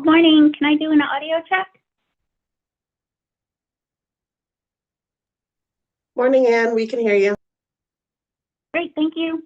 Morning. Can I do an audio check? Morning, Ann. We can hear you. Great, thank you.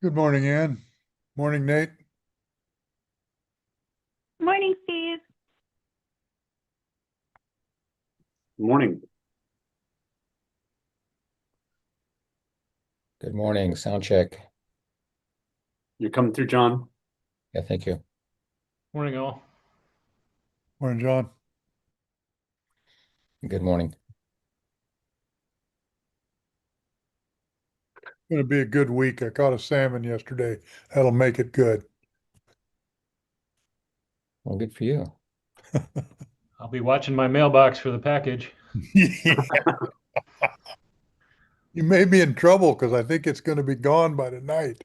Good morning, Ann. Morning, Nate. Morning, Steve. Morning. Good morning, sound check. You're coming through, John. Yeah, thank you. Morning, all. Morning, John. Good morning. Gonna be a good week. I caught a salmon yesterday. That'll make it good. Well, good for you. I'll be watching my mailbox for the package. Yeah. You may be in trouble because I think it's gonna be gone by tonight.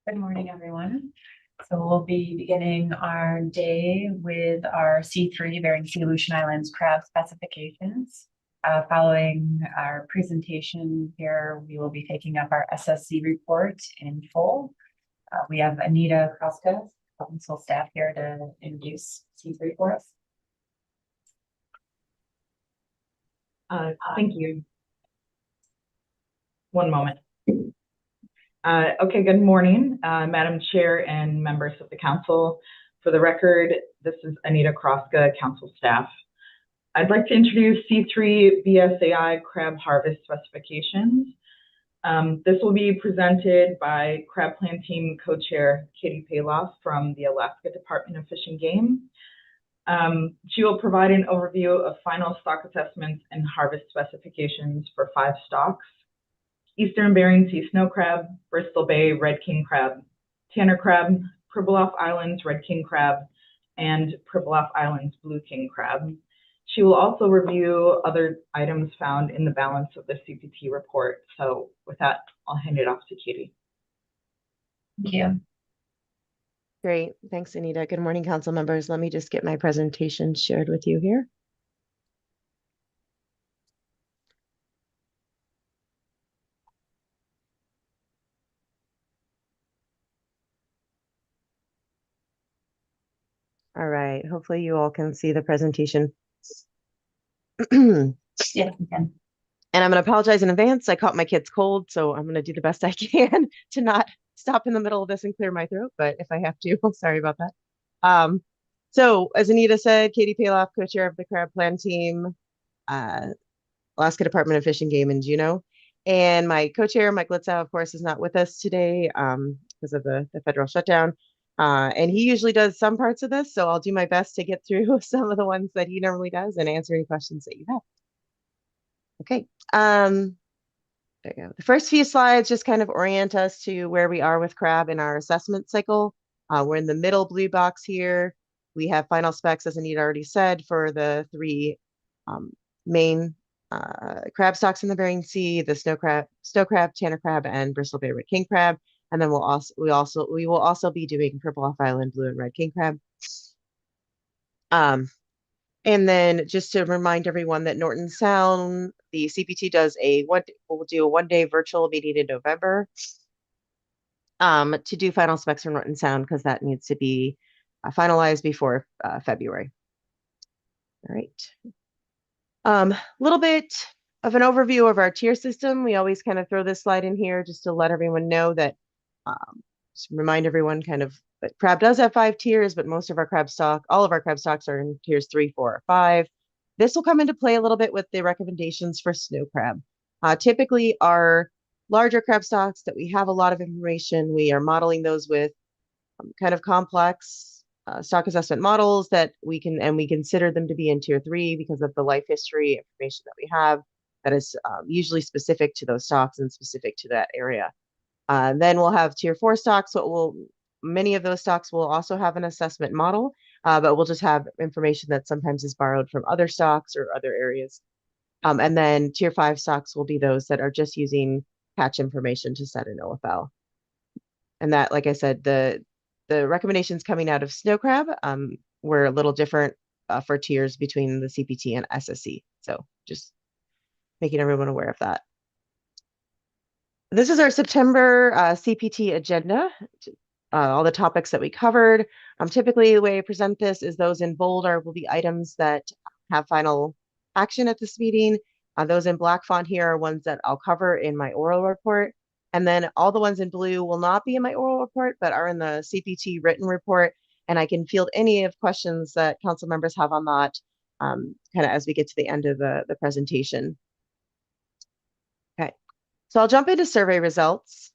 Good morning, everyone. So we'll be beginning our day with our C3 Bering Sea Aleutian Islands crab specifications. Following our presentation here, we will be taking up our SSC report in full. We have Anita Kraska, council staff here to introduce C3 for us. Thank you. One moment. Okay, good morning, Madam Chair and members of the council. For the record, this is Anita Kraska, council staff. I'd like to introduce C3 BSAI crab harvest specifications. This will be presented by Crab Plan Team co-chair Katie Paloff from the Alaska Department of Fish and Game. She will provide an overview of final stock assessments and harvest specifications for 5 stocks: Eastern Bering Sea snow crab, Bristol Bay red king crab, Tanner crab, Pribilof Islands red king crab, and Pribilof Islands blue king crab. She will also review other items found in the balance of the CPT report. So with that, I'll hand it off to Katie. Thank you. Great. Thanks, Anita. Good morning, council members. Let me just get my presentation shared with you here. All right. Hopefully you all can see the presentation. Yeah, we can. And I'm going to apologize in advance. I caught my kid's cold, so I'm going to do the best I can to not stop in the middle of this and clear my throat. But if I have to, I'm sorry about that. So as Anita said, Katie Paloff, co-chair of the Crab Plan Team, Alaska Department of Fish and Game in Juneau. And my co-chair, Mike Litzow, of course, is not with us today because of the federal shutdown. And he usually does some parts of this, so I'll do my best to get through some of the ones that he normally does and answer any questions that you have. Okay, there you go. The first few slides just kind of orient us to where we are with crab in our assessment cycle. We're in the middle blue box here. We have final specs, as Anita already said, for the 3 main crab stocks in the Bering Sea: the snow crab, Tanner crab, and Bristol Bay red king crab. And then we will also be doing Pribilof Island blue and red king crab. And then just to remind everyone that Norton Sound, the CPT will do a 1-day virtual meeting in November to do final specs for Norton Sound, because that needs to be finalized before February. All right. A little bit of an overview of our tier system. We always kind of throw this slide in here just to let everyone know that, just remind everyone kind of that crab does have 5 tiers, but all of our crab stocks are in tiers 3, 4, or 5. This will come into play a little bit with the recommendations for snow crab. Typically, our larger crab stocks that we have a lot of information, we are modeling those with kind of complex stock assessment models that we consider them to be in tier 3 because of the life history information that we have that is usually specific to those stocks and specific to that area. Then we'll have tier 4 stocks. Many of those stocks will also have an assessment model, but we'll just have information that sometimes is borrowed from other stocks or other areas. And then tier 5 stocks will be those that are just using catch information to set an OFL. And that, like I said, the recommendations coming out of snow crab were a little different for tiers between the CPT and SSC. So just making everyone aware of that. This is our September CPT agenda. All the topics that we covered. Typically, the way I present this is those in bold will be items that have final action at this meeting. Those in black font here are ones that I'll cover in my oral report. And then all the ones in blue will not be in my oral report, but are in the CPT written report. And I can field any of questions that council members have on that kind of as we get to the end of the presentation. Okay, so I'll jump into survey results.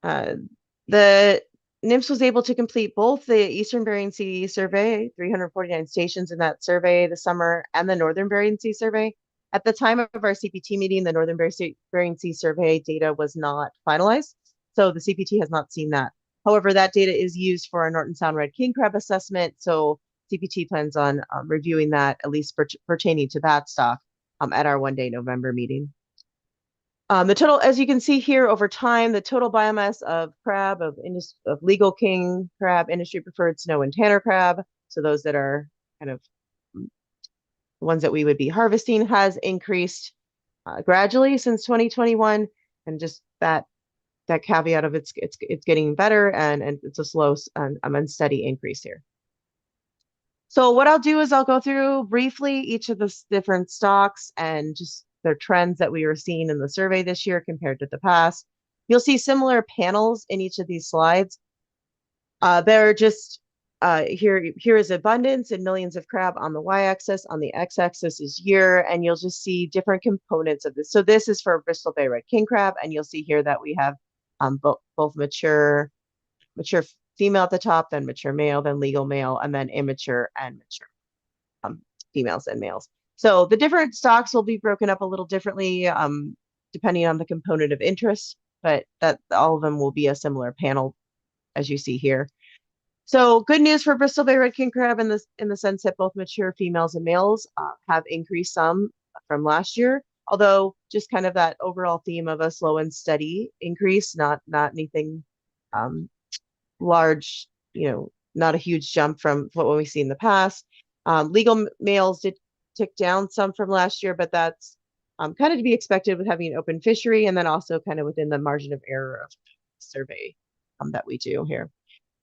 The NMFS was able to complete both the Eastern Bering Sea survey, 349 stations in that survey this summer, and the Northern Bering Sea survey. At the time of our CPT meeting, the Northern Bering Sea survey data was not finalized, so the CPT has not seen that. However, that data is used for our Norton Sound red king crab assessment, so CPT plans on reviewing that, at least pertaining to that stock, at our 1-day November meeting. The total, as you can see here over time, the total biomass of crab, of legal king crab, industry preferred snow and tanner crab, so those that are kind of the ones that we would be harvesting, has increased gradually since 2021, and just that caveat of it's getting better, and it's a slow and steady increase here. So what I'll do is I'll go through briefly each of the different stocks and just their trends that we were seeing in the survey this year compared to the past. You'll see similar panels in each of these slides. They're just here is abundance in millions of crab on the y-axis. On the x-axis is year, and you'll just see different components of this. So this is for Bristol Bay red king crab, and you'll see here that we have both mature female at the top, then mature male, then legal male, and then immature and mature females and males. So the different stocks will be broken up a little differently depending on the component of interest, but that all of them will be a similar panel as you see here. So good news for Bristol Bay red king crab in the sense that both mature females and males have increased some from last year, although just kind of that overall theme of a slow and steady increase, not anything large, not a huge jump from what we see in the past. Legal males did tick down some from last year, but that's kind of to be expected with having an open fishery, and then also kind of within the margin of error of survey that we do here.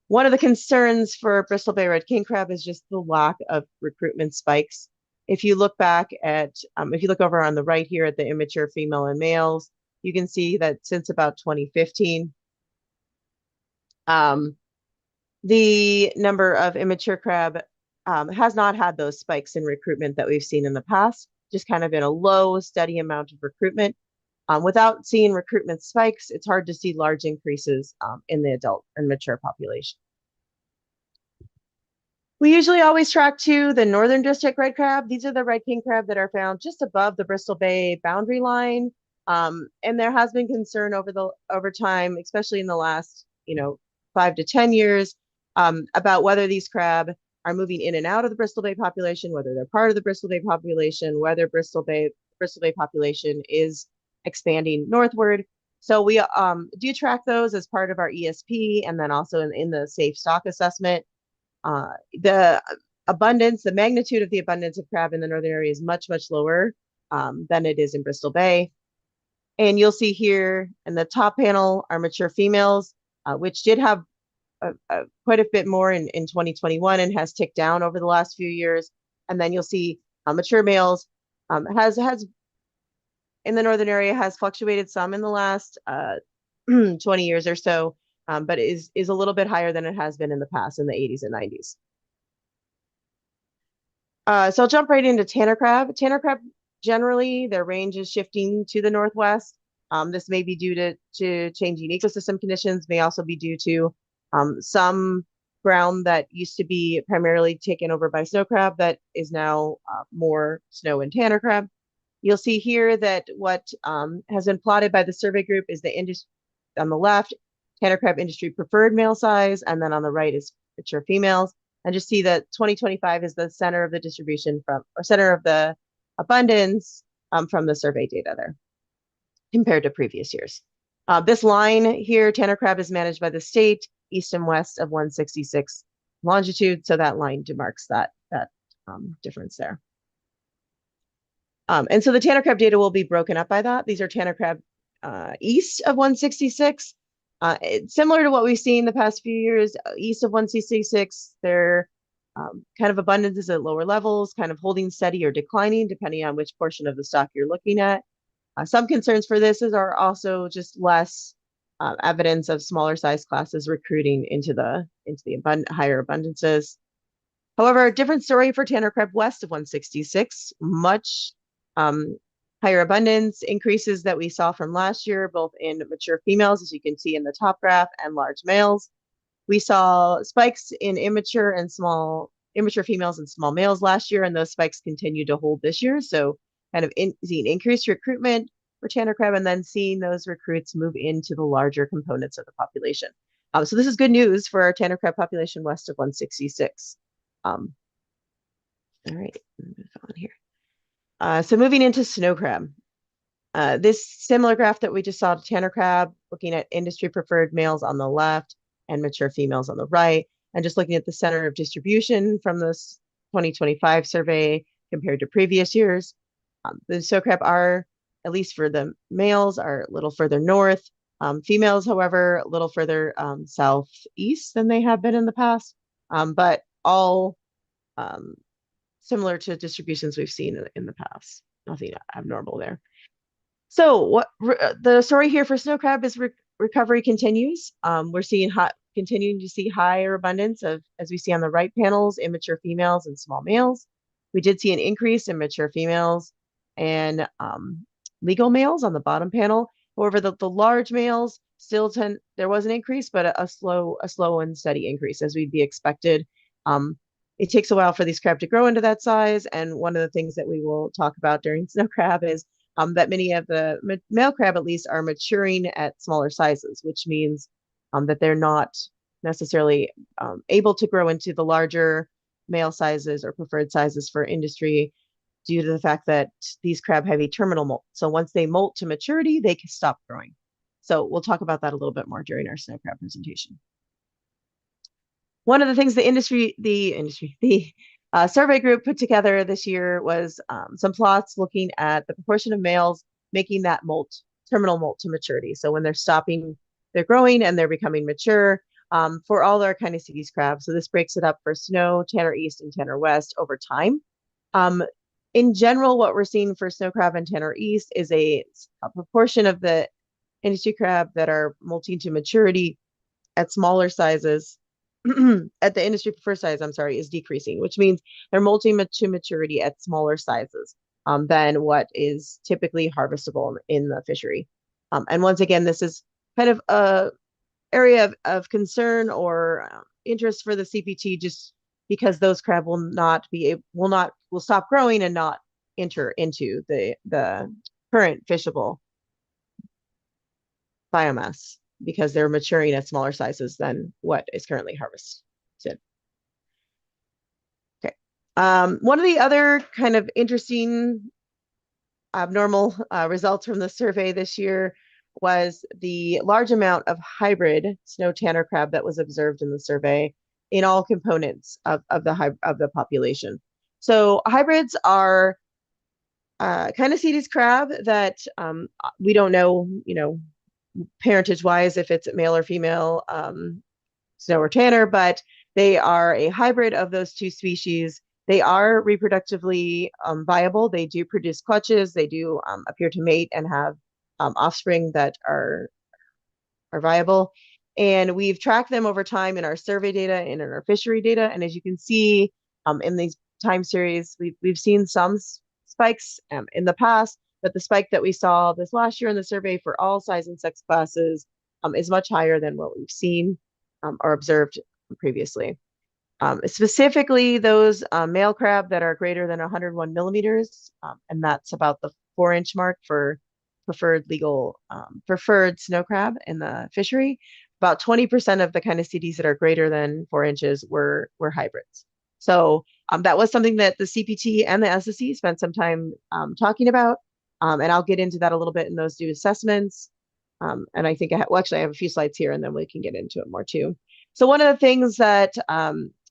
One of the concerns for Bristol Bay red king crab is just the lack of recruitment spikes. If you look back at, if you look over on the right here at the immature female and males, you can see that since about 2015, the number of immature crab has not had those spikes in recruitment that we've seen in the past, just kind of in a low, steady amount of recruitment. Without seeing recruitment spikes, it's hard to see large increases in the adult and mature population. We usually always track too the Northern District red crab. These are the red king crab that are found just above the Bristol Bay boundary line. And there has been concern over time, especially in the last 5 to 10 years, about whether these crab are moving in and out of the Bristol Bay population, whether they're part of the Bristol Bay population, whether Bristol Bay population is expanding northward. So we do track those as part of our ESP, and then also in the safe stock assessment. The magnitude of the abundance of crab in the northern area is much, much lower than it is in Bristol Bay. And you'll see here in the top panel are mature females, which did have quite a bit more in 2021 and has ticked down over the last few years. And then you'll see mature males has in the northern area has fluctuated some in the last 20 years or so, but is a little bit higher than it has been in the past in the 80s and 90s. So I'll jump right into tanner crab. Tanner crab, generally, their range is shifting to the northwest. This may be due to changing ecosystem conditions, may also be due to some ground that used to be primarily taken over by snow crab that is now more snow and tanner crab. You'll see here that what has been plotted by the survey group is the industry on the left, tanner crab industry preferred male size, and then on the right is mature females. And just see that 2025 is the center of the distribution center of the abundance from the survey data there compared to previous years. This line here, tanner crab, is managed by the state east and west of 166 longitude. So that line demarks that difference there. And so the tanner crab data will be broken up by that. These are tanner crab east of 166. Similar to what we've seen the past few years, east of 166, their kind of abundance is at lower levels, kind of holding steady or declining, depending on which portion of the stock you're looking at. Some concerns for this are also just less evidence of smaller size classes recruiting into the higher abundances. However, a different story for tanner crab west of 166, much higher abundance increases that we saw from last year, both in mature females, as you can see in the top graph, and large males. We saw spikes in immature females and small males last year, and those spikes continue to hold this year. So kind of seeing increased recruitment for tanner crab, and then seeing those recruits move into the larger components of the population. So this is good news for our tanner crab population west of 166. All right, move on here. So moving into snow crab. This similar graph that we just saw, Tanner crab, looking at industry preferred males on the left and mature females on the right, and just looking at the center of distribution from this 2025 survey compared to previous years. The snow crab are, at least for the males, are a little further north. Females, however, a little further southeast than they have been in the past, but all similar to distributions we've seen in the past. Nothing abnormal there. So what the story here for snow crab is recovery continues. We're seeing continuing to see higher abundance of, as we see on the right panels, immature females and small males. We did see an increase in mature females and legal males on the bottom panel. However, the large males still there was an increase, but a slow and steady increase as we'd be expected. It takes a while for these crab to grow into that size. And one of the things that we will talk about during snow crab is that many of the male crab, at least, are maturing at smaller sizes, which means that they're not necessarily able to grow into the larger male sizes or preferred sizes for industry due to the fact that these crab have a terminal molt. So once they molt to maturity, they can stop growing. So we'll talk about that a little bit more during our snow crab presentation. One of the things the survey group put together this year was some plots looking at the proportion of males making that terminal molt to maturity. So when they're stopping, they're growing and they're becoming mature for all our Kinesides crabs. So this breaks it up for snow, Tanner East, and Tanner West over time. In general, what we're seeing for snow crab and Tanner East is a proportion of the industry crab that are molting to maturity at smaller sizes. At the industry preferred size, is decreasing, which means they're molting to maturity at smaller sizes than what is typically harvestable in the fishery. And once again, this is kind of a area of concern or interest for the CPT, just because those crab will stop growing and not enter into the current fishable biomass, because they're maturing at smaller sizes than what is currently harvested. Okay. One of the other kind of interesting abnormal results from the survey this year was the large amount of hybrid snow tanner crab that was observed in the survey in all components of the population. So hybrids are Kinesides crab that we don't know, parentage wise, if it's male or female, snow or tanner, but they are a hybrid of those two species. They are reproductively viable. They do produce clutches. They do appear to mate and have offspring that are viable. And we've tracked them over time in our survey data and in our fishery data. And as you can see in these time series, we've seen some spikes in the past, but the spike that we saw this last year in the survey for all size and sex classes is much higher than what we've seen or observed previously. Specifically, those male crab that are greater than 101 millimeters, and that's about the 4-inch mark for preferred snow crab in the fishery. About 20% of the Kinesides that are greater than 4 inches were hybrids. So that was something that the CPT and the SSC spent some time talking about. And I'll get into that a little bit in those due assessments. And I think actually I have a few slides here and then we can get into it more too. So one of the things that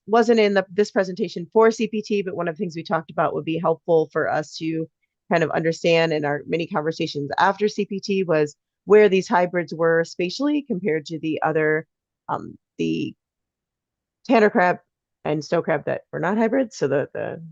wasn't in this presentation for CPT, but one of the things we talked about would be helpful for us to kind of understand in our many conversations after CPT was where these hybrids were spatially compared to the other, the tanner crab and snow crab that were not hybrids. So the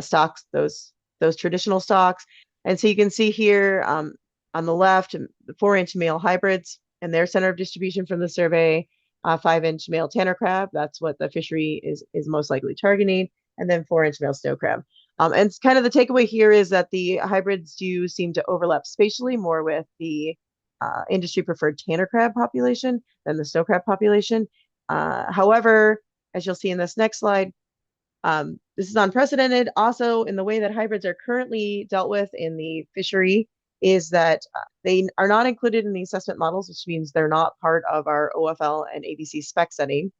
stocks, those traditional stocks. And so you can see here on the left, the 4-inch male hybrids and their center of distribution from the survey, 5-inch male tanner crab. That's what the fishery is most likely targeting. And then 4-inch male snow crab. And kind of the takeaway here is that the hybrids do seem to overlap spatially more with the industry preferred tanner crab population than the snow crab population. However, as you'll see in this next slide, this is unprecedented. Also, in the way that hybrids are currently dealt with in the fishery is that they are not included in the assessment models, which means they're not part of our OFL and ABC spec setting.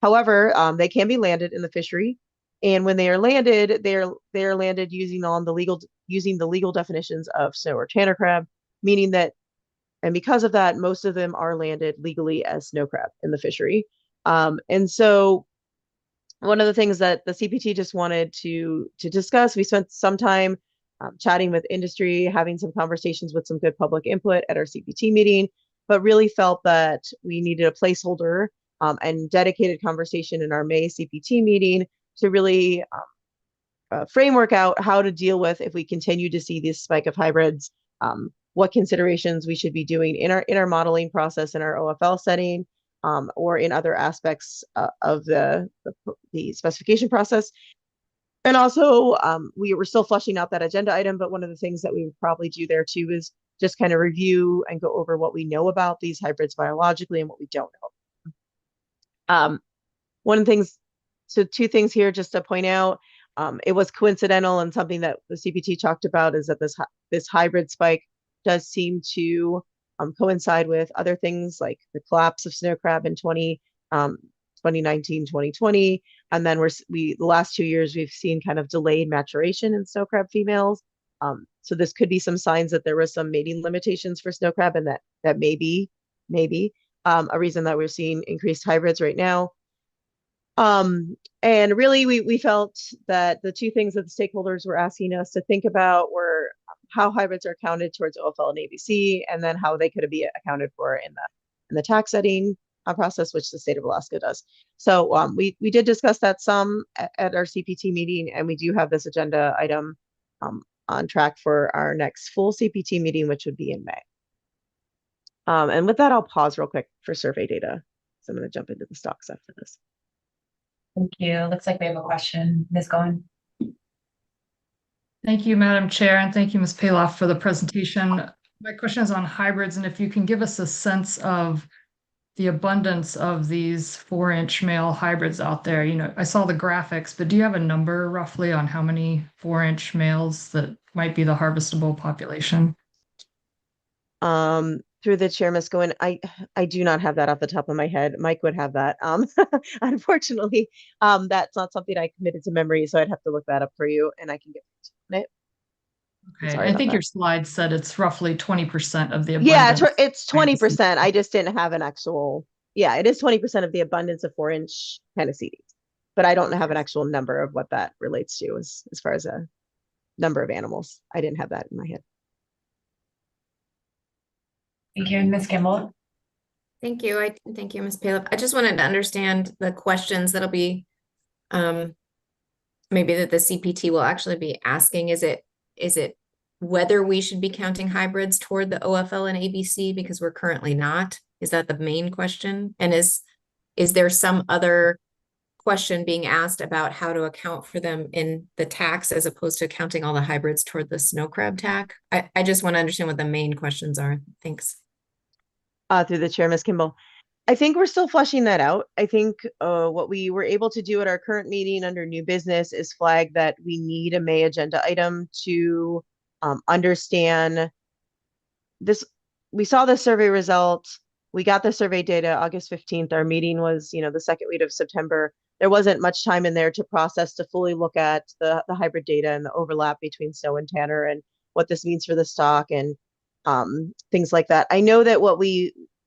However, they can be landed in the fishery. And when they are landed, they're landed using the legal definitions of snow or tanner crab, meaning that, and because of that, most of them are landed legally as snow crab in the fishery. And so one of the things that the CPT just wanted to discuss, we spent some time chatting with industry, having some conversations with some good public input at our CPT meeting, but really felt that we needed a placeholder and dedicated conversation in our May CPT meeting to really framework out how to deal with if we continue to see this spike of hybrids, what considerations we should be doing in our modeling process in our OFL setting, or in other aspects of the specification process. And also, we were still fleshing out that agenda item, but one of the things that we would probably do there too is just kind of review and go over what we know about these hybrids biologically and what we don't know. One of the things, so two things here just to point out, it was coincidental, and something that the CPT talked about is that this hybrid spike does seem to coincide with other things like the collapse of snow crab in 2019, 2020. And then the last 2 years, we've seen kind of delayed maturation in snow crab females. So this could be some signs that there was some mating limitations for snow crab, and that may be a reason that we're seeing increased hybrids right now. And really, we felt that the two things that the stakeholders were asking us to think about were how hybrids are counted towards OFL and ABC, and then how they could be accounted for in the tax setting process, which the state of Alaska does. So we did discuss that some at our CPT meeting, and we do have this agenda item on track for our next full CPT meeting, which would be in May. And with that, I'll pause real quick for survey data. So I'm going to jump into the stocks after this. Thank you. Looks like we have a question. Ms. Goen. Thank you, Madam Chair, and thank you, Ms. Paloff, for the presentation. My question is on hybrids, and if you can give us a sense of the abundance of these 4-inch male hybrids out there. You know, I saw the graphics, but do you have a number roughly on how many 4-inch males that might be the harvestable population? Through the chair, Ms. Goen, I do not have that off the top of my head. Mike would have that. Unfortunately, that's not something I committed to memory, so I'd have to look that up for you, and I can get it. Okay, I think your slide said it's roughly 20% of the abundance. Yeah, it's 20%. I just didn't have an actual. Yeah, it is 20% of the abundance of 4-inch Tennessee, but I don't have an actual number of what that relates to as far as a number of animals. I didn't have that in my head. Thank you, Ms. Kimball. Thank you. Thank you, Ms. Paloff. I just wanted to understand the questions that'll be, maybe that the CPT will actually be asking. Is it whether we should be counting hybrids toward the OFL and ABC, because we're currently not? Is that the main question? And is there some other question being asked about how to account for them in the tax as opposed to counting all the hybrids toward the snow crab tax? I just want to understand what the main questions are. Thanks. Through the chair, Ms. Kimball. I think we're still fleshing that out. I think what we were able to do at our current meeting under new business is flag that we need a May agenda item to understand this. We saw the survey results. We got the survey data August 15th. Our meeting was, the second week of September. There wasn't much time in there to process, to fully look at the hybrid data and the overlap between snow and tanner and what this means for the stock and things like that. I know that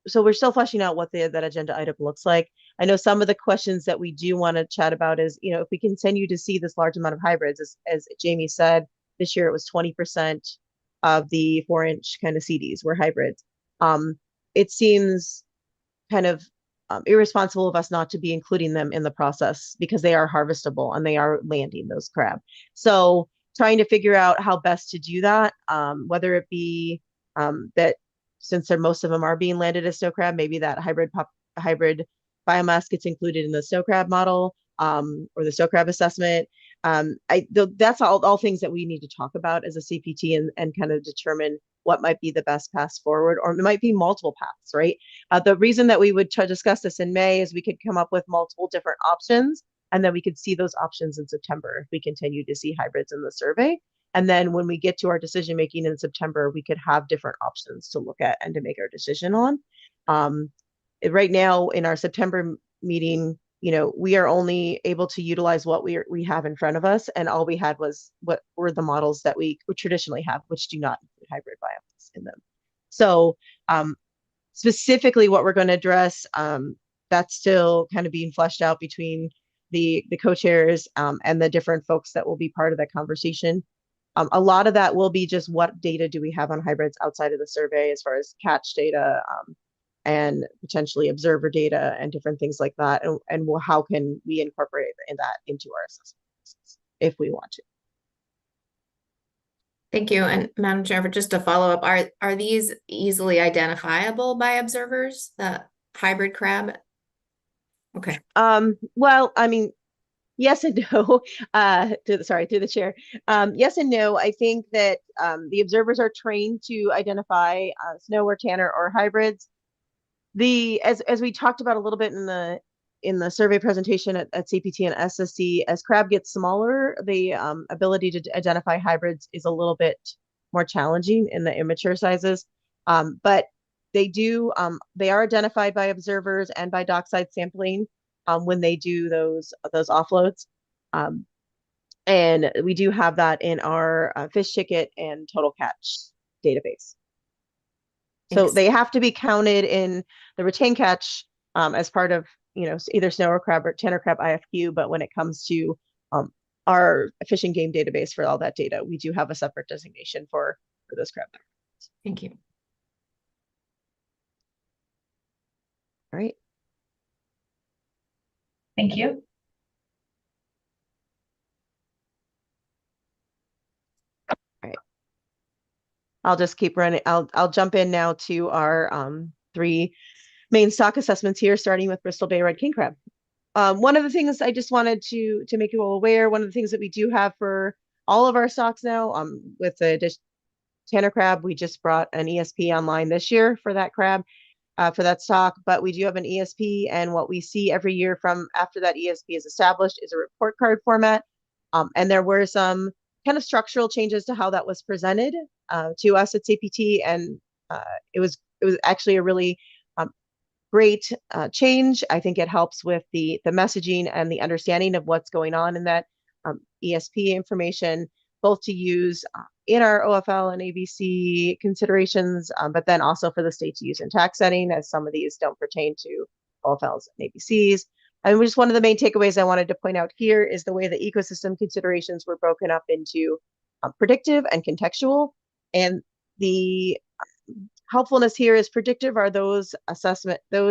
so we're still fleshing out what that agenda item looks like. I know some of the questions that we do want to chat about is, if we continue to see this large amount of hybrids, as Jamie said, this year it was 20% of the 4-inch kind of CDs were hybrids. It seems kind of irresponsible of us not to be including them in the process because they are harvestable and they are landing those crab. So trying to figure out how best to do that, whether it be that since most of them are being landed as snow crab, maybe that hybrid biomass gets included in the snow crab model or the snow crab assessment. That's all things that we need to talk about as a CPT and kind of determine what might be the best path forward, or it might be multiple paths, right? The reason that we would try to discuss this in May is we could come up with multiple different options, and then we could see those options in September if we continue to see hybrids in the survey. And then when we get to our decision making in September, we could have different options to look at and to make our decision on. Right now in our September meeting, we are only able to utilize what we have in front of us, and all we had was what were the models that we would traditionally have, which do not include hybrid biomes in them. So specifically what we're going to address, that's still kind of being fleshed out between the co-chairs and the different folks that will be part of that conversation. A lot of that will be just what data do we have on hybrids outside of the survey as far as catch data and potentially observer data and different things like that. And how can we incorporate that into our assessment process if we want to. Thank you. And Madam Chair, just to follow up, are these easily identifiable by observers, the hybrid crab? Okay. Well, I mean, yes and no, through the chair. Yes and no. I think that the observers are trained to identify snow or tanner or hybrids. As we talked about a little bit in the survey presentation at CPT and SSC, as crab gets smaller, the ability to identify hybrids is a little bit more challenging in the immature sizes. But they are identified by observers and by dockside sampling when they do those offloads. And we do have that in our fish ticket and total catch database. So Thanks. they have to be counted in the retained catch as part of, either snow or crab or tanner crab IFQ. But when it comes to our fish and game database for all that data, we do have a separate designation for those crab. Thank you. All right. Thank you. I'll just keep running. I'll jump in now to our 3 main stock assessments here, starting with Bristol Bay Red King Crab. One of the things I just wanted to make you all aware, one of the things that we do have for all of our stocks now, with the tanner crab, we just brought an ESP online this year for that crab, for that stock, but we do have an ESP, and what we see every year from after that ESP is established is a report card format. And there were some kind of structural changes to how that was presented to us at CPT, and it was actually a really great change. I think it helps with the messaging and the understanding of what's going on in that ESP information, both to use in our OFL and ABC considerations, but then also for the state to use in tax setting, as some of these don't pertain to OFLs and ABCs. And just one of the main takeaways I wanted to point out here is the way the ecosystem considerations were broken up into predictive and contextual. And the helpfulness here is predictive are those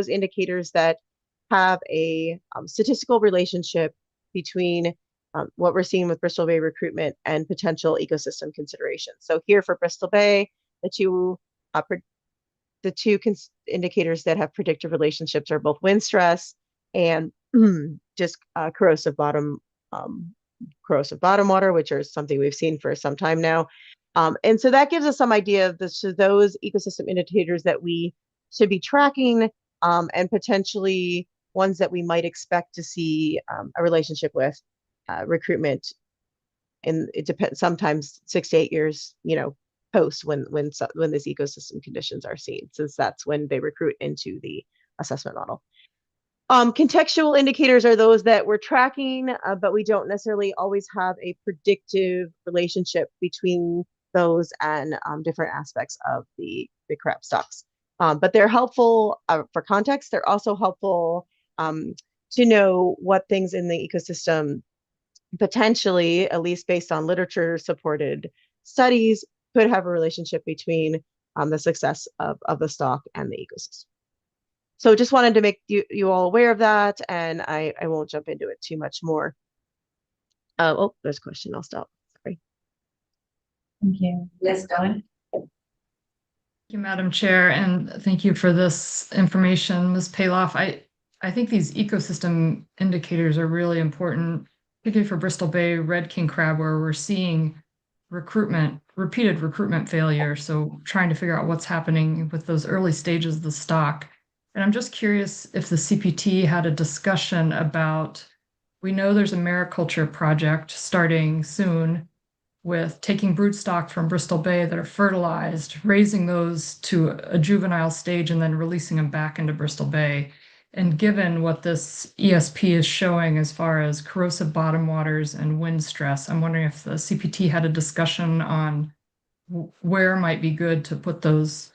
indicators that have a statistical relationship between what we're seeing with Bristol Bay recruitment and potential ecosystem considerations. So here for Bristol Bay, the two indicators that have predictive relationships are both wind stress and just corrosive bottom water, which are something we've seen for some time now. And so that gives us some idea of those ecosystem indicators that we should be tracking, and potentially ones that we might expect to see a relationship with recruitment. And it depends, sometimes 6 to 8 years, post when these ecosystem conditions are seen, since that's when they recruit into the assessment model. Contextual indicators are those that we're tracking, but we don't necessarily always have a predictive relationship between those and different aspects of the crab stocks. But they're helpful for context. They're also helpful to know what things in the ecosystem potentially, at least based on literature supported studies, could have a relationship between the success of the stock and the ecosystem. So just wanted to make you all aware of that, and I won't jump into it too much more. Oh, there's a question. I'll stop. Sorry. Thank you. Yes, Dawn. Thank you, Madam Chair, and thank you for this information, Ms. Paloff. I think these ecosystem indicators are really important, particularly for Bristol Bay Red King Crab, where we're seeing repeated recruitment failure. So trying to figure out what's happening with those early stages of the stock. And I'm just curious if the CPT had a discussion about, we know there's a mariculture project starting soon with taking broodstock from Bristol Bay that are fertilized, raising those to a juvenile stage, and then releasing them back into Bristol Bay. And given what this ESP is showing as far as corrosive bottom waters and wind stress, I'm wondering if the CPT had a discussion on where might be good to put those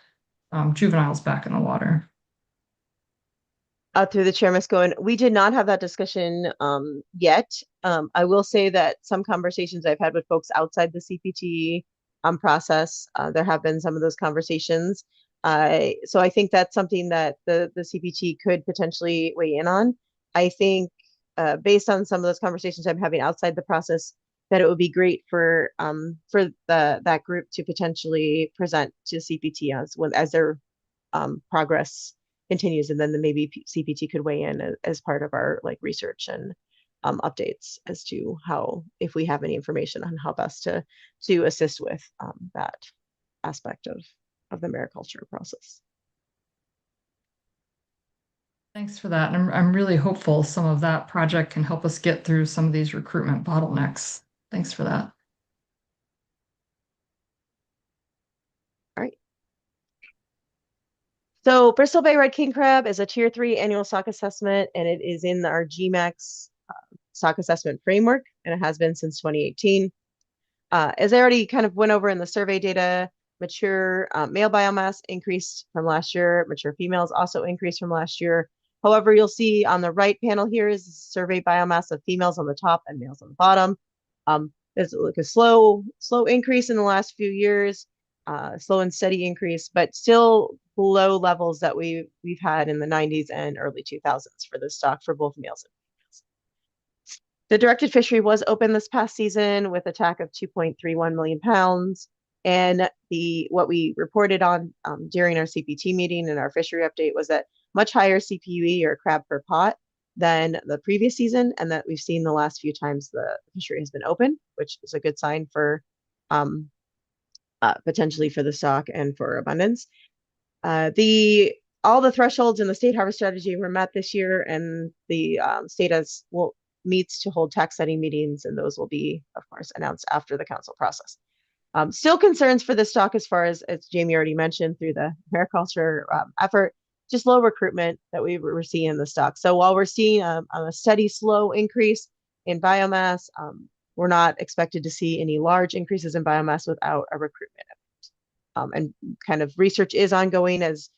juveniles back in the water. Through the chair, Ms. Cohen, we did not have that discussion yet. I will say that some conversations I've had with folks outside the CPT process, there have been some of those conversations. So I think that's something that the CPT could potentially weigh in on. I think based on some of those conversations I'm having outside the process, that it would be great for that group to potentially present to CPT as their progress continues, and then maybe CPT could weigh in as part of our research and updates as to how, if we have any information on how best to assist with that aspect of the mariculture process. Thanks for that. And I'm really hopeful some of that project can help us get through some of these recruitment bottlenecks. Thanks for that. All right. So Bristol Bay Red King Crab is a Tier 3 annual stock assessment, and it is in our GMAX stock assessment framework, and it has been since 2018. As I already kind of went over in the survey data, mature male biomass increased from last year. Mature females also increased from last year. However, you'll see on the right panel here is survey biomass of females on the top and males on the bottom. There's like a slow increase in the last few years, slow and steady increase, but still below levels that we've had in the 90s and early 2000s for the stock for both males and females. The directed fishery was open this past season with a TAC of 2.31 million pounds. And what we reported on during our CPT meeting and our fishery update was that much higher CPUE, or crab per pot, than the previous season, and that we've seen the last few times the fishery has been open, which is a good sign for potentially for the stock and for abundance. All the thresholds in the state harvest strategy were met this year, and the state meets to hold tax setting meetings, and those will be, of course, announced after the council process. Still concerns for the stock as far as Jamie already mentioned through the mariculture effort, just low recruitment that we're seeing in the stock. So while we're seeing a steady, slow increase in biomass, we're not expected to see any large increases in biomass without a recruitment effort. And kind of research is ongoing as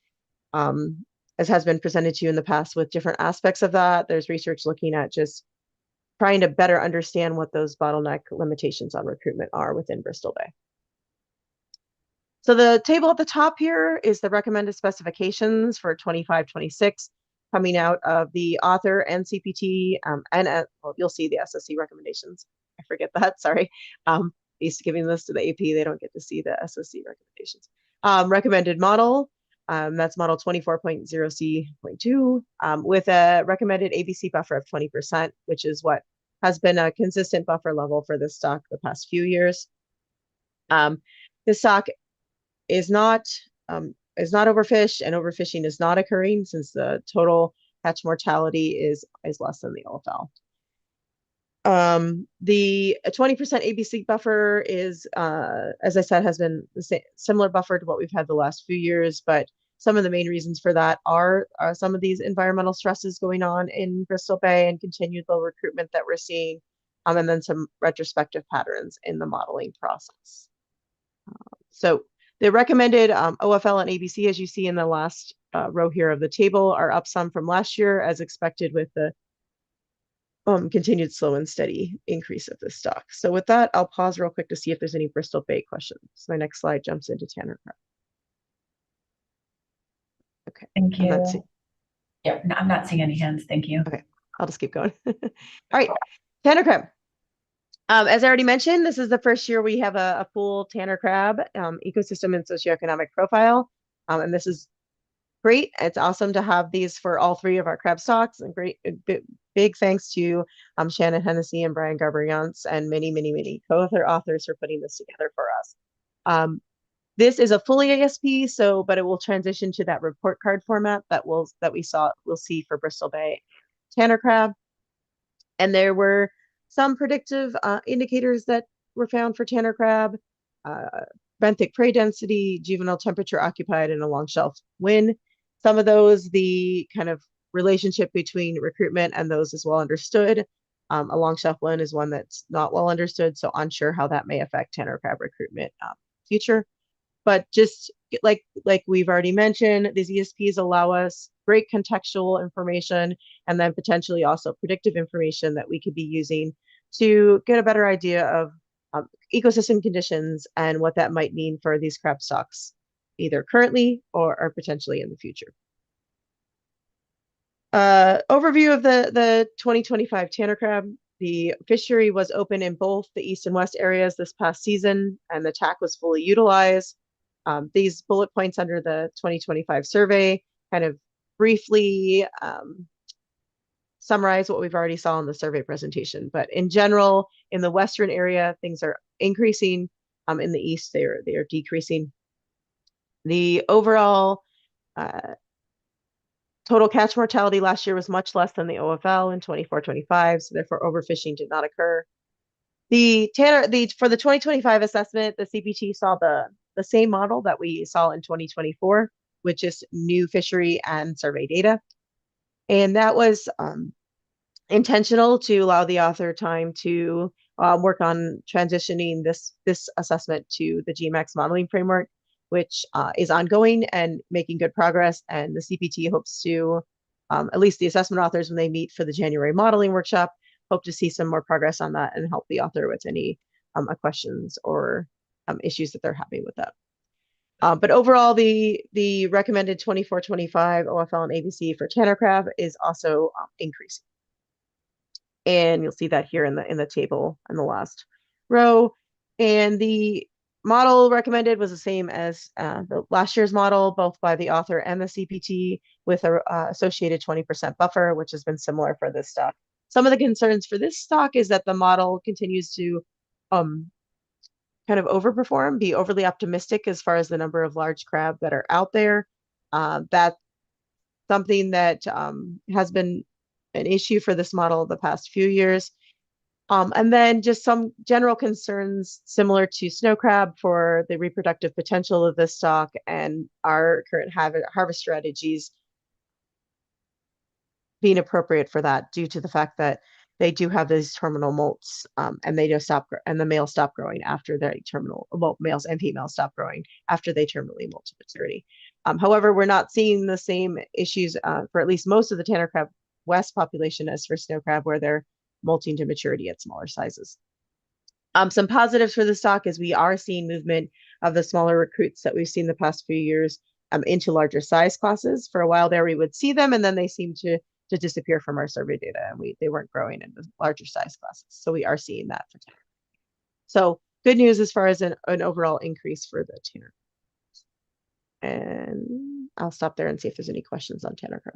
has been presented to you in the past with different aspects of that. There's research looking at just trying to better understand what those bottleneck limitations on recruitment are within Bristol Bay. So the table at the top here is the recommended specifications for 25-26 coming out of the author and CPT, well, you'll see the SSC recommendations. I forget that, sorry. Used to giving this to the AP, they don't get to see the SSC recommendations. Recommended model, that's model 24.0C.2, with a recommended ABC buffer of 20%, which is what has been a consistent buffer level for this stock the past few years. This stock is not overfished, and overfishing is not occurring since the total catch mortality is less than the OFL. The 20% ABC buffer is, as I said, has been the similar buffer to what we've had the last few years, but some of the main reasons for that are some of these environmental stresses going on in Bristol Bay and continued low recruitment that we're seeing, and then some retrospective patterns in the modeling process. So the recommended OFL and ABC, as you see in the last row here of the table, are up some from last year, as expected with the continued slow and steady increase of the stock. So with that, I'll pause real quick to see if there's any Bristol Bay questions. My next slide jumps into Tanner Crab. Okay. Thank you. Yeah, no, I'm not seeing any hands. Thank you. Okay, I'll just keep going. All right, Tanner Crab. As I already mentioned, this is the first year we have a full Tanner Crab ecosystem and socioeconomic profile. And this is great. It's awesome to have these for all three of our crab stocks, and big thanks to Shannon Hennessy and Brian Garber-Yance and many co-authors for putting this together for us. This is a fully ASP, but it will transition to that report card format that we'll see for Bristol Bay Tanner Crab. And there were some predictive indicators that were found for Tanner Crab: benthic prey density, juvenile temperature occupied, and a long shelf wind. Some of those, the kind of relationship between recruitment and those is well understood. A long-shelf loan is one that's not well understood, so unsure how that may affect Tanner crab recruitment future. But just like we've already mentioned, these ESPs allow us great contextual information and then potentially also predictive information that we could be using to get a better idea of ecosystem conditions and what that might mean for these crab stocks, either currently or potentially in the future. Overview of the 2025 Tanner crab. The fishery was open in both the east and west areas this past season, and the TAC was fully utilized. These bullet points under the 2025 survey kind of briefly summarize what we've already saw in the survey presentation. But in general, in the western area, things are increasing. In the east, they are decreasing. The overall total catch mortality last year was much less than the OFL in 24-25, so therefore overfishing did not occur. For the 2025 assessment, the CPT saw the same model that we saw in 2024, which is new fishery and survey data. And that was intentional to allow the author time to work on transitioning this assessment to the GMAX modeling framework, which is ongoing and making good progress. And the CPT hopes to, at least the assessment authors, when they meet for the January modeling workshop, hope to see some more progress on that and help the author with any questions or issues that they're having with that. But overall, the recommended 24-25 OFL and ABC for Tanner crab is also increasing. And you'll see that here in the table in the last row. And the model recommended was the same as the last year's model, both by the author and the CPT, with a associated 20% buffer, which has been similar for this stock. Some of the concerns for this stock is that the model continues to kind of overperform, be overly optimistic as far as the number of large crab that are out there. That's something that has been an issue for this model the past few years. And then just some general concerns similar to snow crab for the reproductive potential of this stock and our current harvest strategies being appropriate for that, due to the fact that they do have these terminal molts, and they just stop, and the males stop growing after their terminal, well, males and females stop growing after they terminally molt to maturity. However, we're not seeing the same issues for at least most of the Tanner crab West population as for snow crab, where they're molting to maturity at smaller sizes. Some positives for the stock is we are seeing movement of the smaller recruits that we've seen the past few years into larger size classes. For a while there, we would see them, and then they seem to disappear from our survey data, and they weren't growing in the larger size classes. So we are seeing that for Tanner. So good news as far as an overall increase for the Tanner. And I'll stop there and see if there's any questions on Tanner crab.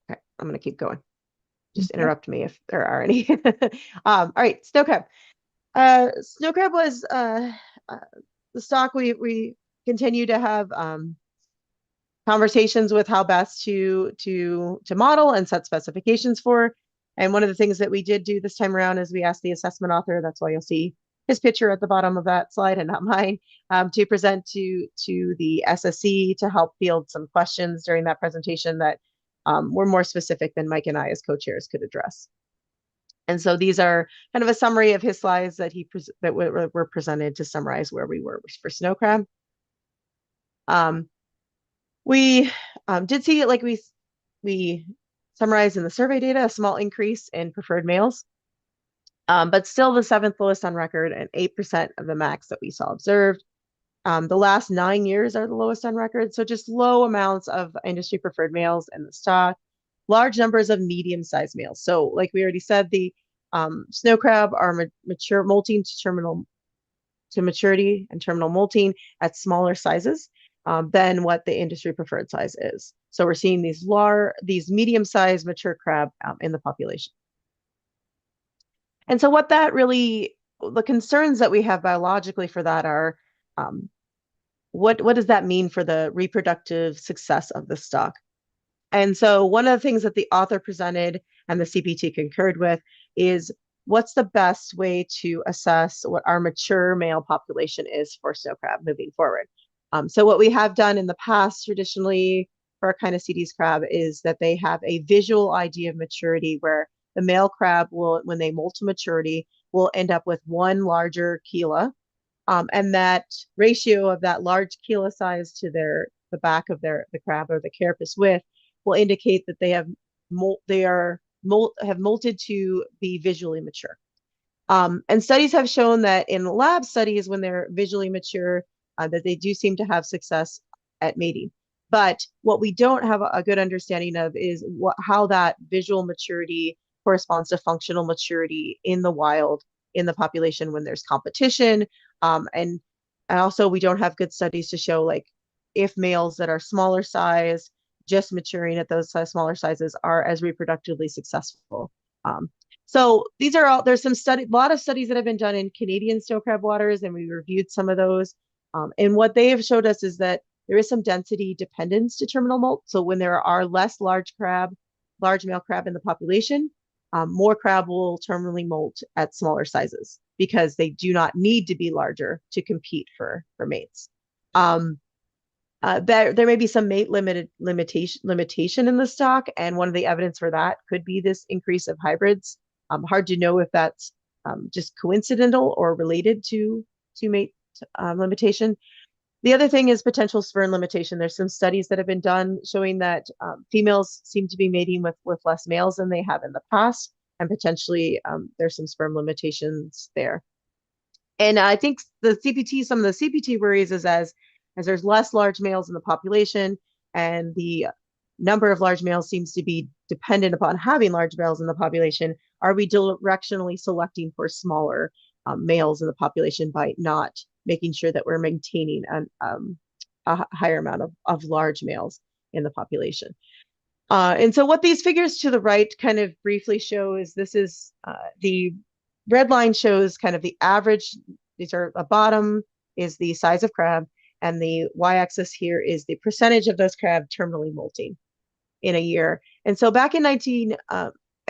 Okay, I'm going to keep going. Just interrupt me if there are any. All right, snow crab. Snow crab was the stock we continue to have conversations with how best to model and set specifications for. And one of the things that we did do this time around is we asked the assessment author, that's why you'll see his picture at the bottom of that slide and not mine, to present to the SSC to help field some questions during that presentation that were more specific than Mike and I as co-chairs could address. And so these are kind of a summary of his slides that were presented to summarize where we were for snow crab. We did see, like we summarized in the survey data, a small increase in preferred males, but still the 7th lowest on record and 8% of the max that we saw observed. The last 9 years are the lowest on record, so just low amounts of industry preferred males in the stock, large numbers of medium-sized males. So like we already said, the snow crab are mature molting to maturity and terminal molting at smaller sizes than what the industry preferred size is. So we're seeing these medium-sized mature crab in the population. And so what that really, the concerns that we have biologically for that are, what does that mean for the reproductive success of the stock? And so one of the things that the author presented and the CPT concurred with is, what's the best way to assess what our mature male population is for snow crab moving forward? So what we have done in the past traditionally PIRKC crab is that they have a visual idea of maturity where the male crab will, when they molt to maturity, will end up with one larger chela. And that ratio of that large chela size to the back of the crab or the carapace width will indicate that they have molted to be visually mature. And studies have shown that in lab studies, when they're visually mature, that they do seem to have success at mating. But what we don't have a good understanding of is how that visual maturity corresponds to functional maturity in the wild, in the population when there's competition. And also we don't have good studies to show like if males that are smaller size, just maturing at those smaller sizes are as reproductively successful. So these are all, there's a lot of studies that have been done in Canadian snow crab waters, and we reviewed some of those. And what they have showed us is that there is some density dependence to terminal molt. So when there are less large male crab in the population, more crab will terminally molt at smaller sizes because they do not need to be larger to compete for mates. There may be some mate limitation in the stock, and one of the evidence for that could be this increase of hybrids. Hard to know if that's just coincidental or related to mate limitation. The other thing is potential sperm limitation. There's some studies that have been done showing that females seem to be mating with less males than they have in the past, and potentially there's some sperm limitations there. And I think some of the CPT worries is as there's less large males in the population, and the number of large males seems to be dependent upon having large males in the population, are we directionally selecting for smaller males in the population by not making sure that we're maintaining a higher amount of large males in the population? And so what these figures to the right kind of briefly show is this is the red line shows kind of the average. These are the bottom is the size of crab, and the y-axis here is the percentage of those crab terminally molting in a year. And so back in and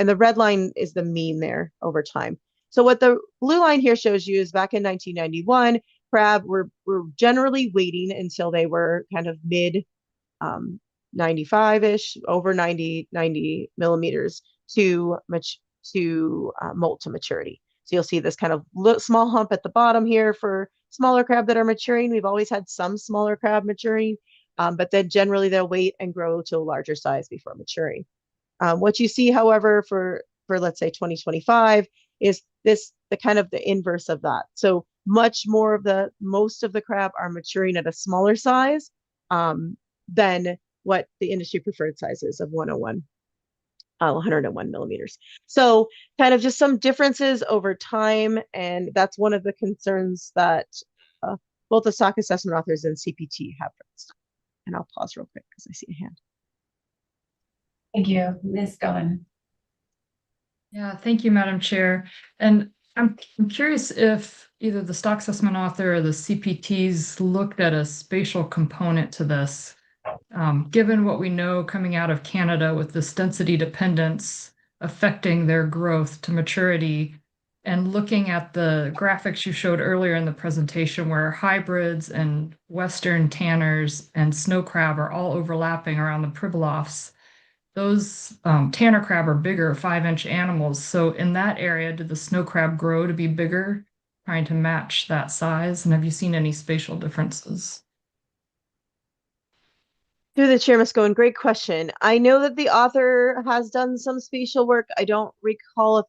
the red line is the mean there over time. So what the blue line here shows you is back in 1991, crab were generally waiting until they were kind of mid 95-ish, over 90 millimeters to molt to maturity. So you'll see this kind of small hump at the bottom here for smaller crab that are maturing. We've always had some smaller crab maturing, but then generally they'll wait and grow to a larger size before maturing. What you see, however, for let's say 2025 is the kind of the inverse of that. So most of the crab are maturing at a smaller size than what the industry preferred size is of 101 millimeters. So kind of just some differences over time, and that's one of the concerns that both the stock assessment authors and CPT have raised. And I'll pause real quick because I see a hand. Thank you, Ms. Goen. Yeah, thank you, Madam Chair. And I'm curious if either the stock assessment author or the CPTs looked at a spatial component to this. Given what we know coming out of Canada with this density dependence affecting their growth to maturity, and looking at the graphics you showed earlier in the presentation where hybrids and Western tanners and snow crab are all overlapping around the Pribilofs, those tanner crab are bigger 5-inch animals. So in that area, did the snow crab grow to be bigger, trying to match that size? And have you seen any spatial differences? Through the chair, Ms. Goen, great question. I know that the author has done some spatial work. I don't recall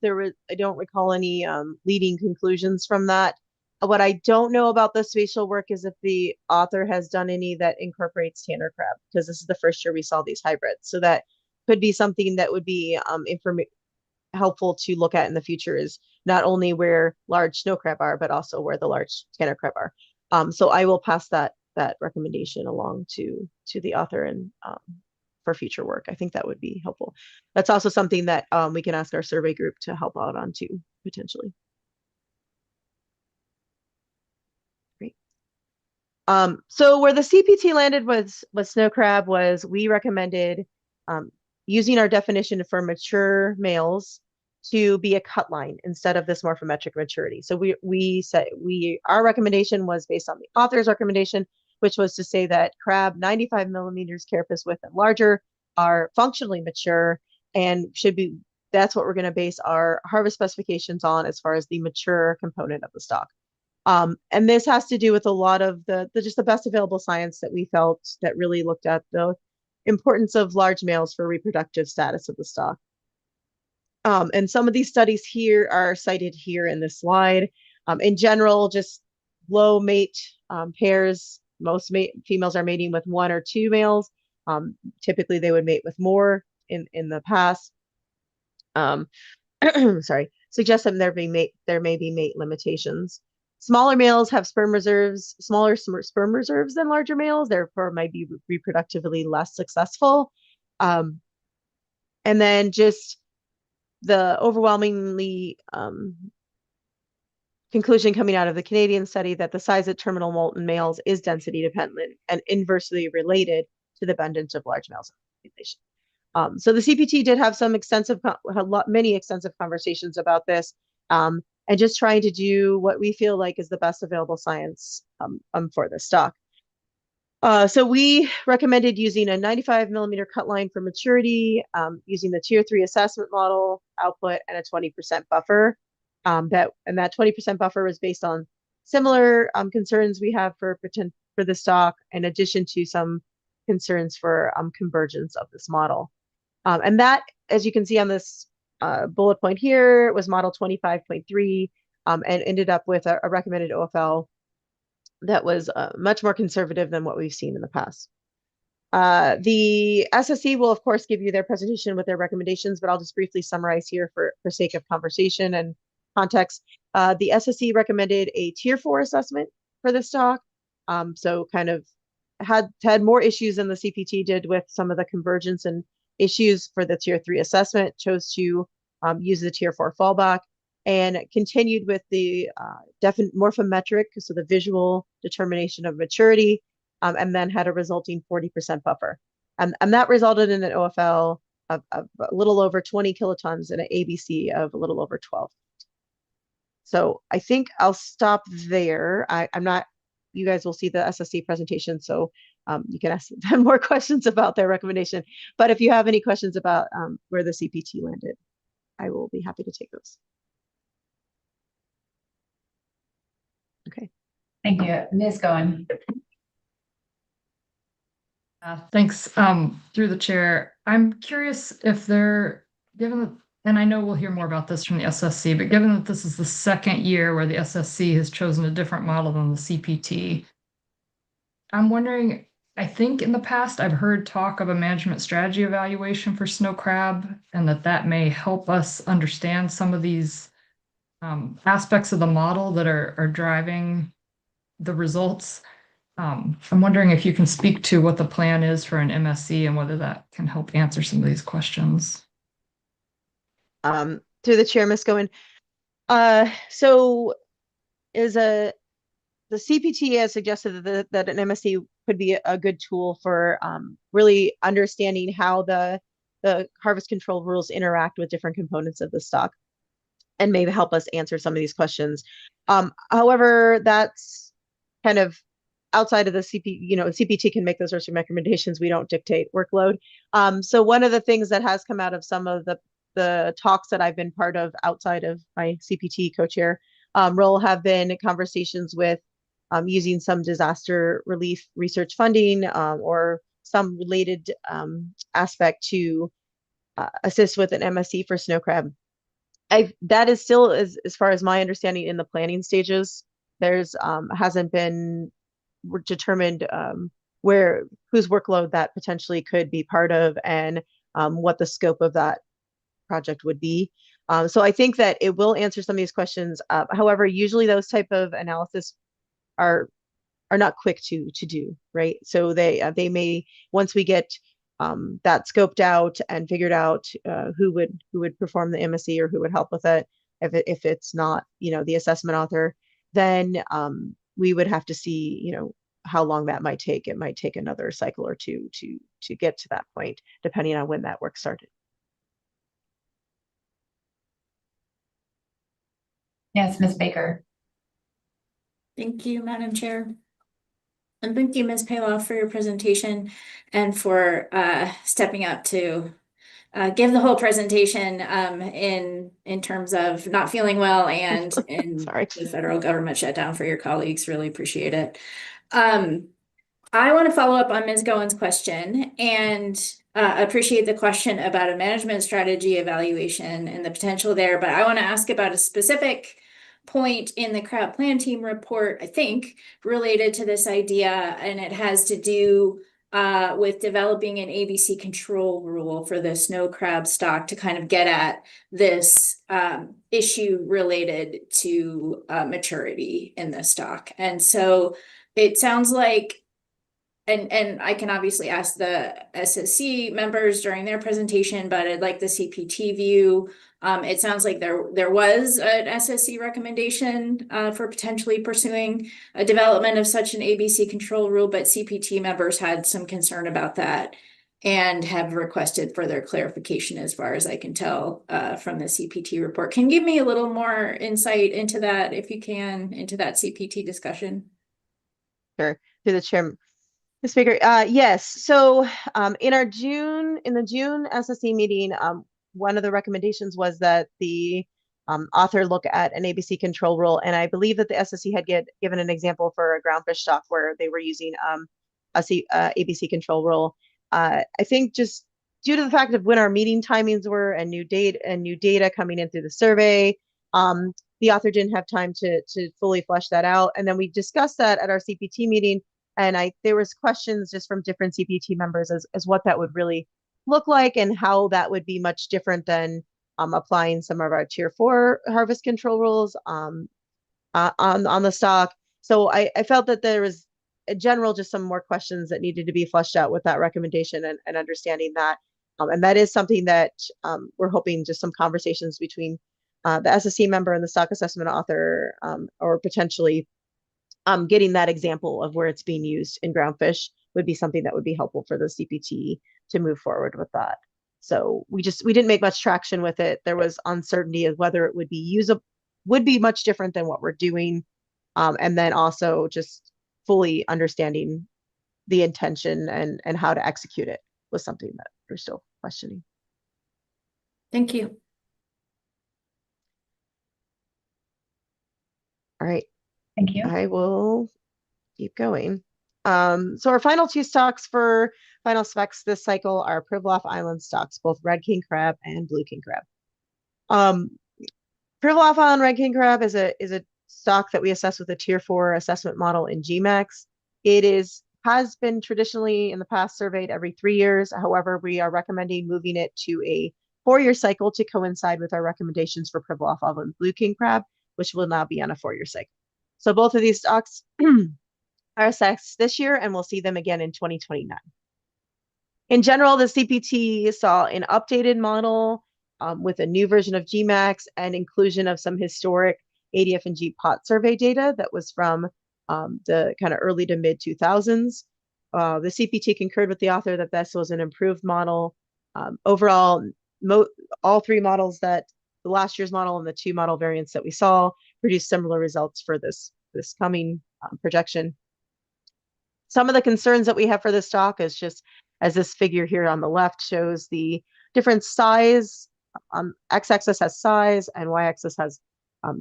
any leading conclusions from that. What I don't know about the spatial work is if the author has done any that incorporates tanner crab, because this is the first year we saw these hybrids. So that could be something that would be helpful to look at in the future, is not only where large snow crab are, but also where the large tanner crab are. So I will pass that recommendation along to the author and for future work. I think that would be helpful. That's also something that we can ask our survey group to help out on too, potentially. Great. So where the CPT landed with snow crab was we recommended using our definition for mature males to be a cut line instead of this morphometric maturity. So we said our recommendation was based on the author's recommendation which was to say that crab 95 millimeters carapace width and larger are functionally mature and should be, that's what we're going to base our harvest specifications on as far as the mature component of the stock. And this has to do with a lot of just the best available science that we felt that really looked at the importance of large males for reproductive status of the stock. And some of these studies here are cited here in this slide. In general, just low mate pairs, most females are mating with 1 or 2 males. Typically they would mate with more in the past. Sorry, suggests that there may be mate limitations. Smaller males have smaller sperm reserves than larger males, therefore might be reproductively less successful. And then just the overwhelmingly conclusion coming out of the Canadian study that the size of terminal molten males is density dependent and inversely related to the abundance of large males in the population. So the CPT did have many extensive conversations about this, and just trying to do what we feel like is the best available science for the stock. So we recommended using a 95 millimeter cut line for maturity, using the Tier 3 assessment model output and a 20% buffer. That 20% buffer was based on similar concerns we have for the stock, in addition to some concerns for convergence of this model. And that, as you can see on this bullet point here, was model 25.3, and ended up with a recommended OFL that was much more conservative than what we've seen in the past. The SSC will, of course, give you their presentation with their recommendations, but I'll just briefly summarize here for sake of conversation and context. The SSC recommended a Tier 4 assessment for the stock, so kind of had more issues than the CPT did with some of the convergence and issues for the Tier 3 assessment, chose to use the Tier 4 fallback, and continued with the morphometric, so the visual determination of maturity, and then had a resulting 40% buffer. And that resulted in an OFL of a little over 20 kilotons and an ABC of a little over 12. So I think I'll stop there. You guys will see the SSC presentation, so you can ask them more questions about their recommendation. But if you have any questions about where the CPT landed, I will be happy to take those. Okay. Thank you. Ms. Goen. Thanks. Through the chair, I'm curious if and I know we'll hear more about this from the SSC, but given that this is the second year where the SSC has chosen a different model than the CPT, I'm wondering, I think in the past I've heard talk of a management strategy evaluation for snow crab, and that may help us understand some of these aspects of the model that are driving the results. I'm wondering if you can speak to what the plan is for an MSC and whether that can help answer some of these questions. Through the chair, Ms. Goen. So the CPT has suggested that an MSC could be a good tool for really understanding how the harvest control rules interact with different components of the stock, and maybe help us answer some of these questions. However, that's kind of outside of the CPT can make those sorts of recommendations. We don't dictate workload. So one of the things that has come out of some of the talks that I've been part of outside of my CPT co-chair role have been conversations with using some disaster relief research funding or some related aspect to assist with an MSC for snow crab. That is still, as far as my understanding, in the planning stages. There's hasn't been determined whose workload that potentially could be part of, and what the scope of that project would be. So I think that it will answer some of these questions. However, usually those type of analysis are not quick to do, right? So they may, once we get that scoped out and figured out who would perform the MSC or who would help with it, if it's not the assessment author, then we would have to see how long that might take. It might take another cycle or two to get to that point, depending on when that work started. Yes, Ms. Baker. Thank you, Madam Chair. And thank you, Ms. Payloff, for your presentation and for stepping up to give the whole presentation in terms of not feeling well and in Sorry. the federal government shutdown for your colleagues. Really appreciate it. I want to follow up on Ms. Gowen's question and appreciate the question about a management strategy evaluation and the potential there, but I want to ask about a specific point in the crab plan team report, I think, related to this idea, and it has to do with developing an ABC control rule for the snow crab stock to kind of get at this issue related to maturity in the stock. And so it sounds like, and I can obviously ask the SSC members during their presentation, but I'd like the CPT view. It sounds like there was an SSC recommendation for potentially pursuing a development of such an ABC control rule, but CPT members had some concern about that and have requested further clarification as far as I can tell from the CPT report. Can you give me a little more insight into that, if you can, into that CPT discussion? Sure, through the chair. The speaker, yes. So in the June SSC meeting, one of the recommendations was that the author look at an ABC control rule, and I believe that the SSC had given an example for a groundfish stock where they were using ABC control rule. I think just due to the fact of when our meeting timings were and new data coming in through the survey, the author didn't have time to fully flesh that out, and then we discussed that at our CPT meeting. And there was questions just from different CPT members as what that would really look like and how that would be much different than applying some of our tier 4 harvest control rules on the stock. So I felt that there was in general just some more questions that needed to be fleshed out with that recommendation and understanding that. And that is something that we're hoping just some conversations between the SSC member and the stock assessment author, or potentially getting that example of where it's being used in groundfish would be something that would be helpful for the CPT to move forward with that. So we didn't make much traction with it. There was uncertainty of whether it would be much different than what we're doing. And then also just fully understanding the intention and how to execute it was something that we're still questioning. Thank you. All right. Thank you. I will keep going. So our final 2 stocks for final specs this cycle are Pribilof Island stocks, both red king crab and blue king crab. Pribilof Island red king crab is a stock that we assess with a tier 4 assessment model in GMAX. It has been traditionally in the past surveyed every 3 years. However, we are recommending moving it to a 4-year cycle to coincide with our recommendations for Pribilof Island blue king crab, which will now be on a 4-year cycle. So both of these stocks are assessed this year, and we'll see them again in 2029. In general, the CPT saw an updated model with a new version of GMAX and inclusion of some historic ADF&G pot survey data that was from the kind of early to mid 2000s. The CPT concurred with the author that this was an improved model. Overall, all 3 models, that the last year's model and the 2 model variants that we saw, produce similar results for this coming projection. Some of the concerns that we have for this stock is just, as this figure here on the left shows, the different size. X-axis has size and Y-axis has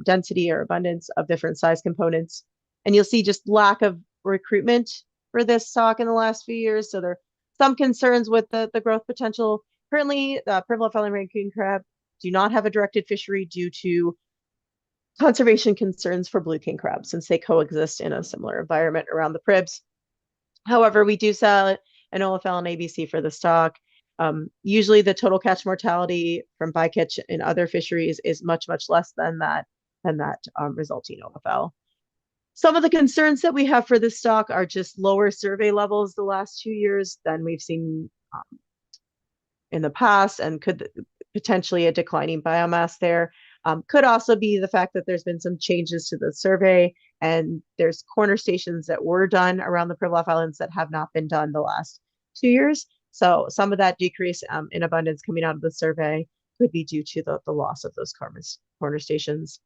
density or abundance of different size components. And you'll see just lack of recruitment for this stock in the last few years. So there are some concerns with the growth potential. Currently, the Pribilof Island red king crab do not have a directed fishery due to conservation concerns for blue king crab, since they coexist in a similar environment around the Pribs. However, we do sell an OFL and ABC for the stock. Usually the total catch mortality from bycatch in other fisheries is much, much less than that resulting OFL. Some of the concerns that we have for this stock are just lower survey levels the last 2 years than we've seen in the past, and could potentially a declining biomass there. Could also be the fact that there's been some changes to the survey, and there's corner stations that were done around the Pribilof Islands that have not been done the last 2 years. So some of that decrease in abundance coming out of the survey could be due to the loss of those corner stations.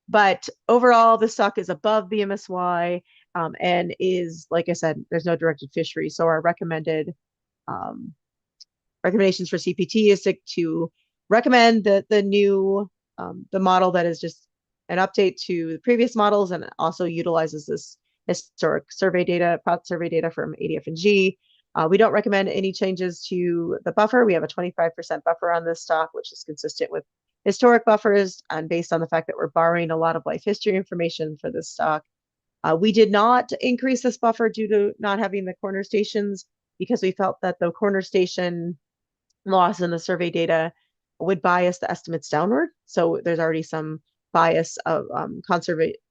But overall, the stock is above the MSY, and is, like I said, there's no directed fishery. So our recommended recommendations for CPT is to recommend the new the model that is just an update to the previous models and also utilizes this historic survey data, survey data from ADF&G. We don't recommend any changes to the buffer. We have a 25% buffer on this stock, which is consistent with historic buffers and based on the fact that we're borrowing a lot of life history information for this stock. We did not increase this buffer due to not having the corner stations because we felt that the corner station loss in the survey data would bias the estimates downward. So there's already some bias of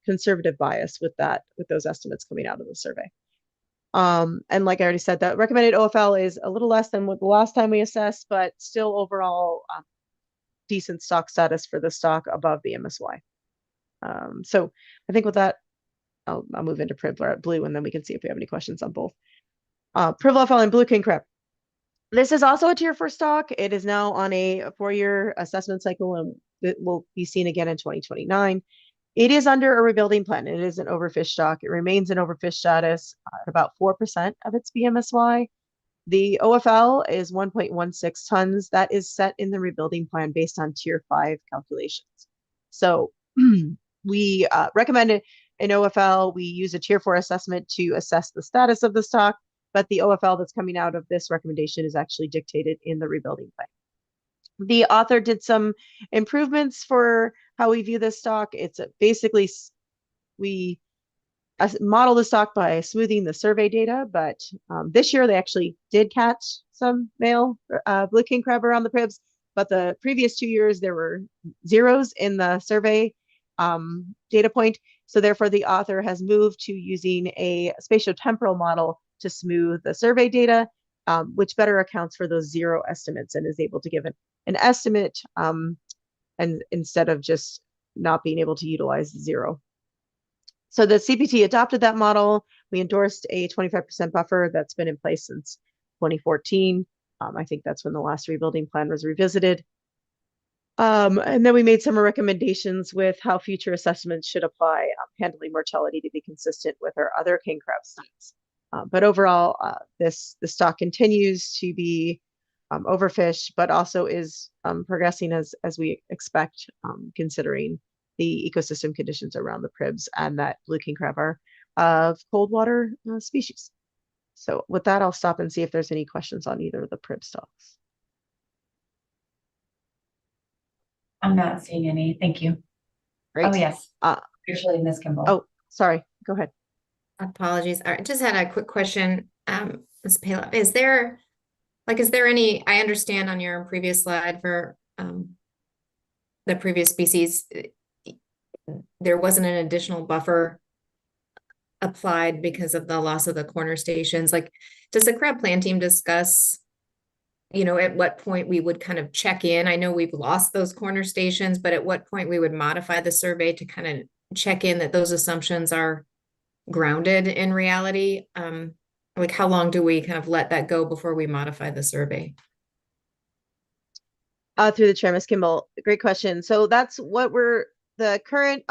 conservative bias with those estimates coming out of the survey. And like I already said, that recommended OFL is a little less than what the last time we assessed, but still overall decent stock status for the stock above the MSY. So I think with that, I'll move into PIRB Blue and then we can see if we have any questions on both. PIRB OFL and Blue King Crab. This is also a tier 4 stock. It is now on a 4-year assessment cycle and it will be seen again in 2029. It is under a rebuilding plan. It is an overfish stock. It remains in overfish status at about 4% of its BMSY. The OFL is 1.16 tons. That is set in the rebuilding plan based on tier 5 calculations. So we recommend it in OFL. We use a tier 4 assessment to assess the status of the stock, but the OFL that's coming out of this recommendation is actually dictated in the rebuilding plan. The author did some improvements for how we view this stock. It's basically, we model the stock by smoothing the survey data, but this year they actually did catch some male blue king crab around the PIBs, but the previous 2 years there were zeros in the survey data point. So therefore the author has moved to using a spatiotemporal model to smooth the survey data, which better accounts for those zero estimates and is able to give an estimate and instead of just not being able to utilize zero. So the CPT adopted that model. We endorsed a 25% buffer that's been in place since 2014. I think that's when the last rebuilding plan was revisited. And then we made some recommendations with how future assessments should apply, handling mortality to be consistent with our other king crab stocks. But overall, the stock continues to be overfished, but also is progressing as we expect, considering the ecosystem conditions around the PIBs and that blue king crab are of cold water species. So with that, I'll stop and see if there's any questions on either of the PIB stocks. I'm not seeing any. Thank you. Great. Oh, yes. Actually, Ms. Kimball. Oh, sorry. Go ahead. Apologies. I just had a quick question. Ms. Palop, is there any, I understand on your previous slide for the previous species, there wasn't an additional buffer applied because of the loss of the corner stations. Like, does the crab plan team discuss, at what point we would kind of check in? I know we've lost those corner stations, but at what point we would modify the survey to kind of check in that those assumptions are grounded in reality? Like, how long do we kind of let that go before we modify the survey? Through the chair, Ms. Kimball, great question. So that's what the current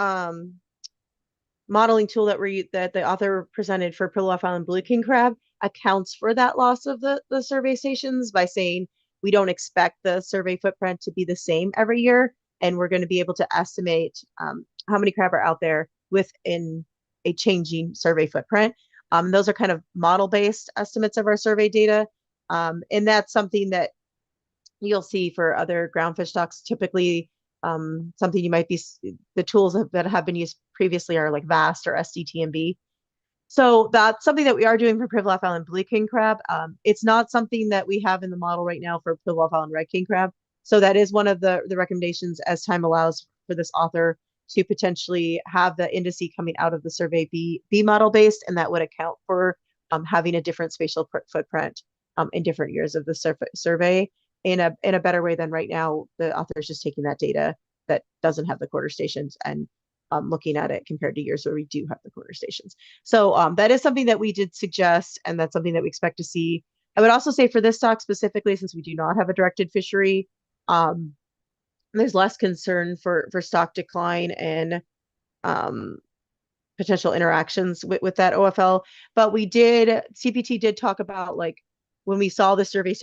modeling tool that the author presented for PIRB OFL and blue king crab accounts for that loss of the survey stations by saying we don't expect the survey footprint to be the same every year, and we're going to be able to estimate how many crab are out there within a changing survey footprint. Those are kind of model-based estimates of our survey data, and that's something that you'll see for other groundfish stocks. Typically, something you might be, the tools that have been used previously are like VAST or SDTMB. So that's something that we are doing for PIRB OFL and blue king crab. It's not something that we have in the model right now for PIRB OFL and red king crab. So that is one of the recommendations as time allows for this author to potentially have the indice coming out of the survey be model based, and that would account for having a different spatial footprint in different years of the survey in a better way than right now. The author is just taking that data that doesn't have the quarter stations and looking at it compared to years where we do have the quarter stations. So that is something that we did suggest, and that's something that we expect to see. I would also say for this stock specifically, since we do not have a directed fishery, there's less concern for stock decline and potential interactions with that OFL. But CPT did talk about, like, when we saw the survey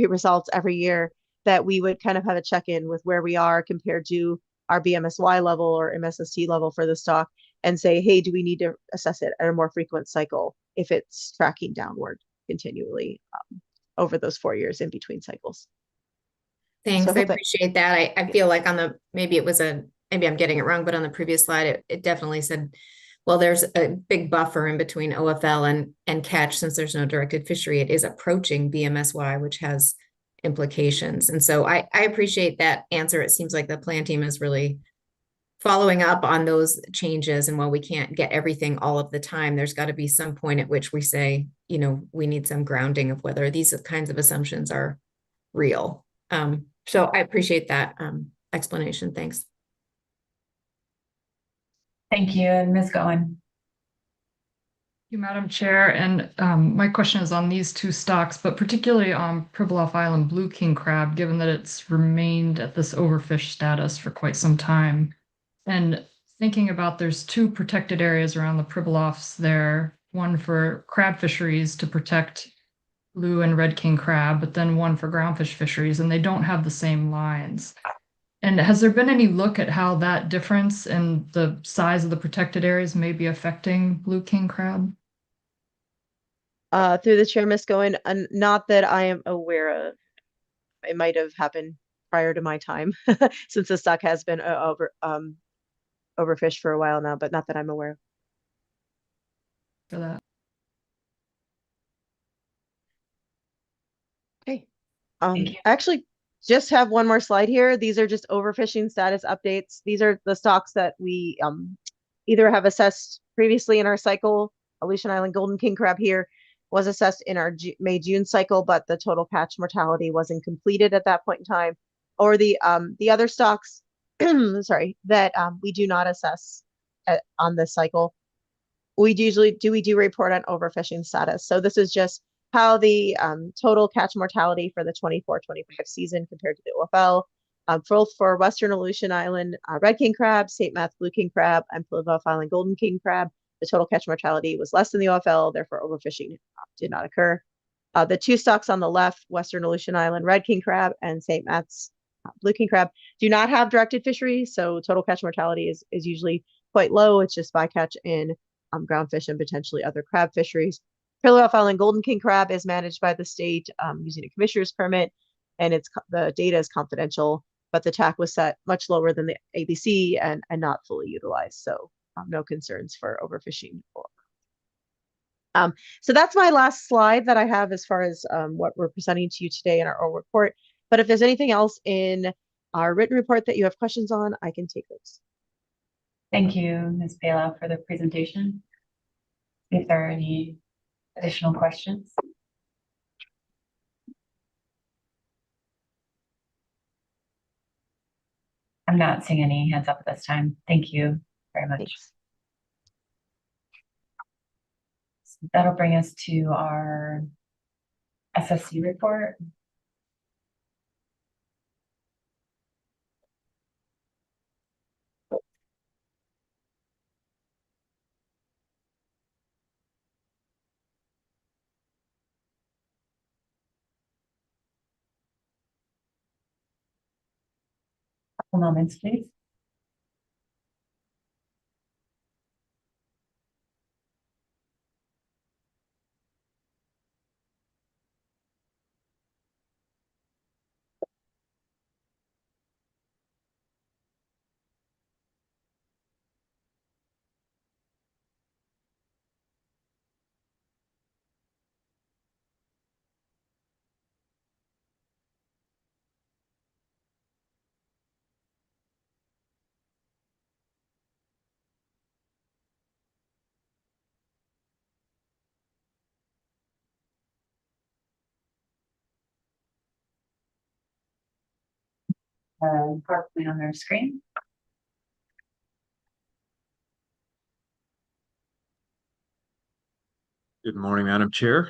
results every year, that we would kind of have a check-in with where we are compared to our BMSY level or MSST level for the stock, and say, hey, do we need to assess it at a more frequent cycle if it's tracking downward continually over those 4 years in between cycles. Thanks, So I appreciate that. I feel like maybe I'm getting it wrong, but on the previous slide, it definitely said, well, there's a big buffer in between OFL and catch. Since there's no directed fishery, it is approaching BMSY, which has implications. And so I appreciate that answer. It seems like the plan team is really following up on those changes. And while we can't get everything all of the time, there's got to be some point at which we say, we need some grounding of whether these kinds of assumptions are real. So I appreciate that explanation. Thanks. Thank you, and Ms. Goen. Thank you, Madam Chair. And my question is on these two stocks, but particularly on Pribilof Island blue king crab, given that it's remained at this overfish status for quite some time. And thinking about, there's two protected areas around the Pribilofs there, one for crab fisheries to protect blue and red king crab, but then one for groundfish fisheries, and they don't have the same lines. And has there been any look at how that difference in the size of the protected areas may be affecting blue king crab? Through the chair, Ms. Goen, not that I am aware of. It might have happened prior to my time, since the stock has been overfished for a while now, but not that I'm aware of. For that. Okay. Thank you. I actually just have one more slide here. These are just overfishing status updates. These are the stocks that we either have assessed previously in our cycle. Aleutian Island golden king crab here was assessed in our May-June cycle, but the total catch mortality wasn't completed at that point in time. Or the other stocks, sorry, that we do not assess on this cycle. We do report on overfishing status. So this is just how the total catch mortality for the 24-25 season compared to the OFL. For Western Aleutian Island red king crab, St. Matthew blue king crab, and Pribilof Island golden king crab, the total catch mortality was less than the OFL, therefore overfishing did not occur. The two stocks on the left, Western Aleutian Island red king crab and St. Matthew's blue king crab, do not have directed fisheries, so total catch mortality is usually quite low. It's just bycatch in groundfish and potentially other crab fisheries. Pribilof Island golden king crab is managed by the state using a commissioner's permit, and the data is confidential, but the TAC was set much lower than the ABC and not fully utilized, so no concerns for overfishing. So that's my last slide that I have as far as what we're presenting to you today in our oral report. But if there's anything else in our written report that you have questions on, I can take those. Thank you, Ms. Pala, for the presentation. If there are any additional questions. I'm not seeing any hands up at this time. Thank you very much. Thanks. So that'll bring us to our SSC report. Couple moments, please. PowerPoint on their screen. Good morning, Madam Chair.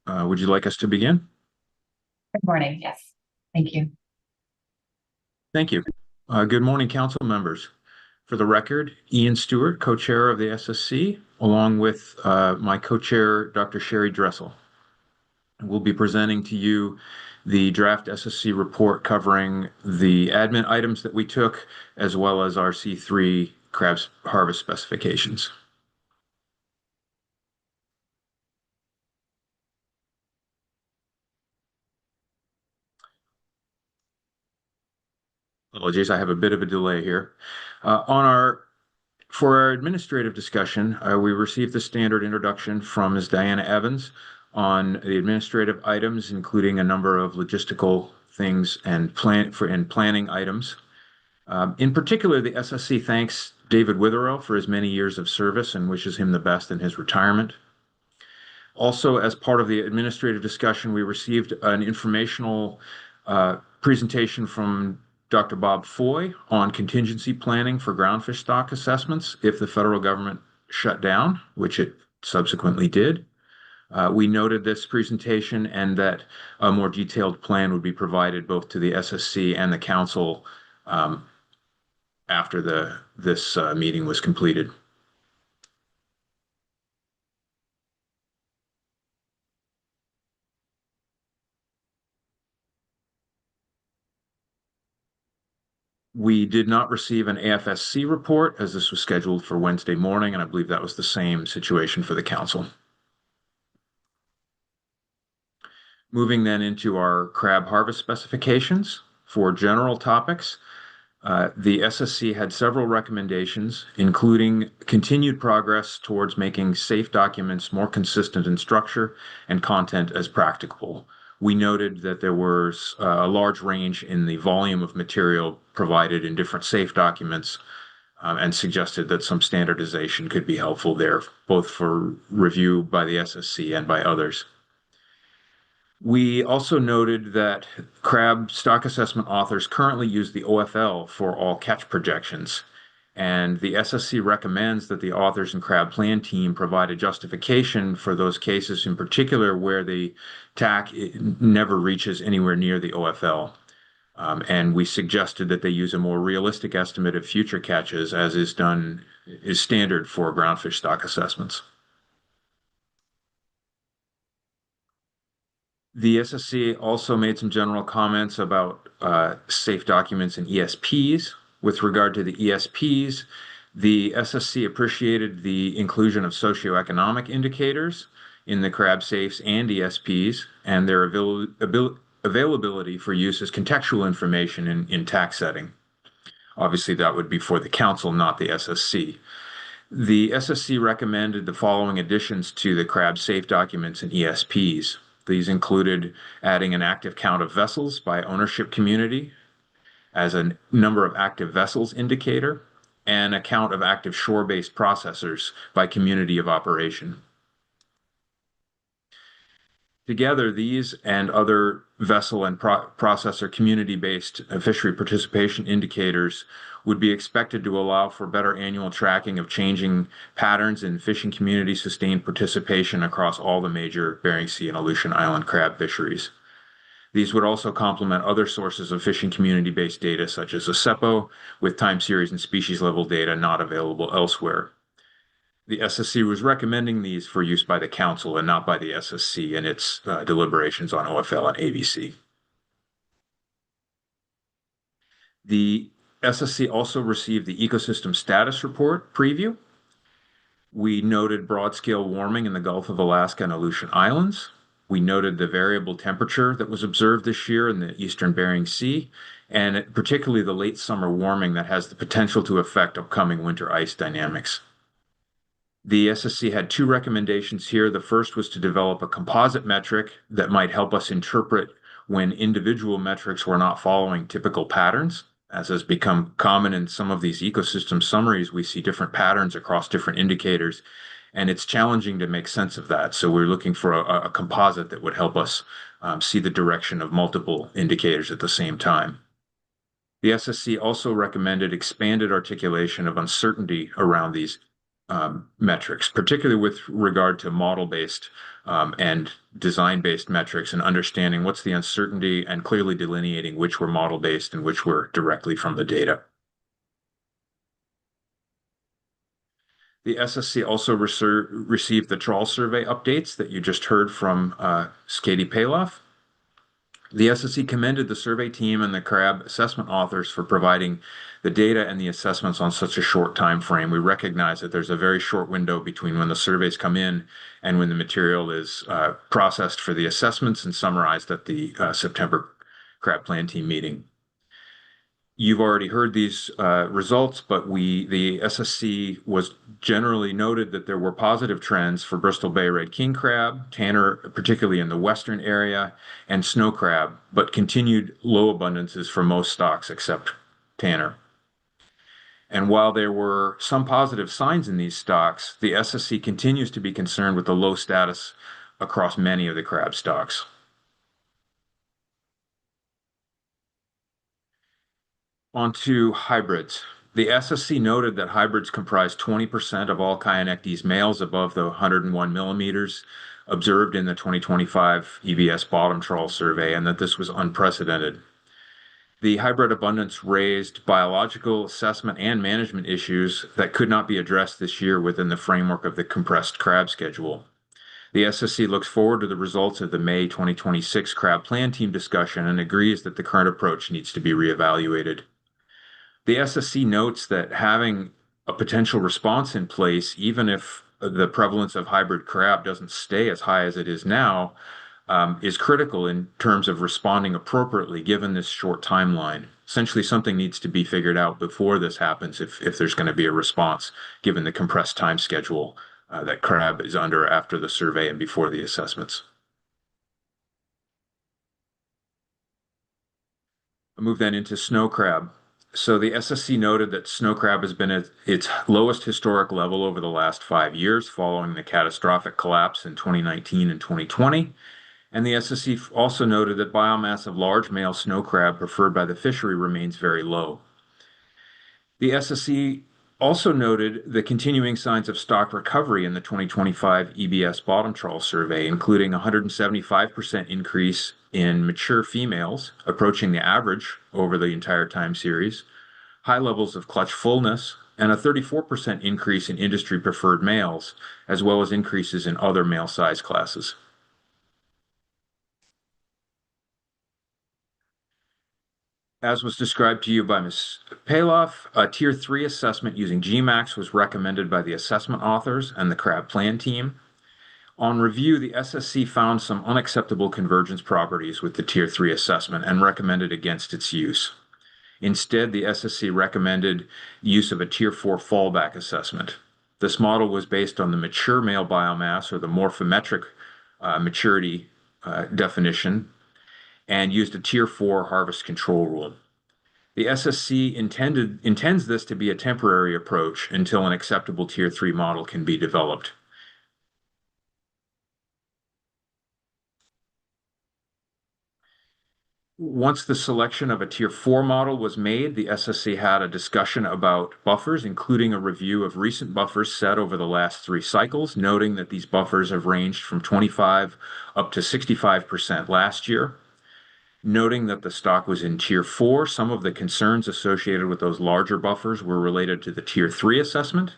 Would you like us to begin? Good morning. Yes. Thank you. Thank you. Good morning, council members. For the record, Ian Stewart, co-chair of the SSC, along with my co-chair, Dr. Sherry Dressel. We'll be presenting to you the draft SSC report covering the admin items that we took, as well as our C3 crab harvest specifications. Apologies, I have a bit of a delay here. For our administrative discussion, we received the standard introduction from Ms. Diana Evans on the administrative items, including a number of logistical things and planning items. In particular, the SSC thanks David Witherell for his many years of service and wishes him the best in his retirement. Also, as part of the administrative discussion, we received an informational presentation from Dr. Bob Foy on contingency planning for groundfish stock assessments if the federal government shut down, which it subsequently did. We noted this presentation and that a more detailed plan would be provided both to the SSC and the council after this meeting was completed. We did not receive an AFSC report as this was scheduled for Wednesday morning, and I believe that was the same situation for the council. Moving then into our crab harvest specifications. For general topics, the SSC had several recommendations, including continued progress towards making SAFE documents more consistent in structure and content as practicable. We noted that there was a large range in the volume of material provided in different SAFE documents and suggested that some standardization could be helpful there, both for review by the SSC and by others. We also noted that crab stock assessment authors currently use the OFL for all catch projections, and the SSC recommends that the authors and crab plan team provide a justification for those cases, in particular where the TAC never reaches anywhere near the OFL. And we suggested that they use a more realistic estimate of future catches, as is standard for groundfish stock assessments. The SSC also made some general comments about SAFE documents and ESPs. With regard to the ESPs, the SSC appreciated the inclusion of socioeconomic indicators in the crab SAFEs and ESPs and their availability for use as contextual information in tax setting. Obviously, that would be for the council, not the SSC. The SSC recommended the following additions to the crab SAFE documents and ESPs. These included adding an active count of vessels by ownership community as a number of active vessels indicator, and a count of active shore-based processors by community of operation. Together, these and other vessel and processor community-based fishery participation indicators would be expected to allow for better annual tracking of changing patterns in fishing community sustained participation across all the major Bering Sea and Aleutian Island crab fisheries. These would also complement other sources of fishing community-based data, such as ASEPO, with time series and species level data not available elsewhere. The SSC was recommending these for use by the council and not by the SSC in its deliberations on OFL and ABC. The SSC also received the Ecosystem Status Report preview. We noted broad-scale warming in the Gulf of Alaska and Aleutian Islands. We noted the variable temperature that was observed this year in the eastern Bering Sea, and particularly the late summer warming that has the potential to affect upcoming winter ice dynamics. The SSC had two recommendations here. The first was to develop a composite metric that might help us interpret when individual metrics were not following typical patterns. As has become common in some of these ecosystem summaries, we see different patterns across different indicators, and it's challenging to make sense of that. So we're looking for a composite that would help us see the direction of multiple indicators at the same time. The SSC also recommended expanded articulation of uncertainty around these metrics, particularly with regard to model-based and design-based metrics, and understanding what's the uncertainty and clearly delineating which were model-based and which were directly from the data. The SSC also received the trawl survey updates that you just heard from Katie Paloff. The SSC commended the survey team and the crab assessment authors for providing the data and the assessments on such a short time frame. We recognize that there's a very short window between when the surveys come in and when the material is processed for the assessments and summarized at the September crab plan team meeting. You've already heard these results, but the SSC was generally noted that there were positive trends for Bristol Bay red king crab, tanner, particularly in the western area, and snow crab, but continued low abundances for most stocks except tanner. And while there were some positive signs in these stocks, the SSC continues to be concerned with the low status across many of the crab stocks. On to hybrids. The SSC noted that hybrids comprise 20% of all Chianectes males above the 101 millimeters observed in the 2025 EBS bottom trawl survey, and that this was unprecedented. The hybrid abundance raised biological assessment and management issues that could not be addressed this year within the framework of the compressed crab schedule. The SSC looks forward to the results of the May 2026 crab plan team discussion and agrees that the current approach needs to be reevaluated. The SSC notes that having a potential response in place, even if the prevalence of hybrid crab doesn't stay as high as it is now, is critical in terms of responding appropriately given this short timeline. Essentially, something needs to be figured out before this happens if there's going to be a response, given the compressed time schedule that crab is under after the survey and before the assessments. I'll move then into snow crab. So the SSC noted that snow crab has been at its lowest historic level over the last 5 years following the catastrophic collapse in 2019 and 2020. And the SSC also noted that biomass of large male snow crab preferred by the fishery remains very low. The SSC also noted the continuing signs of stock recovery in the 2025 EBS bottom trawl survey, including a 175% increase in mature females, approaching the average over the entire time series, high levels of clutch fullness, and a 34% increase in industry preferred males, as well as increases in other male size classes. As was described to you by Ms. Paloff, a Tier 3 assessment using GMAX was recommended by the assessment authors and the crab plan team. On review, the SSC found some unacceptable convergence properties with the Tier 3 assessment and recommended against its use. Instead, the SSC recommended use of a Tier 4 fallback assessment. This model was based on the mature male biomass, or the morphometric maturity definition, and used a Tier 4 harvest control rule. The SSC intends this to be a temporary approach until an acceptable Tier 3 model can be developed. Once the selection of a Tier 4 model was made, the SSC had a discussion about buffers, including a review of recent buffers set over the last 3 cycles, noting that these buffers have ranged from 25 up to 65% last year. Noting that the stock was in Tier 4, some of the concerns associated with those larger buffers were related to the Tier 3 assessment.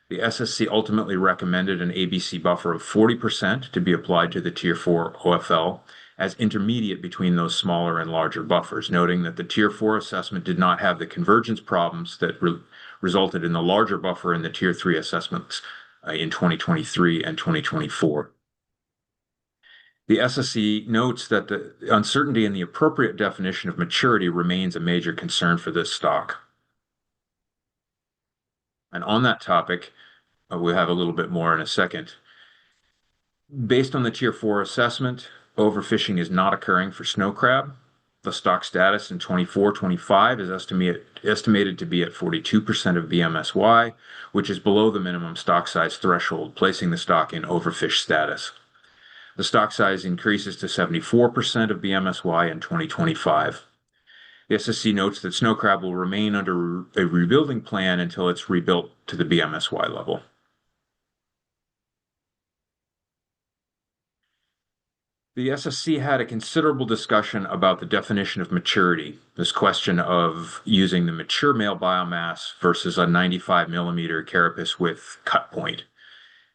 The SSC ultimately recommended an ABC buffer of 40% to be applied to the Tier 4 OFL as intermediate between those smaller and larger buffers, noting that the Tier 4 assessment did not have the convergence problems that resulted in the larger buffer in the Tier 3 assessments in 2023 and 2024. The SSC notes that the uncertainty in the appropriate definition of maturity remains a major concern for this stock. And on that topic, we'll have a little bit more in a second. Based on the Tier 4 assessment, overfishing is not occurring for snow crab. The stock status in 24-25 is estimated to be at 42% of BMSY, which is below the minimum stock size threshold, placing the stock in overfish status. The stock size increases to 74% of BMSY in 2025. The SSC notes that snow crab will remain under a rebuilding plan until it's rebuilt to the BMSY level. The SSC had a considerable discussion about the definition of maturity, this question of using the mature male biomass versus a 95 millimeter carapace width cut point.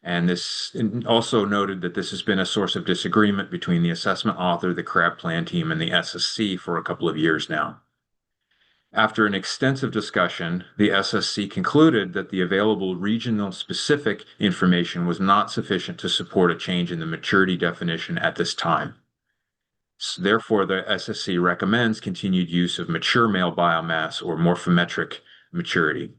And this also noted that this has been a source of disagreement between the assessment author, the crab plan team, and the SSC for a couple of years now. After an extensive discussion, the SSC concluded that the available regional specific information was not sufficient to support a change in the maturity definition at this time. Therefore, the SSC recommends continued use of mature male biomass or morphometric maturity.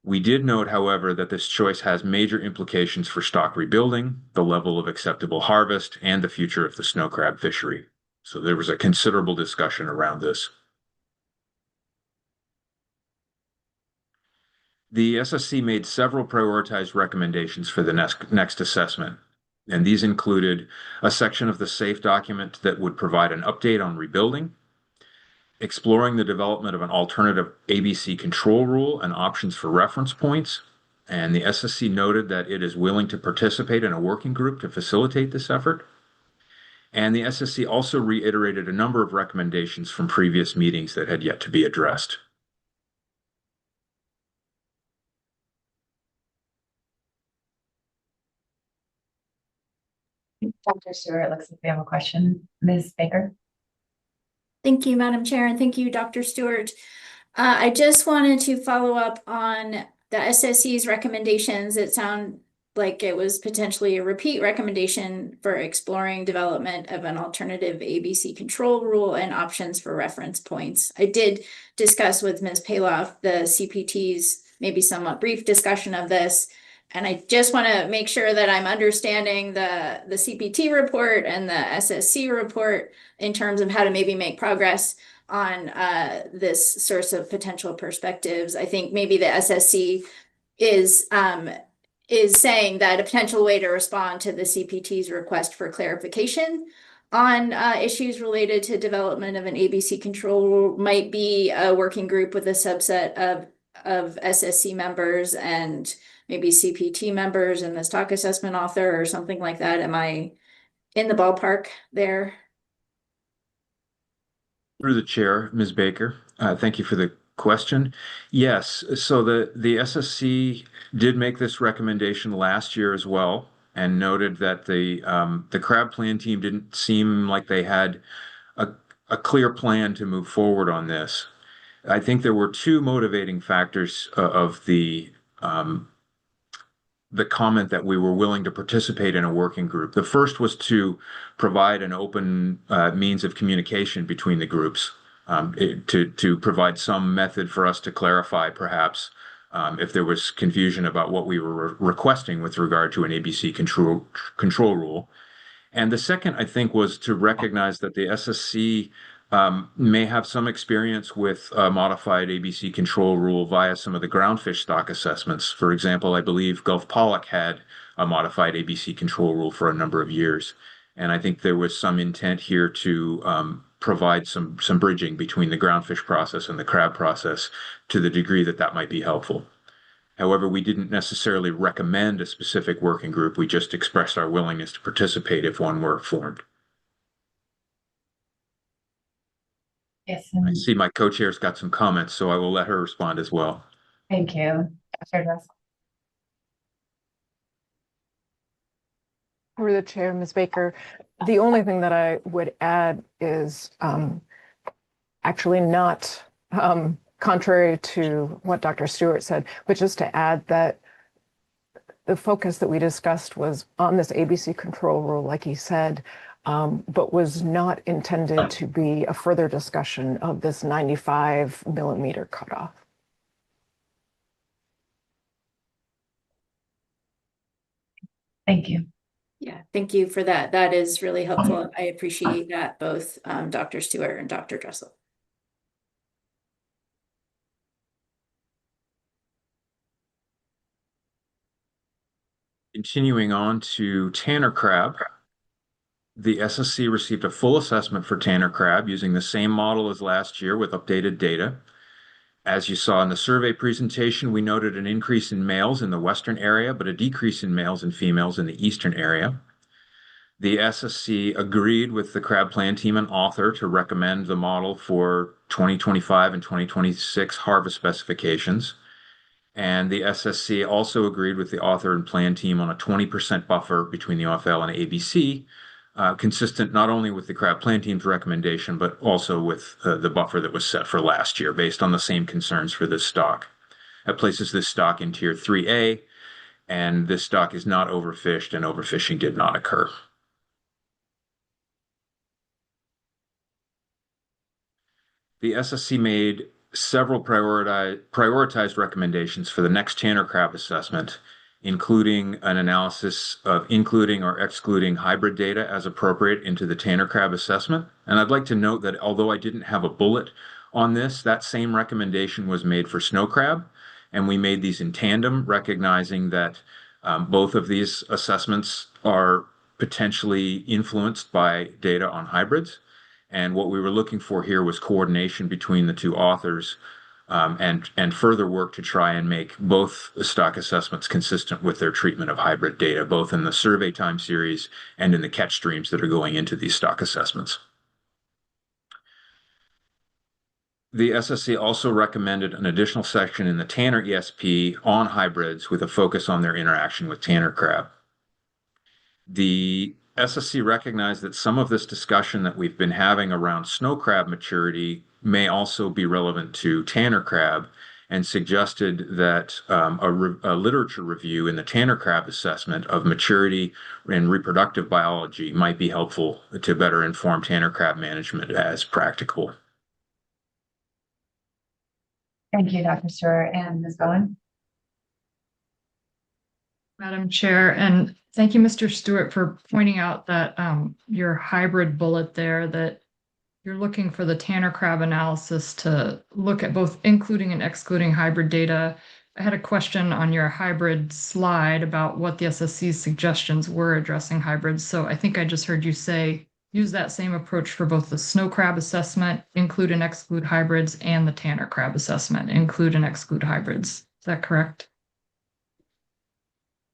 We did note, however, that this choice has major implications for stock rebuilding, the level of acceptable harvest, and the future of the snow crab fishery. So there was a considerable discussion around this. The SSC made several prioritized recommendations for the next assessment, and these included a section of the SAFE document that would provide an update on rebuilding, exploring the development of an alternative ABC control rule and options for reference points, and the SSC noted that it is willing to participate in a working group to facilitate this effort. And the SSC also reiterated a number of recommendations from previous meetings that had yet to be addressed. Dr. Stewart, it looks like we have a question. Ms. Baker? Thank you, Madam Chair, and thank you, Dr. Stewart. I just wanted to follow up on the SSC's recommendations. It sounded like it was potentially a repeat recommendation for exploring development of an alternative ABC control rule and options for reference points. I did discuss with Ms. Paloff the CPT's maybe somewhat brief discussion of this. And I just want to make sure that I'm understanding the CPT report and the SSC report in terms of how to maybe make progress on this source of potential perspectives. I think maybe the SSC is saying that a potential way to respond to the CPT's request for clarification on issues related to development of an ABC control rule might be a working group with a subset of SSC members and maybe CPT members and the stock assessment author or something like that. Am I in the ballpark there? Through the chair, Ms. Baker, thank you for the question. Yes, so the SSC did make this recommendation last year as well and noted that the crab plan team didn't seem like they had a clear plan to move forward on this. I think there were two motivating factors of the comment that we were willing to participate in a working group. The first was to provide an open means of communication between the groups, to provide some method for us to clarify, perhaps, if there was confusion about what we were requesting with regard to an ABC control rule. And the second, I think, was to recognize that the SSC may have some experience with a modified ABC control rule via some of the groundfish stock assessments. For example, I believe Gulf Pollock had a modified ABC control rule for a number of years. And I think there was some intent here to provide some bridging between the groundfish process and the crab process to the degree that that might be helpful. However, we didn't necessarily recommend a specific working group. We just expressed our willingness to participate if one were formed. Yes. I see my co-chair's got some comments, so I will let her respond as well. Thank you. Dr. Dressel. Through the chair, Ms. Baker, the only thing that I would add is actually not contrary to what Dr. Stewart said, but just to add that the focus that we discussed was on this ABC control rule, like he said, but was not intended to be a further discussion of this 95 millimeter cutoff. Thank you. Yeah, thank you for that. That is really helpful. I appreciate that, both Dr. Stewart and Dr. Dressel. Continuing on to Tanner crab. The SSC received a full assessment for Tanner crab using the same model as last year with updated data. As you saw in the survey presentation, we noted an increase in males in the western area, but a decrease in males and females in the eastern area. The SSC agreed with the crab plan team and author to recommend the model for 2025 and 2026 harvest specifications. And the SSC also agreed with the author and plan team on a 20% buffer between the OFL and ABC, consistent not only with the crab plan team's recommendation, but also with the buffer that was set for last year based on the same concerns for this stock. That places this stock in tier 3A, and this stock is not overfished, and overfishing did not occur. The SSC made several prioritized recommendations for the next Tanner crab assessment, including an analysis of including or excluding hybrid data as appropriate into the Tanner crab assessment. And I'd like to note that although I didn't have a bullet on this, that same recommendation was made for snow crab, and we made these in tandem, recognizing that both of these assessments are potentially influenced by data on hybrids. And what we were looking for here was coordination between the two authors, and further work to try and make both stock assessments consistent with their treatment of hybrid data, both in the survey time series and in the catch streams that are going into these stock assessments. The SSC also recommended an additional section in the Tanner ESP on hybrids with a focus on their interaction with Tanner crab. The SSC recognized that some of this discussion that we've been having around snow crab maturity may also be relevant to Tanner crab, and suggested that a literature review in the Tanner crab assessment of maturity and reproductive biology might be helpful to better inform Tanner crab management as practical. Thank you, Dr. Stewart and Ms. Bowen. Madam Chair, and thank you, Mr. Stewart, for pointing out that your hybrid bullet there, that you're looking for the Tanner crab analysis to look at both including and excluding hybrid data. I had a question on your hybrid slide about what the SSC's suggestions were addressing hybrids. So I think I just heard you say, use that same approach for both the snow crab assessment, include and exclude hybrids, and the Tanner crab assessment, include and exclude hybrids. Is that correct?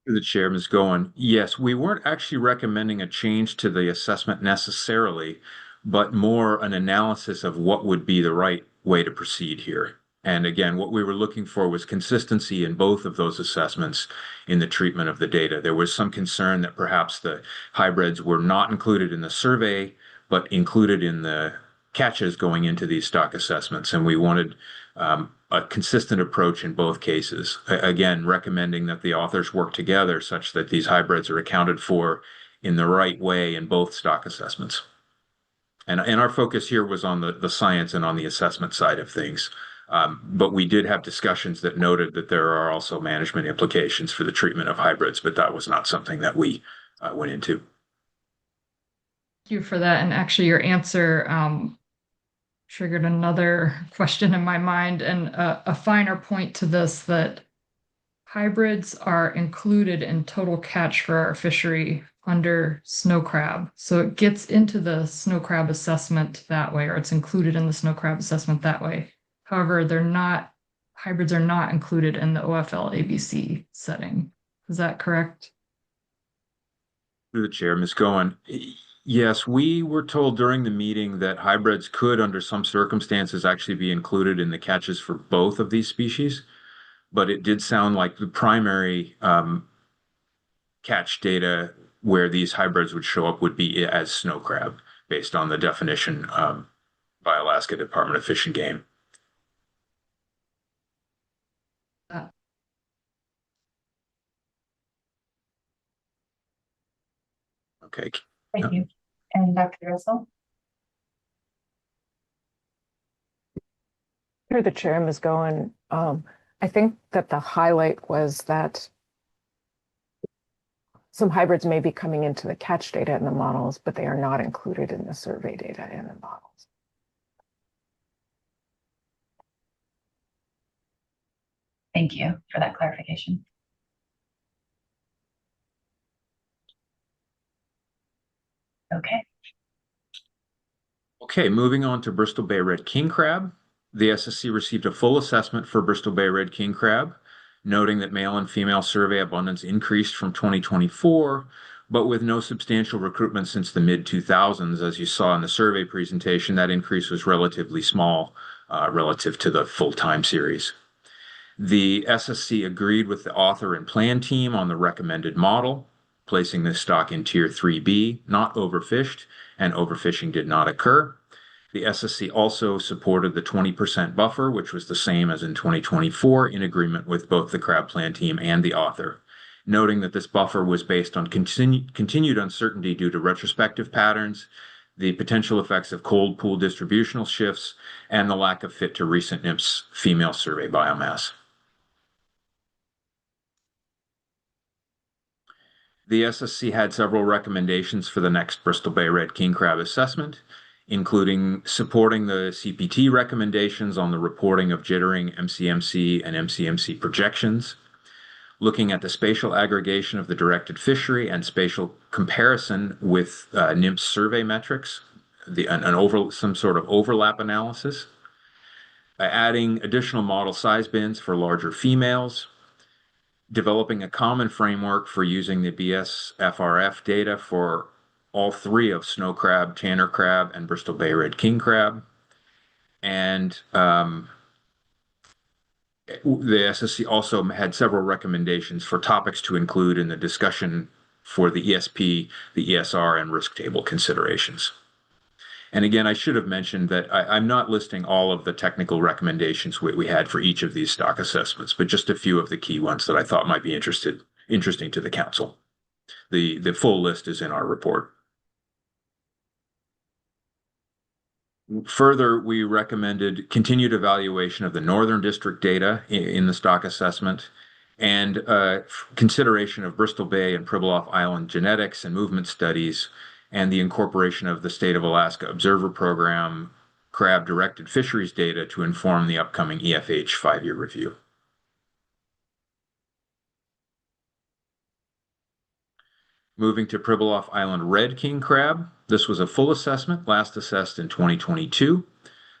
The chair, Ms. Goen. Yes, we weren't actually recommending a change to the assessment necessarily, but more an analysis of what would be the right way to proceed here. And again, what we were looking for was consistency in both of those assessments in the treatment of the data. There was some concern that perhaps the hybrids were not included in the survey, but included in the catches going into these stock assessments. And we wanted a consistent approach in both cases. Again, recommending that the authors work together such that these hybrids are accounted for in the right way in both stock assessments. And our focus here was on the science and on the assessment side of things. But we did have discussions that noted that there are also management implications for the treatment of hybrids, but that was not something that we went into. Thank you for that. And actually your answer triggered another question in my mind, and a finer point to this, that hybrids are included in total catch for our fishery under snow crab. So it gets into the snow crab assessment that way, or it's included in the snow crab assessment that way. However, hybrids are not included in the OFL ABC setting. Is that correct? Through the chair, Ms. Goen. Yes, we were told during the meeting that hybrids could, under some circumstances, actually be included in the catches for both of these species. But it did sound like the primary catch data where these hybrids would show up would be as snow crab, based on the definition by Alaska Department of Fish and Game. Okay. Thank you. And Dr. Russell? Through the chair, Ms. Goen, I think that the highlight was that some hybrids may be coming into the catch data in the models, but they are not included in the survey data in the models. Thank you for that clarification. Okay. Okay, moving on to Bristol Bay Red King Crab. The SSC received a full assessment for Bristol Bay Red King Crab, noting that male and female survey abundance increased from 2024, but with no substantial recruitment since the mid-2000s. As you saw in the survey presentation, that increase was relatively small relative to the full-time series. The SSC agreed with the author and plan team on the recommended model, placing this stock in Tier 3B, not overfished, and overfishing did not occur. The SSC also supported the 20% buffer, which was the same as in 2024, in agreement with both the crab plan team and the author, noting that this buffer was based on continued uncertainty due to retrospective patterns, the potential effects of cold pool distributional shifts, and the lack of fit to recent NIMS female survey biomass. The SSC had several recommendations for the next Bristol Bay Red King Crab assessment, including supporting the CPT recommendations on the reporting of jittering MCMC and MCMC projections, looking at the spatial aggregation of the directed fishery and spatial comparison with NIMS survey metrics, some sort of overlap analysis, adding additional model size bins for larger females, developing a common framework for using the BSFRF data for all three of snow crab, tanner crab, and Bristol Bay Red King crab. And the SSC also had several recommendations for topics to include in the discussion for the ESP, the ESR, and risk table considerations. And again, I should have mentioned that I'm not listing all of the technical recommendations we had for each of these stock assessments, but just a few of the key ones that I thought might be interesting to the council. The full list is in our report. Further, we recommended continued evaluation of the Northern District data in the stock assessment and consideration of Bristol Bay and Pribilof Island genetics and movement studies, and the incorporation of the State of Alaska Observer Program crab-directed fisheries data to inform the upcoming EFH 5-year review. Moving to Pribilof Island Red King Crab, this was a full assessment, last assessed in 2022.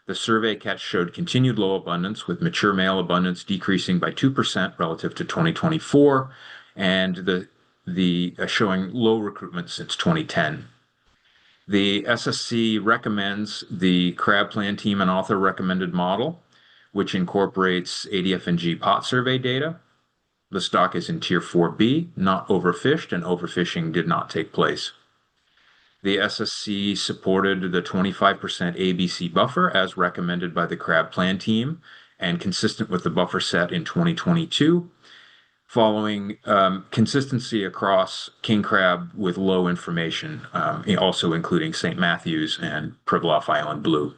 The survey catch showed continued low abundance, with mature male abundance decreasing by 2% relative to 2024, and the showing low recruitment since 2010. The SSC recommends the crab plan team and author recommended model, which incorporates ADF&G pot survey data. The stock is in Tier 4B, not overfished, and overfishing did not take place. The SSC supported the 25% ABC buffer as recommended by the crab plan team and consistent with the buffer set in 2022, following consistency across king crab with low information, also including St. Matthews and Pribilof Island Blue.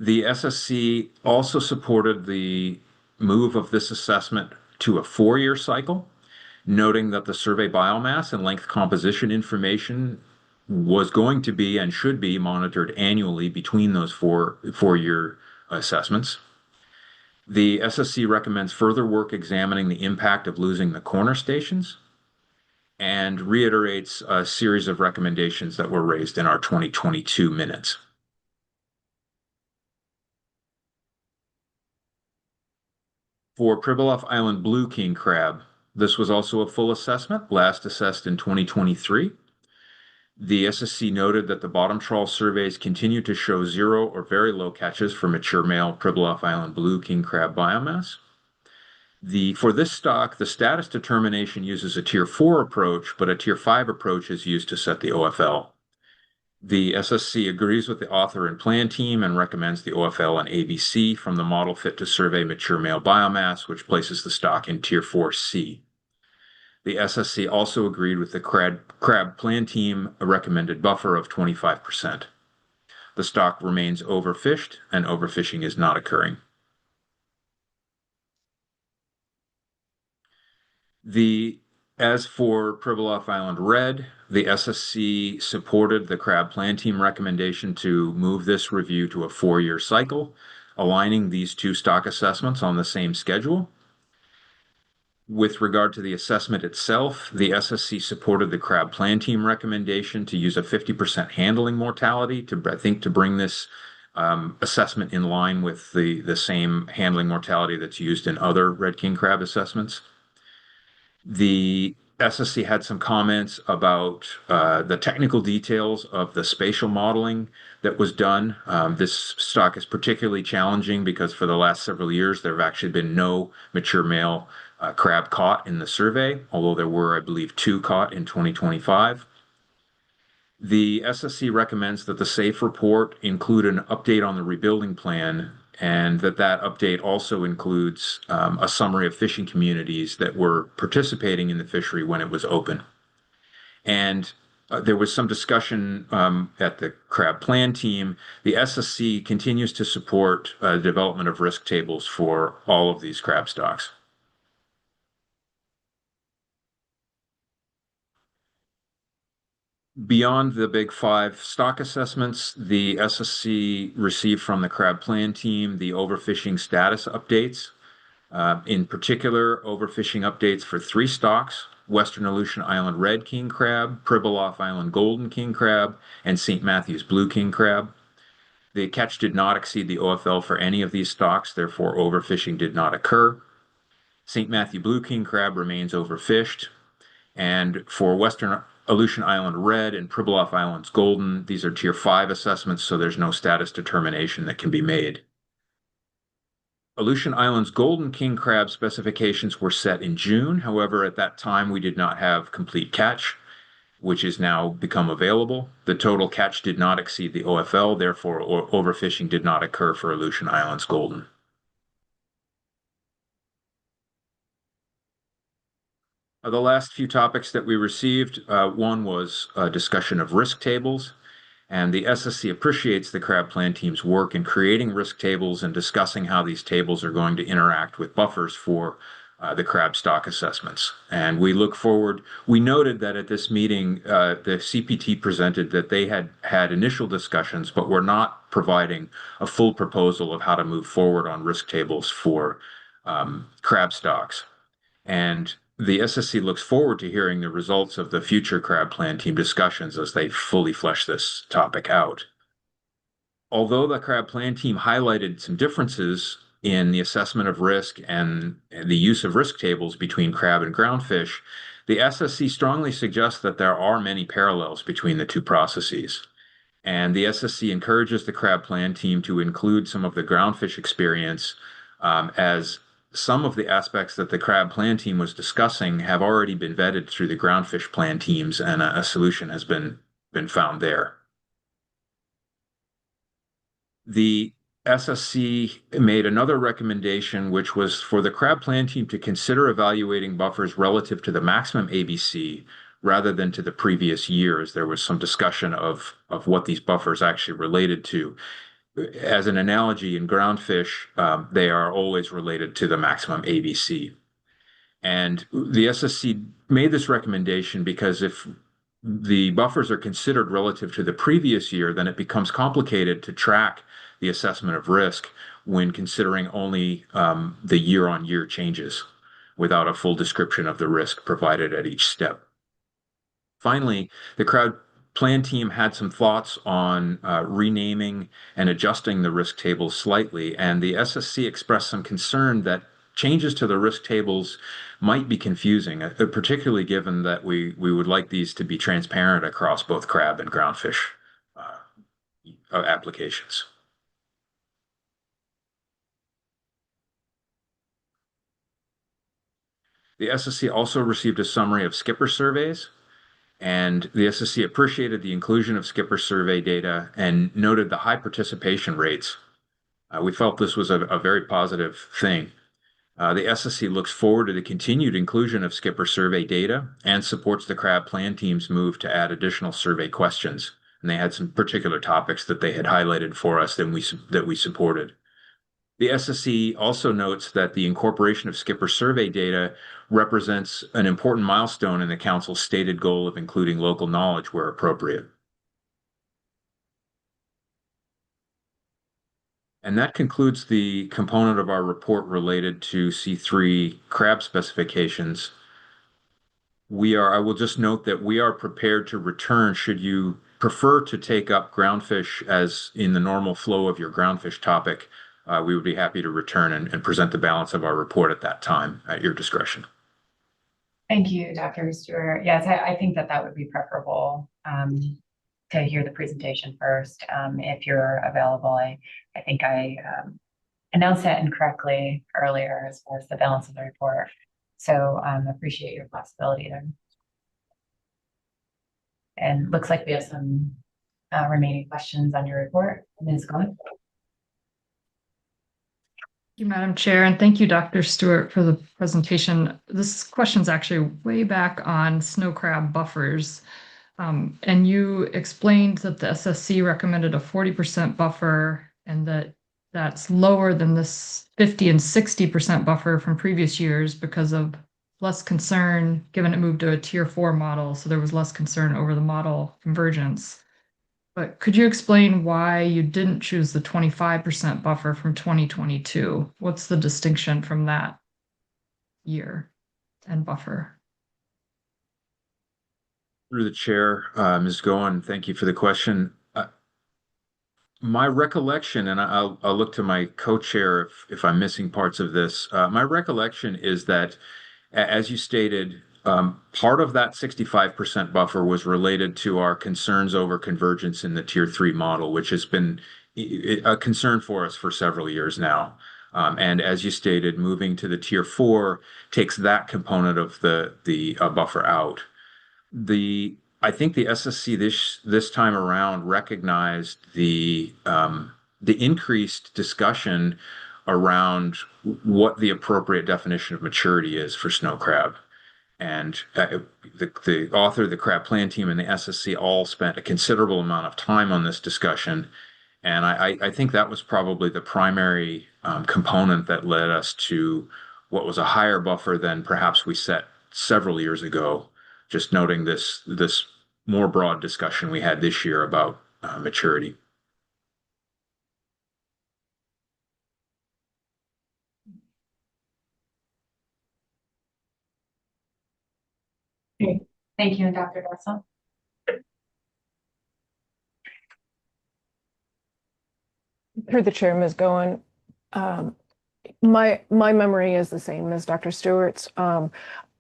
The SSC also supported the move of this assessment to a 4-year cycle, noting that the survey biomass and length composition information was going to be and should be monitored annually between those four-year assessments. The SSC recommends further work examining the impact of losing the corner stations and reiterates a series of recommendations that were raised in our 2022 minutes. For Pribilof Island Blue King Crab, this was also a full assessment, last assessed in 2023. The SSC noted that the bottom trawl surveys continue to show 0 or very low catches for mature male Pribilof Island Blue King Crab biomass. For this stock, the status determination uses a Tier 4 approach, but a Tier 5 approach is used to set the OFL. The SSC agrees with the author and plan team and recommends the OFL and ABC from the model fit to survey mature male biomass, which places the stock in Tier 4C. The SSC also agreed with the crab plan team a recommended buffer of 25%. The stock remains overfished and overfishing is not occurring. As for Pribilof Island Red, the SSC supported the crab plan team recommendation to move this review to a 4-year cycle, aligning these two stock assessments on the same schedule. With regard to the assessment itself, the SSC supported the crab plan team recommendation to use a 50% handling mortality to bring this assessment in line with the same handling mortality that's used in other red king crab assessments. The SSC had some comments about the technical details of the spatial modeling that was done. This stock is particularly challenging because for the last several years, there have actually been no mature male crab caught in the survey, although there were, I believe, 2 caught in 2025. The SSC recommends that the SAFE report include an update on the rebuilding plan, and that update also includes a summary of fishing communities that were participating in the fishery when it was open. And there was some discussion at the crab plan team. The SSC continues to support the development of risk tables for all of these crab stocks. Beyond the big 5 stock assessments, the SSC received from the crab plan team the overfishing status updates. In particular, overfishing updates for 3 stocks: Western Aleutian Island red king crab, Pribilof Island golden king crab, and St. Matthews blue king crab. The catch did not exceed the OFL for any of these stocks, therefore overfishing did not occur. St. Matthew blue king crab remains overfished. And for Western Aleutian Island red and Pribilof Islands golden, these are tier 5 assessments, so there's no status determination that can be made. Aleutian Islands golden king crab specifications were set in June. However, at that time, we did not have complete catch, which is now become available. The total catch did not exceed the OFL, therefore overfishing did not occur for Aleutian Islands golden. The last few topics that we received, one was a discussion of risk tables, and the SSC appreciates the crab plan team's work in creating risk tables and discussing how these tables are going to interact with buffers for the crab stock assessments. And we look forward. We noted that at this meeting, the CPT presented that they had initial discussions, but were not providing a full proposal of how to move forward on risk tables for crab stocks. And the SSC looks forward to hearing the results of the future crab plan team discussions as they fully flesh this topic out. Although the crab plan team highlighted some differences in the assessment of risk and the use of risk tables between crab and groundfish, the SSC strongly suggests that there are many parallels between the 2 processes. And the SSC encourages the crab plan team to include some of the groundfish experience, as some of the aspects that the crab plan team was discussing have already been vetted through the groundfish plan teams, and a solution has been found there. The SSC made another recommendation, which was for the crab plan team to consider evaluating buffers relative to the maximum ABC rather than to the previous years. There was some discussion of what these buffers actually related to. As an analogy, in groundfish, they are always related to the maximum ABC. And the SSC made this recommendation because if the buffers are considered relative to the previous year, then it becomes complicated to track the assessment of risk when considering only the year-on-year changes without a full description of the risk provided at each step. Finally, the crab plan team had some thoughts on renaming and adjusting the risk tables slightly, and the SSC expressed some concern that changes to the risk tables might be confusing, particularly given that we would like these to be transparent across both crab and groundfish applications. The SSC also received a summary of skipper surveys, and the SSC appreciated the inclusion of skipper survey data and noted the high participation rates. We felt this was a very positive thing. The SSC looks forward to the continued inclusion of skipper survey data and supports the crab plan team's move to add additional survey questions. And they had some particular topics that they had highlighted for us that we supported. The SSC also notes that the incorporation of skipper survey data represents an important milestone in the Council's stated goal of including local knowledge where appropriate. And that concludes the component of our report related to C3 crab specifications. I will just note that we are prepared to return should you prefer to take up groundfish as in the normal flow of your groundfish topic, we would be happy to return and present the balance of our report at that time at your discretion. Thank you, Dr. Stewart. Yes, I think that would be preferable to hear the presentation first, if you're available. I think I announced that incorrectly earlier as far as the balance of the report. So appreciate your flexibility there. And looks like we have some remaining questions on your report. Ms. Goen. Thank you, Madam Chair, and thank you, Dr. Stewart, for the presentation. This question's actually way back on snow crab buffers. And you explained that the SSC recommended a 40% buffer and that's lower than this 50 and 60% buffer from previous years because of less concern, given it moved to a tier 4 model. So there was less concern over the model convergence. But could you explain why you didn't choose the 25% buffer from 2022? What's the distinction from that year and buffer? Through the chair, Ms. Goen, thank you for the question. My recollection, and I'll look to my co-chair if I'm missing parts of this. My recollection is that, as you stated, part of that 65% buffer was related to our concerns over convergence in the Tier 3 model, which has been a concern for us for several years now. And as you stated, moving to the Tier 4 takes that component of the buffer out. I think the SSC this time around recognized the increased discussion around what the appropriate definition of maturity is for snow crab. And the author of the Crab Plan Team and the SSC all spent a considerable amount of time on this discussion. And I think that was probably the primary component that led us to what was a higher buffer than perhaps we set several years ago, just noting this more broad discussion we had this year about maturity. Thank you, Dr. Dorsal. Through the chair, Ms. Goen, my memory is the same as Dr. Stewart's.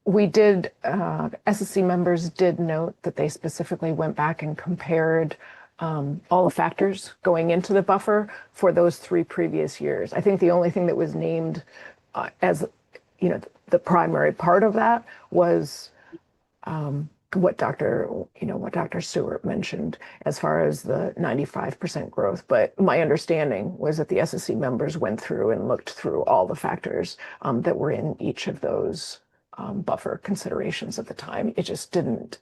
We did, SSC members did note that they specifically went back and compared all the factors going into the buffer for those 3 previous years. I think the only thing that was named as, the primary part of that was what Dr. Stewart mentioned as far as the 95% growth. But my understanding was that the SSC members went through and looked through all the factors that were in each of those buffer considerations at the time. It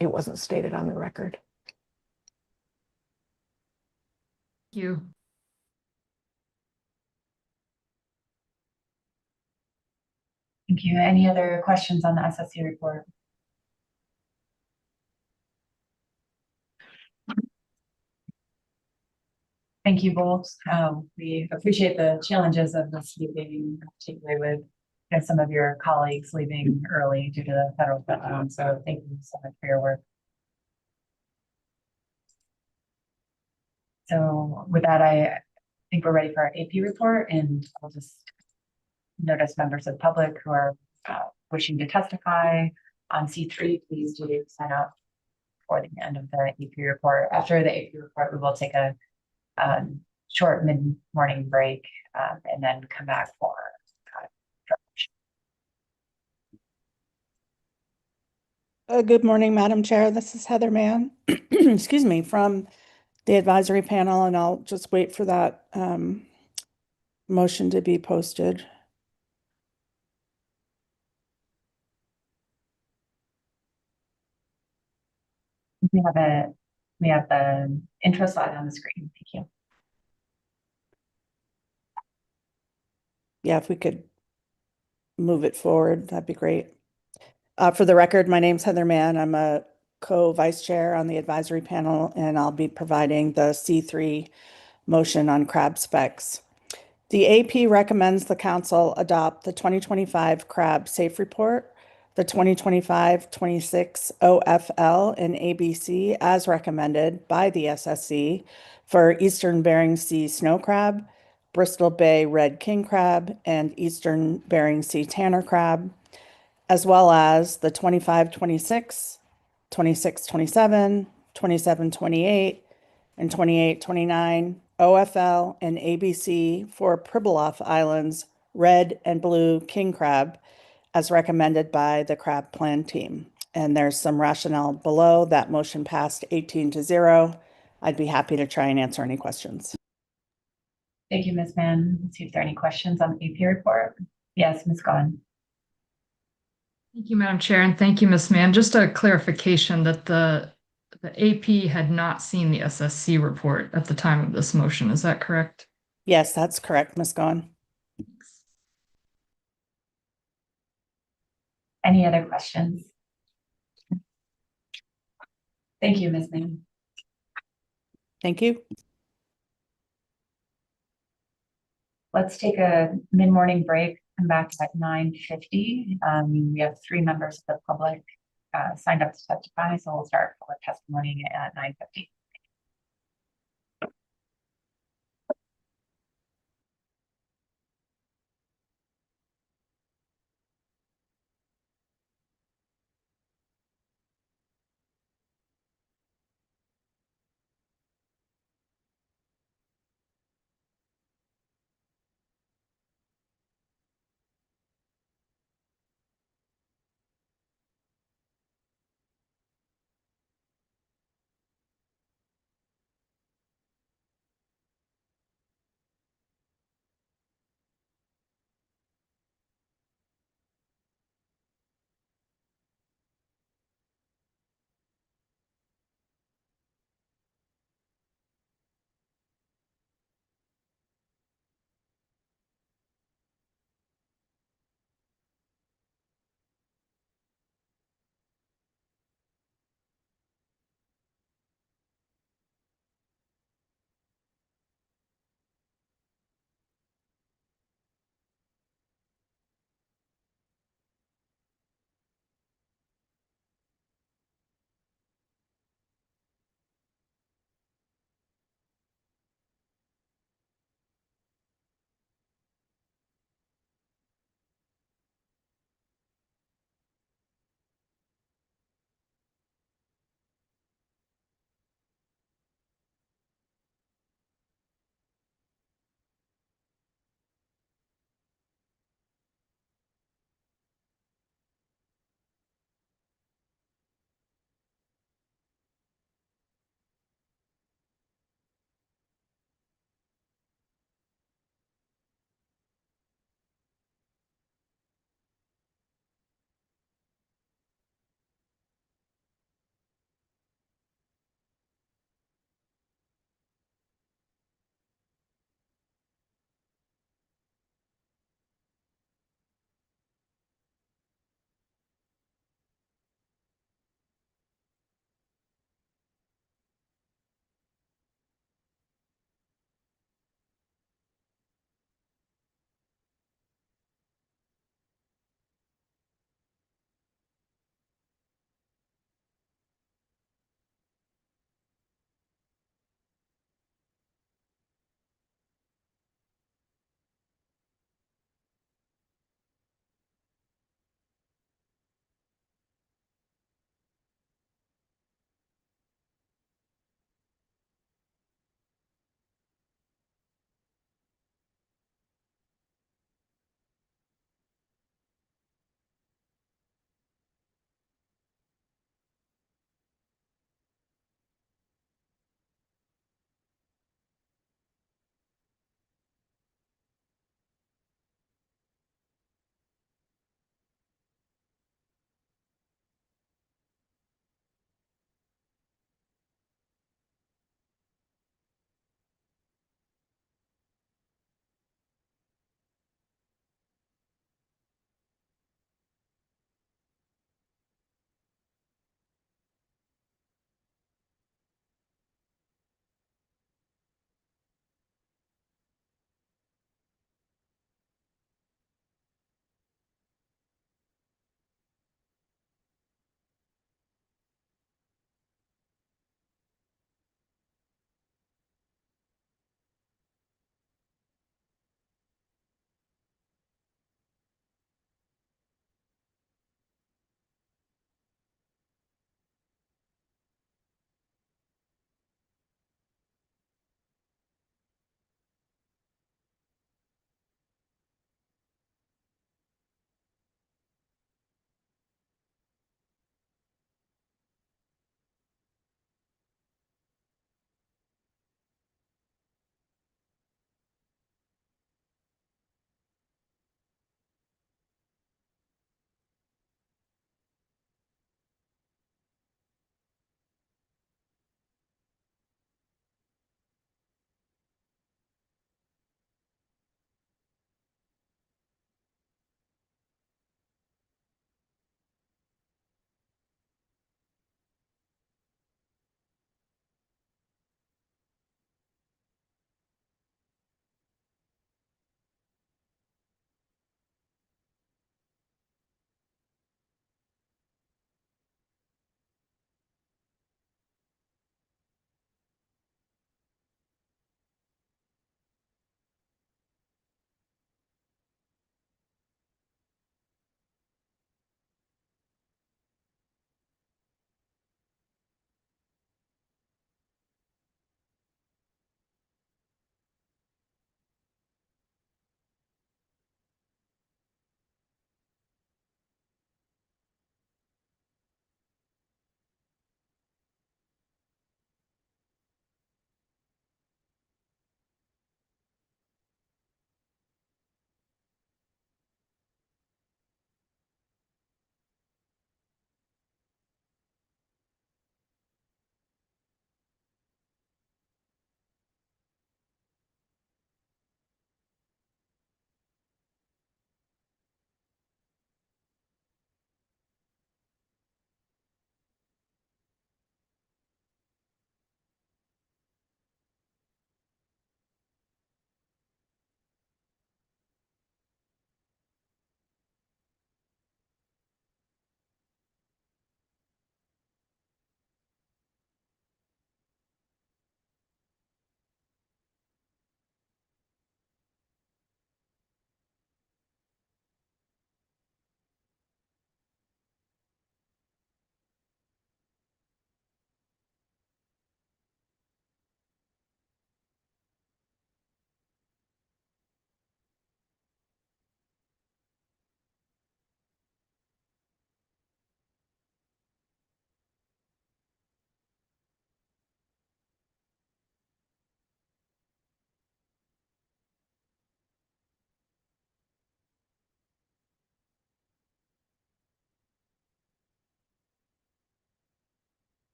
wasn't stated on the record. Thank you. Thank you. Any other questions on the SSC report? Thank you both. We appreciate the challenges of this meeting, particularly with some of your colleagues leaving early due to the federal shutdown. So thank you so much for your work. So with that, I think we're ready for our AP report, and I'll just notice members of the public who are wishing to testify on C3, please do sign up for the end of the AP report. After the AP report, we will take a short mid-morning break and then come back for Good morning, Madam Chair. This is Heather Mann, excuse me, from the advisory panel, and I'll just wait for that motion to be posted. We have the intro slide on the screen. Thank you. Yeah, if we could move it forward, that'd be great. For the record, my name's Heather Mann. I'm a co-vice chair on the advisory panel, and I'll be providing the C3 motion on crab specs. The AP recommends the council adopt the 2025 Crab Safe Report the 2025-26 OFL and ABC as recommended by the SSC for Eastern Bering Sea snow crab, Bristol Bay red king crab, and Eastern Bering Sea tanner crab, as well as the 25-26, 26-27, 27-28, and 28-29 OFL and ABC for Pribilof Islands red and blue king crab as recommended by the Crab Plan Team. And there's some rationale below. That motion passed 18-0. I'd be happy to try and answer any questions. Thank you, Ms. Mann. Let's see if there are any questions on the AP report. Yes, Ms. Gahn. Thank you, Madam Chair, and thank you, Ms. Mann. Just a clarification that the AP had not seen the SSC report at the time of this motion. Is that correct? Yes, that's correct, Ms. Gahn. Any other questions? Thank you, Ms. Mann. Thank you. Let's take a mid-morning break, come back at 9:50. We have 3 members of the public signed up to testify, so we'll start public testimony at 9:50.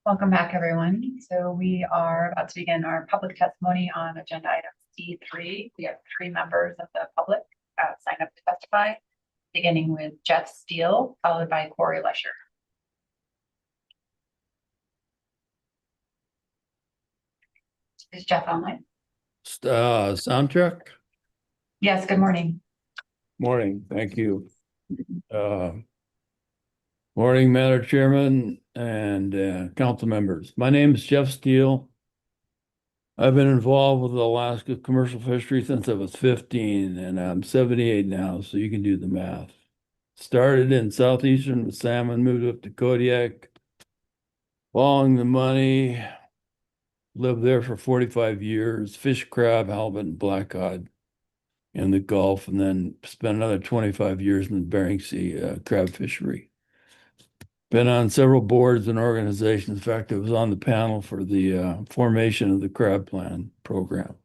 Welcome back, everyone. So we are about to begin our public testimony on agenda item C3. We have 3 members of the public sign up to testify, beginning with Jeff Steele, followed by Corey Lesher. Is Jeff online? Sound check? Yes, good morning. Morning, thank you. Morning, Madam Chairman and council members. My name is Jeff Steele. I've been involved with Alaska commercial fishery since I was 15 and I'm 78 now, so you can do the math. Started in southeastern with salmon, moved up to Kodiak, following the money, lived there for 45 years, fish crab, halibut, and blackcod in the Gulf, and then spent another 25 years in the Bering Sea crab fishery. Been on several boards and organizations. In fact, I was on the panel for the formation of the crab plan program.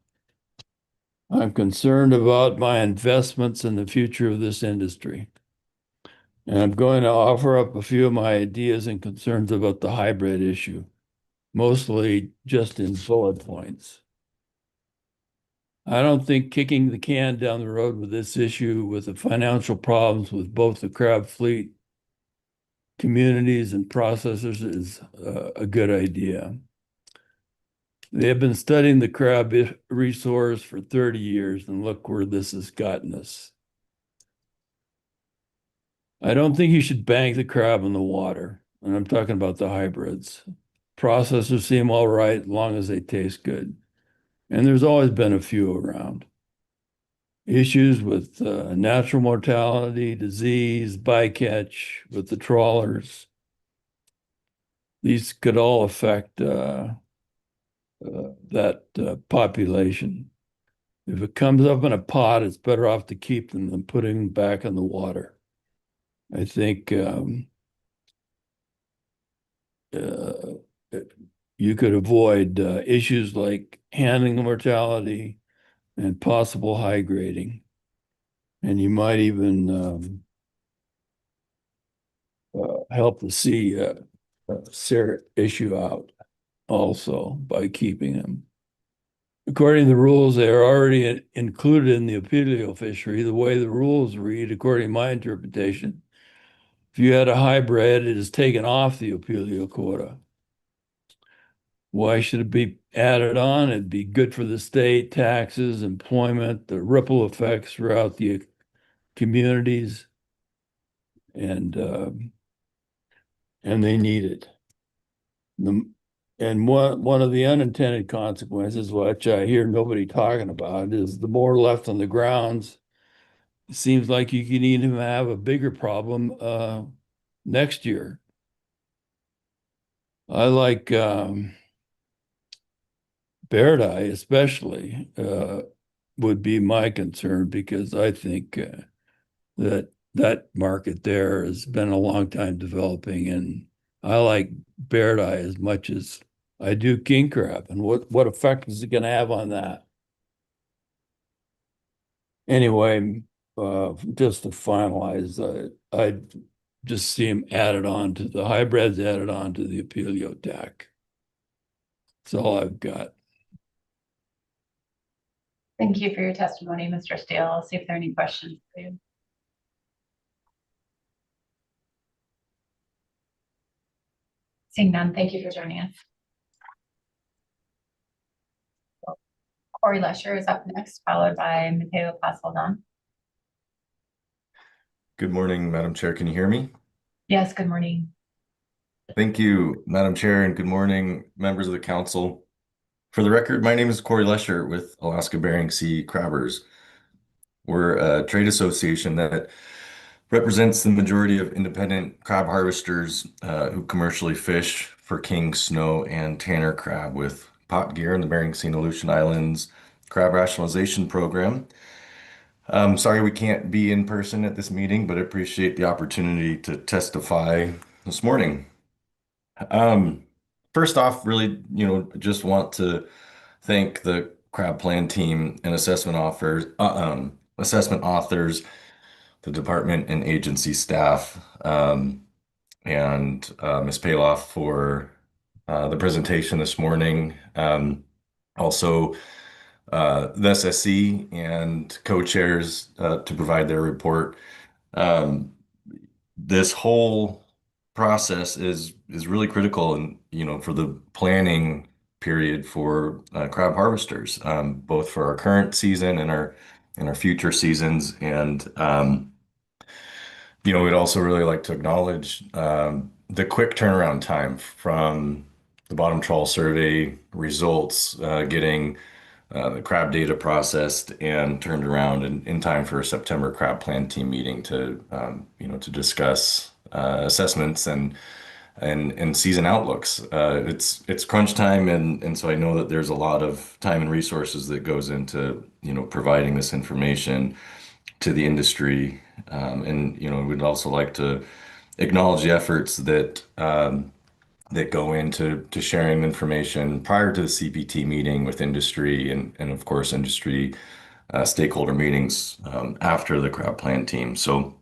I'm concerned about my investments in the future of this industry. And I'm going to offer up a few of my ideas and concerns about the hybrid issue, mostly just in bullet points. I don't think kicking the can down the road with this issue with the financial problems with both the crab fleet, communities, and processors is a good idea. They have been studying the crab resource for 30 years, and look where this has gotten us. I don't think you should bank the crab in the water, and I'm talking about the hybrids. Processors seem all right as long as they taste good. And there's always been a few around. Issues with natural mortality, disease, bycatch with the trawlers. These could all affect that population. If it comes up in a pot, it's better off to keep them than putting them back in the water. I think you could avoid issues like handling mortality and possible high grading. And you might even help the sea issue out also by keeping them. According to the rules, they are already included in the apelio fishery. The way the rules read, according to my interpretation, if you had a hybrid, it is taken off the apelio quota. Why should it be added on? It'd be good for the state, taxes, employment, the ripple effects throughout the communities, and they need it. And one of the unintended consequences, which I hear nobody talking about, is the more left on the grounds. It seems like you can even have a bigger problem next year. I like Bairdi especially would be my concern, because I think that market there has been a long time developing, and I like Bairdi as much as I do king crab. And what effect is it going to have on that? Anyway, just to finalize, I just see them added on to the hybrids, added on to the apelio TAC. That's all I've got. Thank you for your testimony, Mr. Steele. I'll see if there are any questions for you. Seeing none, thank you for joining us. Corey Lesher is up next, followed by Mateo Pasaldan. Good morning, Madam Chair. Can you hear me? Yes, good morning. Thank you, Madam Chair, and good morning, members of the council. For the record, my name is Corey Lesher with Alaska Bering Sea Crabbers. We're a trade association that represents the majority of independent crab harvesters who commercially fish for king, snow, and tanner crab with pot gear in the Bering Sea and Aleutian Islands Crab Rationalization Program. Sorry we can't be in person at this meeting, but I appreciate the opportunity to testify this morning. First off, really, just want to thank the Crab Plan Team and assessment authors, the department and agency staff, and Ms. Paloff for the presentation this morning. Also, the SSC and co-chairs to provide their report. This whole process is really critical and for the planning period for crab harvesters, both for our current season and our future seasons. And we'd also really like to acknowledge the quick turnaround time from the bottom trawl survey results, getting the crab data processed and turned around in time for a September crab plan team meeting to to discuss assessments and season outlooks. It's crunch time, and so I know that there's a lot of time and resources that goes into providing this information to the industry. And we'd also like to acknowledge the efforts that that go into sharing information prior to the CPT meeting with industry and of course industry stakeholder meetings after the crab plan team. So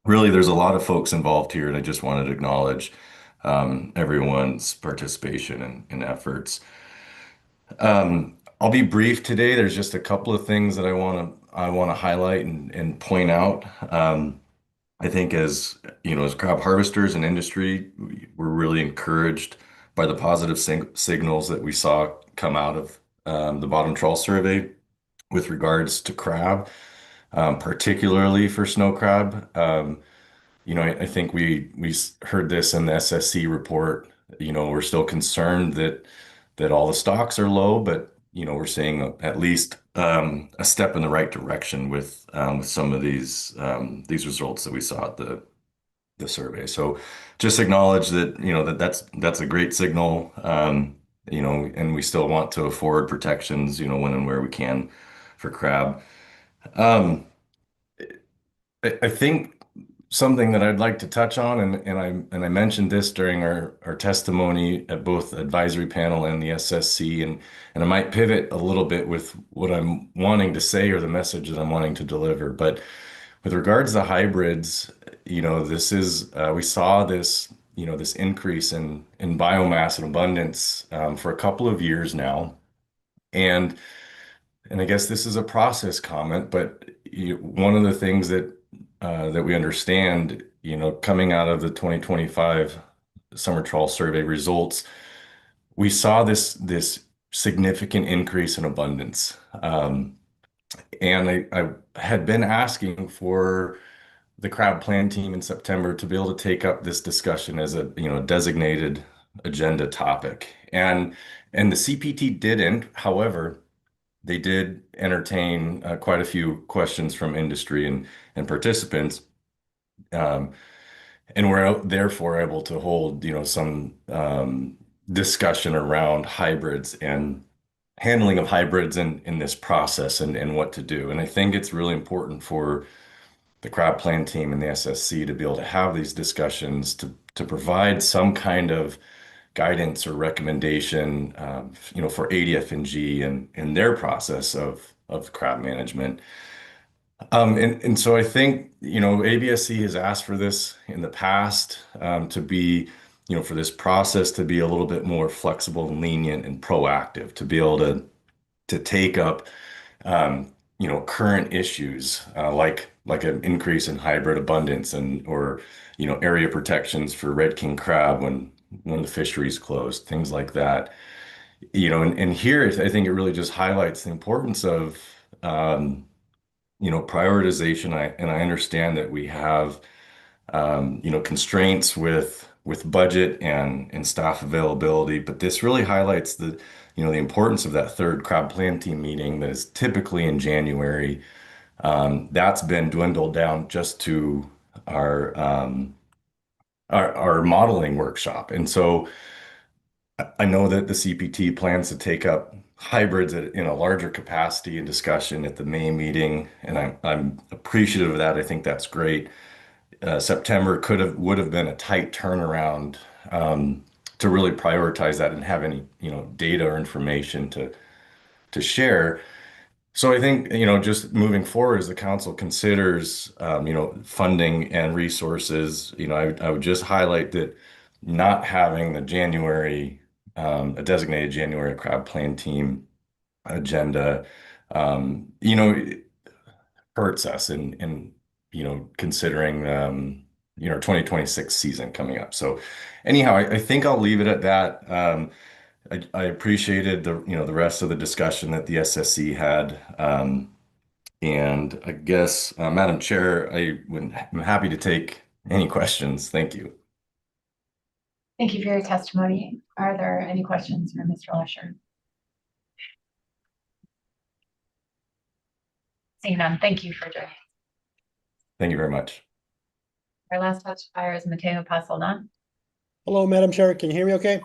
really there's a lot of folks involved here, and I just wanted to acknowledge everyone's participation and efforts. I'll be brief today. There's just a couple of things that I want to highlight and point out. I think as crab harvesters and industry, we're really encouraged by the positive signals that we saw come out of the bottom trawl survey with regards to crab, particularly for snow crab. I think we heard this in the SSC report. We're still concerned that all the stocks are low, but we're seeing at least a step in the right direction with some of these results that we saw at the survey. So just acknowledge that that's a great signal. And we still want to afford protections when and where we can for crab. I think something that I'd like to touch on, and I mentioned this during our testimony at both the advisory panel and the SSC, and I might pivot a little bit with what I'm wanting to say or the message that I'm wanting to deliver. But with regards to hybrids, this is we saw this this increase in biomass and abundance for a couple of years now, and I guess this is a process comment, but one of the things that we understand, coming out of the 2025 summer trawl survey results, we saw this significant increase in abundance. And I had been asking for the crab plan team in September to be able to take up this discussion as a designated agenda topic. And the CPT didn't. However, they did entertain quite a few questions from industry and participants. And we're therefore able to hold, some discussion around hybrids and handling of hybrids in this process and what to do. And I think it's really important for the crab plan team and the SSC to be able to have these discussions to provide some kind of guidance or recommendation, for ADF&G and their process of crab management. And so I think, ABSC has asked for this in the past, to be, for this process to be a little bit more flexible and lenient and proactive, to be able to take up, current issues, like an increase in hybrid abundance or area protections for red king crab when the fishery's closed, things like that. And here I think it really just highlights the importance of prioritization. I understand that we have constraints with budget and staff availability, but this really highlights the importance of that third crab plan team meeting that is typically in January. That's been dwindled down just to our modeling workshop. And so I know that the CPT plans to take up hybrids in a larger capacity and discussion at the May meeting, and I'm appreciative of that. I think that's great. September would have been a tight turnaround to really prioritize that and have any data or information to share. So I think just moving forward as the council considers funding and resources, I would just highlight that not having the January a designated January crab plan team agenda, hurts us in considering 2026 season coming up. So anyhow, I think I'll leave it at that. I appreciated the rest of the discussion that the SSC had. And I guess, Madam Chair, I'm happy to take any questions. Thank you. Thank you for your testimony. Are there any questions for Mr. Lesher? Seeing none, thank you for joining. Thank you very much. Our last testifier is Mateo Pasaldan. Hello, Madam Chair. Can you hear me okay?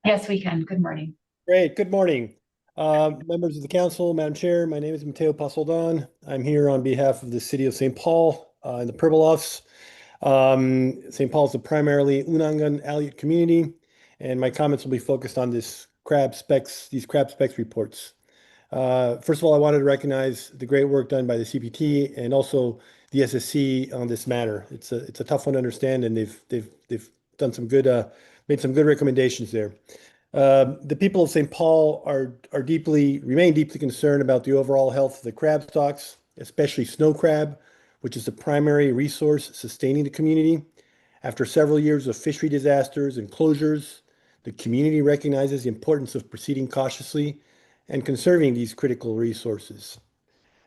Yes, we can. Good morning. Great. Good morning. Members of the council, Madam Chair, my name is Mateo Pasaldan. I'm here on behalf of the city of St. Paul in the Pribilofs. St. Paul is a primarily Unangan Aleut community, and my comments will be focused on these crab specs reports. First of all, I wanted to recognize the great work done by the CPT and also the SSC on this matter. It's a tough one to understand, and they've done some good, made some good recommendations there. The people of St. Paul remain deeply concerned about the overall health of the crab stocks, especially snow crab, which is the primary resource sustaining the community. After several years of fishery disasters and closures, the community recognizes the importance of proceeding cautiously and conserving these critical resources.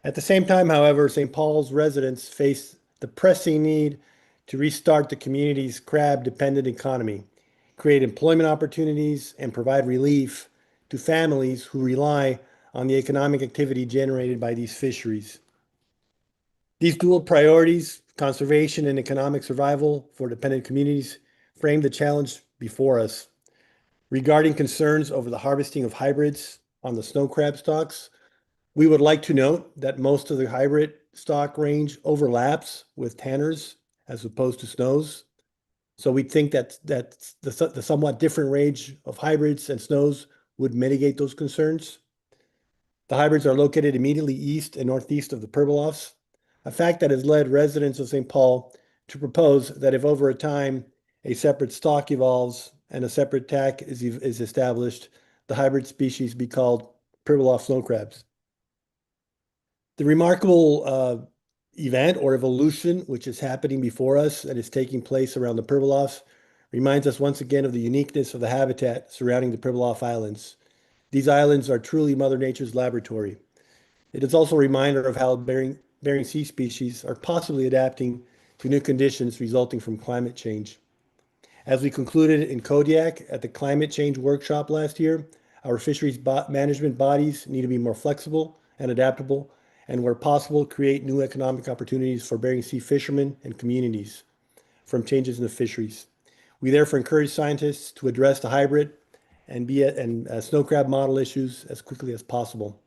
At the same time, however, St. Paul's residents face the pressing need to restart the community's crab-dependent economy, create employment opportunities, and provide relief to families who rely on the economic activity generated by these fisheries. These dual priorities, conservation and economic survival for dependent communities, frame the challenge before us. Regarding concerns over the harvesting of hybrids on the snow crab stocks, we would like to note that most of the hybrid stock range overlaps with tanners as opposed to snows. So we think that the somewhat different range of hybrids and snows would mitigate those concerns. The hybrids are located immediately east and northeast of the Pribilofs, a fact that has led residents of St. Paul to propose that if over a time a separate stock evolves and a separate TAC is established, the hybrid species be called Pribilof snow crabs. The remarkable event or evolution which is happening before us and is taking place around the Pribilofs reminds us once again of the uniqueness of the habitat surrounding the Pribilof Islands. These islands are truly Mother Nature's laboratory. It is also a reminder of how Bering Sea species are possibly adapting to new conditions resulting from climate change. As we concluded in Kodiak at the climate change workshop last year, our fisheries management bodies need to be more flexible and adaptable, and where possible, create new economic opportunities for Bering Sea fishermen and communities from changes in the fisheries. We therefore encourage scientists to address the hybrid and snow crab model issues as quickly as possible.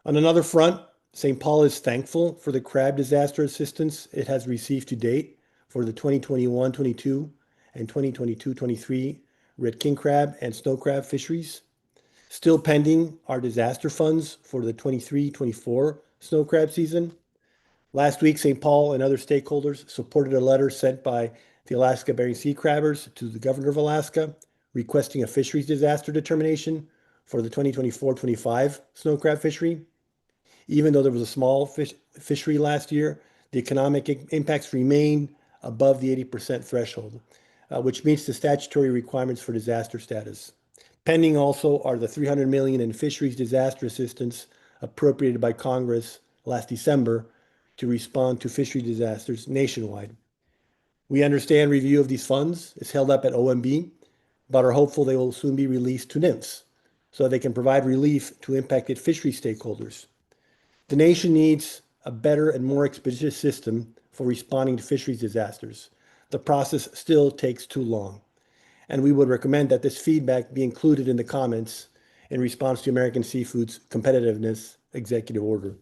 On another front, St. Paul is thankful for the crab disaster assistance it has received to date for the 2021-22 and 2022-23 red king crab and snow crab fisheries. Still pending are disaster funds for the 23-24 snow crab season. Last week, St. Paul and other stakeholders supported a letter sent by the Alaska Bering Sea Crabbers to the Governor of Alaska requesting a fisheries disaster determination for the 2024-25 snow crab fishery. Even though there was a small fishery last year, the economic impacts remain above the 80% threshold, which meets the statutory requirements for disaster status. Pending also are the $300 million in fisheries disaster assistance appropriated by Congress last December to respond to fishery disasters nationwide. We understand review of these funds is held up at OMB, but are hopeful they will soon be released to NIMS so they can provide relief to impacted fishery stakeholders. The nation needs a better and more expeditious system for responding to fisheries disasters. The process still takes too long, and we would recommend that this feedback be included in the comments in response to American Seafood's competitiveness executive order.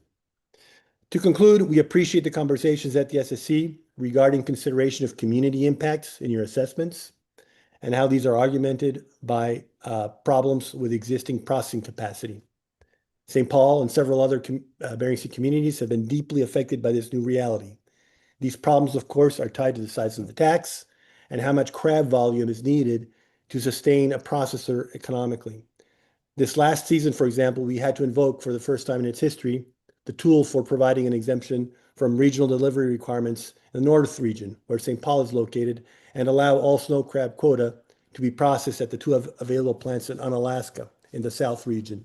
To conclude, we appreciate the conversations at the SSC regarding consideration of community impacts in your assessments and how these are augmented by problems with existing processing capacity. St. Paul and several other Bering Sea communities have been deeply affected by this new reality. These problems, of course, are tied to the size of the tax and how much crab volume is needed to sustain a processor economically. This last season, for example, we had to invoke for the first time in its history the tool for providing an exemption from regional delivery requirements in the North region, where St. Paul is located, and allow all snow crab quota to be processed at the two available plants in Unalaska in the South region.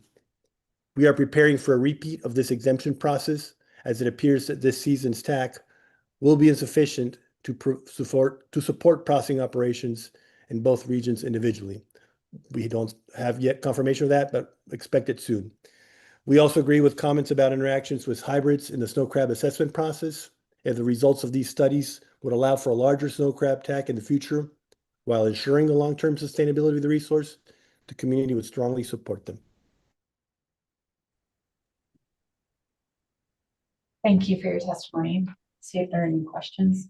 We are preparing for a repeat of this exemption process, as it appears that this season's TAC will be insufficient to support processing operations in both regions individually. We don't have yet confirmation of that, but expect it soon. We also agree with comments about interactions with hybrids in the snow crab assessment process. If the results of these studies would allow for a larger snow crab TAC in the future, while ensuring the long-term sustainability of the resource, the community would strongly support them. Thank you for your testimony. See if there are any questions.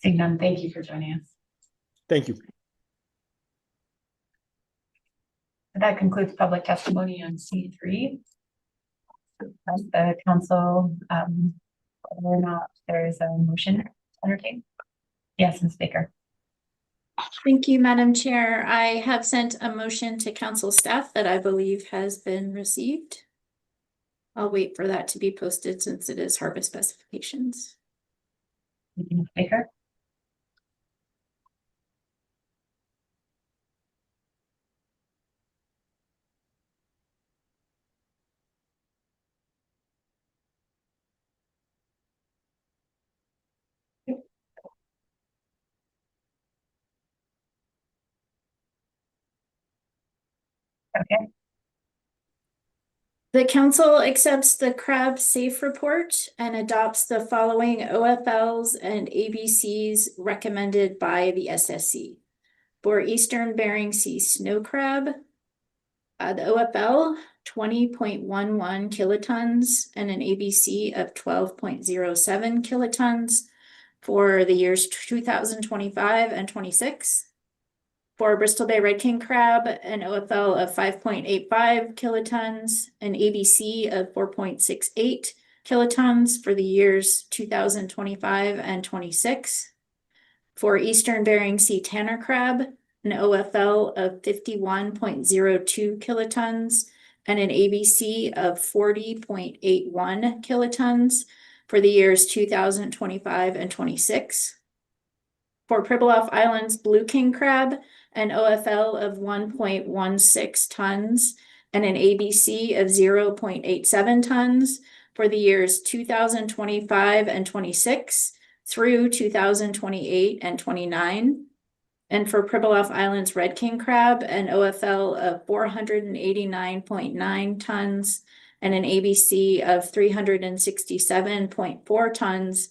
Seeing none, thank you for joining us. Thank you. That concludes public testimony on C3. The council, whether or not there is a motion to entertain. Yes, Ms. Baker. Thank you, Madam Chair. I have sent a motion to council staff that I believe has been received. I'll wait for that to be posted since it is harvest specifications. Thank you, Ms. Baker. Okay. The council accepts the crab safe report and adopts the following OFLs and ABCs recommended by the SSC. For Eastern Bering Sea snow crab, the OFL 20.11 kilotons and an ABC of 12.07 kilotons for the years 2025 and 26. For Bristol Bay Red King crab, an OFL of 5.85 kilotons, an ABC of 4.68 kilotons for the years 2025 and 26. For Eastern Bering Sea Tanner crab, an OFL of 51.02 kilotons and an ABC of 40.81 kilotons for the years 2025 and 26. For Pribilof Islands Blue King crab, an OFL of 1.16 tons and an ABC of 0.87 tons for the years 2025 and 26 through 2028 and 29. And for Pribilof Islands Red King crab, an OFL of 489.9 tons and an ABC of 367.4 tons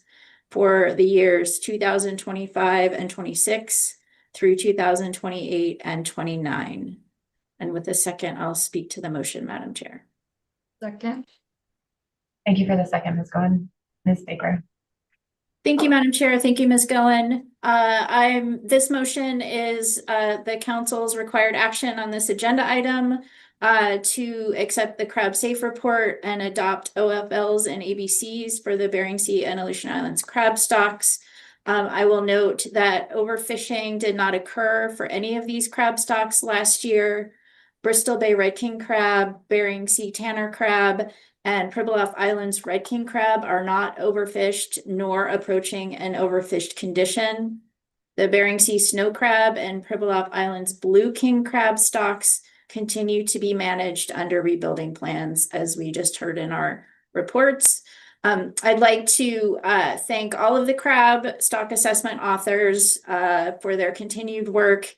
for the years 2025 and 26 through 2028 and 29. And with a second, I'll speak to the motion, Madam Chair. Second. Thank you for the second, Ms. Goen. Ms. Baker. Thank you, Madam Chair. Thank you, Ms. Goen. This motion is the council's required action on this agenda item to accept the crab safe report and adopt OFLs and ABCs for the Bering Sea and Aleutian Islands crab stocks. I will note that overfishing did not occur for any of these crab stocks last year. Bristol Bay Red King crab, Bering Sea Tanner crab, and Pribilof Islands Red King crab are not overfished nor approaching an overfished condition. The Bering Sea snow crab and Pribilof Islands Blue King crab stocks continue to be managed under rebuilding plans, as we just heard in our reports. I'd like to thank all of the crab stock assessment authors for their continued work,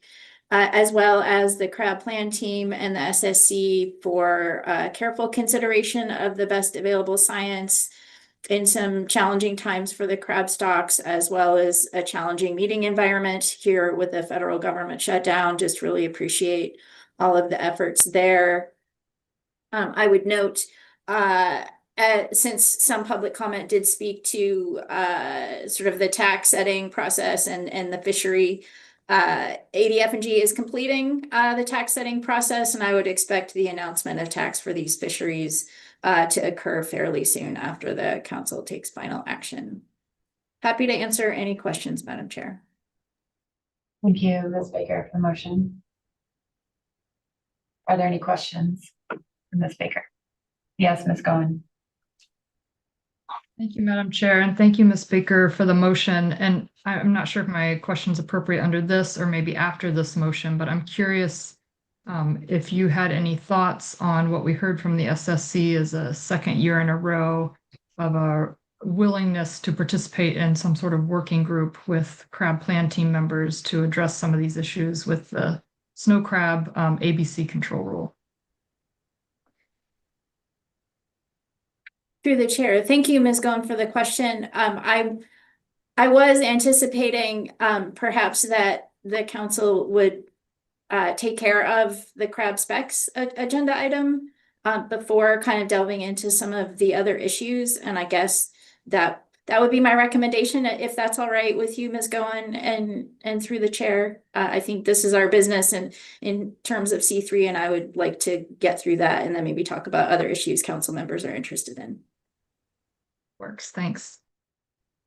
as well as the crab plan team and the SSC for careful consideration of the best available science in some challenging times for the crab stocks, as well as a challenging meeting environment here with the federal government shutdown. Just really appreciate all of the efforts there. I would note, since some public comment did speak to sort of the tax setting process and the fishery, ADF&G is completing the tax setting process, and I would expect the announcement of tax for these fisheries to occur fairly soon after the council takes final action happy to answer any questions, Madam Chair. Thank you, Ms. Baker, for the motion. Are there any questions for Ms. Baker? Yes, Ms. Goen. Thank you, Madam Chair, and thank you, Ms. Baker, for the motion. And I'm not sure if my question is appropriate under this or maybe after this motion, but I'm curious if you had any thoughts on what we heard from the SSC as a second year in a row of a willingness to participate in some sort of working group with crab plan team members to address some of these issues with the snow crab ABC control rule. Through the chair. Thank you, Ms. Goen, for the question. I was anticipating perhaps that the council would take care of the crab specs agenda item before kind of delving into some of the other issues. And I guess that would be my recommendation, if that's all right with you, Ms. Goen, and through the chair. I think this is our business and in terms of C3, and I would like to get through that and then maybe talk about other issues council members are interested in. Works. Thanks.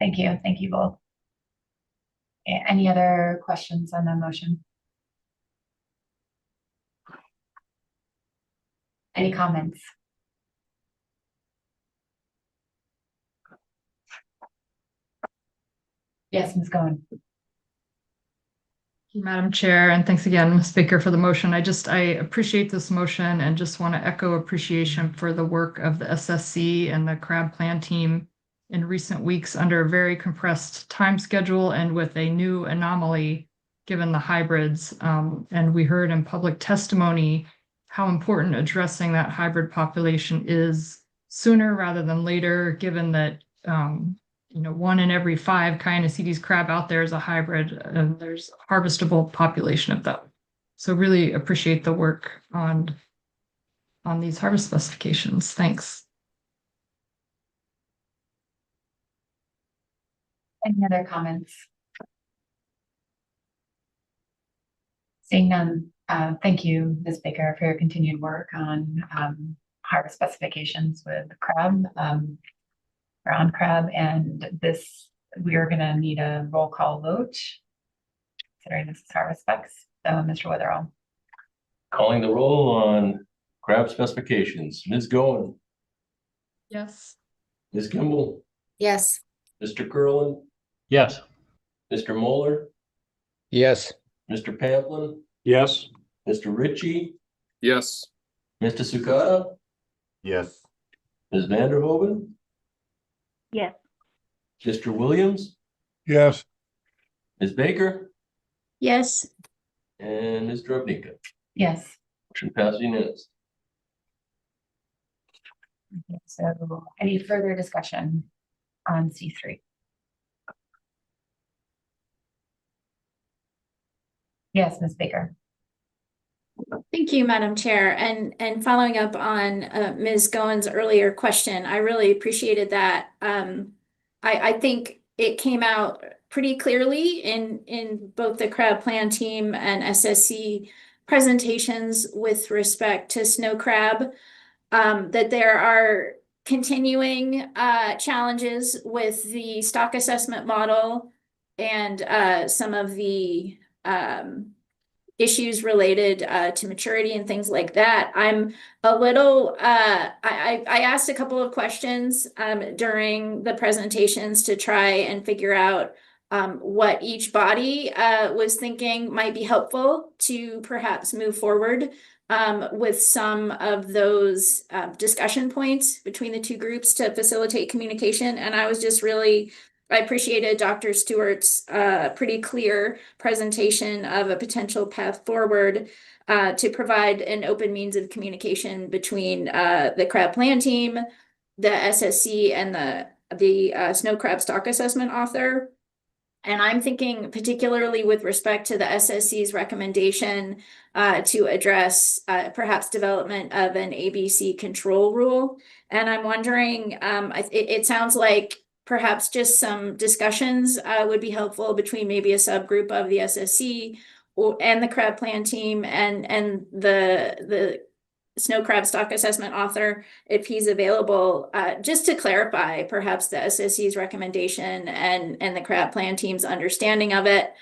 Thank you. Thank you both. Any other questions on the motion? Any comments? Yes, Ms. Goen. Madam Chair, and thanks again, Ms. Baker, for the motion. I appreciate this motion and just want to echo appreciation for the work of the SSC and the crab plan team in recent weeks under a very compressed time schedule and with a new anomaly given the hybrids. And we heard in public testimony how important addressing that hybrid population is sooner rather than later, given that 1 in every 5 Kyanicides crab out there is a hybrid, and there's a harvestable population of them. So really appreciate the work on these harvest specifications. Thanks. Any other comments? Seeing none, thank you, Ms. Baker, for your continued work on harvest specifications with crab. Ground crab, and this, we are going to need a roll call vote considering this is harvest specs. So, Mr. Witherall. Calling the roll on crab specifications. Ms. Goen. Yes. Ms. Kimball. Yes. Mr. Curlin. Yes. Mr. Moeller. Yes. Mr. Pamplin. Yes. Mr. Ritchie. Yes. Mr. Sukata. Yes. Ms. Vanderhoven. Yes. Mr. Williams. Yes. Ms. Baker. Yes. And Ms. Drobnika. Yes. Motion passed unanimously. So, any further discussion on C3? Yes, Ms. Baker. Thank you, Madam Chair. And following up on Ms. Goen's earlier question, I really appreciated that. I think it came out pretty clearly in both the crab plan team and SSC presentations with respect to snow crab, that there are continuing challenges with the stock assessment model and some of the issues related to maturity and things like that. I'm a little, I asked a couple of questions during the presentations to try and figure out what each body was thinking might be helpful to perhaps move forward with some of those discussion points between the two groups to facilitate communication. And I was just really, I appreciated Dr. Stewart's pretty clear presentation of a potential path forward to provide an open means of communication between the crab plan team, the SSC, and the snow crab stock assessment author. And I'm thinking particularly with respect to the SSC's recommendation to address perhaps development of an ABC control rule. And I'm wondering, it sounds like perhaps just some discussions would be helpful between maybe a subgroup of the SSC and the crab plan team and the snow crab stock assessment author, if he's available, just to clarify perhaps the SSC's recommendation and the crab plan team's understanding of it.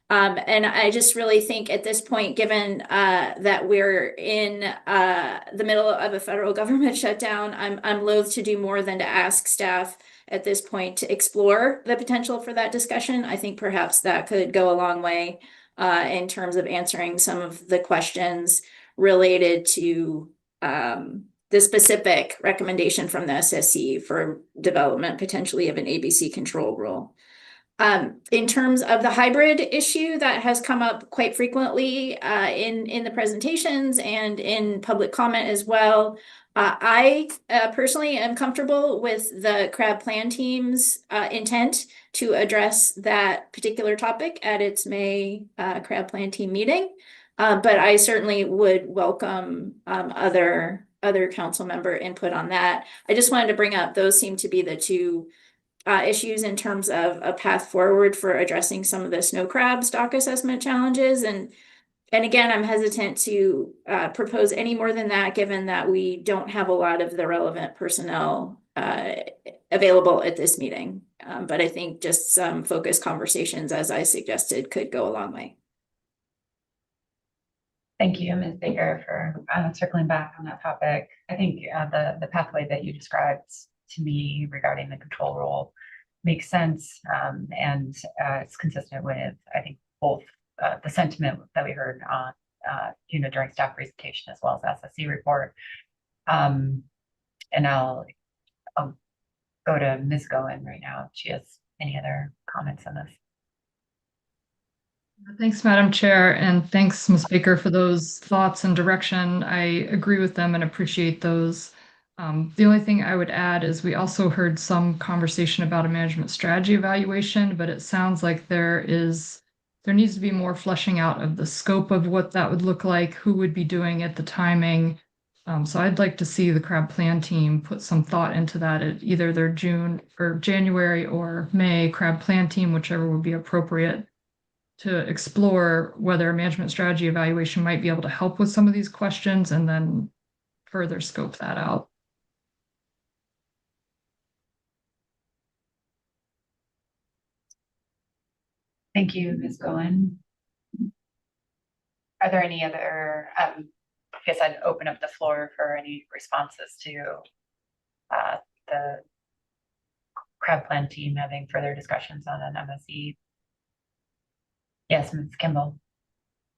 And I just really think at this point, given that we're in the middle of a federal government shutdown, I'm loath to do more than to ask staff at this point to explore the potential for that discussion. I think perhaps that could go a long way in terms of answering some of the questions related to the specific recommendation from the SSC for development potentially of an ABC control rule. In terms of the hybrid issue that has come up quite frequently in the presentations and in public comment as well, I personally am comfortable with the crab plan team's intent to address that particular topic at its May crab plan team meeting. But I certainly would welcome other council member input on that. I just wanted to bring up, those seem to be the two issues in terms of a path forward for addressing some of the snow crab stock assessment challenges. And again, I'm hesitant to propose any more than that, given that we don't have a lot of the relevant personnel available at this meeting. But I think just some focused conversations, as I suggested, could go a long way. Thank you, Ms. Baker, for circling back on that topic. I think the pathway that you described to me regarding the control rule makes sense, and it's consistent with, I think, both the sentiment that we heard on during staff presentation as well as SSC report. And I'll go to Ms. Goen right now if she has any other comments on this. Thanks, Madam Chair, and thanks, Ms. Baker, for those thoughts and direction. I agree with them and appreciate those. The only thing I would add is we also heard some conversation about a management strategy evaluation, but it sounds like there needs to be more fleshing out of the scope of what that would look like, who would be doing it, the timing. So I'd like to see the crab plan team put some thought into that at either their June or January or May crab plan team, whichever would be appropriate, to explore whether a management strategy evaluation might be able to help with some of these questions and then further scope that out. Thank you, Ms. Goen. Are there any other, I guess I'd open up the floor for any responses to the crab plan team having further discussions on an MSE. Yes, Ms. Kimball.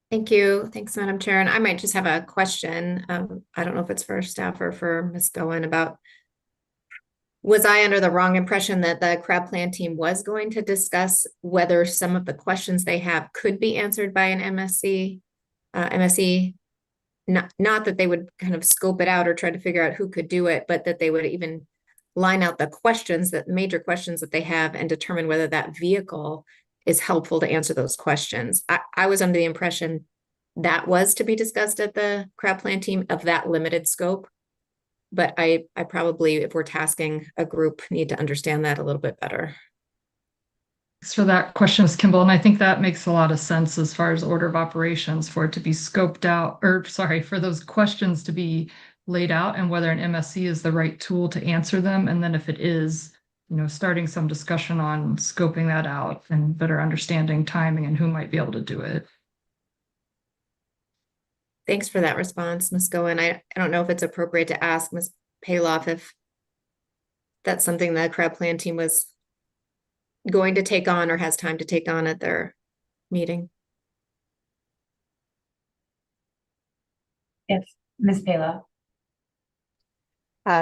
Thank you. Thanks, Madam Chair. And I might just have a question. I don't know if it's for staff or for Ms. Goen about, was I under the wrong impression that the crab plan team was going to discuss whether some of the questions they have could be answered by an MSE? Not that they would kind of scope it out or try to figure out who could do it, but that they would even line out the questions, that major questions that they have, and determine whether that vehicle is helpful to answer those questions. I was under the impression that was to be discussed at the crab plan team of that limited scope. But I probably, if we're tasking a group, need to understand that a little bit better. Thanks for that question, Ms. Kimball. And I think that makes a lot of sense as far as order of operations for it to be scoped out, or sorry, for those questions to be laid out and whether an MSE is the right tool to answer them. And then if it is, starting some discussion on scoping that out and better understanding timing and who might be able to do it. Thanks for that response, Ms. Goen. I don't know if it's appropriate to ask Ms. Paloff if that's something the crab plan team was going to take on or has time to take on at their meeting. Yes, Ms. Paloff.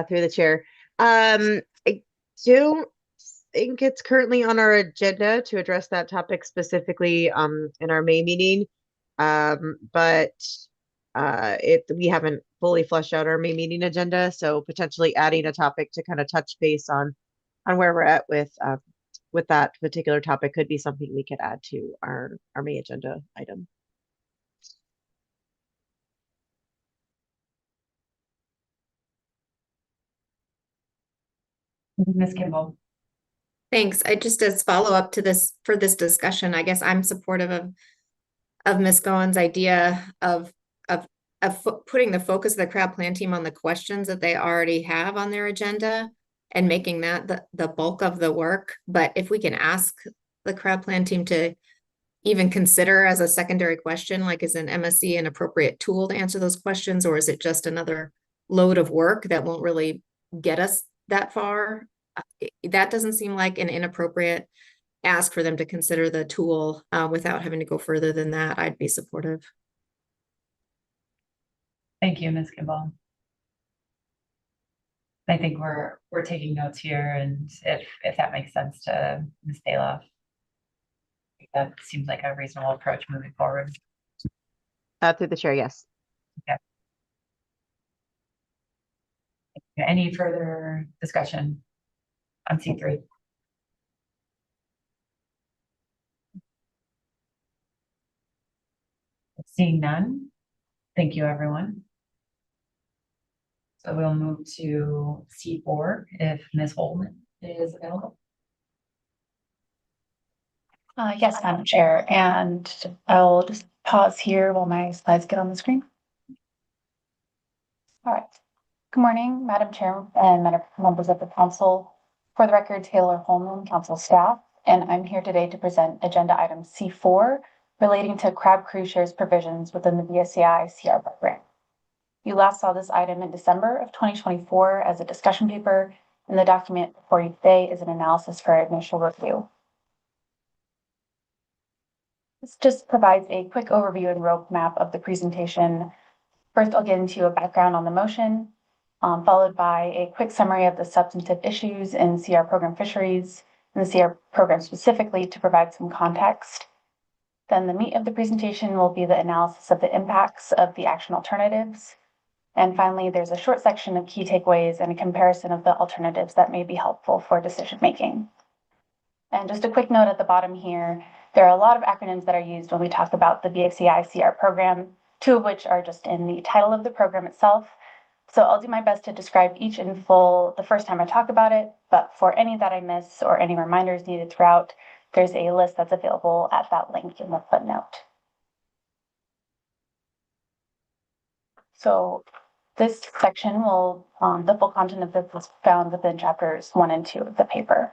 Through the chair. I don't think it's currently on our agenda to address that topic specifically in our May meeting. But we haven't fully fleshed out our May meeting agenda, so potentially adding a topic to kind of touch base on where we're at with that particular topic could be something we could add to our May agenda item. Ms. Kimball. Thanks. I just, as follow up to this, for this discussion, I guess I'm supportive of Ms. Goen's idea of putting the focus of the crab plan team on the questions that they already have on their agenda and making that the bulk of the work. But if we can ask the crab plan team to even consider as a secondary question, like is an MSC an appropriate tool to answer those questions, or is it just another load of work that won't really get us that far? That doesn't seem like an inappropriate ask for them to consider the tool without having to go further than that. I'd be supportive. Thank you, Ms. Kimball. I think we're taking notes here, and if that makes sense to Ms. Bailoff, that seems like a reasonable approach moving forward. Through the chair, yes. Okay. Any further discussion on C3? Seeing none, thank you, everyone. So we'll move to C4 if Ms. Holman is available. Yes, Madam Chair, and I'll just pause here while my slides get on the screen. All right. Good morning, Madam Chair and members of the council. For the record, Taylor Holman, council staff, and I'm here today to present agenda item C4 relating to crab cruise shares provisions within the BSAI CR program. You last saw this item in December of 2024 as a discussion paper, and the document before you today is an analysis for initial review. This just provides a quick overview and roadmap of the presentation. First, I'll get into a background on the motion, followed by a quick summary of the substantive issues in CR program fisheries and the CR program specifically to provide some context. Then the meat of the presentation will be the analysis of the impacts of the action alternatives. And finally, there's a short section of key takeaways and a comparison of the alternatives that may be helpful for decision making. And just a quick note at the bottom here, there are a lot of acronyms that are used when we talk about the BSAI CR program, two of which are just in the title of the program itself. So I'll do my best to describe each in full the first time I talk about it, but for any that I miss or any reminders needed throughout, there's a list that's available at that link in the footnote. So this section will, the full content of this is found within chapters 1 and 2 of the paper.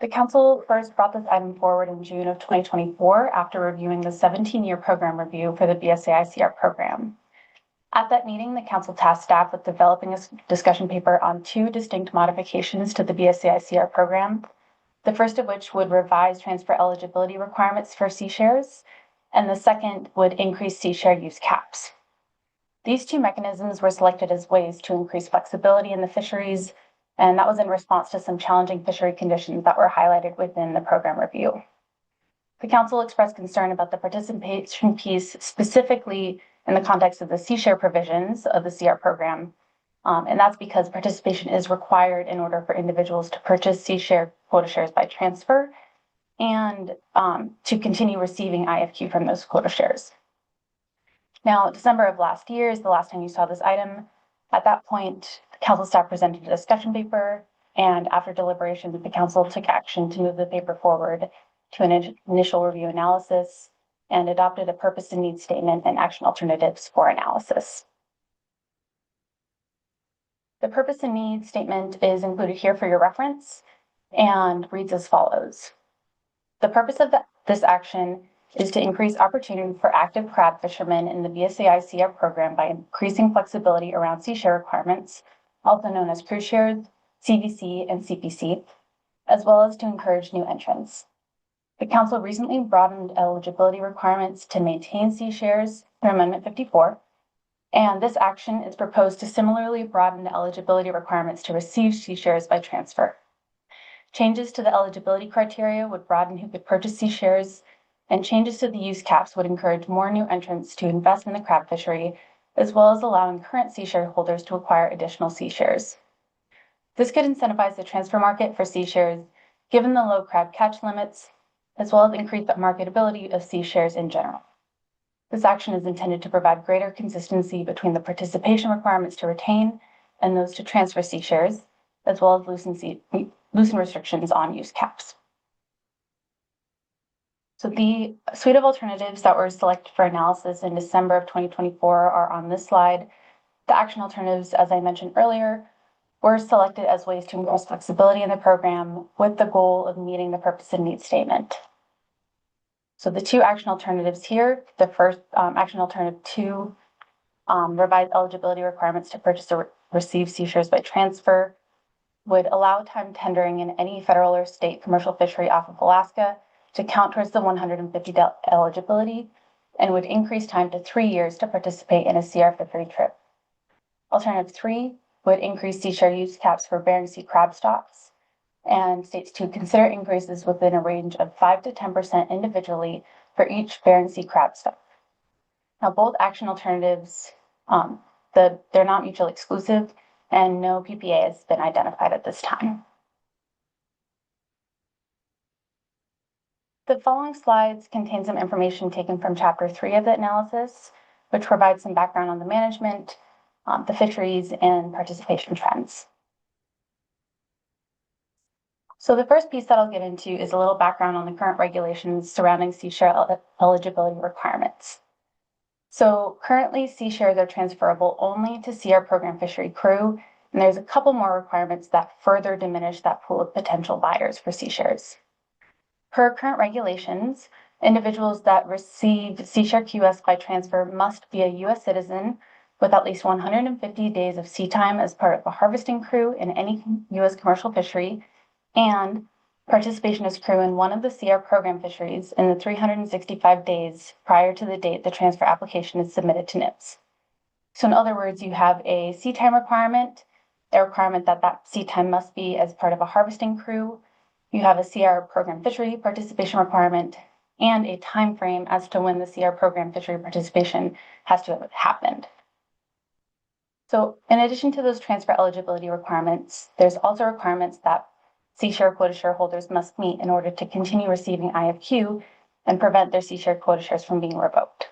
The council first brought this item forward in June of 2024 after reviewing the 17-year program review for the BSAI CR program. At that meeting, the council tasked staff with developing a discussion paper on 2 distinct modifications to the BSAI CR program, the first of which would revise transfer eligibility requirements for sea shares, and the second would increase sea share use caps. These 2 mechanisms were selected as ways to increase flexibility in the fisheries, and that was in response to some challenging fishery conditions that were highlighted within the program review. The council expressed concern about the participation piece, specifically in the context of the sea share provisions of the CR program, and that's because participation is required in order for individuals to purchase sea share quota shares by transfer and to continue receiving IFQ from those quota shares. Now, December of last year is the last time you saw this item. At that point, the council staff presented a discussion paper, and after deliberation, the council took action to move the paper forward to an initial review analysis and adopted a purpose and need statement and action alternatives for analysis. The purpose and need statement is included here for your reference and reads as follows. The purpose of this action is to increase opportunity for active crab fishermen in the BSAI CR program by increasing flexibility around sea share requirements, also known as cruise shares, CVC, and CPC, as well as to encourage new entrants. The council recently broadened eligibility requirements to maintain sea shares through Amendment 54, and this action is proposed to similarly broaden the eligibility requirements to receive sea shares by transfer. Changes to the eligibility criteria would broaden who could purchase sea shares, and changes to the use caps would encourage more new entrants to invest in the crab fishery, as well as allowing current sea share holders to acquire additional sea shares. This could incentivize the transfer market for sea shares, given the low crab catch limits, as well as increase the marketability of sea shares in general. This action is intended to provide greater consistency between the participation requirements to retain and those to transfer sea shares, as well as loosen restrictions on use caps. So the suite of alternatives that were selected for analysis in December of 2024 are on this slide. The action alternatives, as I mentioned earlier, were selected as ways to increase flexibility in the program with the goal of meeting the purpose and needs statement. So the two action alternatives here, the first action alternative 2, revise eligibility requirements to purchase or receive sea shares by transfer, would allow time tendering in any federal or state commercial fishery off of Alaska to count towards the 150 eligibility, and would increase time to 3 years to participate in a CR fishery trip. Alternative 3 would increase sea share use caps for Bering Sea crab stocks, and states to consider increases within a range of 5 to 10% individually for each Bering Sea crab stock. Now, both action alternatives, they're not mutually exclusive, and no PPA has been identified at this time. The following slides contain some information taken from Chapter 3 of the analysis, which provides some background on the management, the fisheries, and participation trends. So the first piece that I'll get into is a little background on the current regulations surrounding sea share eligibility requirements. So currently, sea shares are transferable only to CR program fishery crew, and there's a couple more requirements that further diminish that pool of potential buyers for sea shares. Per current regulations, individuals that receive sea share QS by transfer must be a U.S. citizen with at least 150 days of sea time as part of a harvesting crew in any U.S. commercial fishery, and participation as crew in one of the CR program fisheries in the 365 days prior to the date the transfer application is submitted to NIPS. So in other words, you have a sea time requirement, a requirement that that sea time must be as part of a harvesting crew. You have a CR program fishery participation requirement, and a time frame as to when the CR program fishery participation has to have happened. So in addition to those transfer eligibility requirements, there's also requirements that sea share quota shareholders must meet in order to continue receiving IFQ and prevent their sea share quota shares from being revoked.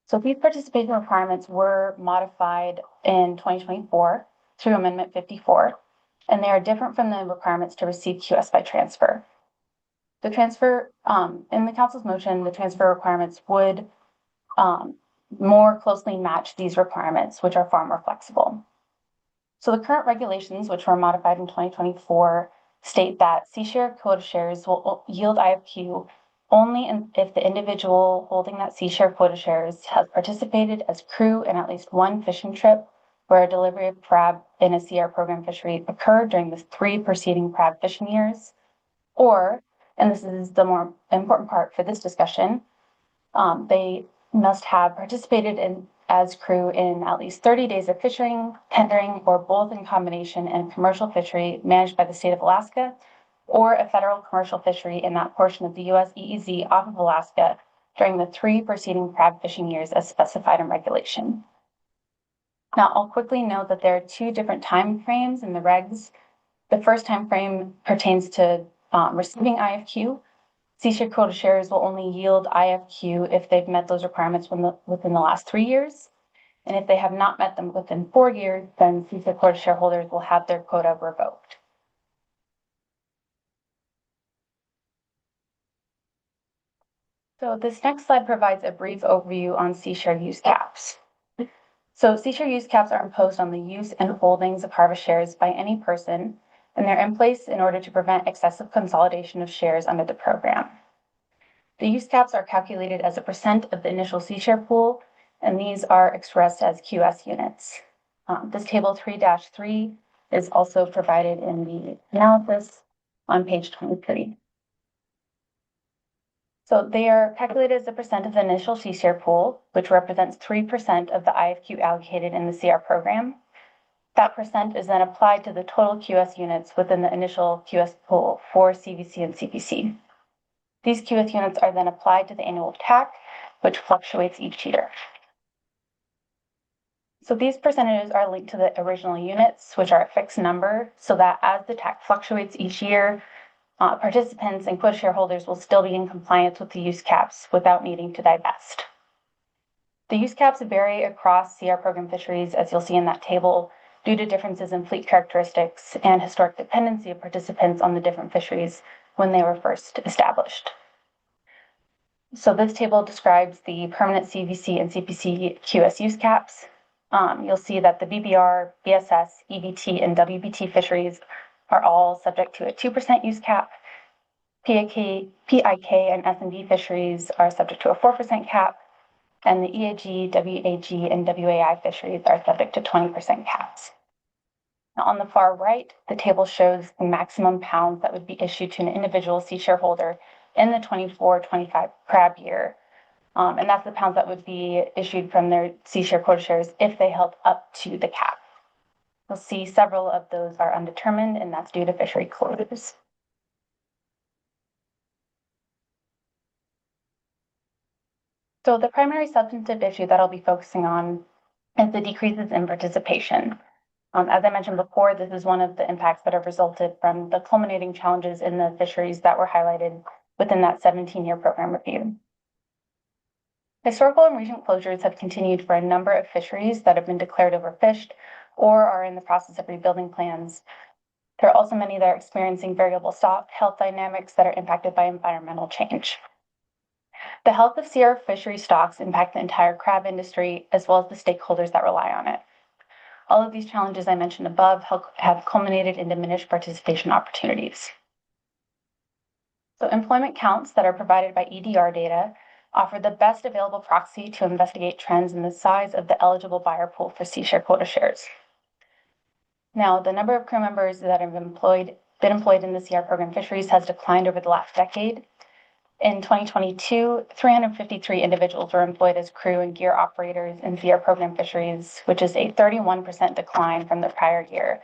So these participation requirements were modified in 2024 through Amendment 54, and they are different from the requirements to receive QS by transfer. The transfer, in the council's motion, the transfer requirements would more closely match these requirements, which are far more flexible. So the current regulations, which were modified in 2024, state that sea share quota shares will yield IFQ only if the individual holding that sea share quota shares has participated as crew in at least one fishing trip where a delivery of crab in a CR program fishery occurred during the 3 preceding crab fishing years, or, and this is the more important part for this discussion, they must have participated as crew in at least 30 days of fishing, tendering, or both in combination in a commercial fishery managed by the state of Alaska, or a federal commercial fishery in that portion of the U.S. EEZ off of Alaska during the 3 preceding crab fishing years as specified in regulation. Now, I'll quickly note that there are 2 different time frames in the regs. The first time frame pertains to receiving IFQ. Sea share quota shares will only yield IFQ if they've met those requirements within the last 3 years. And if they have not met them within 4 years, then sea share quota shareholders will have their quota revoked. So this next slide provides a brief overview on sea share use caps. So sea share use caps are imposed on the use and holdings of harvest shares by any person, and they're in place in order to prevent excessive consolidation of shares under the program. The use caps are calculated as a percent of the initial sea share pool, and these are expressed as QS units. This table 3-3 is also provided in the analysis on page 23. So they are calculated as a percent of the initial sea share pool, which represents 3% of the IFQ allocated in the CR program. That percent is then applied to the total QS units within the initial QS pool for CVC and CPC. These QS units are then applied to the annual TAC, which fluctuates each year. So these percentages are linked to the original units, which are a fixed number, so that as the TAC fluctuates each year, participants and quota shareholders will still be in compliance with the use caps without needing to divest. The use caps vary across CR program fisheries, as you'll see in that table, due to differences in fleet characteristics and historic dependency of participants on the different fisheries when they were first established. So this table describes the permanent CVC and CPC QS use caps. You'll see that the BBR, BSS, EBT, and WBT fisheries are all subject to a 2% use cap. PIK, and S&D fisheries are subject to a 4% cap, and the EAG, WAG, and WAI fisheries are subject to 20% caps. Now, on the far right, the table shows the maximum pounds that would be issued to an individual sea shareholder in the 24-25 crab year. And that's the pounds that would be issued from their sea share quota shares if they held up to the cap. You'll see several of those are undetermined, and that's due to fishery closures. So the primary substantive issue that I'll be focusing on is the decreases in participation. As I mentioned before, this is one of the impacts that have resulted from the culminating challenges in the fisheries that were highlighted within that 17-year program review. Historical and recent closures have continued for a number of fisheries that have been declared overfished or are in the process of rebuilding plans. There are also many that are experiencing variable stock health dynamics that are impacted by environmental change. The health of sea fishery stocks impact the entire crab industry as well as the stakeholders that rely on it. All of these challenges I mentioned above have culminated in diminished participation opportunities. So employment counts that are provided by EDR data offer the best available proxy to investigate trends in the size of the eligible buyer pool for sea share quota shares. Now, the number of crew members that have been employed in the CR program fisheries has declined over the last decade. In 2022, 353 individuals were employed as crew and gear operators in CR program fisheries, which is a 31% decline from the prior year,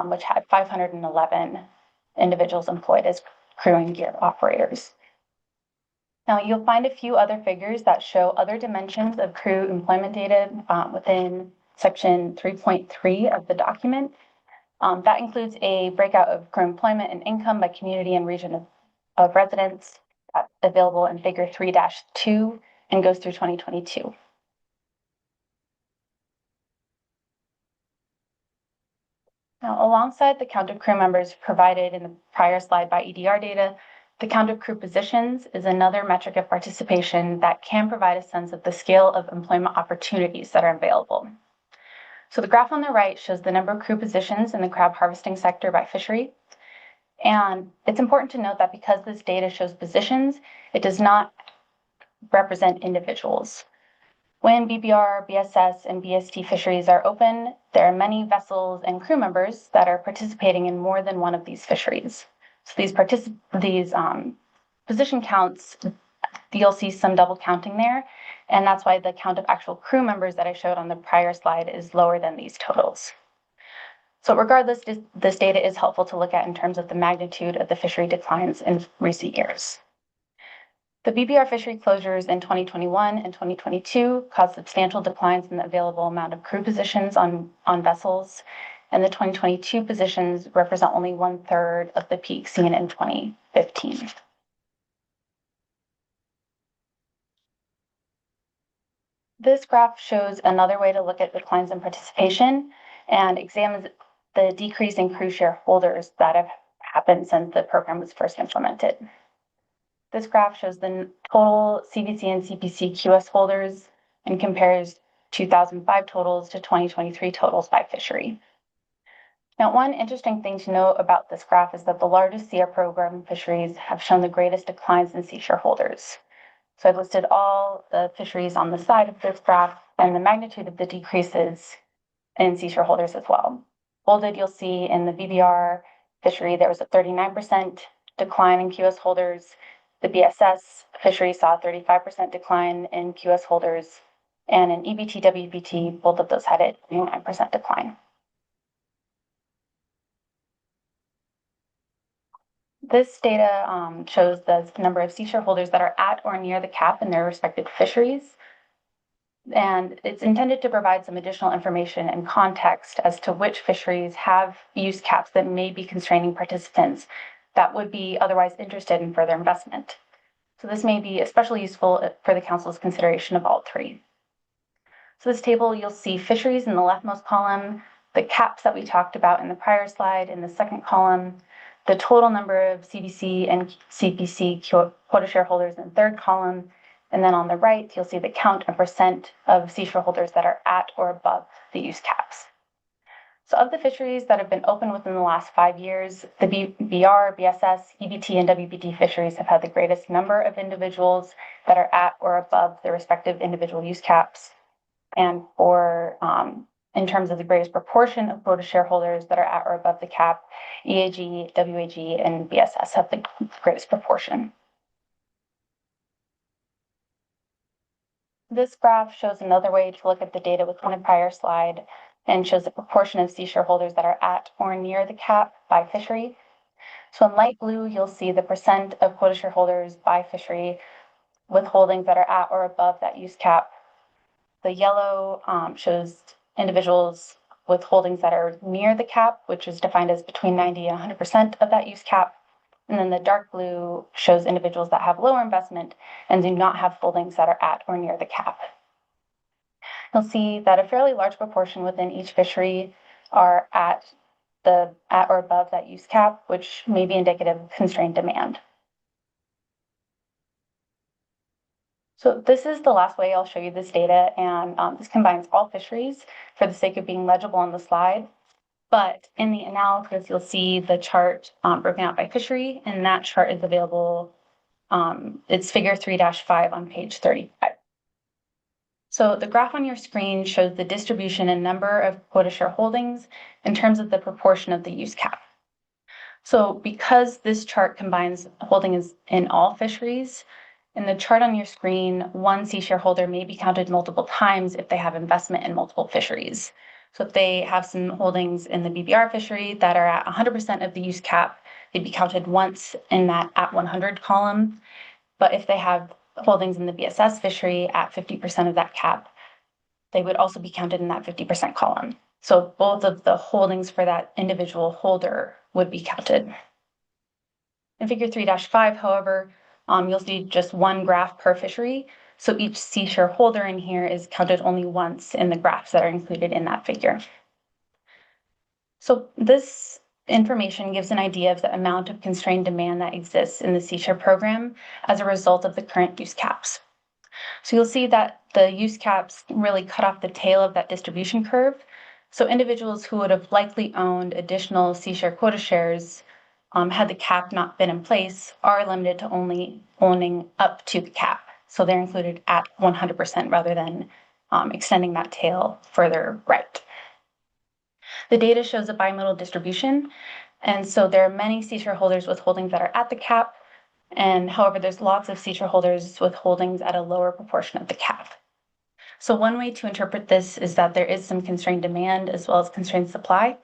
which had 511 individuals employed as crew and gear operators. Now, you'll find a few other figures that show other dimensions of crew employment data within section 3.3 of the document. That includes a breakout of crew employment and income by community and region of residence, available in figure 3-2 and goes through 2022. Now, alongside the count of crew members provided in the prior slide by EDR data, the count of crew positions is another metric of participation that can provide a sense of the scale of employment opportunities that are available. So the graph on the right shows the number of crew positions in the crab harvesting sector by fishery. And it's important to note that because this data shows positions, it does not represent individuals. When BBR, BSS, and BST fisheries are open, there are many vessels and crew members that are participating in more than one of these fisheries. So these position counts, you'll see some double counting there, and that's why the count of actual crew members that I showed on the prior slide is lower than these totals. So regardless, this data is helpful to look at in terms of the magnitude of the fishery declines in recent years. The BBR fishery closures in 2021 and 2022 caused substantial declines in the available amount of crew positions on vessels, and the 2022 positions represent only 1/3 of the peak seen in 2015. This graph shows another way to look at declines in participation and examines the decrease in crew shareholders that have happened since the program was first implemented. This graph shows the total CVC and CPC QS holders and compares 2005 totals to 2023 totals by fishery. Now, one interesting thing to note about this graph is that the largest CR program fisheries have shown the greatest declines in sea shareholders. So I've listed all the fisheries on the side of this graph and the magnitude of the decreases in sea shareholders as well. Bolded, you'll see in the BBR fishery, there was a 39% decline in QS holders. The BSS fishery saw a 35% decline in QS holders, and in EBT, WBT, both of those had a 29% decline. This data shows the number of sea shareholders that are at or near the cap in their respective fisheries. And it's intended to provide some additional information and context as to which fisheries have use caps that may be constraining participants that would be otherwise interested in further investment. So this may be especially useful for the Council's consideration of all three. So this table, you'll see fisheries in the leftmost column, the caps that we talked about in the prior slide in the second column, the total number of CVC and CPC quota shareholders in the third column, And then on the right, you'll see the count and percent of seashore holders that are at or above the use caps. So of the fisheries that have been open within the last 5 years, the BR, BSS, EBT, and WBT fisheries have had the greatest number of individuals that are at or above their respective individual use caps. And for, in terms of the greatest proportion of quota shareholders that are at or above the cap, EAG, WAG, and BSS have the greatest proportion. This graph shows another way to look at the data within a prior slide and shows the proportion of sea shareholders that are at or near the cap by fishery. So in light blue, you'll see the percent of quota shareholders by fishery with holdings that are at or above that use cap. The yellow shows individuals with holdings that are near the cap, which is defined as between 90 and 100% of that use cap. And then the dark blue shows individuals that have lower investment and do not have holdings that are at or near the cap. You'll see that a fairly large proportion within each fishery are at or above that use cap, which may be indicative of constrained demand. So this is the last way I'll show you this data, and this combines all fisheries for the sake of being legible on the slide. But in the analysis, you'll see the chart broken out by fishery, and that chart is available. It's figure 3-5 on page 35. So the graph on your screen shows the distribution and number of quota share holdings in terms of the proportion of the use cap. So because this chart combines holdings in all fisheries, in the chart on your screen, one sea shareholder may be counted multiple times if they have investment in multiple fisheries. So if they have some holdings in the BBR fishery that are at 100% of the use cap, they'd be counted once in that at 100 column. But if they have holdings in the BSS fishery at 50% of that cap, they would also be counted in that 50% column. So both of the holdings for that individual holder would be counted. In figure 3-5, however, you'll see just one graph per fishery. So each sea share holder in here is counted only once in the graphs that are included in that figure. So this information gives an idea of the amount of constrained demand that exists in the sea share program as a result of the current use caps. So you'll see that the use caps really cut off the tail of that distribution curve. So individuals who would have likely owned additional sea share quota shares had the cap not been in place are limited to only owning up to the cap. So they're included at 100% rather than extending that tail further right. The data shows a bimodal distribution. And so there are many sea share holders with holdings that are at the cap. And however, there's lots of sea share holders with holdings at a lower proportion of the cap. So one way to interpret this is that there is some constrained demand as well as constrained supply.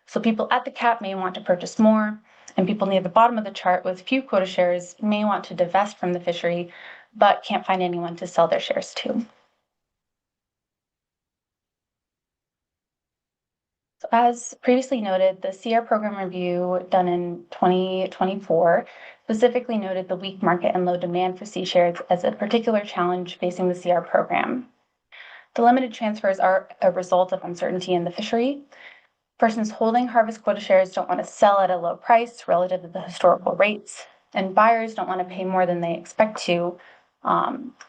So people at the cap may want to purchase more, and people near the bottom of the chart with few quota shares may want to divest from the fishery, but can't find anyone to sell their shares to. So as previously noted, the CR program review done in 2024 specifically noted the weak market and low demand for sea shares as a particular challenge facing the CR program. The limited transfers are a result of uncertainty in the fishery. Persons holding harvest quota shares don't want to sell at a low price relative to the historical rates, and buyers don't want to pay more than they expect to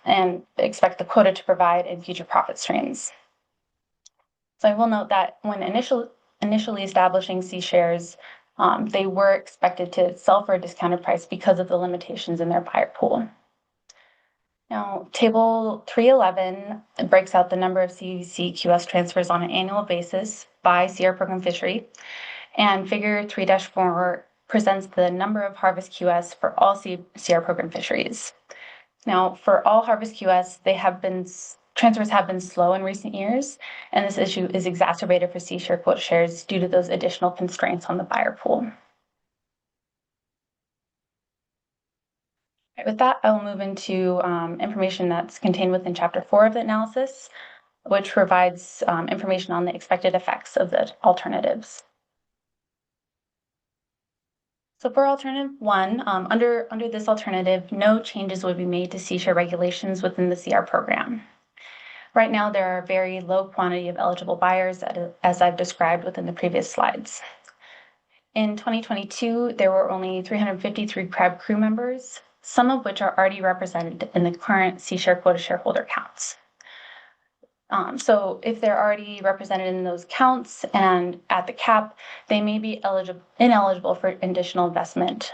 and expect the quota to provide in future profit streams. So I will note that when initially establishing sea shares, they were expected to sell for a discounted price because of the limitations in their buyer pool. Now, Table 311 breaks out the number of CVC-QS transfers on an annual basis by CR program fishery, and Figure 3-4 presents the number of harvest QS for all CR program fisheries. Now, for all harvest QS, transfers have been slow in recent years, and this issue is exacerbated for sea share quota shares due to those additional constraints on the buyer pool. With that, I'll move into information that's contained within Chapter 4 of the analysis, which provides information on the expected effects of the alternatives. So for alternative 1, under this alternative, no changes would be made to sea share regulations within the CR program. Right now, there are a very low quantity of eligible buyers, as I've described within the previous slides. In 2022, there were only 353 crab crew members, some of which are already represented in the current sea share quota shareholder counts. So if they're already represented in those counts and at the cap, they may be ineligible for additional investment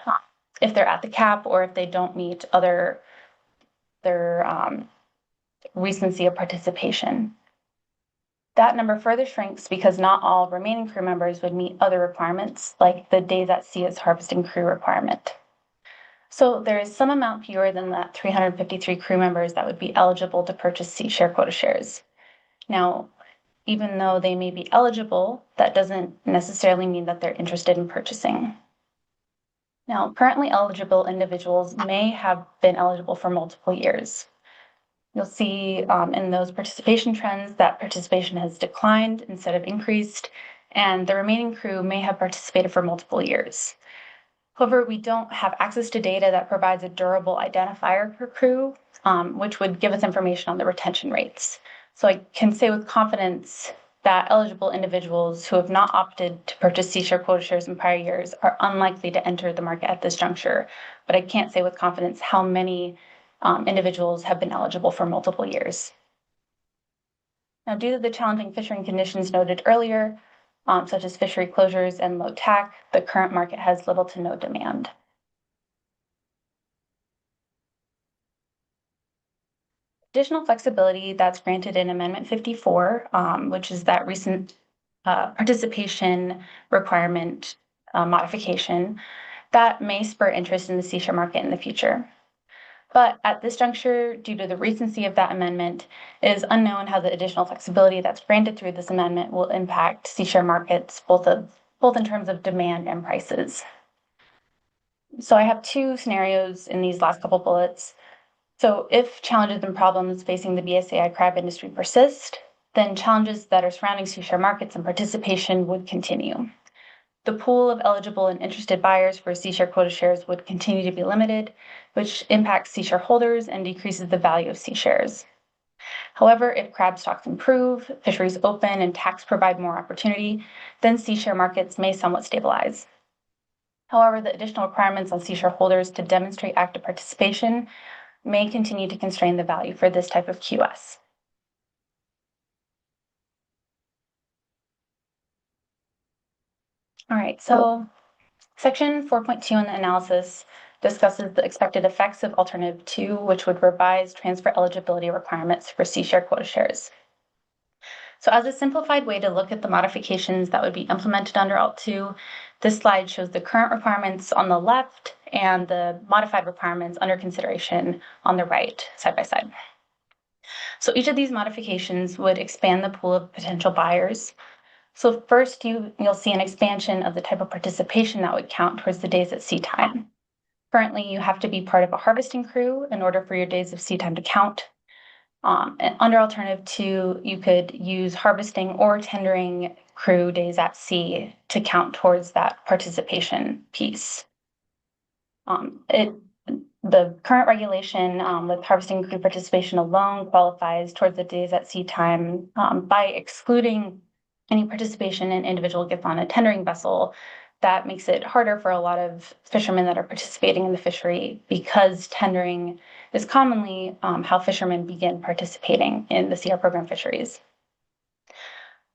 if they're at the cap or if they don't meet their recency of participation. That number further shrinks because not all remaining crew members would meet other requirements, like the days at sea as harvesting crew requirement. So there is some amount fewer than that 353 crew members that would be eligible to purchase sea share quota shares. Now, even though they may be eligible, that doesn't necessarily mean that they're interested in purchasing. Now, currently eligible individuals may have been eligible for multiple years. You'll see in those participation trends that participation has declined instead of increased, and the remaining crew may have participated for multiple years. However, we don't have access to data that provides a durable identifier per crew, which would give us information on the retention rates. So I can say with confidence that eligible individuals who have not opted to purchase sea share quota shares in prior years are unlikely to enter the market at this juncture, but I can't say with confidence how many individuals have been eligible for multiple years. Now, due to the challenging fishing conditions noted earlier, such as fishery closures and low TAC, the current market has little to no demand. Additional flexibility that's granted in Amendment 54, which is that recent participation requirement modification, that may spur interest in the sea share market in the future. But at this juncture, due to the recency of that amendment, it is unknown how the additional flexibility that's granted through this amendment will impact sea share markets, both in terms of demand and prices. So I have two scenarios in these last couple bullets. So if challenges and problems facing the BSAI crab industry persist, then challenges that are surrounding sea share markets and participation would continue. The pool of eligible and interested buyers for sea share quota shares would continue to be limited, which impacts sea share holders and decreases the value of sea shares. However, if crab stocks improve, fisheries open, and tax provide more opportunity, then sea share markets may somewhat stabilize. However, the additional requirements on sea share holders to demonstrate active participation may continue to constrain the value for this type of QS. All right, so Section 4.2 in the analysis discusses the expected effects of Alternative 2, which would revise transfer eligibility requirements for sea share quota shares. So as a simplified way to look at the modifications that would be implemented under Alt 2, this slide shows the current requirements on the left and the modified requirements under consideration on the right, side by side. So each of these modifications would expand the pool of potential buyers. So first, you'll see an expansion of the type of participation that would count towards the days at sea time. Currently, you have to be part of a harvesting crew in order for your days of sea time to count. And under Alternative 2, you could use harvesting or tendering crew days at sea to count towards that participation piece. The current regulation with harvesting crew participation alone qualifies towards the days at sea time by excluding any participation an individual gets on a tendering vessel. That makes it harder for a lot of fishermen that are participating in the fishery, because tendering is commonly how fishermen begin participating in the CR program fisheries.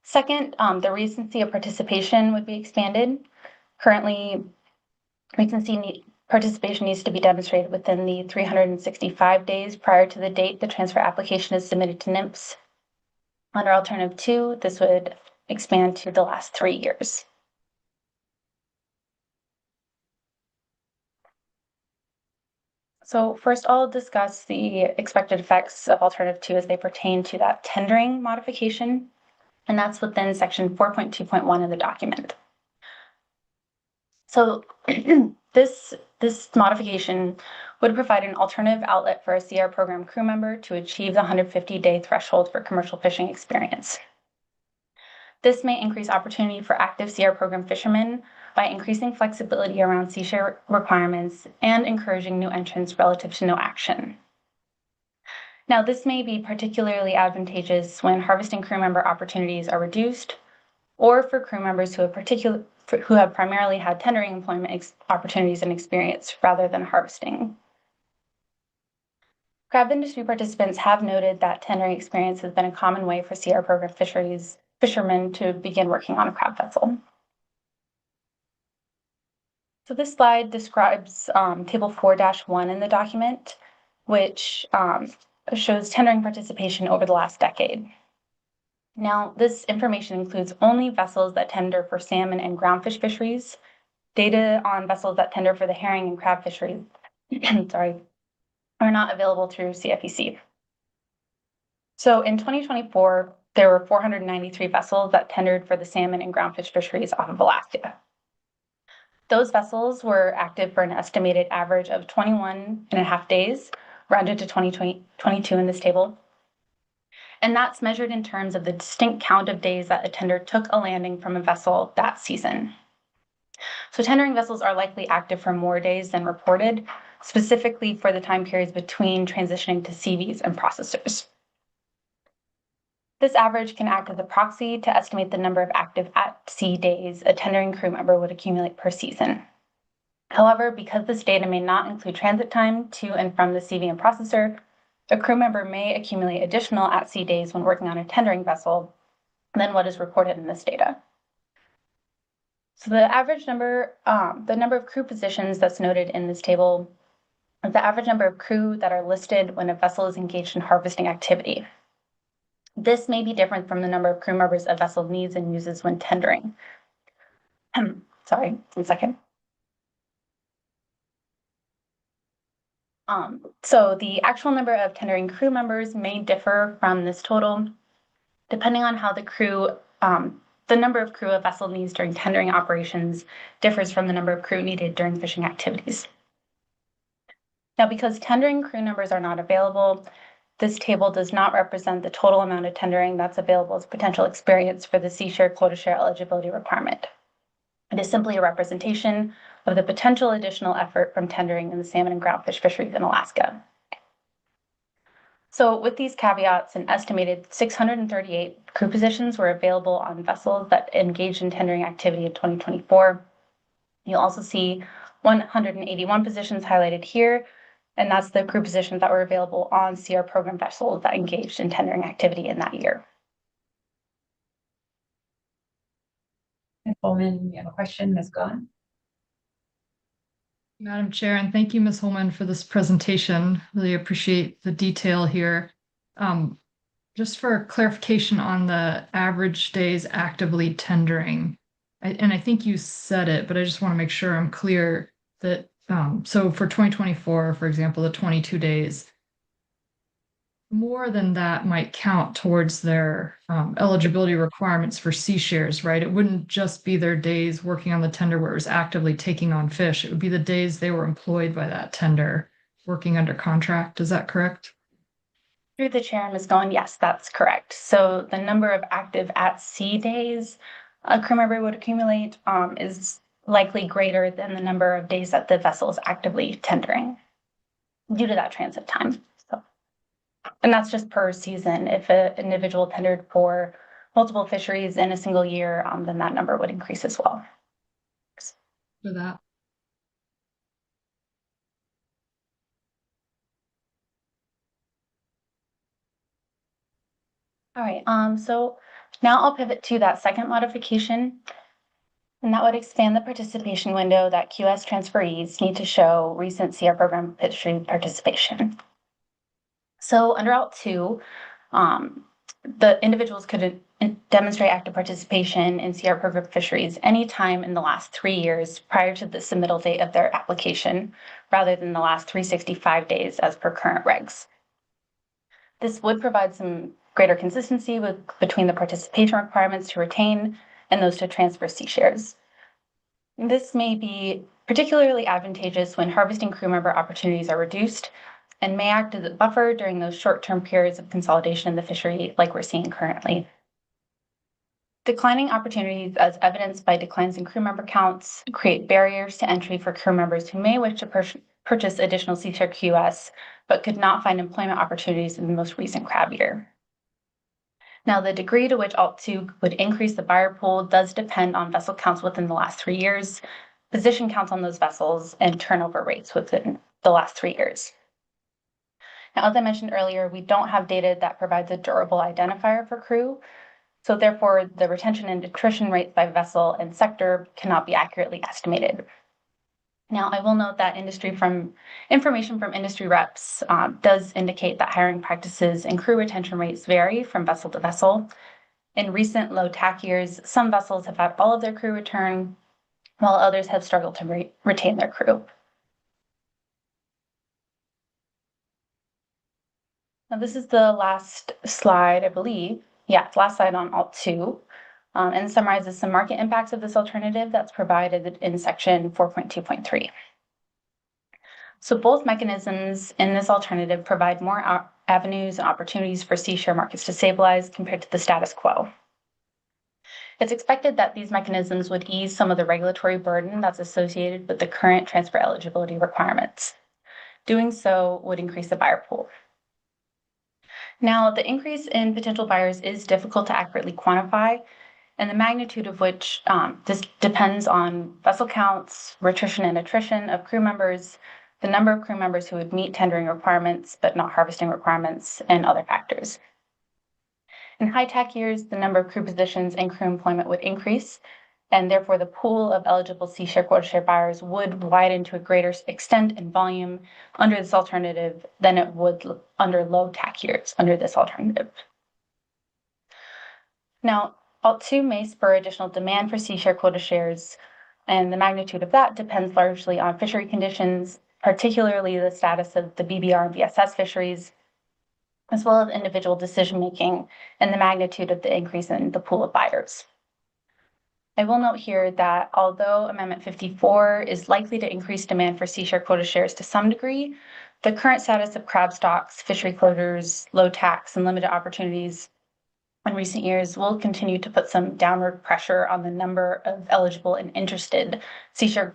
Second, the recency of participation would be expanded. Currently, participation needs to be demonstrated within the 365 days prior to the date the transfer application is submitted to NIMS. Under Alternative 2, this would expand to the last 3 years. So first, I'll discuss the expected effects of Alternative 2 as they pertain to that tendering modification, and that's within Section 4.2.1 of the document. So this modification would provide an alternative outlet for a CR program crew member to achieve the 150-day threshold for commercial fishing experience. This may increase opportunity for active CR program fishermen by increasing flexibility around sea share requirements and encouraging new entrants relative to no action. Now, this may be particularly advantageous when harvesting crew member opportunities are reduced, or for crew members who have primarily had tendering employment opportunities and experience rather than harvesting. Crab industry participants have noted that tendering experience has been a common way for CR program fishermen to begin working on a crab vessel. So this slide describes Table 4-1 in the document, which shows tendering participation over the last decade. Now, this information includes only vessels that tender for salmon and groundfish fisheries. Data on vessels that tender for the herring and crab fisheries are not available through CFEC. So in 2024, there were 493 vessels that tendered for the salmon and groundfish fisheries off of Alaska. Those vessels were active for an estimated average of 21.5 days, rounded to 22 in this table. And that's measured in terms of the distinct count of days that a tender took a landing from a vessel that season. So tendering vessels are likely active for more days than reported, specifically for the time periods between transitioning to CVs and processors. This average can act as a proxy to estimate the number of active at-sea days a tendering crew member would accumulate per season. However, because this data may not include transit time to and from the CV and processor, a crew member may accumulate additional at-sea days when working on a tendering vessel than what is reported in this data. So the average number, the number of crew positions that's noted in this table is the average number of crew that are listed when a vessel is engaged in harvesting activity. This may be different from the number of crew members a vessel needs and uses when tendering. Sorry, 1 second. So the actual number of tendering crew members may differ from this total, depending on how the crew, the number of crew a vessel needs during tendering operations differs from the number of crew needed during fishing activities. Now, because tendering crew numbers are not available, this table does not represent the total amount of tendering that's available as potential experience for the sea share quota share eligibility requirement. It is simply a representation of the potential additional effort from tendering in the salmon and groundfish fisheries in Alaska. So with these caveats, an estimated 638 crew positions were available on vessels that engaged in tendering activity in 2024. You'll also see 181 positions highlighted here, and that's the crew positions that were available on CR program vessels that engaged in tendering activity in that year. Ms. Holman, you have a question, Ms. Gahn? Madam Chair, and thank you, Ms. Holman, for this presentation. Really appreciate the detail here. Just for clarification on the average days actively tendering, and I think you said it, but I just want to make sure I'm clear that, so for 2024, for example, the 22 days, more than that might count towards their eligibility requirements for sea shares, right? It wouldn't just be their days working on the tender where it was actively taking on fish. It would be the days they were employed by that tender working under contract. Is that correct? Through the chair, Ms. Goen, yes, that's correct. So the number of active at-sea days a crew member would accumulate is likely greater than the number of days that the vessel is actively tendering due to that transit time. And that's just per season. If an individual tendered for multiple fisheries in a single year, then that number would increase as well. For that. All right, so now I'll pivot to that second modification, and that would expand the participation window that QS transferees need to show recent CR program fishery participation. So under Alt 2, the individuals could demonstrate active participation in CR program fisheries anytime in the last 3 years prior to the submittal date of their application, rather than the last 365 days as per current regs. This would provide some greater consistency between the participation requirements to retain and those to transfer sea shares. This may be particularly advantageous when harvesting crew member opportunities are reduced and may act as a buffer during those short-term periods of consolidation in the fishery like we're seeing currently. Declining opportunities, as evidenced by declines in crew member counts, create barriers to entry for crew members who may wish to purchase additional sea share QS, but could not find employment opportunities in the most recent crab year. Now, the degree to which Alt 2 would increase the buyer pool does depend on vessel counts within the last 3 years, position counts on those vessels, and turnover rates within the last 3 years. Now, as I mentioned earlier, we don't have data that provides a durable identifier for crew. So therefore, the retention and attrition rates by vessel and sector cannot be accurately estimated. Now, I will note that information from industry reps does indicate that hiring practices and crew retention rates vary from vessel to vessel. In recent low TAC years, some vessels have had all of their crew return, while others have struggled to retain their crew. Now, this is the last slide, I believe. Yeah, last slide on Alt 2, and summarizes some market impacts of this alternative that's provided in section 4.2.3. So both mechanisms in this alternative provide more avenues and opportunities for sea-share markets to stabilize compared to the status quo. It's expected that these mechanisms would ease some of the regulatory burden that's associated with the current transfer eligibility requirements. Doing so would increase the buyer pool. Now, the increase in potential buyers is difficult to accurately quantify, and the magnitude of which this depends on vessel counts, retention and attrition of crew members, the number of crew members who would meet tendering requirements but not harvesting requirements, and other factors. In high TAC years, the number of crew positions and crew employment would increase, and therefore the pool of eligible sea-share quota share buyers would widen to a greater extent and volume under this alternative than it would under low TAC years under this alternative. Now, Alt 2 may spur additional demand for sea-share quota shares, and the magnitude of that depends largely on fishery conditions, particularly the status of the BBR and BSS fisheries, as well as individual decision-making and the magnitude of the increase in the pool of buyers. I will note here that although Amendment 54 is likely to increase demand for sea-share quota shares to some degree, the current status of crab stocks, fishery closures, low tax, and limited opportunities in recent years will continue to put some downward pressure on the number of eligible and interested sea-share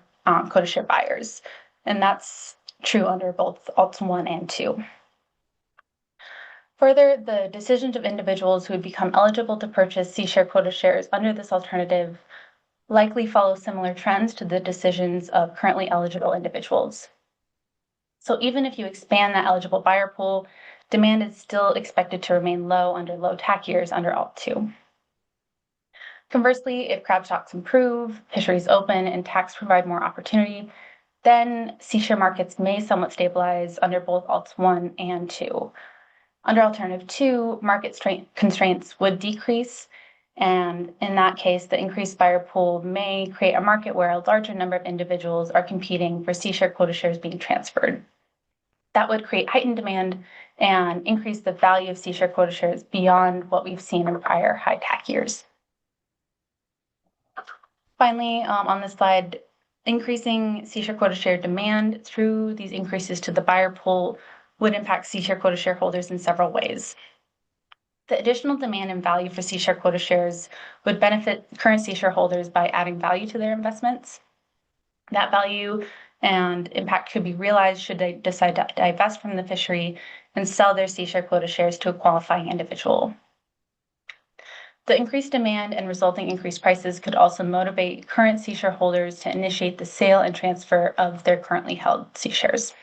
quota share buyers. And that's true under both Alts 1 and 2. Further, the decisions of individuals who would become eligible to purchase sea-share quota shares under this alternative likely follow similar trends to the decisions of currently eligible individuals. So even if you expand that eligible buyer pool, demand is still expected to remain low under low TAC years under Alt 2. Conversely, if crab stocks improve, fisheries open, and tax provide more opportunity, then sea-share markets may somewhat stabilize under both Alts 1 and 2. Under Alternative 2, market constraints would decrease, and in that case, the increased buyer pool may create a market where a larger number of individuals are competing for sea-share quota shares being transferred. That would create heightened demand and increase the value of sea-share quota shares beyond what we've seen in prior high TAC years. Finally, on this slide, increasing sea-share quota share demand through these increases to the buyer pool would impact sea-share quota shareholders in several ways. The additional demand and value for sea-share quota shares would benefit current sea-share holders by adding value to their investments. That value and impact could be realized should they decide to divest from the fishery and sell their sea-share quota shares to a qualifying individual. The increased demand and resulting increased prices could also motivate current sea-share holders to initiate the sale and transfer of their currently held sea shares.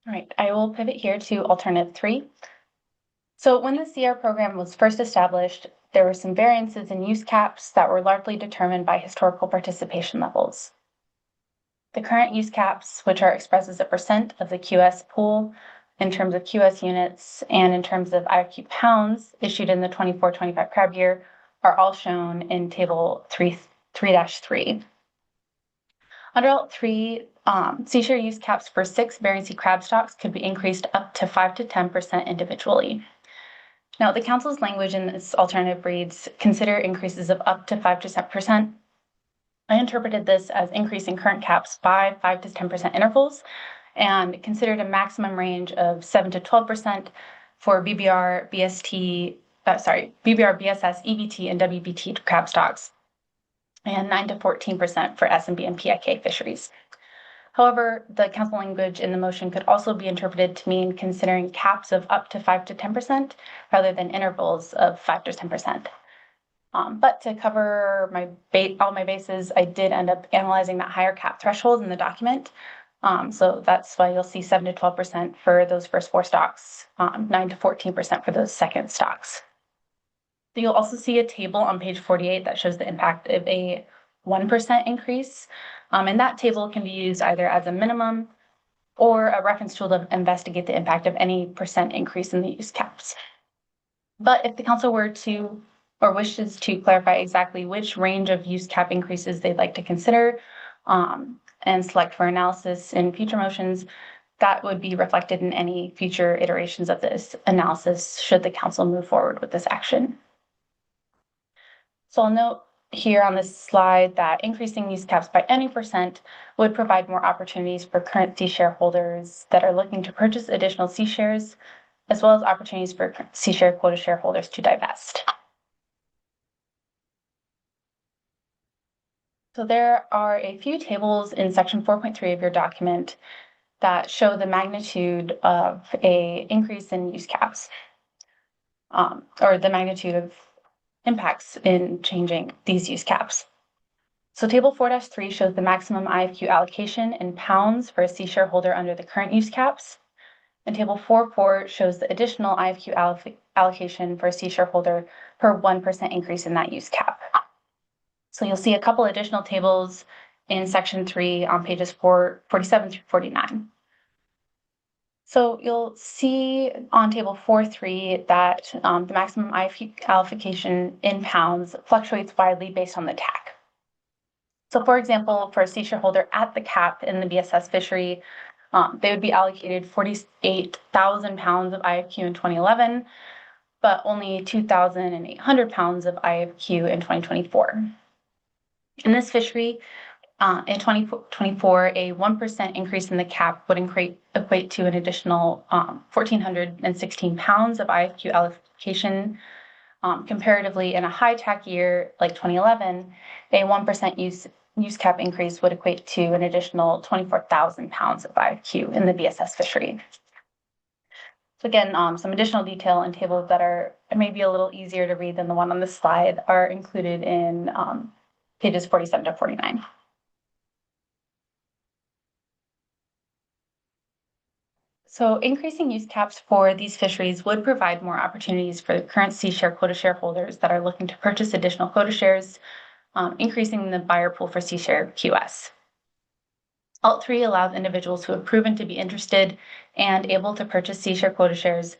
All right, I will pivot here to Alternative 3. So when the CR program was first established, there were some variances in use caps that were largely determined by historical participation levels. The current use caps, which are expressed as a percent of the QS pool in terms of QS units and in terms of IRQ pounds issued in the 24-25 crab year, are all shown in Table 3-3. Under Alt 3, sea-share use caps for 6 variancy crab stocks could be increased up to 5 to 10% individually. Now, the Council's language in this alternative reads, consider increases of up to 5 to 10%. I interpreted this as increasing current caps by 5 to 10% intervals and considered a maximum range of 7 to 12% for BBR, BSS, EBT, and WBT crab stocks, and 9 to 14% for SMB and PIK fisheries. However, the Council language in the motion could also be interpreted to mean considering caps of up to 5 to 10% rather than intervals of 5 to 10%. But to cover all my bases, I did end up analyzing that higher cap threshold in the document. So that's why you'll see 7 to 12% for those first 4 stocks, 9 to 14% for those second stocks. You'll also see a table on page 48 that shows the impact of a 1% increase. And that table can be used either as a minimum or a reference tool to investigate the impact of any percent increase in the use caps. But if the council were to or wishes to clarify exactly which range of use cap increases they'd like to consider and select for analysis in future motions, that would be reflected in any future iterations of this analysis should the council move forward with this action. So I'll note here on this slide that increasing use caps by any percent would provide more opportunities for current C shareholders that are looking to purchase additional C shares, as well as opportunities for C share quota shareholders to divest. So there are a few tables in section 4.3 of your document that show the magnitude of an increase in use caps, or the magnitude of impacts in changing these use caps. So table 4-3 shows the maximum IFQ allocation in pounds for a C shareholder under the current use caps. And table 4.4 shows the additional IFQ allocation for a C shareholder per 1% increase in that use cap. So you'll see a couple additional tables in section 3 on pages 47 through 49. So you'll see on table 4.3 that the maximum IFQ allocation in pounds fluctuates widely based on the TAC. So for example, for a C shareholder at the cap in the BSS fishery, they would be allocated 48,000 pounds of IFQ in 2011, but only 2,800 pounds of IFQ in 2024. In this fishery, in 2024, a 1% increase in the cap would equate to an additional 1,416 pounds of IFQ allocation. Comparatively, in a high TAC year like 2011, a 1% use cap increase would equate to an additional 24,000 pounds of IFQ in the BSS fishery. So again, some additional detail in tables that are maybe a little easier to read than the one on this slide are included in pages 47 to 49. So increasing use caps for these fisheries would provide more opportunities for the current C share quota shareholders that are looking to purchase additional quota shares, increasing the buyer pool for C share QS. Alt 3 allows individuals who have proven to be interested and able to purchase C share quota shares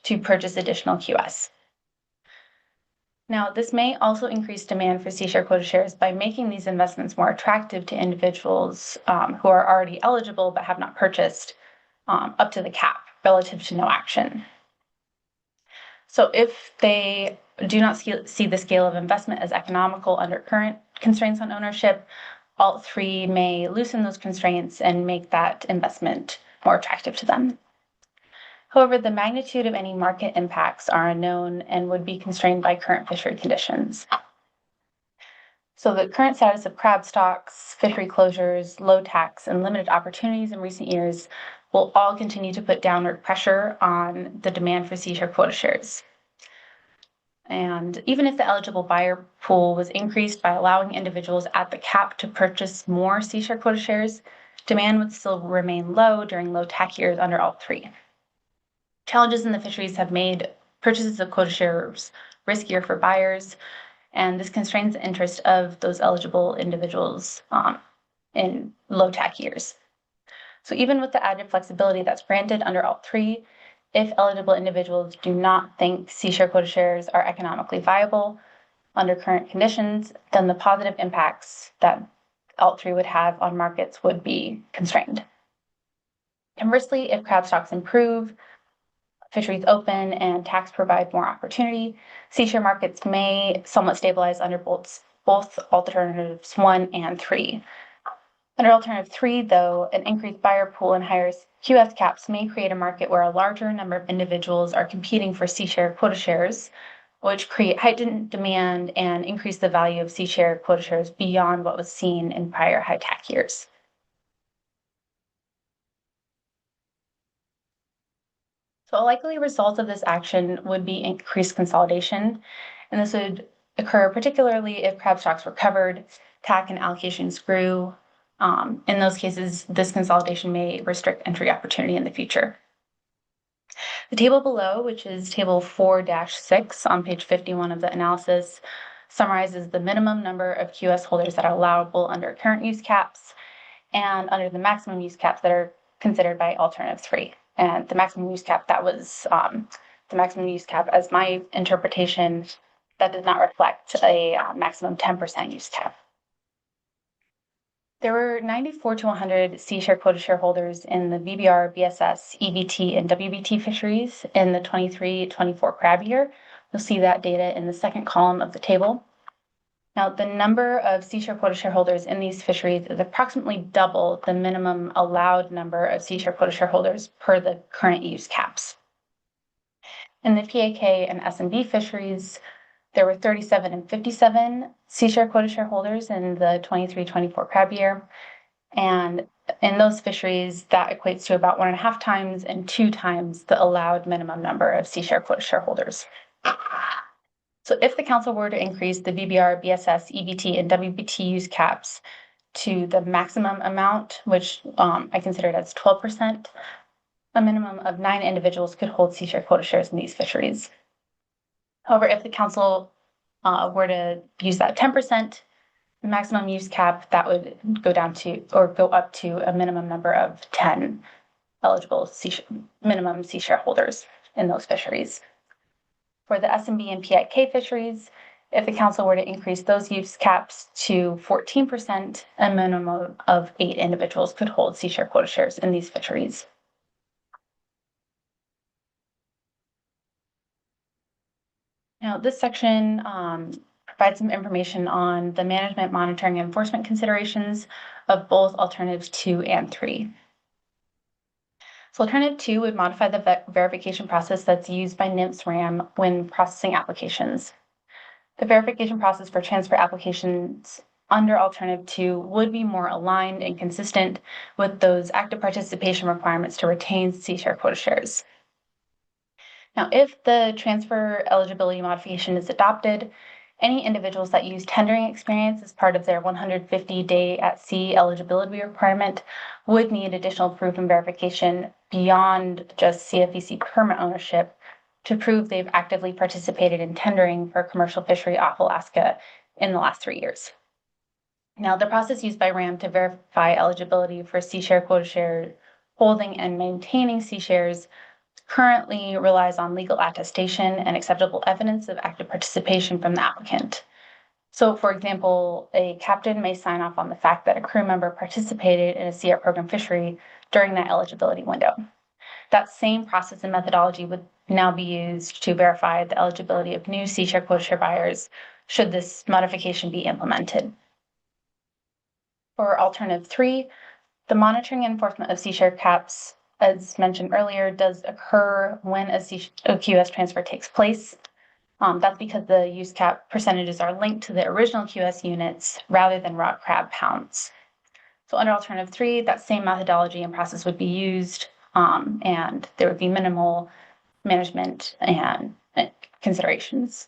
to purchase additional QS. Now, this may also increase demand for C share quota shares by making these investments more attractive to individuals who are already eligible but have not purchased up to the cap relative to no action. So if they do not see the scale of investment as economical under current constraints on ownership, Alt 3 may loosen those constraints and make that investment more attractive to them. However, the magnitude of any market impacts are unknown and would be constrained by current fishery conditions. So the current status of crab stocks, fishery closures, low tax, and limited opportunities in recent years will all continue to put downward pressure on the demand for C share quota shares. And even if the eligible buyer pool was increased by allowing individuals at the cap to purchase more C share quota shares, demand would still remain low during low TAC years under Alt 3. Challenges in the fisheries have made purchases of quota shares riskier for buyers, and this constrains the interest of those eligible individuals in low TAC years. So even with the added flexibility that's granted under Alt 3, if eligible individuals do not think C share quota shares are economically viable under current conditions, then the positive impacts that Alt 3 would have on markets would be constrained. Conversely, if crab stocks improve, fisheries open, and tax provide more opportunity, C share markets may somewhat stabilize under both alternatives 1 and 3. Under alternative 3, though, an increased buyer pool and higher QS caps may create a market where a larger number of individuals are competing for C share quota shares, which create heightened demand and increase the value of C share quota shares beyond what was seen in prior high TAC years. So a likely result of this action would be increased consolidation, and this would occur particularly if crab stocks recovered, TAC and allocations grew, In those cases, this consolidation may restrict entry opportunity in the future. The table below, which is table 4-6 on page 51 of the analysis, summarizes the minimum number of QS holders that are allowable under current use caps and under the maximum use caps that are considered by alternative 3. And the maximum use cap, that was the maximum use cap, as my interpretation, that did not reflect a maximum 10% use cap. There were 94 to 100 C-share quota shareholders in the BBR, BSS, EBT, and WBT fisheries in the 23-24 crab year. You'll see that data in the second column of the table. Now, the number of C-share quota shareholders in these fisheries is approximately double the minimum allowed number of C-share quota shareholders per the current use caps. In the PAK and SMB fisheries, there were 37 and 57 C-share quota shareholders in the 23-24 crab year. And in those fisheries, that equates to about 1.5 times and 2 times the allowed minimum number of C-share quota shareholders. So if the council were to increase the BBR, BSS, EBT, and WBT use caps to the maximum amount, which I considered as 12%, a minimum of 9 individuals could hold C-share quota shares in these fisheries. However, if the council were to use that 10% maximum use cap, that would go down to, or go up to, a minimum number of 10 eligible minimum C-share holders in those fisheries. For the SMB and PIK fisheries, if the council were to increase those use caps to 14%, a minimum of 8 individuals could hold C-share quota shares in these fisheries. Now, this section provides some information on the management, monitoring, and enforcement considerations of both alternatives 2 and 3. So alternative 2 would modify the verification process that's used by NMFS RAM when processing applications. The verification process for transfer applications under alternative 2 would be more aligned and consistent with those active participation requirements to retain C-share quota shares. Now, if the transfer eligibility modification is adopted, any individuals that use tendering experience as part of their 150-day at sea eligibility requirement would need additional proof and verification beyond just CFEC permit ownership to prove they've actively participated in tendering for commercial fishery off Alaska in the last 3 years. Now, the process used by RAM to verify eligibility for C-share quota share holding and maintaining C-shares currently relies on legal attestation and acceptable evidence of active participation from the applicant. So, for example, a captain may sign off on the fact that a crew member participated in a CR program fishery during that eligibility window. That same process and methodology would now be used to verify the eligibility of new C-share quota share buyers should this modification be implemented. For alternative 3, the monitoring and enforcement of C-share caps, as mentioned earlier, does occur when a QS transfer takes place. That's because the use cap percentages are linked to the original QS units rather than raw crab pounds. So under alternative 3, that same methodology and process would be used, and there would be minimal management and considerations.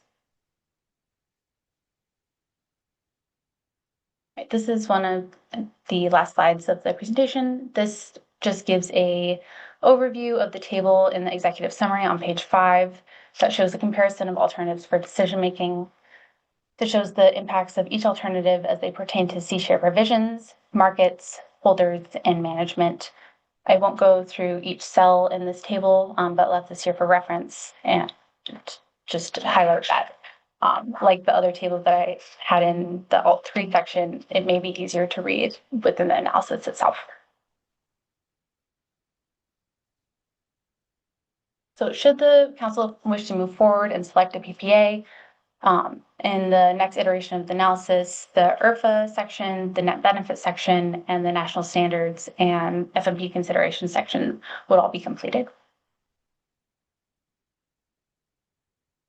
This is one of the last slides of the presentation. This just gives a overview of the table in the executive summary on page 5 that shows a comparison of alternatives for decision making. That shows the impacts of each alternative as they pertain to C-share provisions, markets, holders, and management. I won't go through each cell in this table, but left this here for reference and just to highlight that. Like the other tables that I had in the Alt 3 section, it may be easier to read within the analysis itself. So should the council wish to move forward and select a PPA, in the next iteration of the analysis, the IRFA section, the net benefit section, and the national standards and FMP consideration section would all be completed.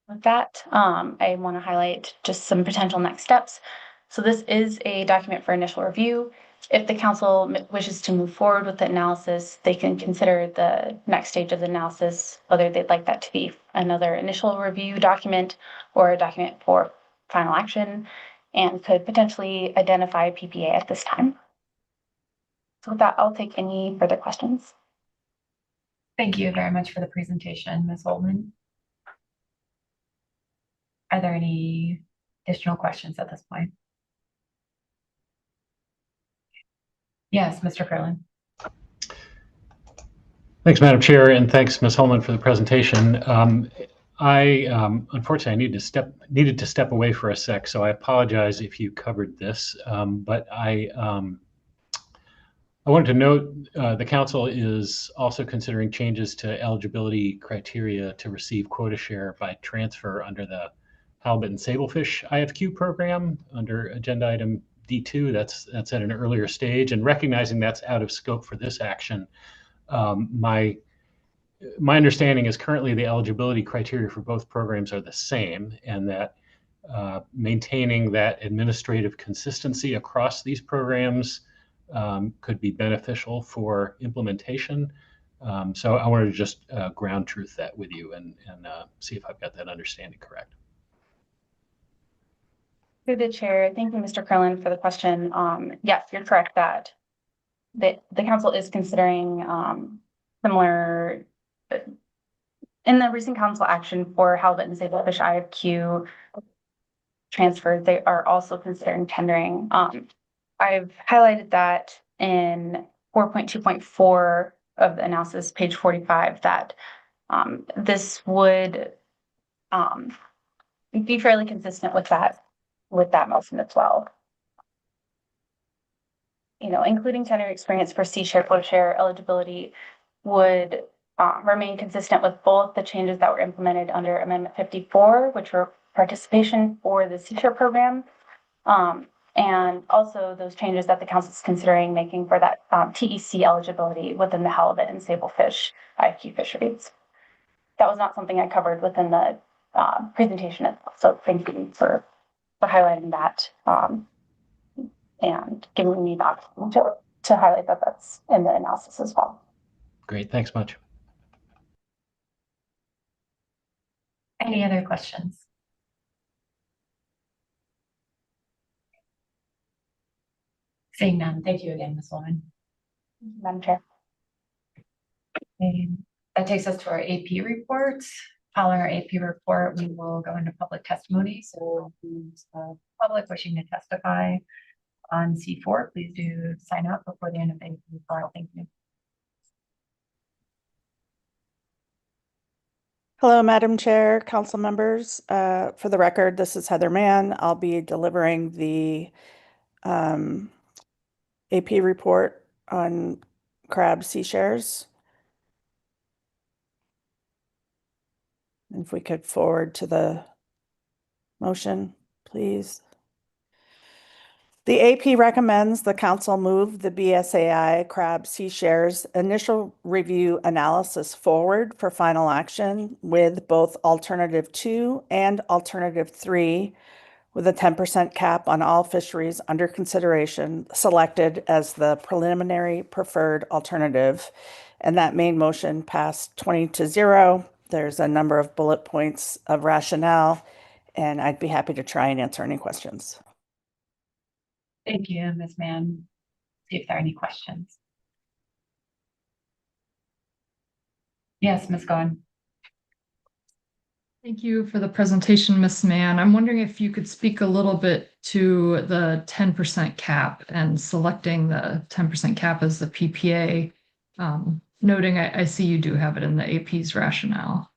With that, I want to highlight just some potential next steps. So this is a document for initial review. If the council wishes to move forward with the analysis, they can consider the next stage of the analysis, whether they'd like that to be another initial review document or a document for final action, and could potentially identify a PPA at this time. So with that, I'll take any further questions. Thank you very much for the presentation, Ms. Holman. Are there any additional questions at this point? Yes, Mr. Ferlin. Thanks, Madam Chair, and thanks, Ms. Holman, for the presentation. Unfortunately, I needed to step away for a sec, so I apologize if you covered this. But I wanted to note the council is also considering changes to eligibility criteria to receive quota share by transfer under the halibut and sablefish IFQ program under agenda item D2. That's at an earlier stage, and recognizing that's out of scope for this action. My understanding is currently the eligibility criteria for both programs are the same, and that maintaining that administrative consistency across these programs could be beneficial for implementation. So I wanted to just ground truth that with you and see if I've got that understanding correct. Through the chair, thank you, Mr. Curlin, for the question. Yes, you're correct that the council is considering similar in the recent council action for halibut and sablefish IFQ transfers. They are also considering tendering. I've highlighted that in 4.2.4 of the analysis, page 45, that this would be fairly consistent with that motion as well. Including tender experience for C-share, quota share eligibility would remain consistent with both the changes that were implemented under Amendment 54, which were participation for the C-share program, and also those changes that the council is considering making for that TEC eligibility within the halibut and sablefish IQ fisheries. That was not something I covered within the presentation itself, so thank you for highlighting that and giving me the opportunity to highlight that that's in the analysis as well. Great, thanks much. Any other questions? Seeing none, thank you again, Ms. Holman. Madam Chair. And that takes us to our AP report. Following our AP report, we will go into public testimony. So public wishing to testify on C4, please do sign up before the end of the AP report. Thank you. Hello, Madam Chair, council members. For the record, this is Heather Mann. I'll be delivering the AP report on crab sea shares. If we could forward to the motion, please. The AP recommends the council move the BSAI crab sea shares initial review analysis forward for final action with both alternative 2 and alternative 3 with a 10% cap on all fisheries under consideration selected as the preliminary preferred alternative. And that main motion passed 20-0. There's a number of bullet points of rationale, and I'd be happy to try and answer any questions. Thank you, Ms. Mann. See if there are any questions. Yes, Ms. Goen. Thank you for the presentation, Ms. Mann. I'm wondering if you could speak a little bit to the 10% cap and selecting the 10% cap as the PPA, noting I see you do have it in the AP's rationale.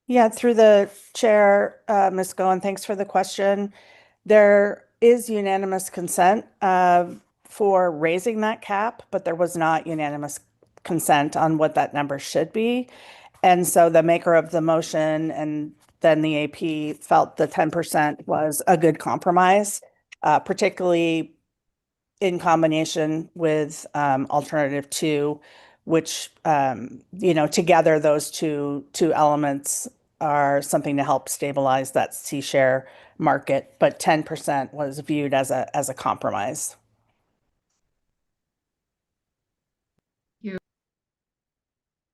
Yeah, through the chair, Ms. Goen, thanks for the question. There is unanimous consent for raising that cap, but there was not unanimous consent on what that number should be. And so the maker of the motion and then the AP felt the 10% was a good compromise, particularly in combination with alternative 2, which, together those two elements are something to help stabilize that sea share market, but 10% was viewed as a compromise.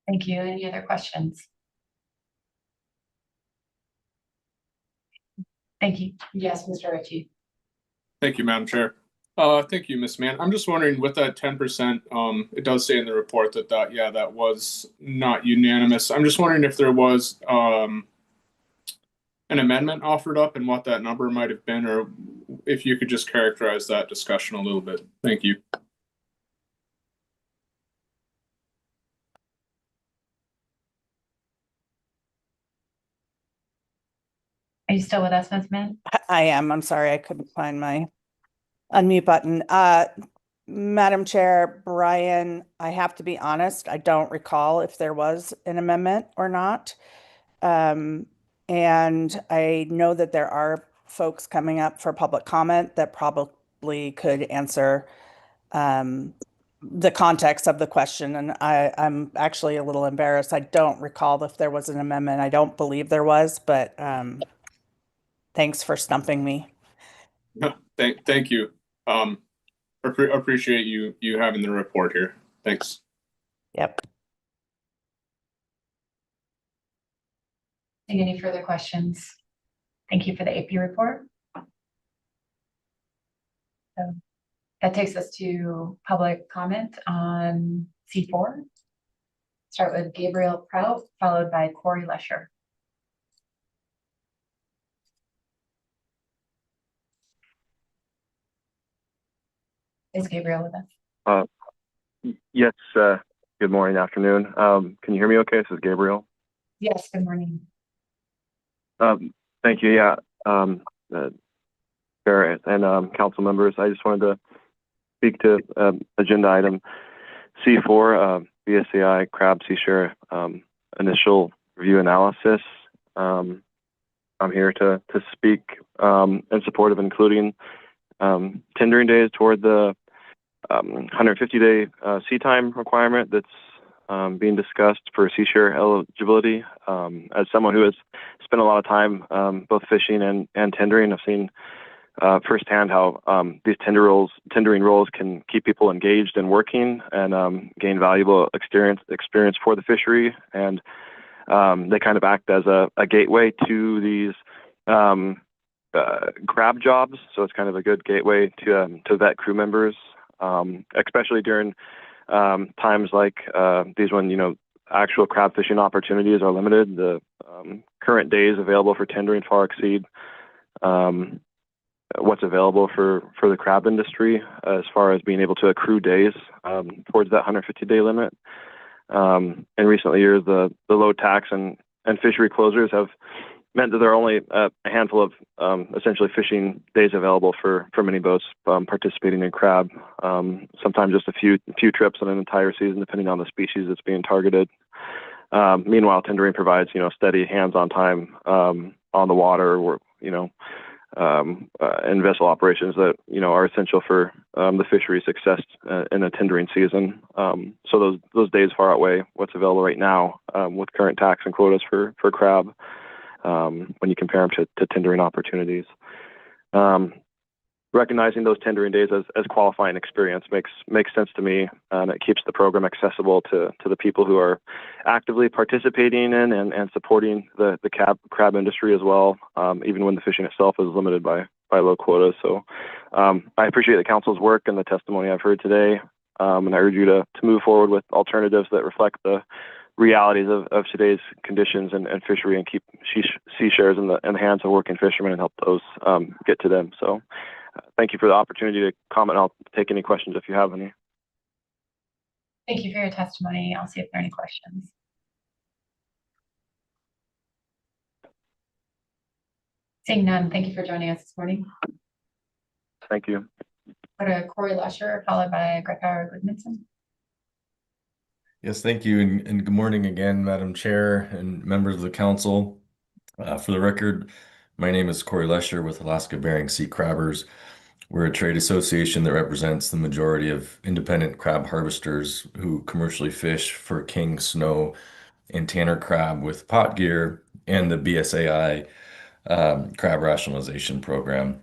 Thank you. Any other questions? Thank you. Yes, Mr. Ritchie. Thank you, Madam Chair. Thank you, Ms. Mann. I'm just wondering with that 10%, it does say in the report that was not unanimous. I'm just wondering if there was an amendment offered up and what that number might have been, or if you could just characterize that discussion a little bit. Thank you. Are you still with us, Ms. Mann? I am. I'm sorry, I couldn't find my unmute button. Madam Chair, Brian, I have to be honest, I don't recall if there was an amendment or not. And I know that there are folks coming up for public comment that probably could answer the context of the question. And I'm actually a little embarrassed. I don't recall if there was an amendment. I don't believe there was, but thanks for stumping me. Thank you. Appreciate you having the report here. Thanks. Yep. Any further questions? Thank you for the AP report. So that takes us to public comment on C4. Start with Gabriel Prout, followed by Corey Lesher. Is Gabriel with us? Yes, good morning, afternoon. Can you hear me okay? This is Gabriel. Yes, good morning. Thank you. Yeah, Chair and council members, I just wanted to speak to agenda item C4, BSAI crab sea share initial review analysis. I'm here to speak in support of including tendering days toward the 150-day sea time requirement that's being discussed for sea share eligibility. As someone who has spent a lot of time both fishing and tendering, I've seen firsthand how these tendering roles can keep people engaged and working and gain valuable experience for the fishery. And they kind of act as a gateway to these crab jobs. So it's kind of a good gateway to vet crew members, especially during times like these when, actual crab fishing opportunities are limited. The current days available for tendering far exceed what's available for the crab industry as far as being able to accrue days towards that 150-day limit. In recent years, the low tax and fishery closures have meant that there are only a handful of essentially fishing days available for many boats participating in crab. Sometimes just a few trips on an entire season, depending on the species that's being targeted. Meanwhile, tendering provides steady hands-on time on the water, or and vessel operations that are essential for the fishery success in a tendering season. So those days far outweigh what's available right now with current tax and quotas for crab. When you compare them to tendering opportunities. Recognizing those tendering days as qualifying experience makes sense to me, and it keeps the program accessible to the people who are actively participating in and supporting the crab industry as well, even when the fishing itself is limited by low quotas. So I appreciate the council's work and the testimony I've heard today, and I urge you to move forward with alternatives that reflect the realities of today's conditions and fishery, and keep sea shares in the hands of working fishermen and help those get to them. So thank you for the opportunity to comment. I'll take any questions if you have any. Thank you for your testimony. I'll see if there are any questions. Seeing none, thank you for joining us this morning. Thank you. Go to Corey Lesher, followed by Gregor Goodmanson. Yes, thank you, and good morning again, Madam Chair and members of the council. For the record, my name is Corey Lesher with Alaska Bering Sea Crabbers. We're a trade association that represents the majority of independent crab harvesters who commercially fish for king, snow, and tanner crab with pot gear and the BSAI crab rationalization program.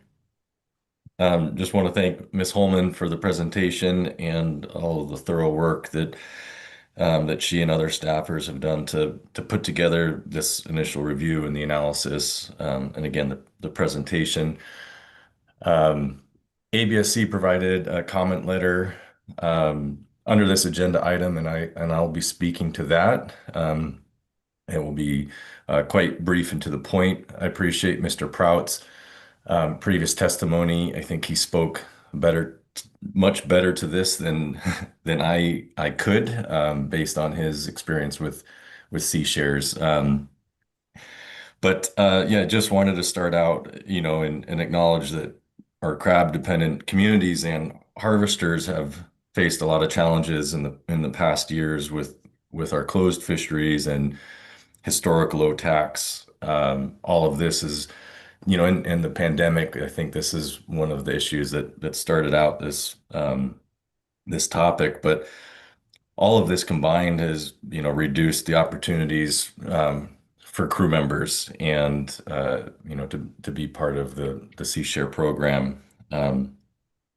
Just want to thank Ms. Holman for the presentation and all of the thorough work that she and other staffers have done to put together this initial review and the analysis, and again, the presentation. ABSC provided a comment letter under this agenda item, and I'll be speaking to that. It will be quite brief and to the point. I appreciate Mr. Prout's previous testimony. I think he spoke much better to this than I could, based on his experience with C shares. But yeah, just wanted to start out, and acknowledge that our crab dependent communities and harvesters have faced a lot of challenges in the past years with our closed fisheries and historic low tax. All of this is, in the pandemic, I think this is one of the issues that started out this topic, but all of this combined has, reduced the opportunities for crew members and, to be part of the C Share program.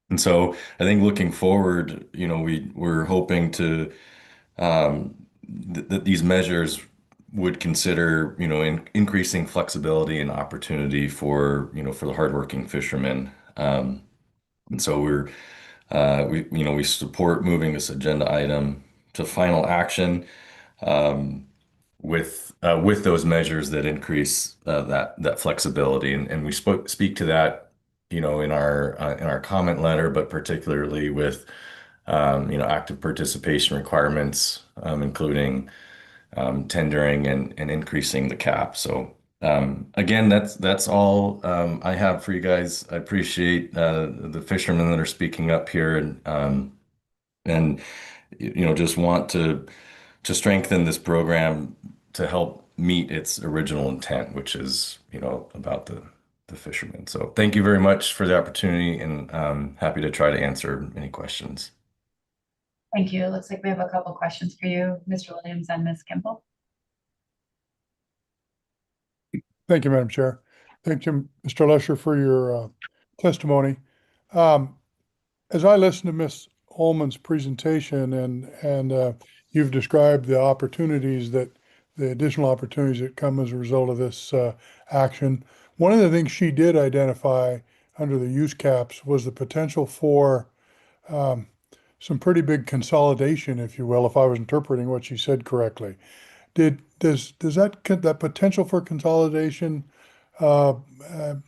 And so I think looking forward, we're hoping to, that these measures would consider, increasing flexibility and opportunity for the hardworking fishermen. And so we support moving this agenda item to final action, with those measures that increase that flexibility, and we speak to that, in our comment letter, but particularly with active participation requirements, including tendering and increasing the cap. So again, that's all I have for you guys. I appreciate the fishermen that are speaking up here, and just want to strengthen this program to help meet its original intent, which is about the fishermen. So thank you very much for the opportunity, and happy to try to answer any questions. Thank you. It looks like we have a couple questions for you, Mr. Williams and Ms. Kimball. Thank you, Madam Chair. Thank you, Mr. Lesher, for your testimony. As I listened to Ms. Ullman's presentation, and you've described the additional opportunities that come as a result of this action. One of the things she did identify under the use caps was the potential for some pretty big consolidation, if you will, if I was interpreting what she said correctly. Does that potential for consolidation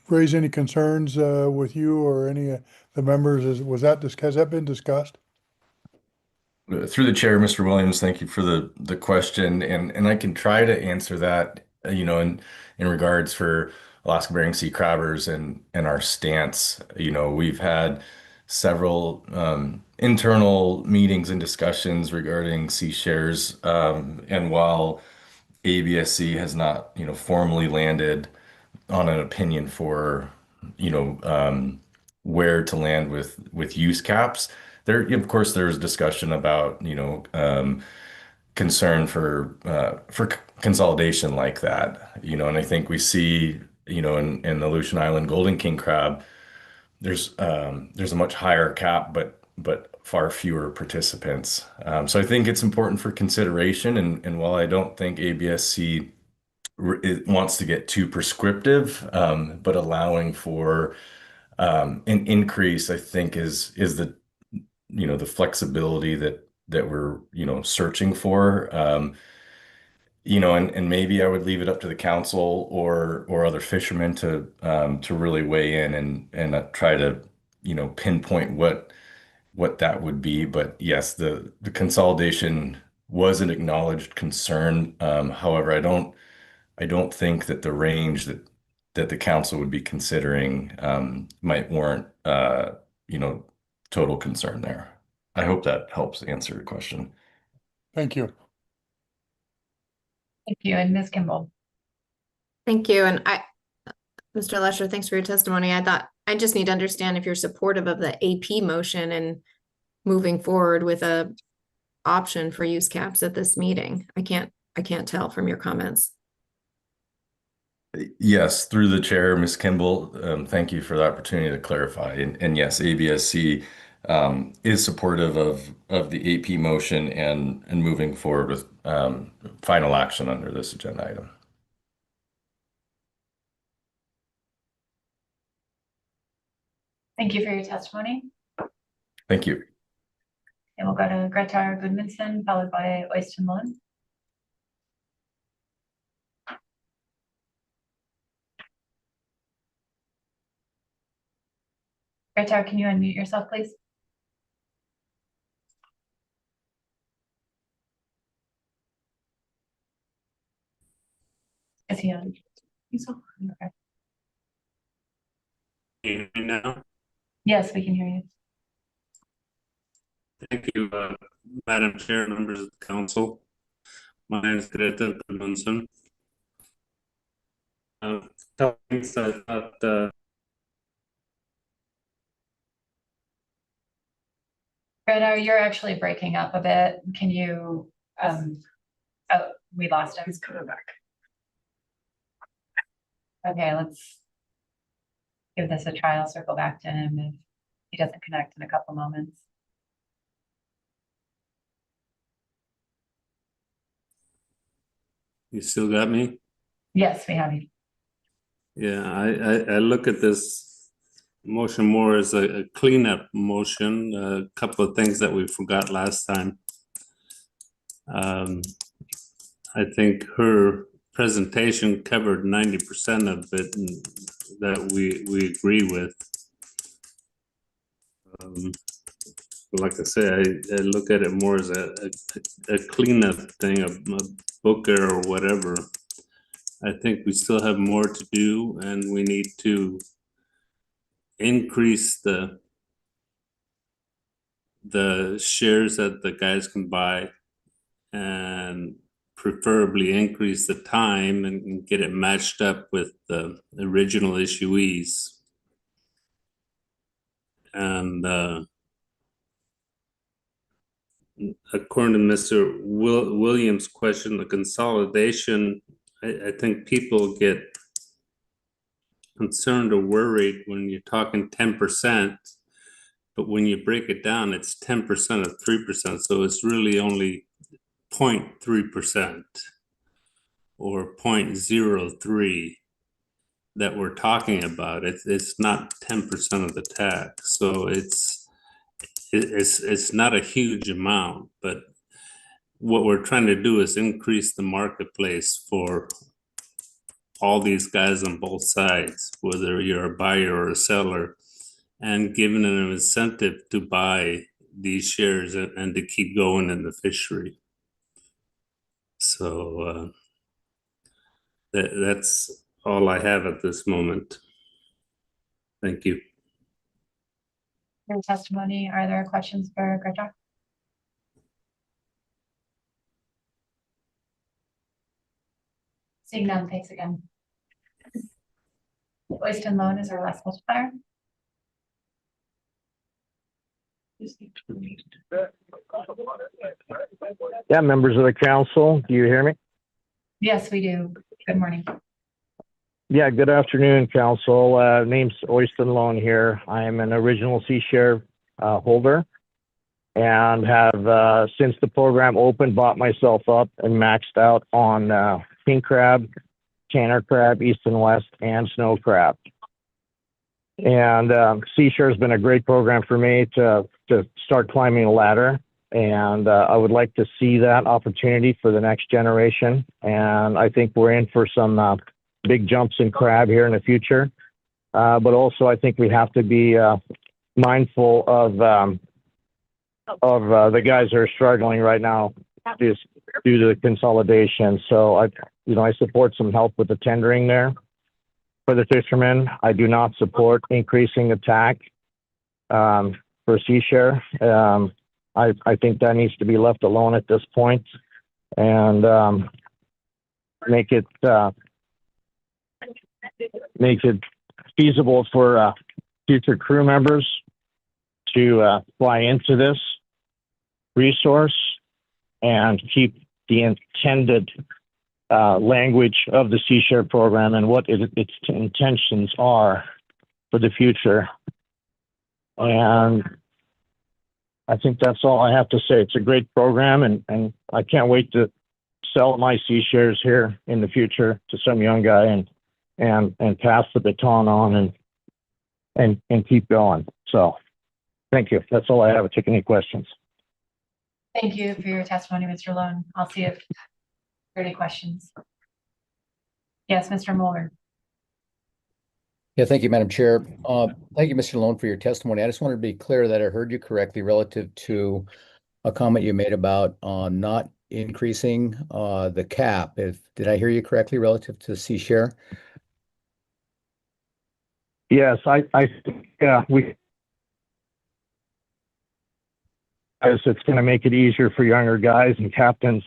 raise any concerns with you or any of the members? Has that been discussed? Through the chair, Mr. Williams, thank you for the question, and I can try to answer that, in regards for Alaska Bering Sea crabbers and our stance. We've had several internal meetings and discussions regarding C shares, and while ABSC has not, formally landed on an opinion for, where to land with use caps, there, of course, there's discussion about, concern for consolidation like that, and I think we see, in the Aleutian Island Golden King crab, there's a much higher cap, but far fewer participants. So I think it's important for consideration, and while I don't think ABSC wants to get too prescriptive, but allowing for an increase, I think is the the flexibility that we're searching for. And maybe I would leave it up to the council or other fishermen to really weigh in and try to pinpoint what that would be. But yes, the consolidation was an acknowledged concern. However, I don't think that the range that the council would be considering might warrant total concern there. I hope that helps answer your question. Thank you. Thank you. And Ms. Kimball. Thank you. And Mr. Lesher, thanks for your testimony. I just need to understand if you're supportive of the AP motion and moving forward with a option for use caps at this meeting. I can't tell from your comments. Yes, through the chair, Ms. Kimball, thank you for the opportunity to clarify. And yes, ABSC is supportive of the AP motion and moving forward with final action under this agenda item. Thank you for your testimony. Thank you. And we'll go to Greta Goodmanson, followed by Oysten Lund. Greta, can you unmute yourself, please? Is he on? He's on. Okay. Can you hear me now? Yes, we can hear you. Thank you, Madam Chair, members of the council. My name is Greta Gudmundsson. Things I thought, Greta, you're actually breaking up a bit. Can you, oh, we lost him. He's coming back. Okay, let's give this a try. I'll circle back to him if he doesn't connect in a couple moments. you still got me? Yes, we have you. Yeah, I look at this motion more as a cleanup motion, a couple of things that we forgot last time. I think her presentation covered 90% of it and that we agree with. Like I say, I look at it more as a cleanup thing, a booker or whatever. I think we still have more to do, and we need to increase the shares that the guys can buy, and preferably increase the time and get it matched up with the original issuees. And according to Mr. Williams' question, the consolidation, I think people get concerned or worried when you're talking 10%, but when you break it down, it's 10% of 3%. So it's really only 0.3% or 0.03 that we're talking about. It's not 10% of the tax. So it's not a huge amount, but what we're trying to do is increase the marketplace for all these guys on both sides, whether you're a buyer or a seller, and giving them an incentive to buy these shares and to keep going in the fishery. So that's all I have at this moment. Thank you. Your testimony. Are there questions for Greta? Seeing none, thanks again. Oysten Lund is our last testifier. Yeah, members of the council, do you hear me? Yes, we do. Good morning. Yeah, good afternoon, council. Name's Oysten Lund here. I am an original C share holder and have, since the program opened, bought myself up and maxed out on king crab, tanner crab, east and west, and snow crab. And C share has been a great program for me to start climbing a ladder. And I would like to see that opportunity for the next generation. And I think we're in for some big jumps in crab here in the future. But also, I think we have to be mindful of the guys that are struggling right now just due to the consolidation. So I support some help with the tendering there for the fishermen. I do not support increasing the TAC for C share. I think that needs to be left alone at this point, and make it feasible for future crew members to fly into this resource and keep the intended language of the C share program and what its intentions are for the future. And I think that's all I have to say. It's a great program, and I can't wait to sell my C shares here in the future to some young guy and pass the baton on and keep going. So thank you. That's all I have. Take any questions. Thank you for your testimony, Mr. Lone. I'll see if there are any questions. Yes, Mr. Mueller. Yeah, thank you, Madam Chair. Thank you, Mr. Lone, for your testimony. I just wanted to be clear that I heard you correctly relative to a comment you made about not increasing the cap. Did I hear you correctly relative to C share? Yes, yeah, as it's going to make it easier for younger guys and captains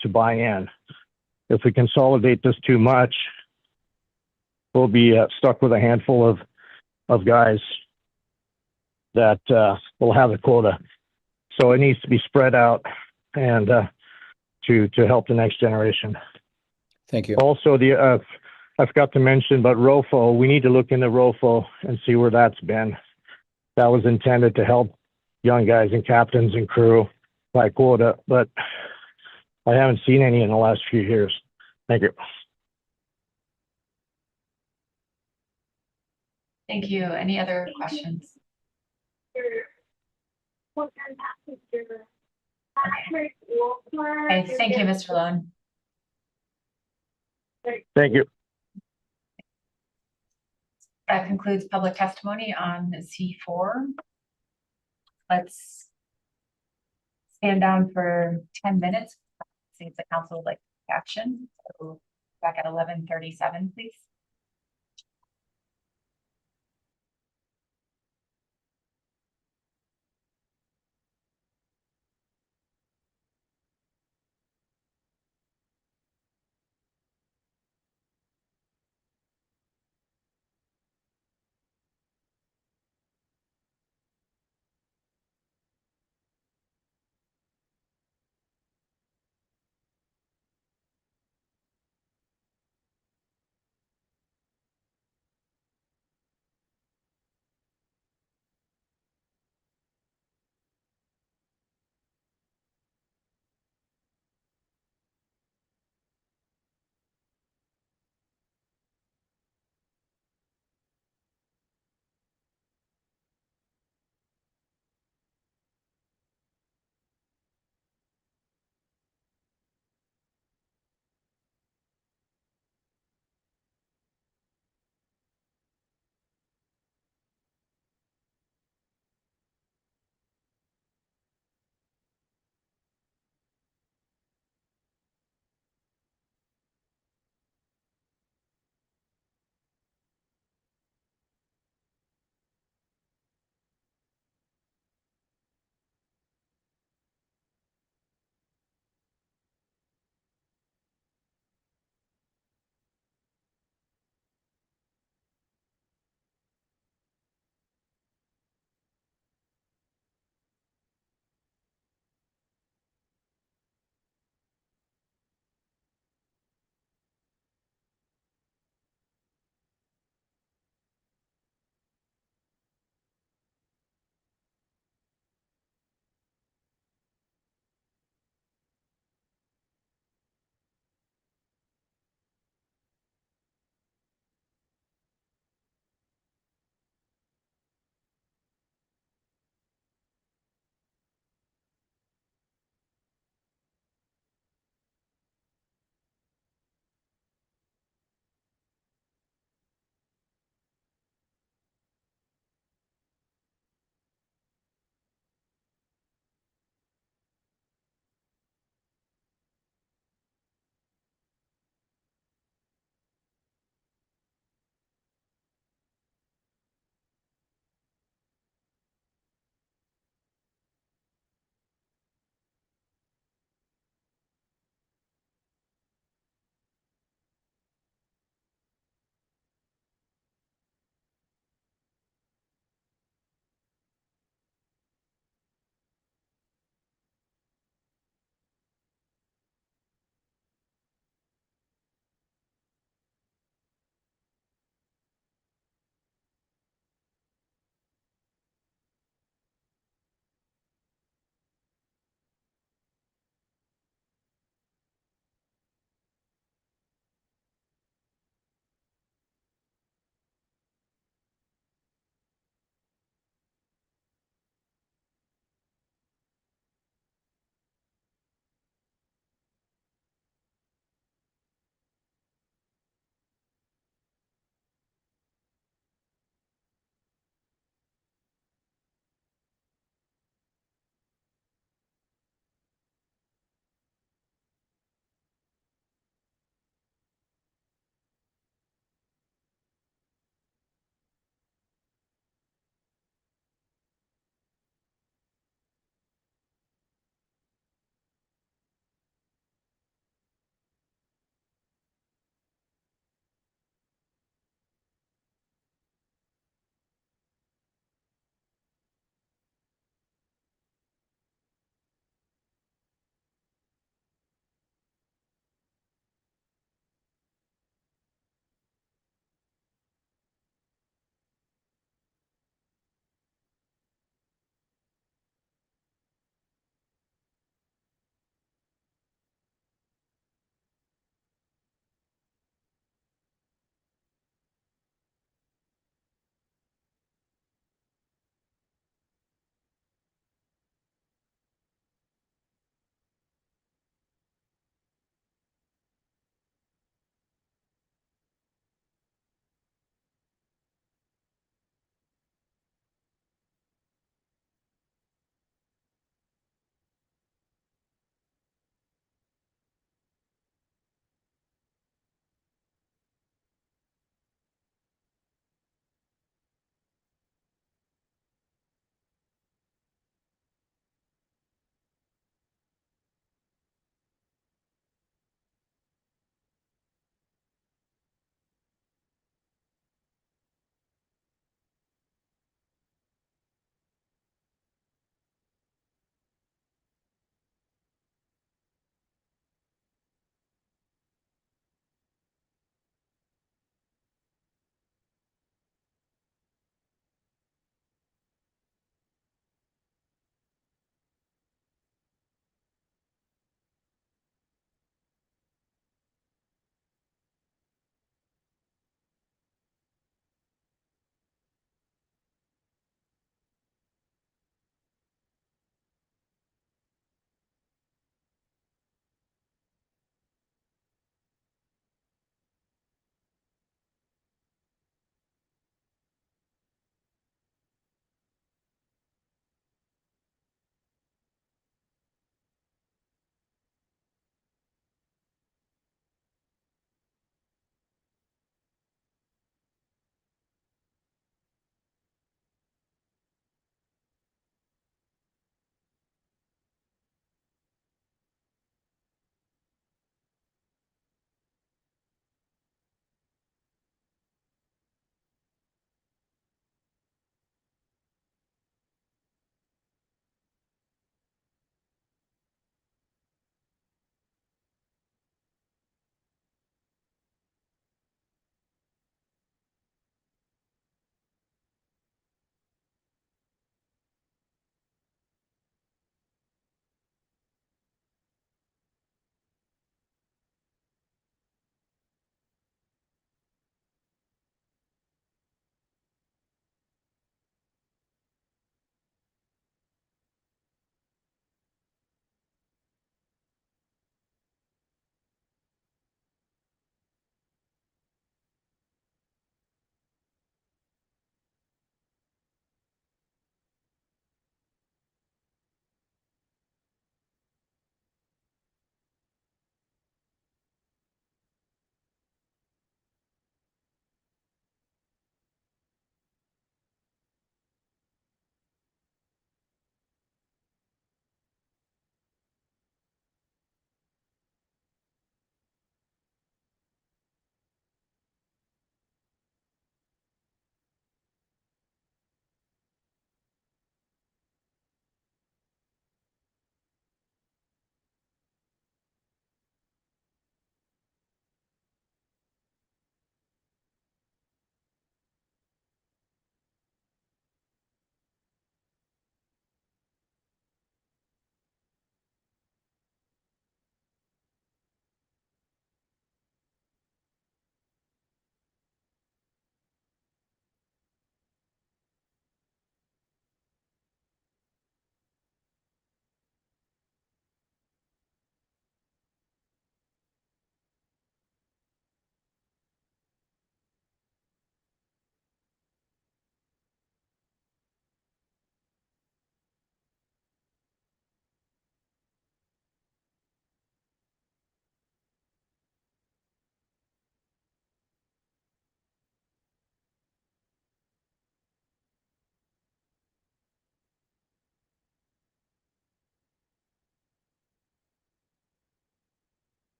to buy in. If we consolidate this too much, we'll be stuck with a handful of guys that will have a quota. So it needs to be spread out and to help the next generation. Thank you. Also, I forgot to mention, but ROFO, we need to look into ROFO and see where that's been. That was intended to help young guys and captains and crew by quota, but I haven't seen any in the last few years. Thank you. Thank you. Any other questions? Okay. Thank you, Mr. Lone. Thank you. That concludes public testimony on C4. Let's stand down for 10 minutes. See if the council would like to take action. So back at 11:37, please.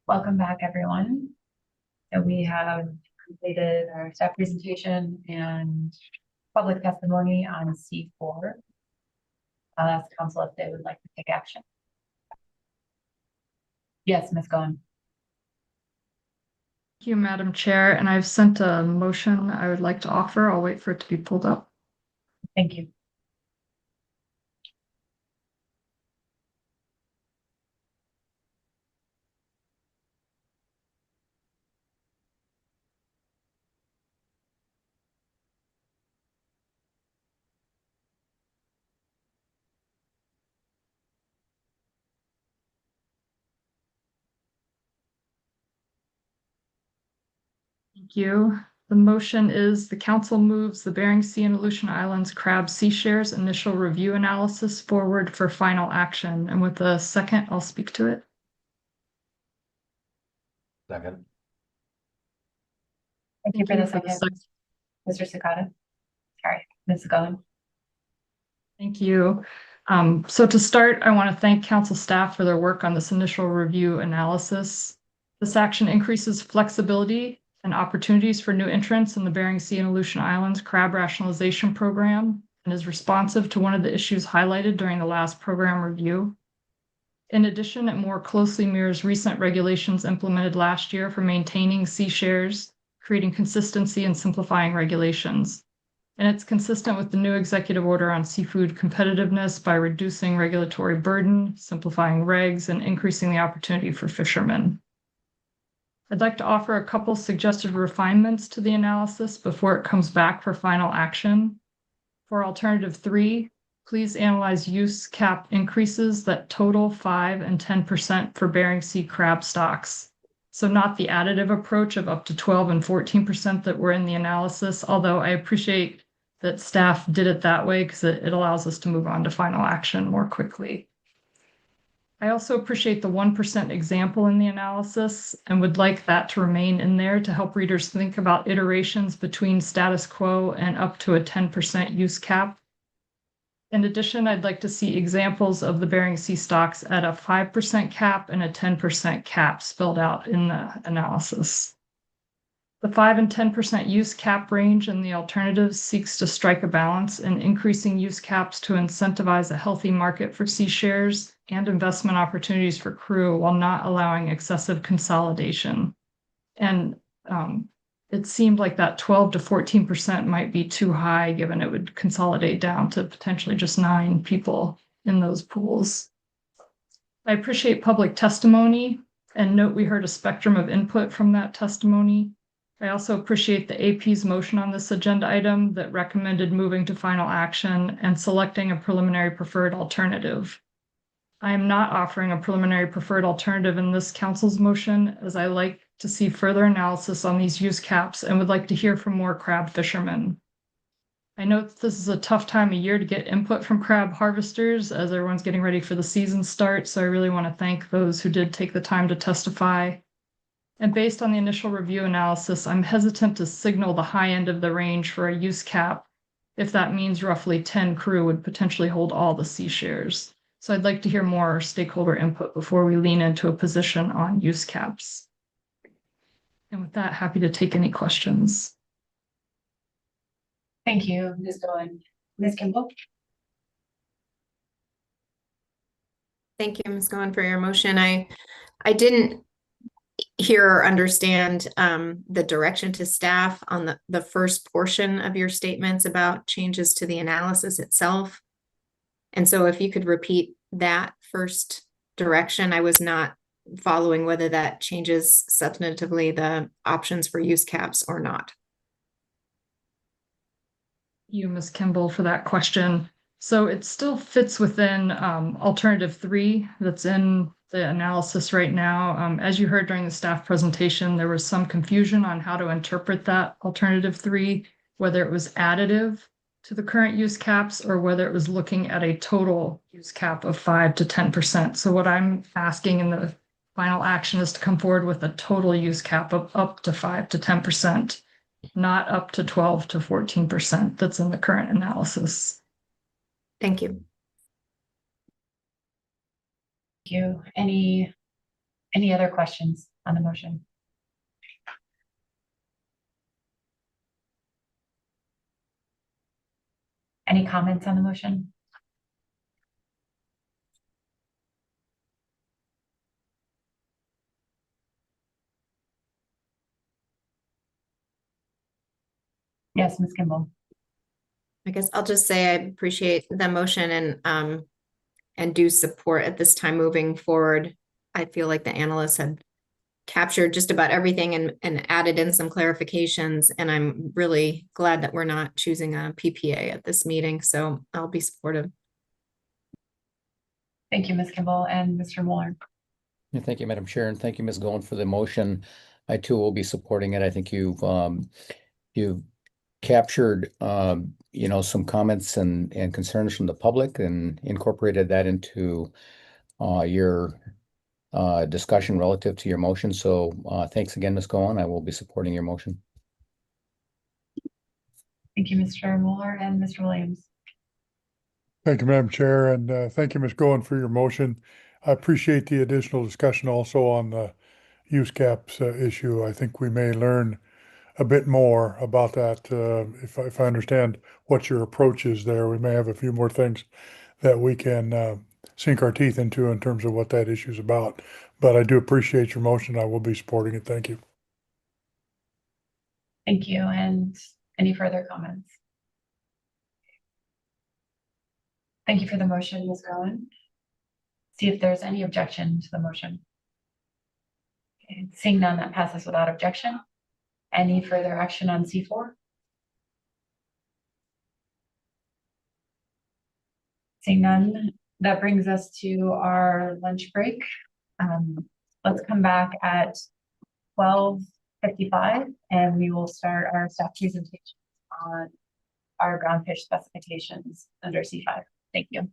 Welcome back, everyone. So we have completed our staff presentation and public testimony on C4. I'll ask council if they would like to take action. Yes, Ms. Goen. Thank you, Madam Chair, and I've sent a motion I would like to offer. I'll wait for it to be pulled up. Thank you. Thank you. The motion is the council moves the Bering Sea and Aleutian Islands crab sea shares initial review analysis forward for final action. And with a second, I'll speak to it. Second. Thank you for the second. Mr. Sakata. Sorry, Ms. Goen. Thank you. So to start, I want to thank council staff for their work on this initial review analysis. This action increases flexibility and opportunities for new entrants in the Bering Sea and Aleutian Islands crab rationalization program and is responsive to one of the issues highlighted during the last program review. In addition, it more closely mirrors recent regulations implemented last year for maintaining sea shares, creating consistency and simplifying regulations. And it's consistent with the new executive order on seafood competitiveness by reducing regulatory burden, simplifying regs, and increasing the opportunity for fishermen. I'd like to offer a couple suggested refinements to the analysis before it comes back for final action. For alternative 3, please analyze use cap increases that total 5 and 10% for Bering Sea crab stocks. So not the additive approach of up to 12 and 14% that were in the analysis, although I appreciate that staff did it that way because it allows us to move on to final action more quickly. I also appreciate the 1% example in the analysis and would like that to remain in there to help readers think about iterations between status quo and up to a 10% use cap. In addition, I'd like to see examples of the Bering Sea stocks at a 5% cap and a 10% cap spelled out in the analysis. The 5 and 10% use cap range in the alternatives seeks to strike a balance in increasing use caps to incentivize a healthy market for sea shares and investment opportunities for crew while not allowing excessive consolidation. And it seemed like that 12 to 14% might be too high, given it would consolidate down to potentially just 9 people in those pools. I appreciate public testimony and note we heard a spectrum of input from that testimony. I also appreciate the AP's motion on this agenda item that recommended moving to final action and selecting a preliminary preferred alternative. I am not offering a preliminary preferred alternative in this council's motion, as I like to see further analysis on these use caps and would like to hear from more crab fishermen. I know that this is a tough time of year to get input from crab harvesters as everyone's getting ready for the season start, so I really want to thank those who did take the time to testify. And based on the initial review analysis, I'm hesitant to signal the high end of the range for a use cap if that means roughly 10 crew would potentially hold all the sea shares. So I'd like to hear more stakeholder input before we lean into a position on use caps. And with that, happy to take any questions. Thank you, Ms. Goen. Ms. Kimball? Thank you, Ms. Goen, for your motion. I didn't hear or understand the direction to staff on the first portion of your statements about changes to the analysis itself. And so if you could repeat that first direction, I was not following whether that changes substantively the options for use caps or not. Thank you, Ms. Kimball, for that question. So it still fits within alternative 3 that's in the analysis right now. As you heard during the staff presentation, there was some confusion on how to interpret that alternative 3, whether it was additive to the current use caps or whether it was looking at a total use cap of 5 to 10%. So what I'm asking in the final action is to come forward with a total use cap of up to 5 to 10%, not up to 12 to 14% that's in the current analysis. Thank you. Thank you. Any other questions on the motion? Any comments on the motion? Yes, Ms. Kimball. I guess I'll just say I appreciate the motion and do support at this time moving forward. I feel like the analysts had captured just about everything and added in some clarifications. And I'm really glad that we're not choosing a PPA at this meeting. So I'll be supportive. Thank you, Ms. Kimball and Mr. Mueller. Yeah, thank you, Madam Chair, and thank you, Ms. Goen, for the motion. I too will be supporting it. I think you've captured some comments and concerns from the public and incorporated that into your discussion relative to your motion. So thanks again, Ms. Goen. I will be supporting your motion. Thank you, Mr. Mueller and Mr. Williams. Thank you, Madam Chair, and thank you, Ms. Goen, for your motion. I appreciate the additional discussion also on the use caps issue. I think we may learn a bit more about that. If I understand what your approach is there, we may have a few more things that we can sink our teeth into in terms of what that issue is about. But I do appreciate your motion. I will be supporting it. Thank you. Thank you. And any further comments? Thank you for the motion, Ms. Goen. See if there's any objection to the motion. Okay. Seeing none, that passes without objection. Any further action on C4? Seeing none, that brings us to our lunch break. Let's come back at 12:55 and we will start our staff presentation on our groundfish specifications under C5. Thank you.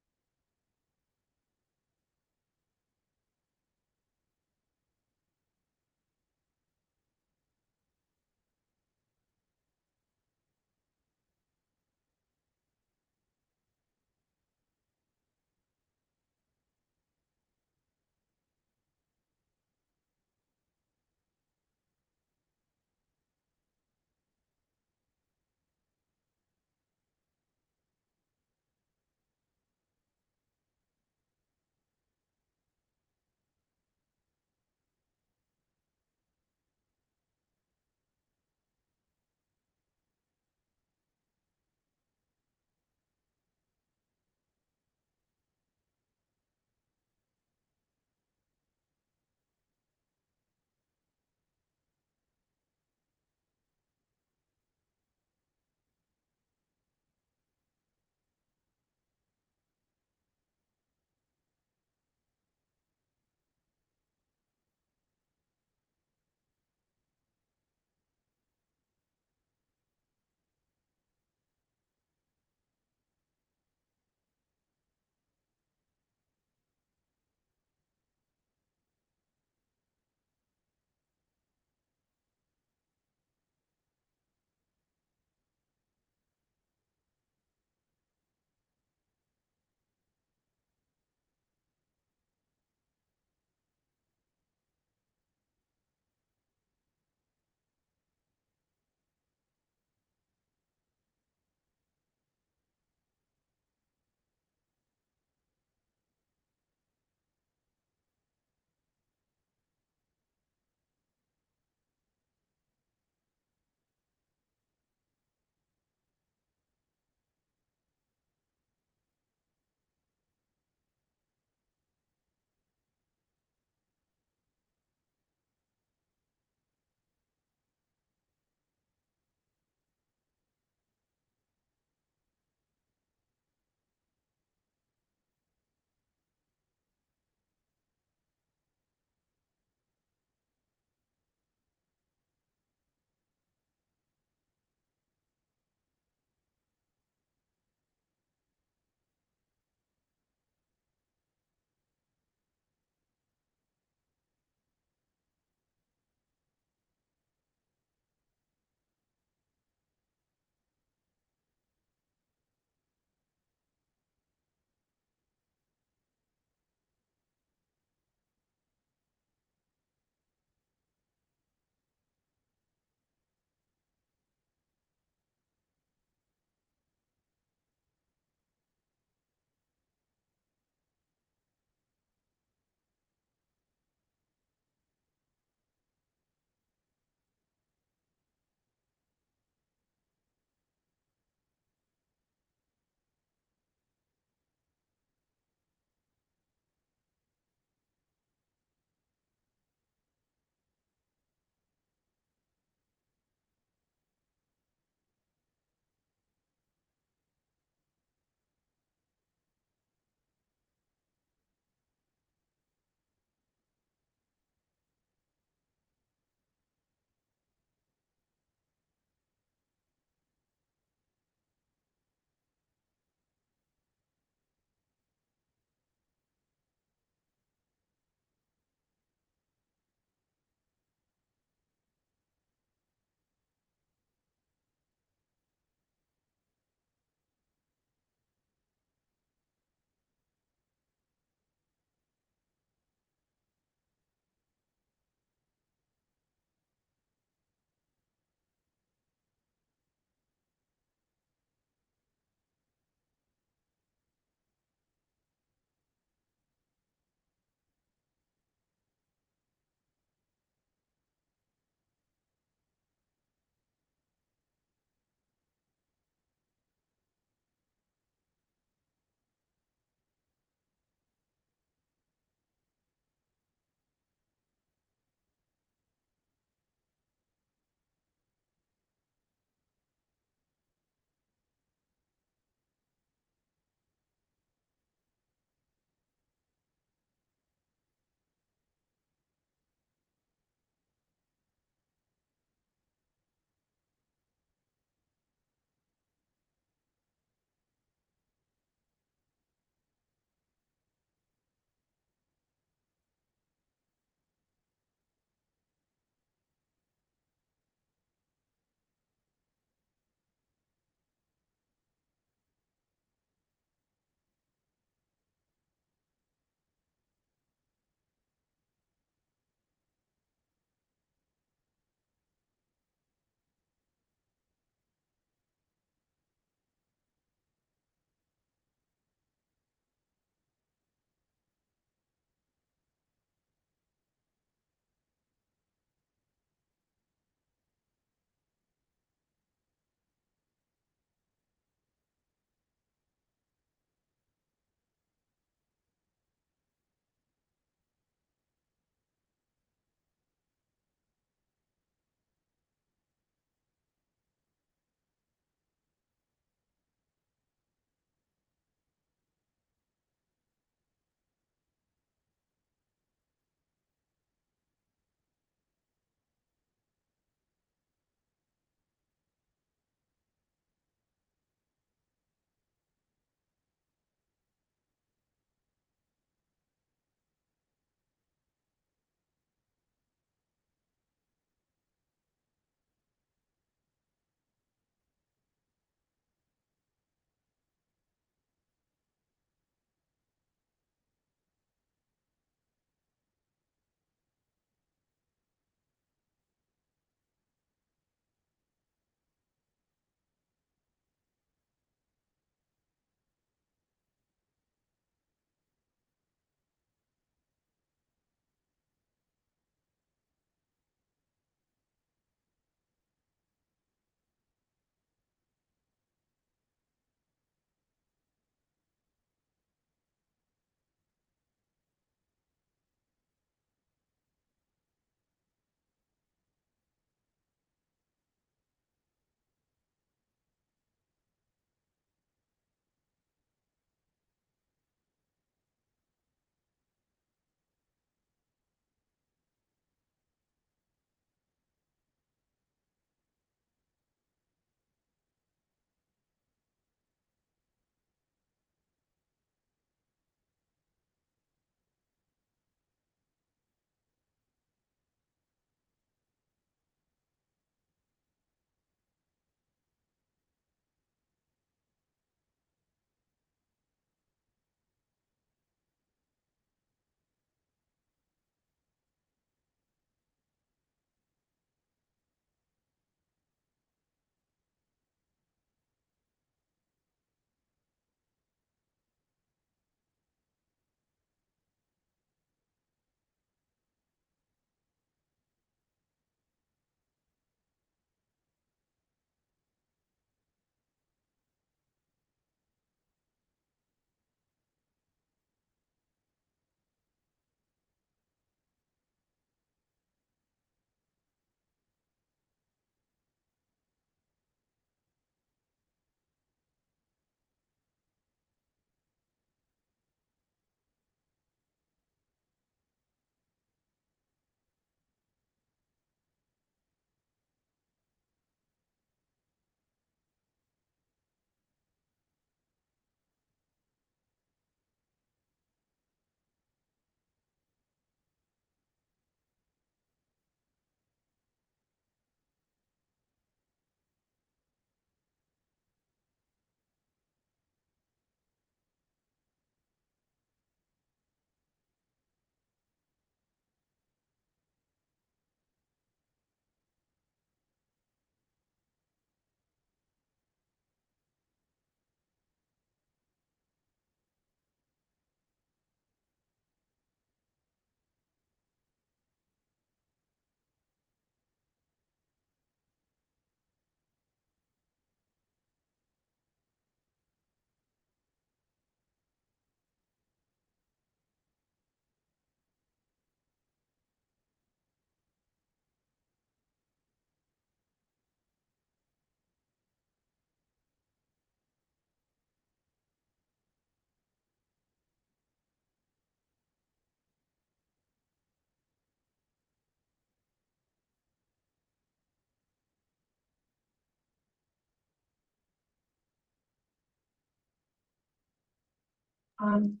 Welcome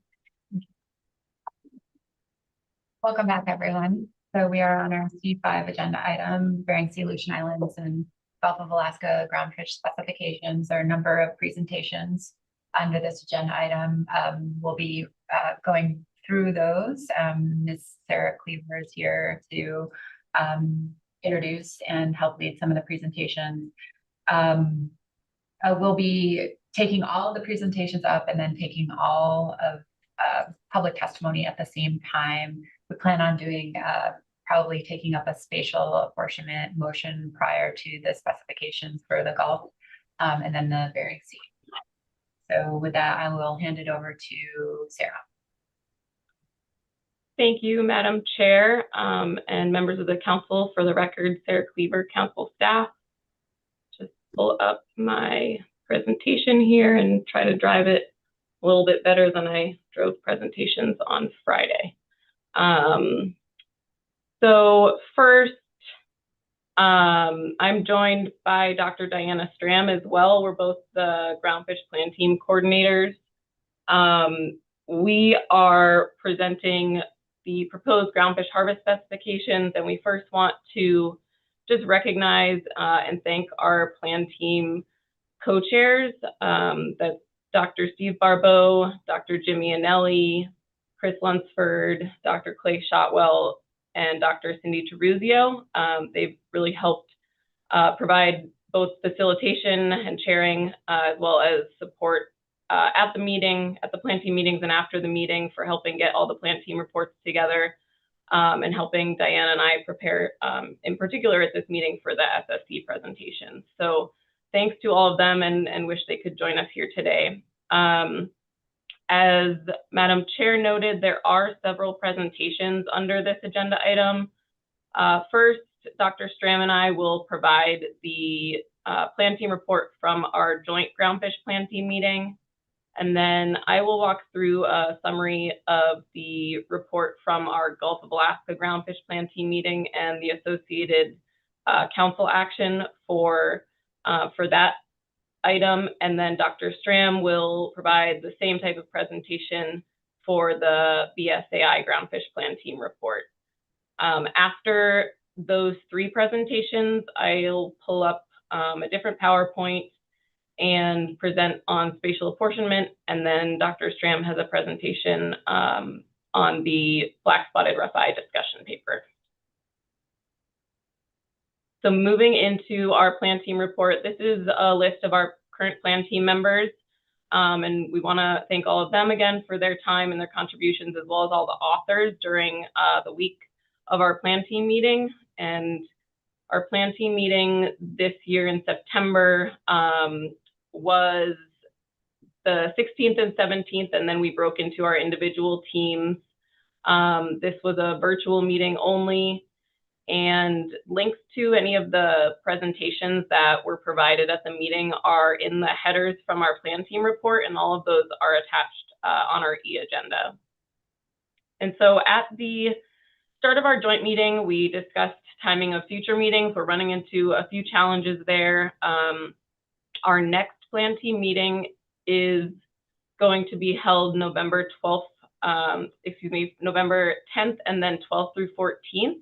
back, everyone. So we are on our C5 agenda item, Bering Sea, Aleutian Islands, and Gulf of Alaska groundfish specifications. There are a number of presentations under this agenda item. We'll be going through those. Ms. Sarah Cleaver is here to introduce and help lead some of the presentations. We'll be taking all of the presentations up and then taking all of public testimony at the same time. We plan on doing probably taking up a spatial apportionment motion prior to the specifications for the Gulf and then the Bering Sea. So with that, I will hand it over to Sarah. Thank you, Madam Chair, and members of the council. For the record, Sarah Cleaver, council staff. Just pull up my presentation here and try to drive it a little bit better than I drove presentations on Friday. So first, I'm joined by Dr. Diana Stram as well. We're both the Groundfish Plan Team coordinators. We are presenting the proposed groundfish harvest specifications, and we first want to just recognize and thank our plan team co-chairs. That's Dr. Steve Barbeau, Dr. Jimmy Anelli, Chris Lunsford, Dr. Clay Shotwell, and Dr. Cindy Teruzio. They've really helped provide both facilitation and chairing, as well as support at the meeting, at the plan team meetings and after the meeting, for helping get all the plan team reports together and helping Diana and I prepare, in particular at this meeting, for the SSC presentation. So thanks to all of them, and wish they could join us here today. As Madam Chair noted, there are several presentations under this agenda item. First, Dr. Stram and I will provide the plan team report from our joint groundfish plan team meeting. And then I will walk through a summary of the report from our Gulf of Alaska groundfish plan team meeting and the associated council action for that item. And then Dr. Stram will provide the same type of presentation for the BSAI groundfish plan team report. After those three presentations, I'll pull up a different PowerPoint and present on spatial apportionment, and then Dr. Stram has a presentation on the Blackspotted Rougheye discussion paper. So moving into our plan team report, this is a list of our current plan team members, and we want to thank all of them again for their time and their contributions, as well as all the authors during the week of our plan team meeting. And our plan team meeting this year in September was the 16th and 17th, and then we broke into our individual teams. This was a virtual meeting only, and links to any of the presentations that were provided at the meeting are in the headers from our plan team report, and all of those are attached on our e-agenda. And so at the start of our joint meeting, we discussed timing of future meetings. We're running into a few challenges there. Our next plan team meeting is going to be held November 12th, November 10th, and then 12th through 14th.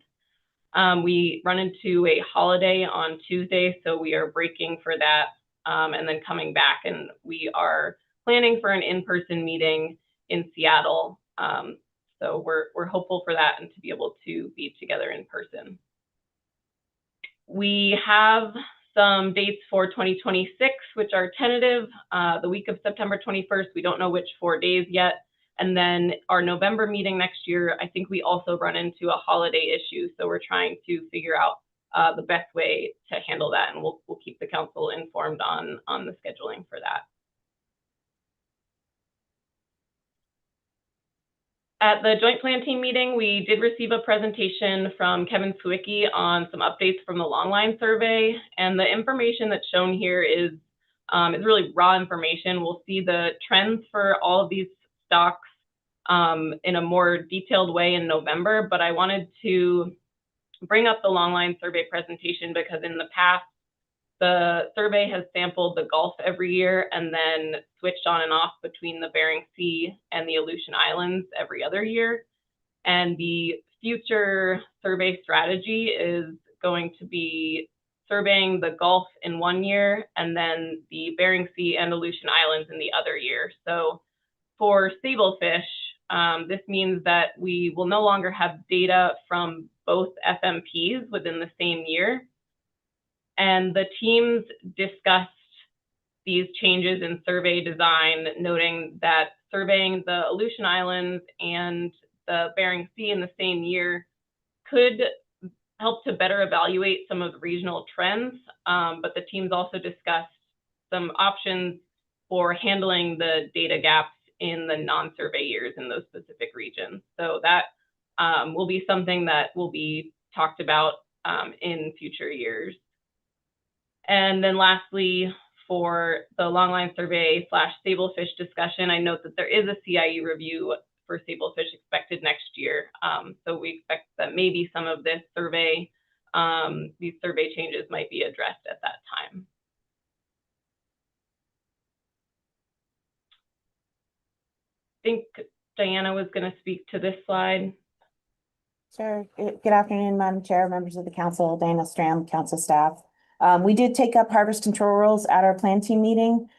We run into a holiday on Tuesday, so we are breaking for that and then coming back, and we are planning for an in-person meeting in Seattle. So we're hopeful for that and to be able to be together in person. We have some dates for 2026, which are tentative. The week of September 21st, we don't know which 4 days yet. And then our November meeting next year, I think we also run into a holiday issue. So we're trying to figure out the best way to handle that. And we'll keep the council informed on the scheduling for that. At the joint plan team meeting, we did receive a presentation from Kevin Sawicki on some updates from the longline survey. And the information that's shown here is really raw information. We'll see the trends for all of these stocks in a more detailed way in November, but I wanted to bring up the longline survey presentation because in the past, the survey has sampled the Gulf every year and then switched on and off between the Bering Sea and the Aleutian Islands every other year. And the future survey strategy is going to be surveying the Gulf in one year and then the Bering Sea and Aleutian Islands in the other year. So for sablefish, this means that we will no longer have data from both FMPs within the same year. And the teams discussed these changes in survey design, noting that surveying the Aleutian Islands and the Bering Sea in the same year could help to better evaluate some of the regional trends, but the teams also discussed some options for handling the data gaps in the non-survey years in those specific regions. So that will be something that will be talked about in future years. And then lastly, for the longline survey / sablefish discussion, I note that there is a CIE review for sablefish expected next year. So we expect that maybe some of this survey, these survey changes might be addressed at that time. I think Diana was going to speak to this slide. Sure. Good afternoon, Madam Chair, members of the council, Diana Stram, council staff. We did take up harvest control rules at our plan team meeting.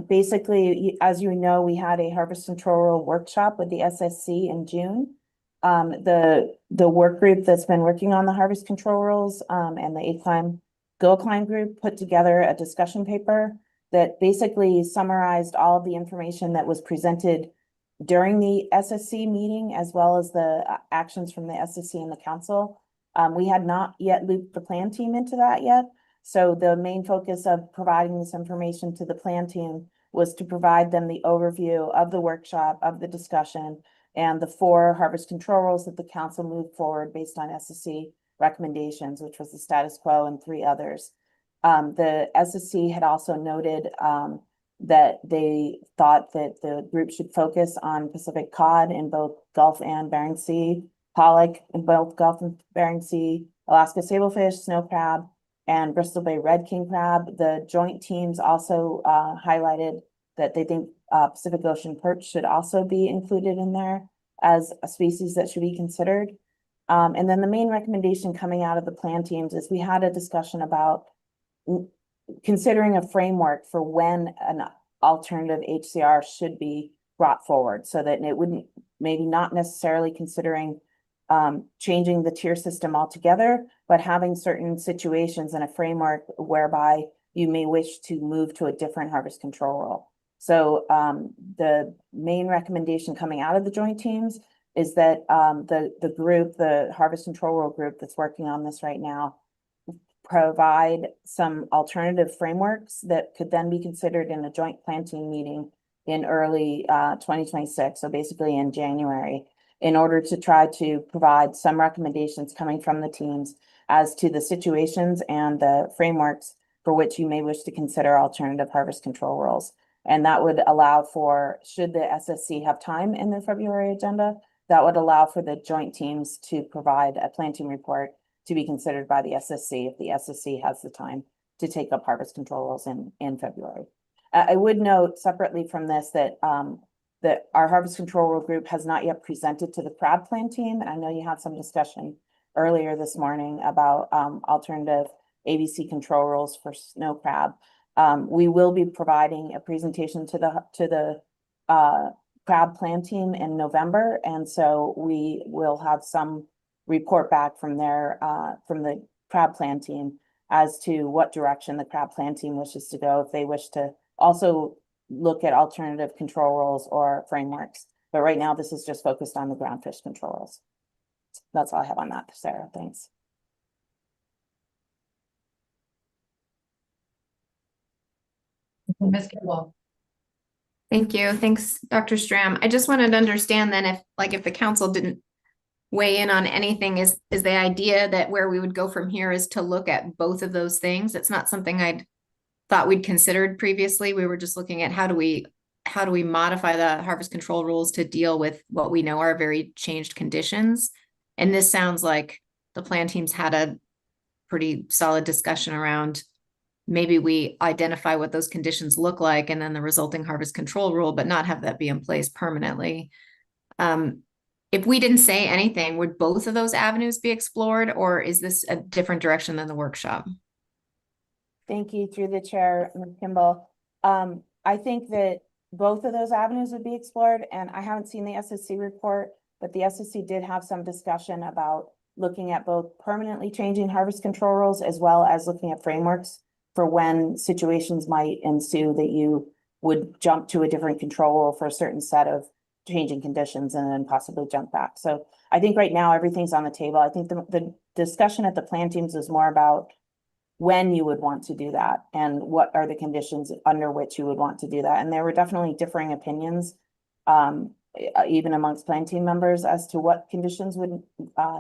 Basically, as you know, we had a harvest control rule workshop with the SSC in June. The work group that's been working on the harvest control rules and the GOA Plan group put together a discussion paper that basically summarized all of the information that was presented during the SSC meeting, as well as the actions from the SSC and the council. We had not yet looped the plan team into that yet. So the main focus of providing this information to the plan team was to provide them the overview of the workshop, of the discussion, and the 4 harvest control rules that the council moved forward based on SSC recommendations, which was the status quo and 3 others. The SSC had also noted that they thought that the group should focus on Pacific cod in both Gulf and Bering Sea, pollock in both Gulf and Bering Sea, Alaska sablefish, snow crab, and Bristol Bay red king crab. The joint teams also highlighted that they think Pacific Ocean perch should also be included in there as a species that should be considered. And then the main recommendation coming out of the plan teams is we had a discussion about considering a framework for when an alternative HCR should be brought forward, so that it wouldn't, maybe not necessarily considering changing the tier system altogether, but having certain situations in a framework whereby you may wish to move to a different harvest control rule. So the main recommendation coming out of the joint teams is that the group, the harvest control rule group that's working on this right now, provide some alternative frameworks that could then be considered in a joint plan team meeting in early 2026, so basically in January, in order to try to provide some recommendations coming from the teams as to the situations and the frameworks for which you may wish to consider alternative harvest control rules. And that would allow for, should the SSC have time in their February agenda, that would allow for the joint teams to provide a plan team report to be considered by the SSC if the SSC has the time to take up harvest control rules in February. I would note separately from this that that our harvest control rule group has not yet presented to the crab plan team. And I know you had some discussion earlier this morning about alternative ABC control rules for snow crab. We will be providing a presentation to the crab plan team in November, and so we will have some report back from their from the crab plan team as to what direction the crab plan team wishes to go, if they wish to also look at alternative control rules or frameworks. But right now, this is just focused on the groundfish control rules. That's all I have on that, Sarah. Thanks. Ms. Kimball. Thank you. Thanks, Dr. Stram. I just wanted to understand then if the council didn't weigh in on anything, is the idea that where we would go from here is to look at both of those things? It's not something I'd thought we'd considered previously. We were just looking at how do we modify the harvest control rules to deal with what we know are very changed conditions. And this sounds like the plan teams had a pretty solid discussion around maybe we identify what those conditions look like and then the resulting harvest control rule, but not have that be in place permanently. If we didn't say anything, would both of those avenues be explored, or is this a different direction than the workshop? Thank you, through the chair, Ms. Kimball. I think that both of those avenues would be explored, and I haven't seen the SSC report, but the SSC did have some discussion about looking at both permanently changing harvest control rules as well as looking at frameworks for when situations might ensue that you would jump to a different control rule for a certain set of changing conditions and then possibly jump back. So I think right now everything's on the table. I think the discussion at the plan teams is more about when you would want to do that and what are the conditions under which you would want to do that. And there were definitely differing opinions, even amongst plan team members, as to what conditions would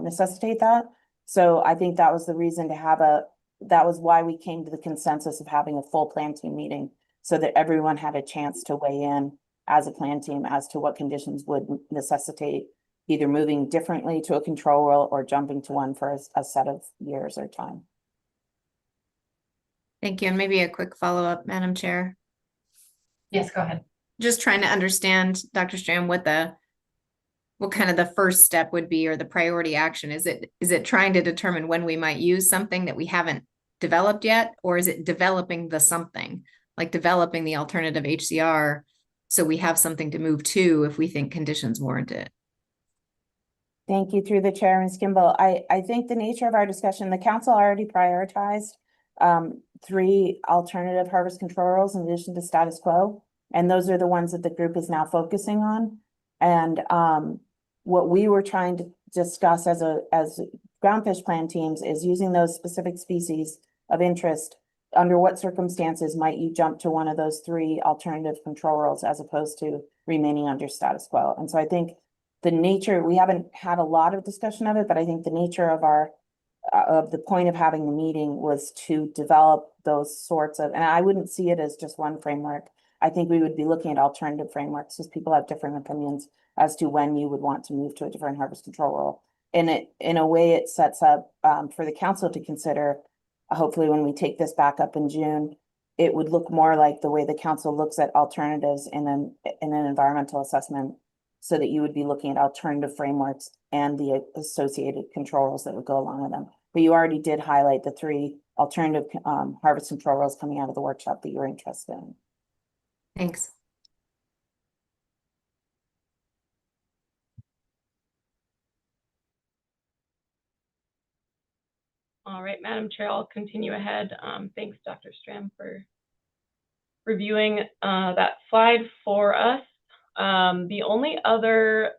necessitate that. So I think that was the reason to have that was why we came to the consensus of having a full plan team meeting, so that everyone had a chance to weigh in as a plan team as to what conditions would necessitate either moving differently to a control rule or jumping to one for a set of years or time. Thank you. And maybe a quick follow-up, Madam Chair. Yes, go ahead. Just trying to understand, Dr. Strand, what kind of the first step would be, or the priority action. Is it trying to determine when we might use something that we haven't developed yet, or is it developing the something, like developing the alternative HCR so we have something to move to if we think conditions warrant it? Thank you, through the chair, Ms. Kimball. I think the nature of our discussion, the council already prioritized 3 alternative harvest control rules in addition to status quo. And those are the ones that the group is now focusing on. And what we were trying to discuss as groundfish plan teams is using those specific species of interest. Under what circumstances might you jump to one of those 3 alternative control rules as opposed to remaining under status quo? And so I think the nature, we haven't had a lot of discussion of it, but I think the nature of the point of having the meeting was to develop those sorts of, and I wouldn't see it as just one framework. I think we would be looking at alternative frameworks because people have different opinions as to when you would want to move to a different harvest control rule. And in a way, it sets up for the council to consider, hopefully when we take this back up in June, it would look more like the way the council looks at alternatives in an environmental assessment, so that you would be looking at alternative frameworks and the associated control rules that would go along with them. But you already did highlight the 3 alternative harvest control rules coming out of the workshop that you were interested in. Thanks. All right, Madam Chair, I'll continue ahead. Thanks, Dr. Stram, for reviewing that slide for us. The only other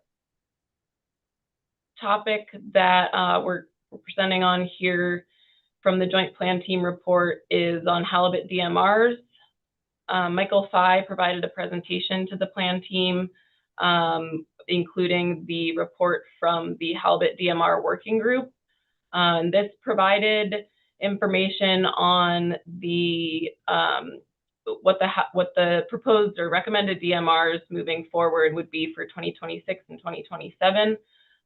topic that we're presenting on here from the Joint Plan Team report is on halibut DMRs. Michael Fye provided a presentation to the plan team, including the report from the halibut DMR working group. This provided information on the what the proposed or recommended DMRs moving forward would be for 2026 and 2027.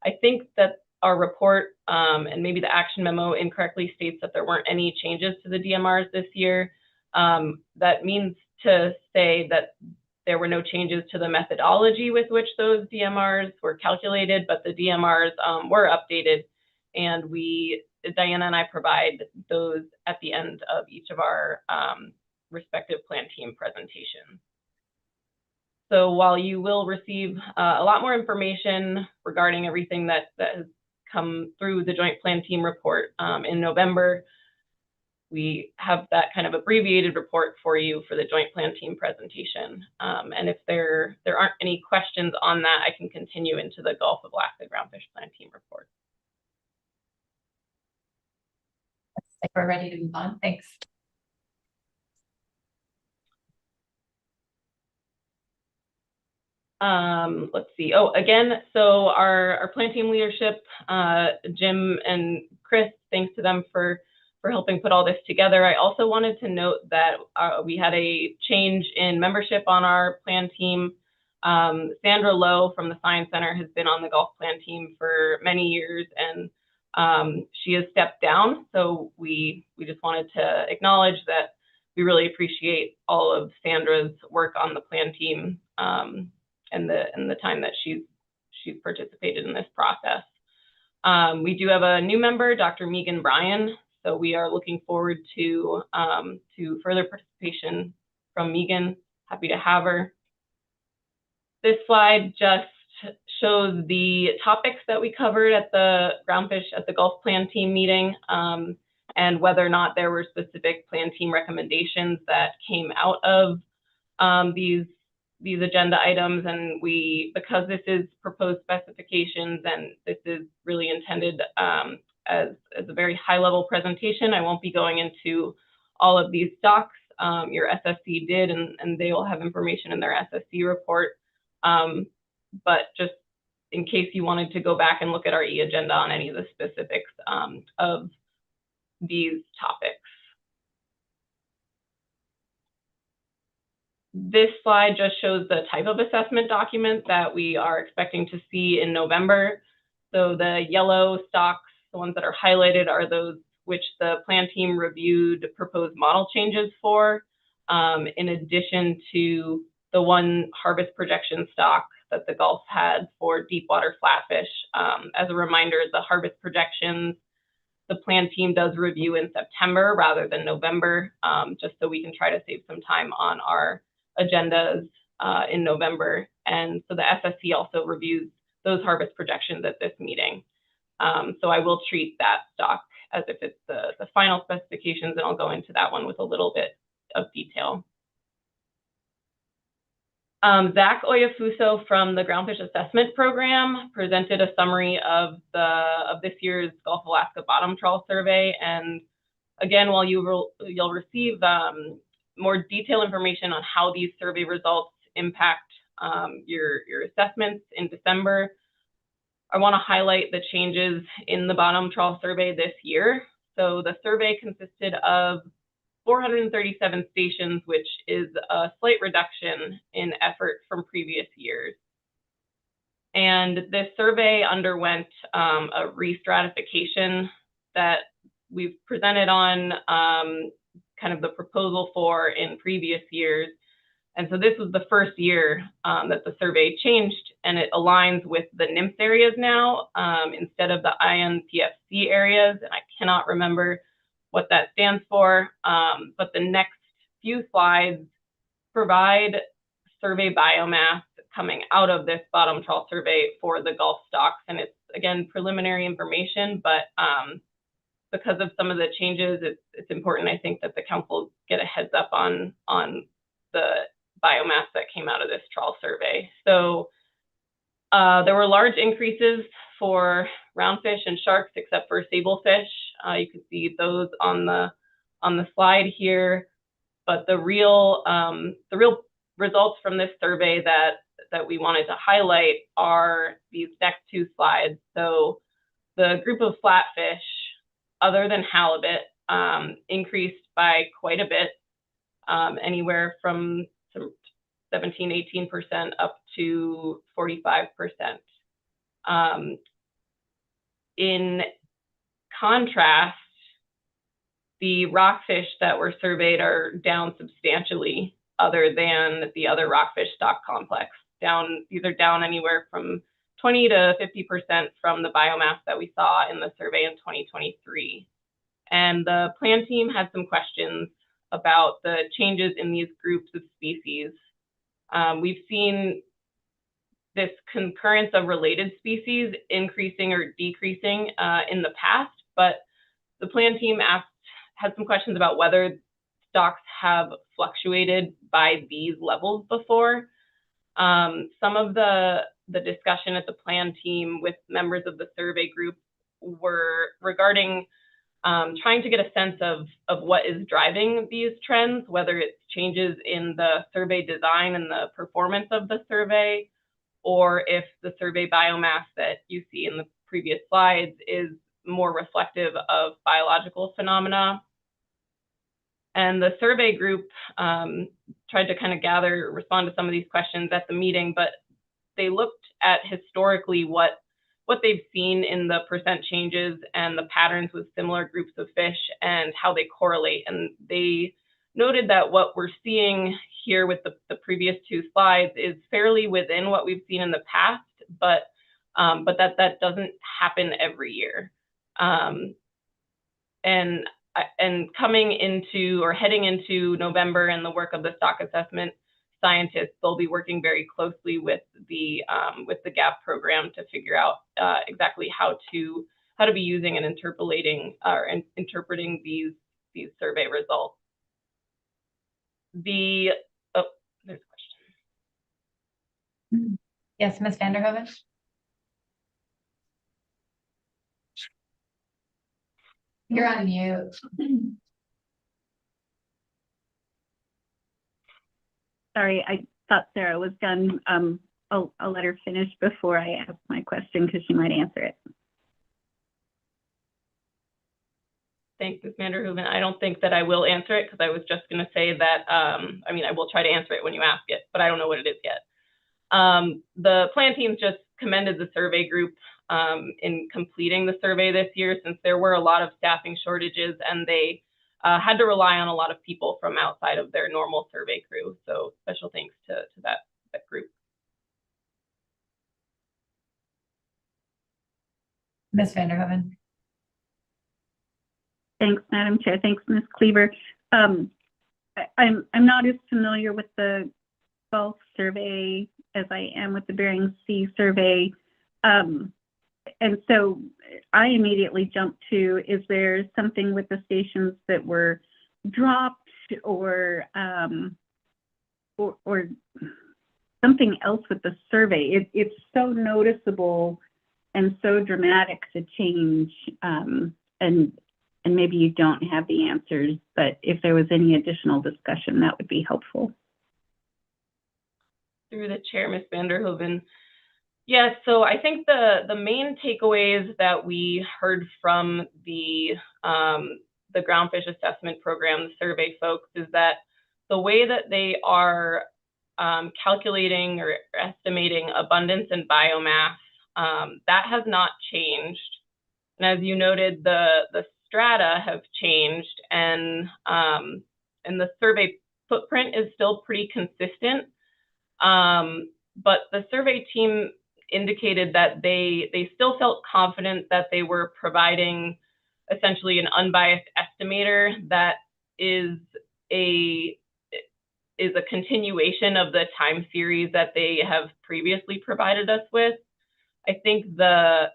I think that our report and maybe the action memo incorrectly states that there weren't any changes to the DMRs this year. That means to say that there were no changes to the methodology with which those DMRs were calculated, but the DMRs were updated, and Diana and I provide those at the end of each of our respective plan team presentations. So while you will receive a lot more information regarding everything that has come through the Joint Plan Team report in November, we have that kind of abbreviated report for you for the Joint Plan Team presentation. And if there aren't any questions on that, I can continue into the Gulf of Alaska Groundfish Plan Team report. I think we're ready to move on. Thanks. Let's see. Oh, again, so our plan team leadership, Jim and Chris, thanks to them for helping put all this together. I also wanted to note that we had a change in membership on our plan team. Sandra Lowe from the Science Center has been on the Gulf Plan Team for many years, and she has stepped down. So we just wanted to acknowledge that we really appreciate all of Sandra's work on the plan team and the time that she's participated in this process. We do have a new member, Dr. Megan Bryan, so we are looking forward to further participation from Megan. Happy to have her. This slide just shows the topics that we covered at the Groundfish at the Gulf Plan Team meeting, and whether or not there were specific plan team recommendations that came out of these agenda items. And because this is proposed specifications and this is really intended as a very high level presentation, I won't be going into all of these docs. Your SSC did, and they will have information in their SSC report. But just in case you wanted to go back and look at our e-agenda on any of the specifics of these topics. This slide just shows the type of assessment document that we are expecting to see in November. So the yellow stocks, the ones that are highlighted, are those which the plan team reviewed proposed model changes for, in addition to the one harvest projection stock that the Gulf had for deep water flatfish. As a reminder, the harvest projections, the plan team does review in September rather than November, just so we can try to save some time on our agendas in November. And so the SSC also reviews those harvest projections at this meeting. So I will treat that stock as if it's the final specifications, and I'll go into that one with a little bit of detail. Zach Oyafuso from the Groundfish Assessment Program presented a summary of this year's Gulf of Alaska Bottom Trawl Survey. And again, while you'll receive more detailed information on how these survey results impact your assessments in December, I want to highlight the changes in the Bottom Trawl Survey this year. So the survey consisted of 437 stations, which is a slight reduction in effort from previous years. And this survey underwent a re-stratification that we've presented on kind of the proposal for in previous years. And so this was the first year that the survey changed, and it aligns with the NMFS areas now instead of the INPFC areas. And I cannot remember what that stands for, but the next few slides provide survey biomass coming out of this bottom trawl survey for the Gulf stocks. And it's, again, preliminary information, but because of some of the changes, it's important, I think, that the council get a heads up on the biomass that came out of this trawl survey. So there were large increases for roundfish and sharks, except for sablefish. You can see those on the slide here. But the real results from this survey that we wanted to highlight are these next two slides. So the group of flatfish, other than halibut, increased by quite a bit, anywhere from some 17–18% up to 45%. In contrast, the rockfish that were surveyed are down substantially, other than the other rockfish stock complex. These are down anywhere from 20 to 50% from the biomass that we saw in the survey in 2023. And the plan team had some questions about the changes in these groups of species. We've seen this concurrence of related species increasing or decreasing in the past, but the plan team had some questions about whether stocks have fluctuated by these levels before. Some of the discussion at the plan team with members of the survey group were regarding trying to get a sense of what is driving these trends, whether it's changes in the survey design and the performance of the survey, or if the survey biomass that you see in the previous slides is more reflective of biological phenomena. And the survey group tried to kind of respond to some of these questions at the meeting, but they looked at historically what they've seen in the percent changes and the patterns with similar groups of fish and how they correlate. And they noted that what we're seeing here with the previous two slides is fairly within what we've seen in the past, but that doesn't happen every year. And coming into or heading into November and the work of the stock assessment scientists, they'll be working very closely with the GAP program to figure out exactly how to be using and interpolating or interpreting these survey results. There's a question. Yes, Ms. Vanderhoven. You're on mute. Sorry, I thought Sarah was done. I'll let her finish before I ask my question because she might answer it. Thanks, Ms. Vanderhoeven. I don't think that I will answer it because I was just going to say that, I mean, I will try to answer it when you ask it, but I don't know what it is yet. The plan teams just commended the survey group in completing the survey this year, since there were a lot of staffing shortages and they had to rely on a lot of people from outside of their normal survey crew. So special thanks to that group. Ms. Vanderhoeven. Thanks, Madam Chair. Thanks, Ms. Cleaver. I'm not as familiar with the Gulf survey as I am with the Bering Sea survey. And so I immediately jumped to, is there something with the stations that were dropped or something else with the survey? It's so noticeable and so dramatic to change, and maybe you don't have the answers, but if there was any additional discussion, that would be helpful. Through the chair, Ms. Vanderhoeven. Yes, so I think the main takeaways that we heard from the Groundfish assessment program, the survey folks, is that the way that they are calculating or estimating abundance and biomass, that has not changed. And as you noted, the strata have changed, and the survey footprint is still pretty consistent. But the survey team indicated that they still felt confident that they were providing essentially an unbiased estimator that is a continuation of the time series that they have previously provided us with. I think the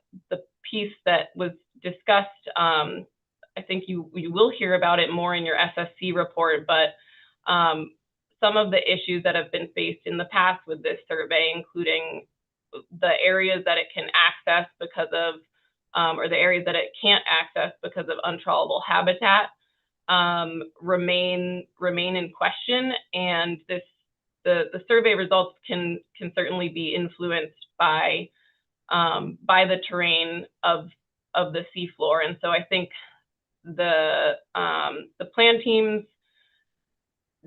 piece that was discussed, I think you will hear about it more in your SSC report, but some of the issues that have been faced in the past with this survey, including the areas that it can access because of, or the areas that it can't access because of untrawlable habitat, remain in question. And the survey results can certainly be influenced by the terrain of the seafloor. And so I think the plan teams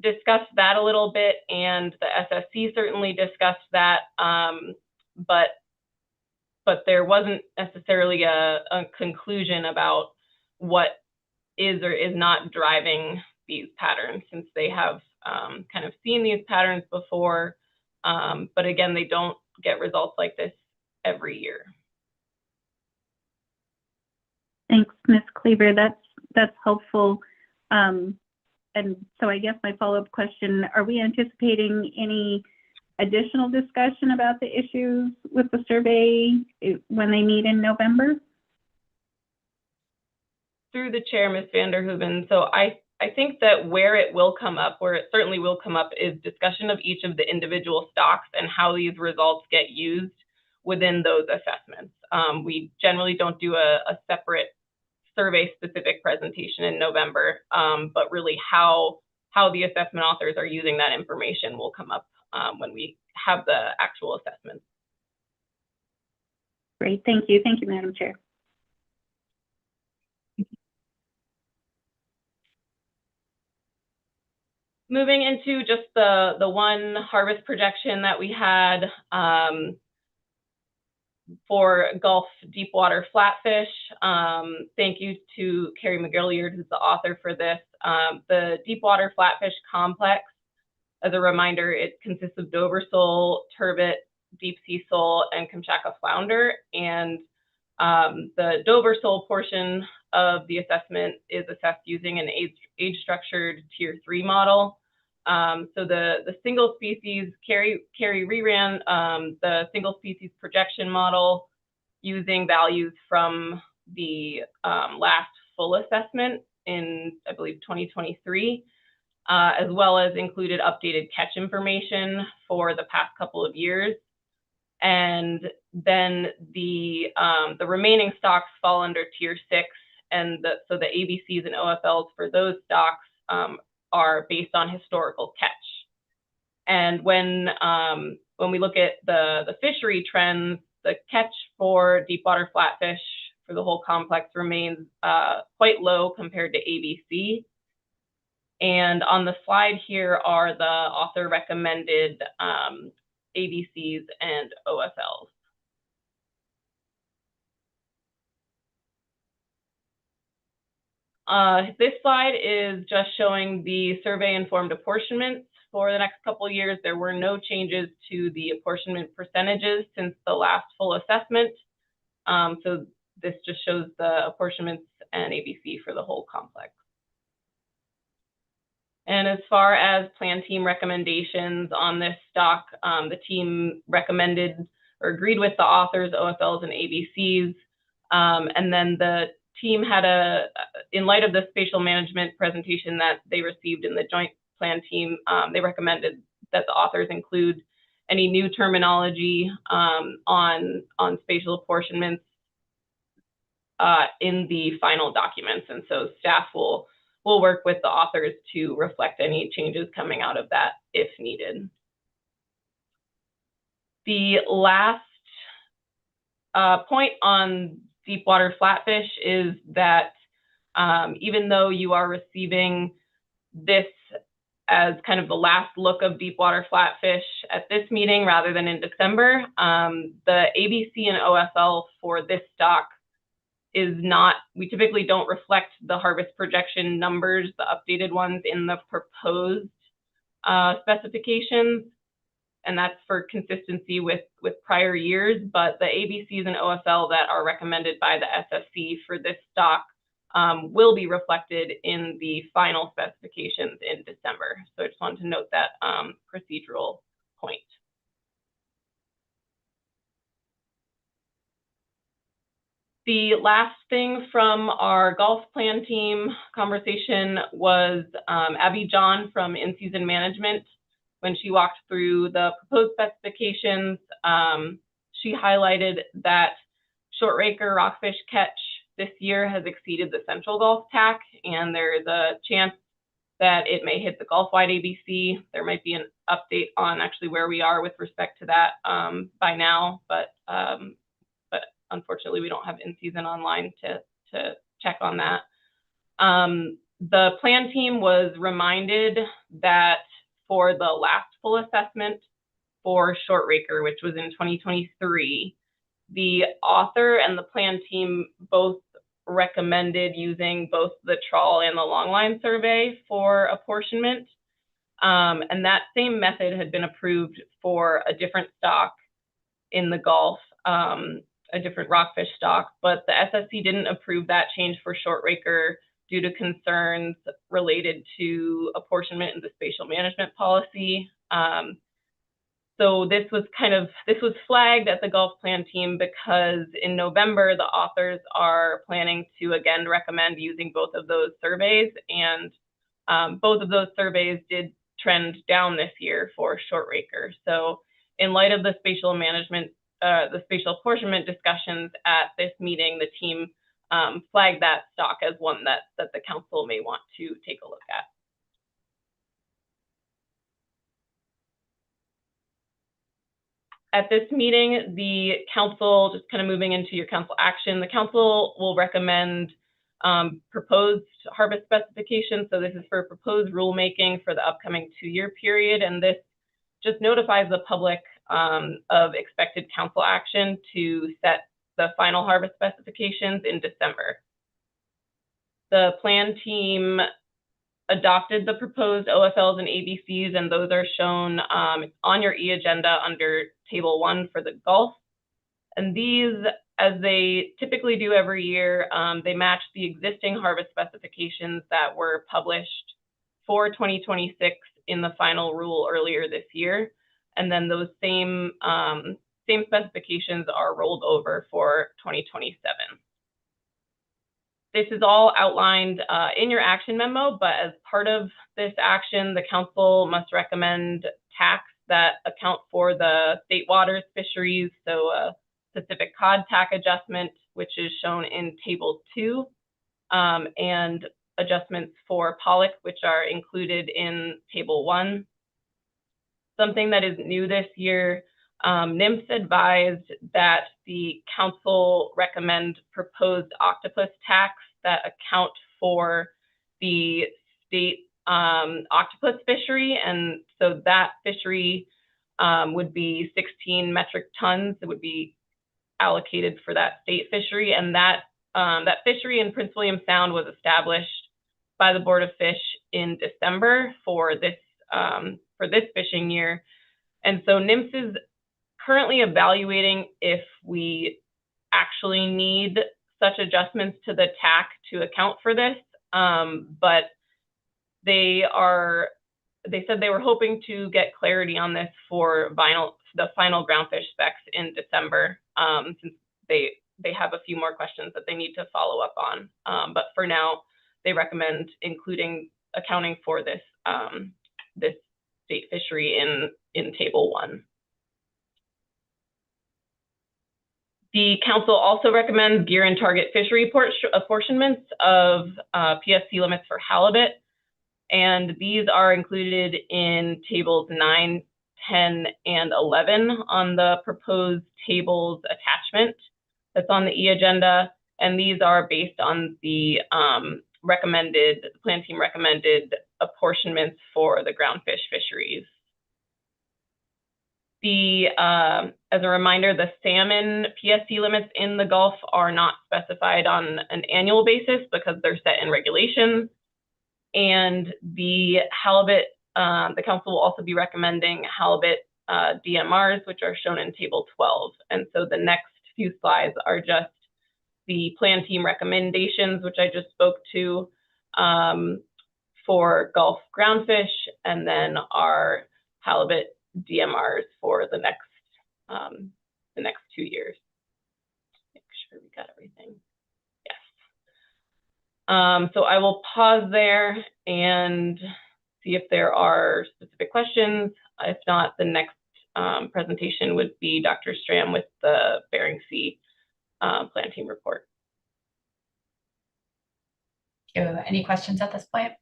discussed that a little bit, and the SSC certainly discussed that, but there wasn't necessarily a conclusion about what is or is not driving these patterns, since they have kind of seen these patterns before, but again, they don't get results like this every year. Thanks, Ms. Cleaver. That's helpful. And so I guess my follow-up question, are we anticipating any additional discussion about the issues with the survey when they meet in November? Through the chair, Ms. Vanderhoeven. So I think that where it certainly will come up, is discussion of each of the individual stocks and how these results get used within those assessments. We generally don't do a separate survey-specific presentation in November, but really how the assessment authors are using that information will come up when we have the actual assessments. Great, thank you. Thank you, Madam Chair. Moving into just the one harvest projection that we had for Gulf deepwater flatfish. Thank you to Carrie McGilliard, who's the author for this. The deepwater flatfish complex, as a reminder, it consists of Dover sole, turbot, deep sea sole, and Kamchatka flounder. And the Dover sole portion of the assessment is assessed using an age-structured Tier 3 model. So the single species, Carrie reran the single species projection model using values from the last full assessment in, I believe, 2023, as well as included updated catch information for the past couple of years. And then the remaining stocks fall under Tier 6, and so the ABCs and OFLs for those stocks are based on historical catch. And when we look at the fishery trends, the catch for deepwater flatfish for the whole complex remains quite low compared to ABC. And on the slide here are the author recommended ABCs and OFLs. This slide is just showing the survey-informed apportionments for the next couple of years. There were no changes to the apportionment percentages since the last full assessment. So this just shows the apportionments and ABC for the whole complex. And as far as plan team recommendations on this stock, the team recommended or agreed with the authors, OFLs and ABCs. And then the team had in light of the spatial management presentation that they received in the joint plan team, they recommended that the authors include any new terminology on spatial apportionments in the final documents. And so staff will work with the authors to reflect any changes coming out of that if needed. The last point on deepwater flatfish is that even though you are receiving this as kind of the last look of deepwater flatfish at this meeting rather than in December, the ABC and OFL for this stock is not, we typically don't reflect the harvest projection numbers, the updated ones in the proposed specifications. And that's for consistency with prior years, but the ABCs and OFL that are recommended by the SSC for this stock will be reflected in the final specifications in December. So I just wanted to note that procedural point. The last thing from our golf plan team conversation was Abby John from In-Season Management. When she walked through the proposed specifications, she highlighted that short raker rockfish catch this year has exceeded the Central Gulf TAC, and there is a chance that it may hit the Gulf-wide ABC. There might be an update on actually where we are with respect to that by now, but unfortunately we don't have in-season online to check on that. The plan team was reminded that for the last full assessment for short raker, which was in 2023, the author and the plan team both recommended using both the trawl and the longline survey for apportionment. And that same method had been approved for a different stock in the Gulf, a different rockfish stock, but the SSC didn't approve that change for short raker due to concerns related to apportionment in the spatial management policy. So this was flagged at the Gulf Plan team because in November, the authors are planning to again recommend using both of those surveys, and both of those surveys did trend down this year for short raker. So in light of the spatial management, the spatial apportionment discussions at this meeting, the team flagged that stock as one that the council may want to take a look at. At this meeting, the council, just kind of moving into your council action, the council will recommend proposed harvest specifications. So this is for proposed rulemaking for the upcoming 2-year period. And this just notifies the public of expected council action to set the final harvest specifications in December. The plan team adopted the proposed OFLs and ABCs, and those are shown on your e-agenda under Table 1 for the Gulf. And these, as they typically do every year, they match the existing harvest specifications that were published for 2026 in the final rule earlier this year. And then those same specifications are rolled over for 2027. This is all outlined in your action memo, but as part of this action, the council must recommend TACs that account for the state waters fisheries, so Pacific cod TAC adjustment, which is shown in Table 2, and adjustments for pollock, which are included in Table 1. Something that is new this year, NMFS advised that the council recommend proposed octopus tax that account for the state octopus fishery. And so that fishery would be 16 metric tons. It would be allocated for that state fishery. And that fishery in Prince William Sound was established by the Board of Fish in December for this fishing year. And so NMFS is currently evaluating if we actually need such adjustments to the TAC to account for this. But they said they were hoping to get clarity on this for the final groundfish specs in December, since they have a few more questions that they need to follow up on. But for now, they recommend accounting for this this state fishery in Table 1. The council also recommends gear and target fishery apportionments of PSC limits for halibut, and these are included in Tables 9, 10, and 11 on the proposed tables attachment that's on the e-agenda, and these are based on the plan team recommended apportionments for the groundfish fisheries. As a reminder, the salmon PSC limits in the Gulf are not specified on an annual basis because they're set in regulations. And the halibut, the council will also be recommending halibut DMRs, which are shown in Table 12. And so the next few slides are just the plan team recommendations, which I just spoke to for Gulf groundfish, and then our halibut DMRs for the next 2 years. Make sure we got everything. Yes. So I will pause there and see if there are specific questions. If not, the next presentation would be Dr. Stram with the Bering Sea Plan Team report. Any questions at this point?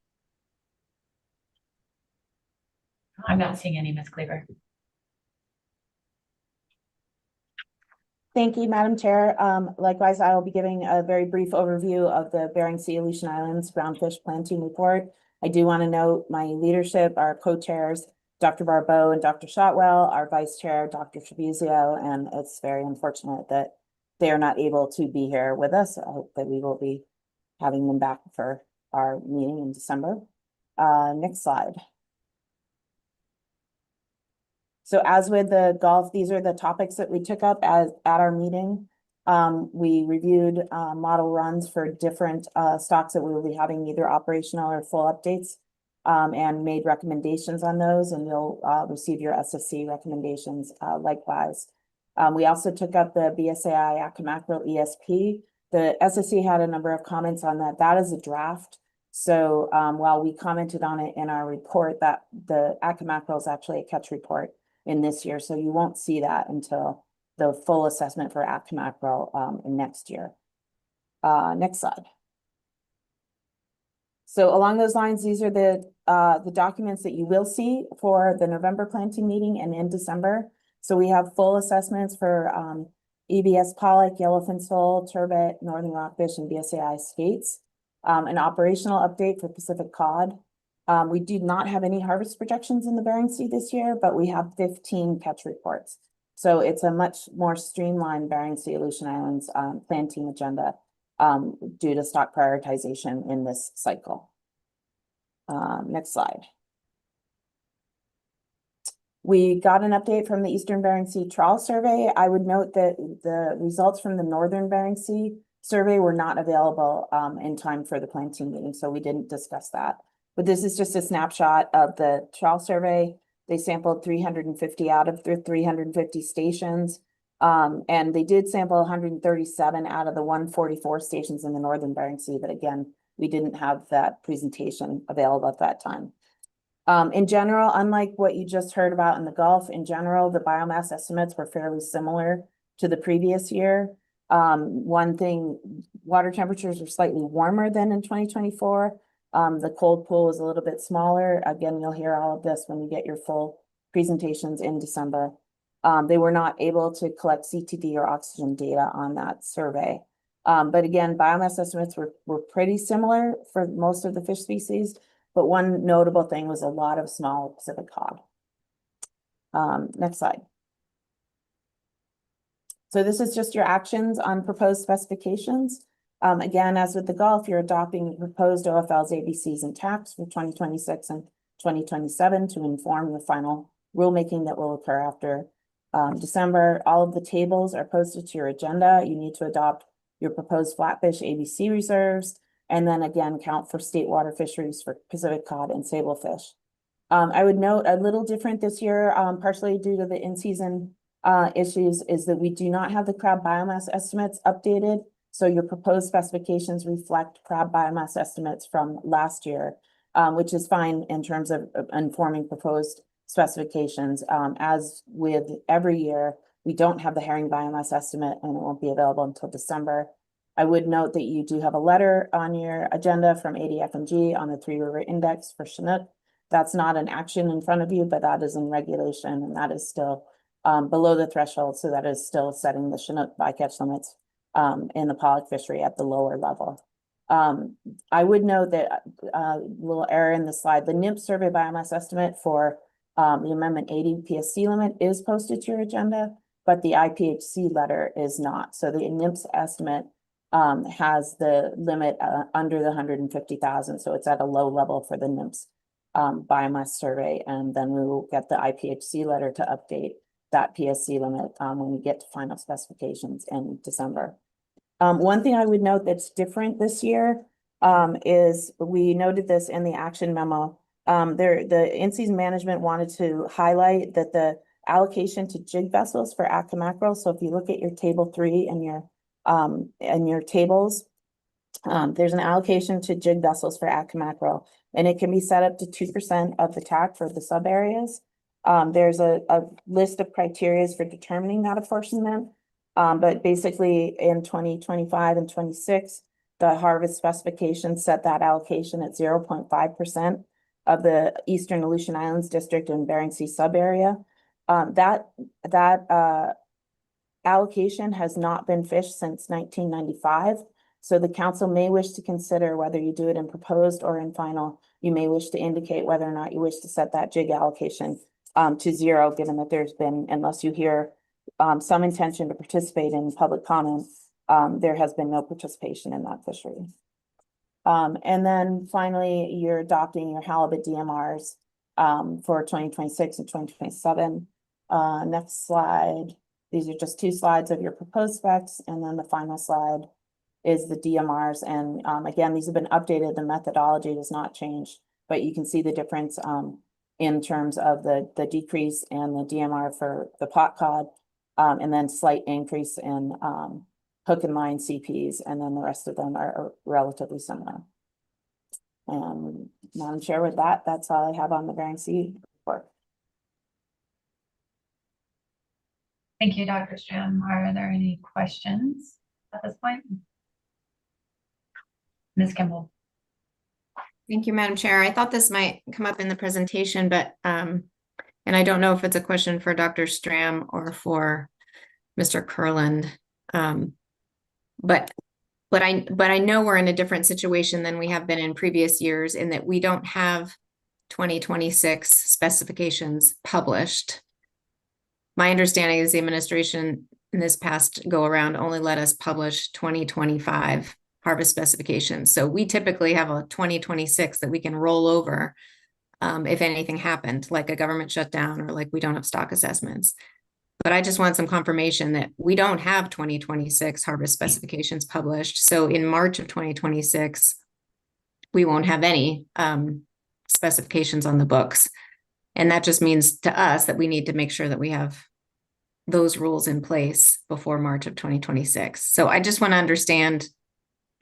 I'm not seeing any, Ms. Cleaver. Thank you, Madam Chair. Likewise, I will be giving a very brief overview of the Bering Sea Aleutian Islands Groundfish Plan Team report. I do want to note my leadership, our co-chairs, Dr. Barbeau and Dr. Shotwell, our vice chair, Dr. Trevizio, and it's very unfortunate that they are not able to be here with us. I hope that we will be having them back for our meeting in December. Next slide. So as with the Gulf, these are the topics that we took up at our meeting. We reviewed model runs for different stocks that we will be having either operational or full updates, and made recommendations on those, and you'll receive your SSC recommendations likewise. We also took up the BSAI Acamackerel ESP. The SSC had a number of comments on that. That is a draft. So while we commented on it in our report, that the Acamackerel is actually a catch report in this year. So you won't see that until the full assessment for Acamackerel in next year. Next slide. So along those lines, these are the documents that you will see for the November planting meeting and in December. So we have full assessments for EBS pollock, yellowfin sole, turbot, northern rockfish, and BSAI skates. An operational update for Pacific cod. We do not have any harvest projections in the Bering Sea this year, but we have 15 catch reports. So it's a much more streamlined Bering Sea Aleutian Islands plan team agenda due to stock prioritization in this cycle. Next slide. We got an update from the Eastern Bering Sea Trawl Survey. I would note that the results from the Northern Bering Sea survey were not available in time for the plan team meeting, so we didn't discuss that. But this is just a snapshot of the trawl survey. They sampled 350 out of the 350 stations, and they did sample 137 out of the 144 stations in the Northern Bering Sea, but again, we didn't have that presentation available at that time. In general, unlike what you just heard about in the Gulf, in general, the biomass estimates were fairly similar to the previous year. One thing, water temperatures are slightly warmer than in 2024. The cold pool is a little bit smaller. Again, you'll hear all of this when you get your full presentations in December. They were not able to collect CTD or oxygen data on that survey. But again, biomass estimates were pretty similar for most of the fish species. But one notable thing was a lot of small Pacific cod. Next slide. So this is just your actions on proposed specifications. Again, as with the Gulf, you're adopting proposed OFLs, ABCs, and TACs for 2026 and 2027 to inform the final rulemaking that will occur after December. All of the tables are posted to your agenda. You need to adopt your proposed flatfish ABC reserves, and then again, count for state water fisheries for Pacific cod and sablefish. I would note a little different this year, partially due to the in-season issues, is that we do not have the crab biomass estimates updated. So your proposed specifications reflect crab biomass estimates from last year, which is fine in terms of informing proposed specifications. As with every year, we don't have the herring biomass estimate and it won't be available until December. I would note that you do have a letter on your agenda from ADFMG on the Three River Index for Chinook. That's not an action in front of you, but that is in regulation, and that is still below the threshold. So that is still setting the Chinook bycatch limits in the pollock fishery at the lower level. I would note that a little error in the slide, the NIMP survey biomass estimate for the Amendment 80 PSC limit is posted to your agenda, but the IPHC letter is not. So the NIMPS estimate has the limit under the 150,000. So it's at a low level for the NIMPS biomass survey. And then we will get the IPHC letter to update that PSC limit when we get to final specifications in December. One thing I would note that's different this year is we noted this in the action memo. The in-season management wanted to highlight that the allocation to jig vessels for Atka mackerel. So if you look at your table 3 and your tables, there's an allocation to jig vessels for Atka mackerel, and it can be set up to 2% of the TAC for the sub areas. There's a list of criteria for determining that apportionment. But basically in 2025 and 26, the harvest specifications set that allocation at 0.5% of the Eastern Aleutian Islands District and Bering Sea sub area. That allocation has not been fished since 1995. So the council may wish to consider whether you do it in proposed or in final. You may wish to indicate whether or not you wish to set that jig allocation to 0, given that there's been, unless you hear some intention to participate in public comment, there has been no participation in that fishery. And then finally, you're adopting your halibut DMRs for 2026 and 2027. Next slide. These are just 2 slides of your proposed specs, and then the final slide is the DMRs. And again, these have been updated. The methodology does not change, but you can see the difference in terms of the decrease and the DMR for the pot cod, and then slight increase in hook and line CPs, and then the rest of them are relatively similar. And Madam Chair, with that, that's all I have on the Bering Sea report. Thank you, Dr. Stram. Are there any questions at this point? Ms. Kimball. Thank you, Madam Chair. I thought this might come up in the presentation, but and I don't know if it's a question for Dr. Stram or for Mr. Kurland. But I know we're in a different situation than we have been in previous years in that we don't have 2026 specifications published. My understanding is the administration in this past go around only let us publish 2025 harvest specifications. So we typically have a 2026 that we can roll over if anything happened, like a government shutdown or like we don't have stock assessments. But I just want some confirmation that we don't have 2026 harvest specifications published. So in March of 2026, we won't have any specifications on the books. And that just means to us that we need to make sure that we have those rules in place before March of 2026. So I just want to understand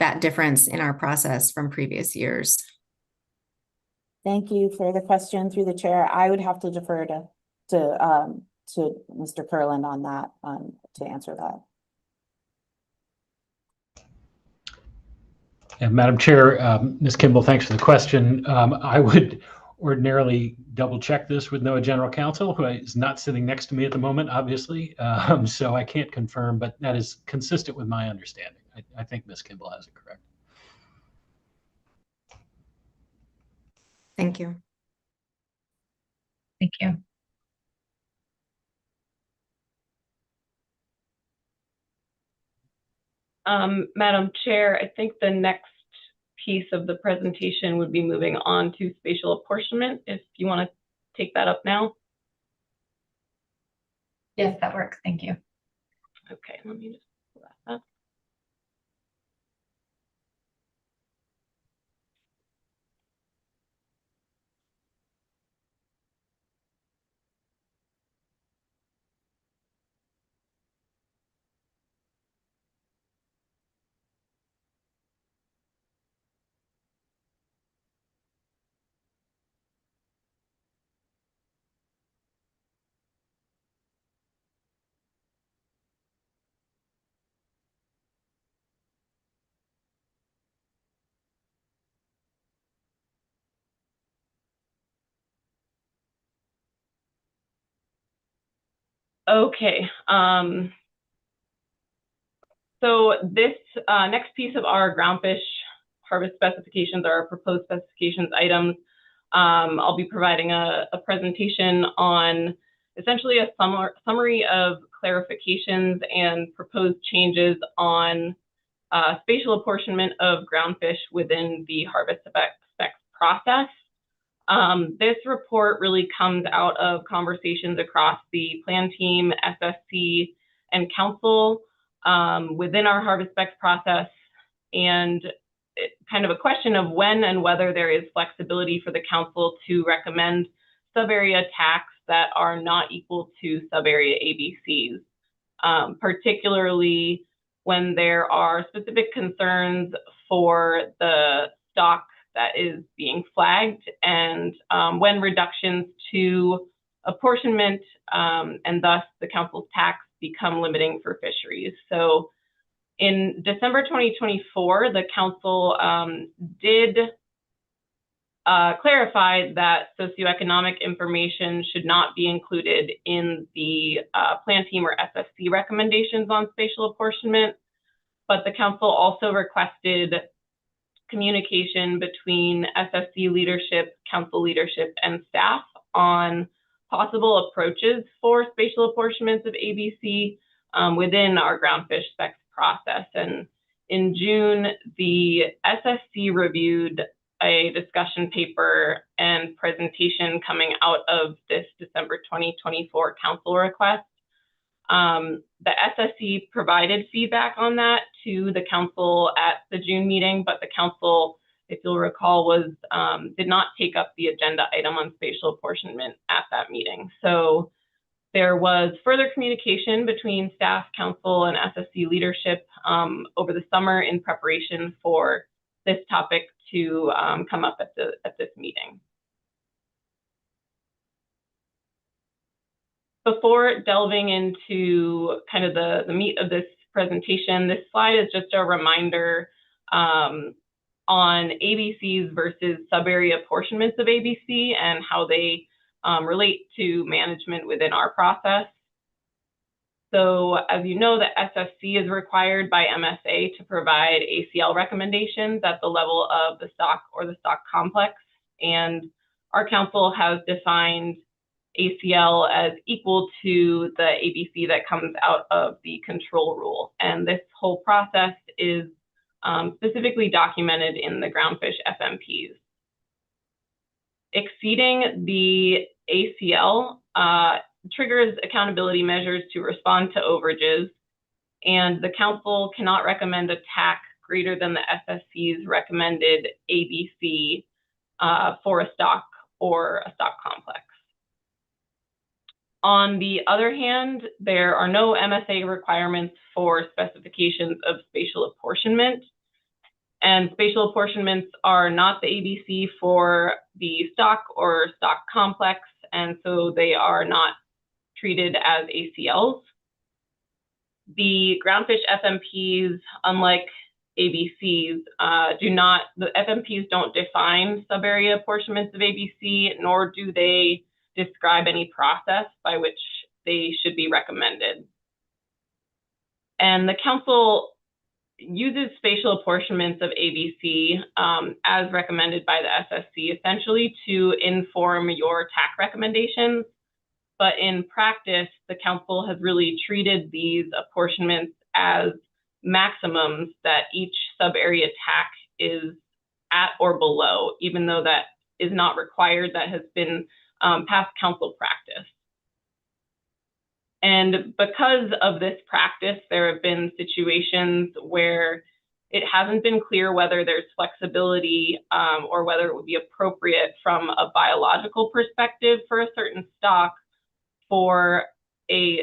that difference in our process from previous years. Thank you for the question through the chair. I would have to defer to Mr. Kurland on that to answer that. Yeah, Madam Chair, Ms. Kimball, thanks for the question. I would ordinarily double check this with NOAA General Counsel, who is not sitting next to me at the moment, obviously. So I can't confirm, but that is consistent with my understanding. I think Ms. Kimball has it correct. Thank you. Thank you. Madam Chair, I think the next piece of the presentation would be moving on to spatial apportionment, if you want to take that up now. Yes, that works. Thank you. Okay, let me just pull that up. Okay, so this next piece of our groundfish harvest specifications, our proposed specifications items, I'll be providing a presentation on essentially a summary of clarifications and proposed changes on spatial apportionment of groundfish within the harvest specs process. This report really comes out of conversations across the plan team, SSC, and council within our harvest specs process, and kind of a question of when and whether there is flexibility for the council to recommend sub-area tax that are not equal to sub-area ABCs, particularly when there are specific concerns for the stock that is being flagged, and when reductions to apportionment and thus the council's tax become limiting for fisheries. So in December 2024, the council did clarify that socioeconomic information should not be included in the plan team or SSC recommendations on spatial apportionment, but the council also requested communication between SSC leadership, council leadership, and staff on possible approaches for spatial apportionments of ABC within our groundfish specs process. And in June, the SSC reviewed a discussion paper and presentation coming out of this December 2024 council request. The SSC provided feedback on that to the council at the June meeting, but the council, if you'll recall, did not take up the agenda item on spatial apportionment at that meeting. So there was further communication between staff, council, and SSC leadership over the summer in preparation for this topic to come up at this meeting. Before delving into kind of the meat of this presentation, this slide is just a reminder on ABCs versus sub-area apportionments of ABC and how they relate to management within our process. So as you know, the SSC is required by MSA to provide ACL recommendations at the level of the stock or the stock complex. And our council has defined ACL as equal to the ABC that comes out of the control rule. And this whole process is specifically documented in the Groundfish FMPs. Exceeding the ACL triggers accountability measures to respond to overages, and the council cannot recommend a TAC greater than the SSC's recommended ABC for a stock or a stock complex. On the other hand, there are no MSA requirements for specifications of spatial apportionment, and spatial apportionments are not the ABC for the stock or stock complex, and so they are not treated as ACLs. The Groundfish FMPs, unlike ABCs, the FMPs don't define subarea apportionments of ABC, nor do they describe any process by which they should be recommended. And the council uses spatial apportionments of ABC as recommended by the SSC, essentially to inform your TAC recommendations. But in practice, the council has really treated these apportionments as maximums that each sub-area TAC is at or below, even though that is not required. That has been past council practice. And because of this practice, there have been situations where it hasn't been clear whether there's flexibility or whether it would be appropriate from a biological perspective for a certain stock for a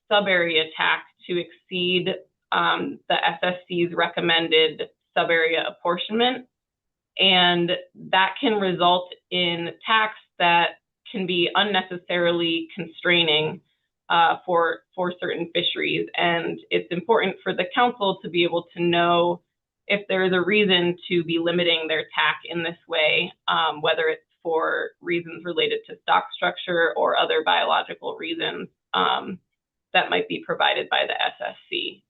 sub-area TAC to exceed the SSC's recommended sub-area apportionment. And that can result in TACs that can be unnecessarily constraining for certain fisheries. And it's important for the council to be able to know if there is a reason to be limiting their TAC in this way, whether it's for reasons related to stock structure or other biological reasons that might be provided by the SSC.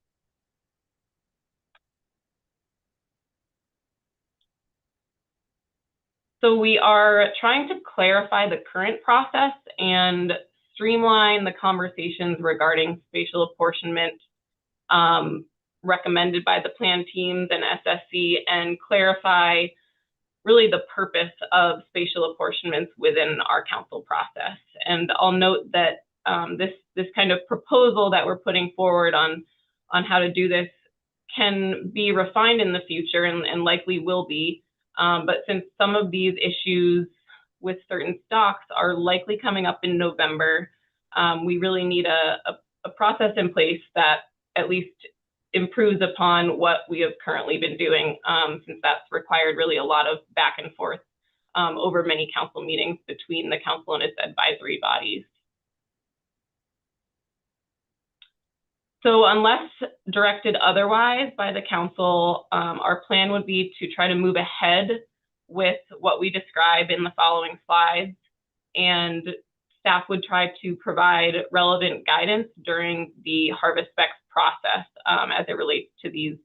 So we are trying to clarify the current process and streamline the conversations regarding spatial apportionment recommended by the plan teams and SSC, and clarify really the purpose of spatial apportionments within our council process. And I'll note that this kind of proposal that we're putting forward on how to do this can be refined in the future and likely will be. But since some of these issues with certain stocks are likely coming up in November, we really need a process in place that at least improves upon what we have currently been doing, since that's required really a lot of back and forth over many council meetings between the council and its advisory bodies. So unless directed otherwise by the council, our plan would be to try to move ahead with what we describe in the following slides, and staff would try to provide relevant guidance during the harvest specs process as it relates to these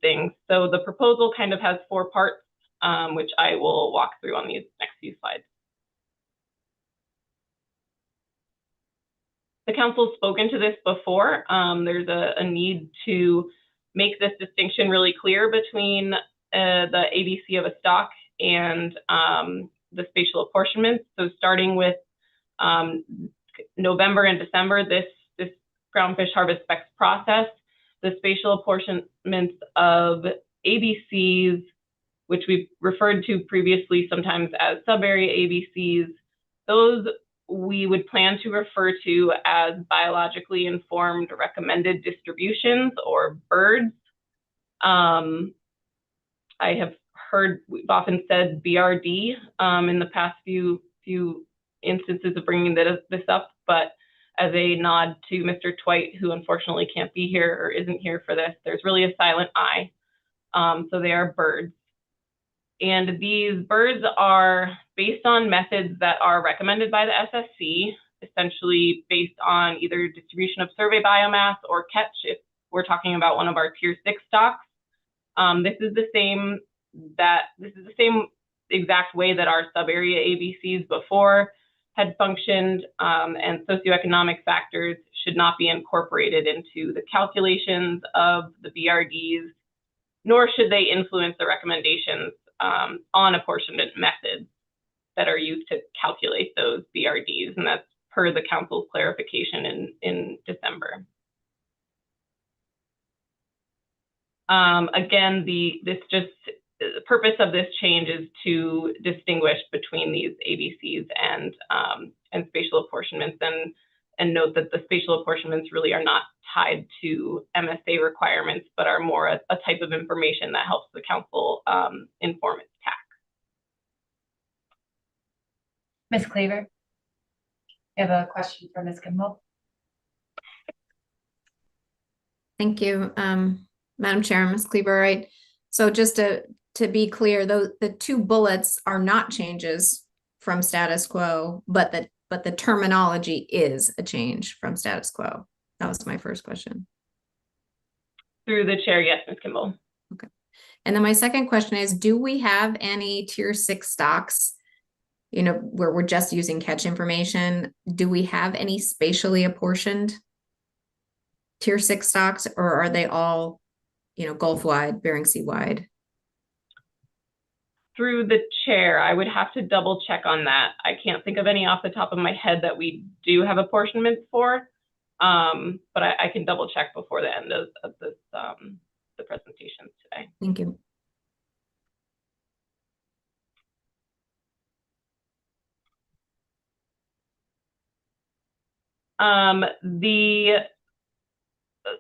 things. So the proposal kind of has 4 parts, which I will walk through on these next few slides. The council's spoken to this before. There's a need to make this distinction really clear between the ABC of a stock and the spatial apportionments. So starting with November and December, this groundfish harvest specs process, the spatial apportionments of ABCs, which we've referred to previously sometimes as sub-area ABCs, those we would plan to refer to as biologically informed recommended distributions, or BIRDs. I have heard, we've often said BRD in the past few instances of bringing this up, but as a nod to Mr. Twite, who unfortunately can't be here or isn't here for this, there's really a silent I. So they are BIRDs. And these BIRDs are based on methods that are recommended by the SSC, essentially based on either distribution of survey biomass or catch, if we're talking about one of our tier 6 stocks. This is the same exact way that our sub-area ABCs before had functioned, and socioeconomic factors should not be incorporated into the calculations of the BRDs. nor should they influence the recommendations on apportionment methods that are used to calculate those BRDs, and that's per the council's clarification in December. Again, the purpose of this change is to distinguish between these ABCs and spatial apportionments, and note that the spatial apportionments really are not tied to MSA requirements, but are more a type of information that helps the council inform its TAC. Ms. Cleaver, you have a question for Ms. Kimball? Thank you, Madam Chair, Ms. Cleaver, right? So just to be clear, the two bullets are not changes from status quo, but the terminology is a change from status quo. That was my first question. Through the chair, yes, Ms. Kimball. Okay. And then my second question is, do we have any tier 6 stocks, you know, where we're just using catch information? Do we have any spatially apportioned tier 6 stocks, or are they all, you know, Gulf-wide, Bering Sea-wide? Through the chair, I would have to double check on that. I can't think of any off the top of my head that we do have apportionments for, but I can double check before the end of this, the presentation today. Thank you.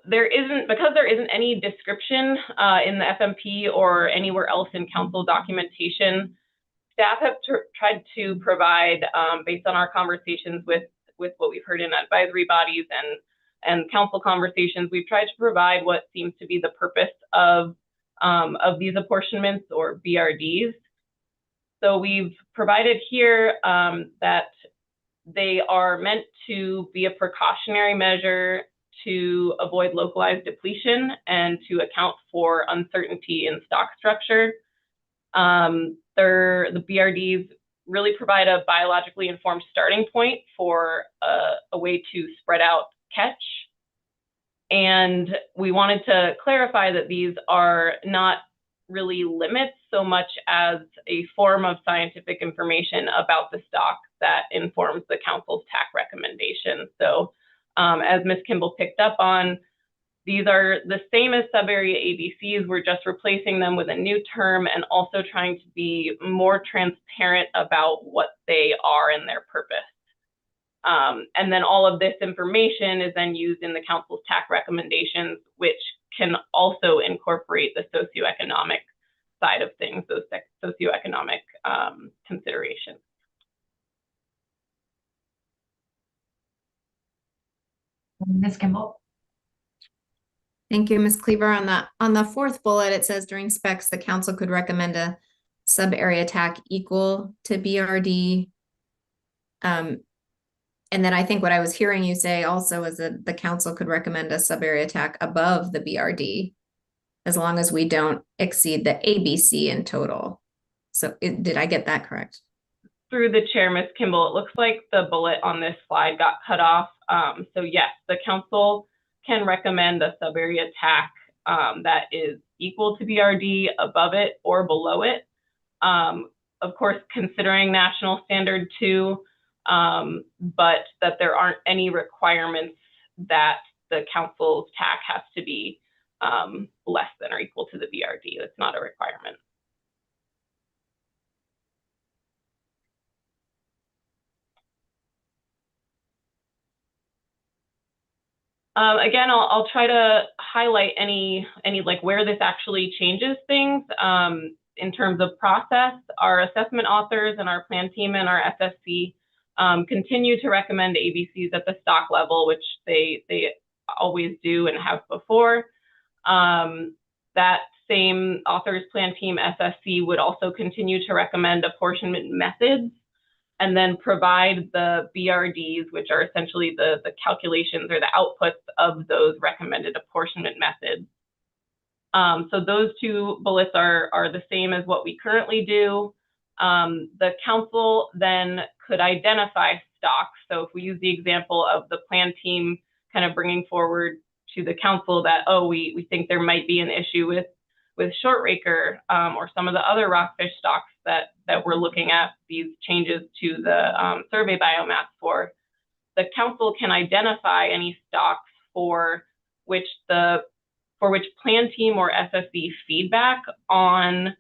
Because there isn't any description in the FMP or anywhere else in council documentation, staff have tried to provide, based on our conversations with what we've heard in advisory bodies and council conversations, we've tried to provide what seems to be the purpose of these apportionments or BRDs. So we've provided here that they are meant to be a precautionary measure to avoid localized depletion and to account for uncertainty in stock structure. The BRDs really provide a biologically informed starting point for a way to spread out catch. And we wanted to clarify that these are not really limits so much as a form of scientific information about the stock that informs the council's TAC recommendation. So as Ms. Kimball picked up on, these are the same as subarea ABCs. We're just replacing them with a new term and also trying to be more transparent about what they are and their purpose. And then all of this information is then used in the council's TAC recommendations, which can also incorporate the socioeconomic side of things, those socioeconomic considerations. Ms. Kimball. Thank you, Ms. Cleaver. On the fourth bullet, it says during specs, the council could recommend a sub-area TAC equal to BRD. And then I think what I was hearing you say also is that the council could recommend a sub-area TAC above the BRD, as long as we don't exceed the ABC in total. So did I get that correct? Through the chair, Ms. Kimball, it looks like the bullet on this slide got cut off. So yes, the council can recommend a sub-area TAC that is equal to BRD, above it, or below it. Of course, considering national standard 2, but that there aren't any requirements that the council's TAC has to be less than or equal to the BRD. That's not a requirement. Again, I'll try to highlight any like where this actually changes things in terms of process. Our assessment authors and our plan team and our SSC continue to recommend ABCs at the stock level, which they always do and have before. That same authors, plan team, SSC would also continue to recommend apportionment methods, and then provide the BRDs, which are essentially the calculations or the outputs of those recommended apportionment methods. So those two bullets are the same as what we currently do. The council then could identify stocks. So if we use the example of the plan team kind of bringing forward to the council that, oh, we think there might be an issue with with short raker or some of the other rockfish stocks that we're looking at these changes to the survey biomass for, the council can identify any stocks for which plan team or SSC feedback on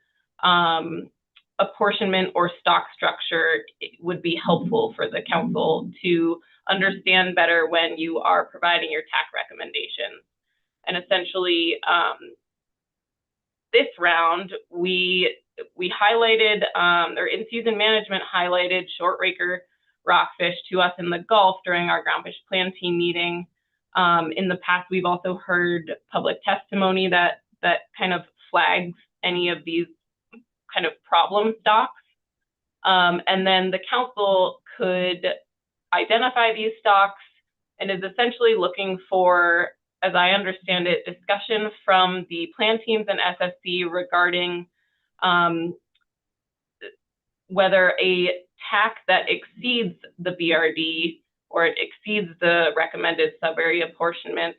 apportionment or stock structure would be helpful for the council to understand better when you are providing your TAC recommendations. And essentially, this round, we highlighted, or in-season management highlighted short raker rockfish to us in the Gulf during our Groundfish Plan Team meeting. In the past, we've also heard public testimony that kind of flags any of these kind of problem stocks. And then the council could identify these stocks and is essentially looking for, as I understand it, discussion from the plan teams and SSC regarding whether a TAC that exceeds the BRD or it exceeds the recommended sub-area apportionment,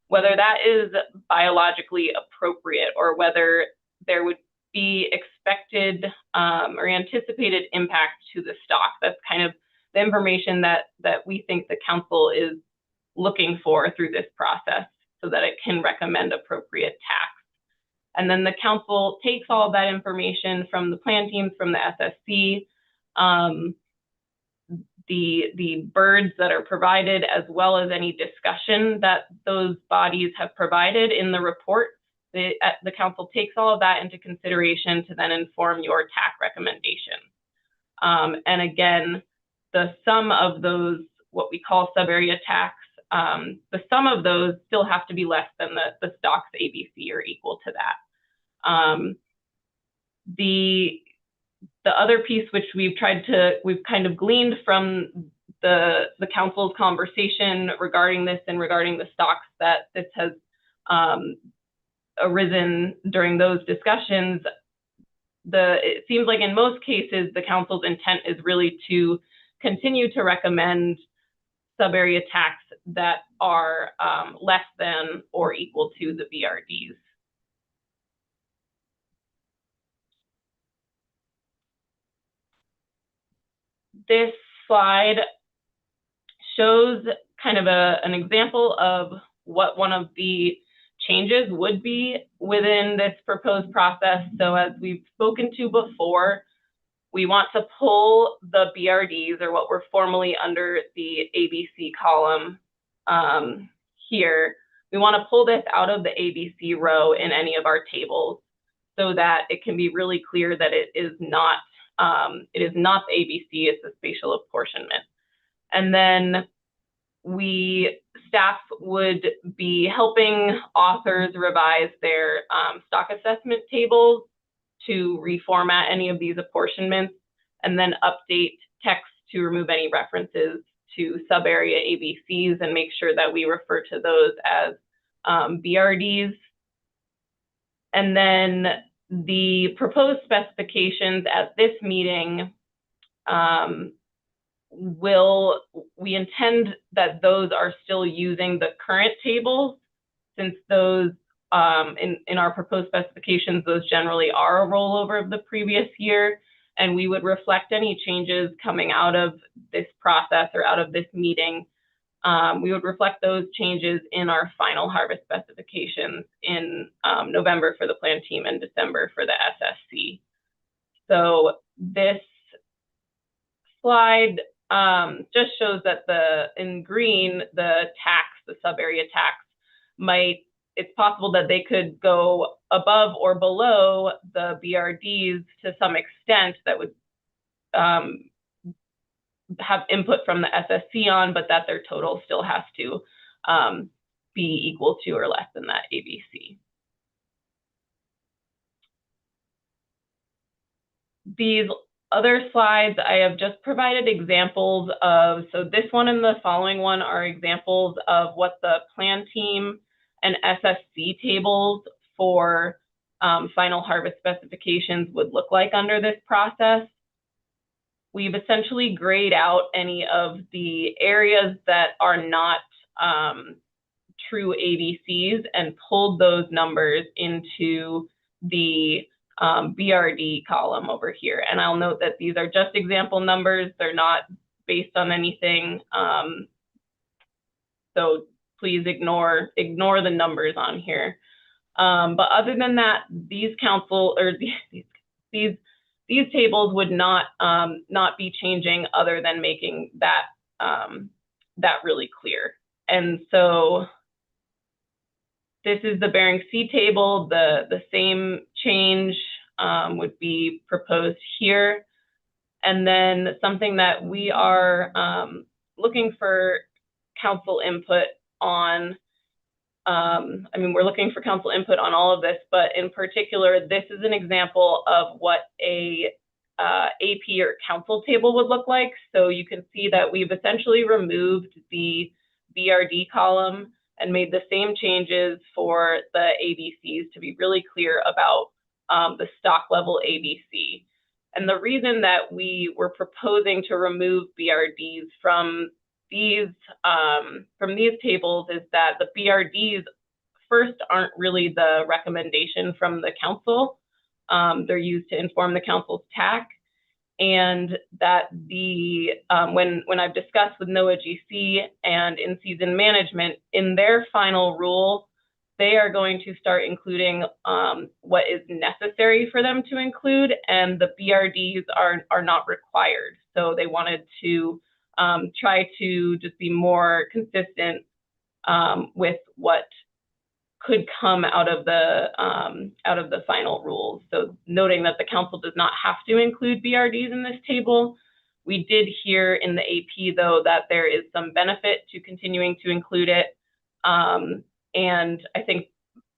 whether that is biologically appropriate or whether there would be expected or anticipated impact to the stock. That's kind of the information that we think the council is looking for through this process so that it can recommend appropriate tax. And then the council takes all of that information from the plan teams, from the SSC, the birds that are provided, as well as any discussion that those bodies have provided in the report. The council takes all of that into consideration to then inform your TAC recommendation. And again, the sum of those, what we call sub-area tax, the sum of those still have to be less than the stock's ABC or equal to that. The other piece which we've kind of gleaned from the council's conversation regarding this and regarding the stocks that this has arisen during those discussions, it seems like in most cases the council's intent is really to continue to recommend sub-area tax that are less than or equal to the BRDs. This slide shows kind of an example of what one of the changes would be within this proposed process. So as we've spoken to before, we want to pull the BRDs, or what were formerly under the ABC column here. We want to pull this out of the ABC row in any of our tables so that it can be really clear that it is not the ABC, it's a spatial apportionment. And then staff would be helping authors revise their stock assessment tables to reformat any of these apportionments, and then update text to remove any references to sub-area ABCs and make sure that we refer to those as BRDs. And then the proposed specifications at this meeting, we intend that those are still using the current tables, since those in our proposed specifications, those generally are a rollover of the previous year, and we would reflect any changes coming out of this process or out of this meeting. We would reflect those changes in our final harvest specifications in November for the plan team and December for the SSC. So this slide just shows that in green, the sub-area tax it's possible that they could go above or below the BRDs to some extent that would have input from the SSC on, but that their total still has to be equal to or less than that ABC. These other slides I have just provided examples of, so this one and the following one are examples of what the plan team and SSC tables for final harvest specifications would look like under this process. We've essentially grayed out any of the areas that are not true ABCs and pulled those numbers into the BRD column over here. And I'll note that these are just example numbers. They're not based on anything. So please ignore the numbers on here. But other than that, these these tables would not be changing, other than making that that really clear. And so this is the Bering Sea table. The same change would be proposed here. And then something that we are looking for council input on. I mean, we're looking for council input on all of this, but in particular, this is an example of what a AP or council table would look like. So you can see that we've essentially removed the BRD column and made the same changes for the ABCs to be really clear about the stock level ABC. And the reason that we were proposing to remove BRDs from these tables is that the BRDs first aren't really the recommendation from the council. They're used to inform the council's TAC, and that when I've discussed with NOAA GC and in-season management, in their final rule, they are going to start including what is necessary for them to include, and the BRDs are not required. So they wanted to try to just be more consistent with what could come out of the final rules. So noting that the council does not have to include BRDs in this table. We did hear in the AP, though, that there is some benefit to continuing to include it. And I think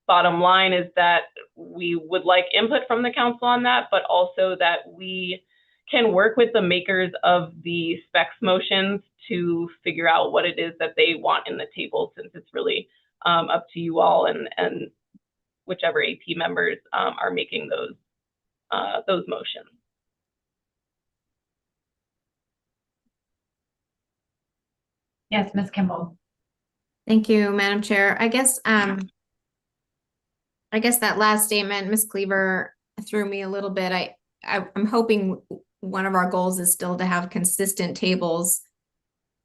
bottom line is that we would like input from the council on that, but also that we can work with the makers of the specs motions to figure out what it is that they want in the table, since it's really up to you all and whichever AP members are making those motions. Yes, Ms. Kimball. Thank you, Madam Chair. I guess that last statement, Ms. Cleaver, threw me a little bit. I'm hoping one of our goals is still to have consistent tables,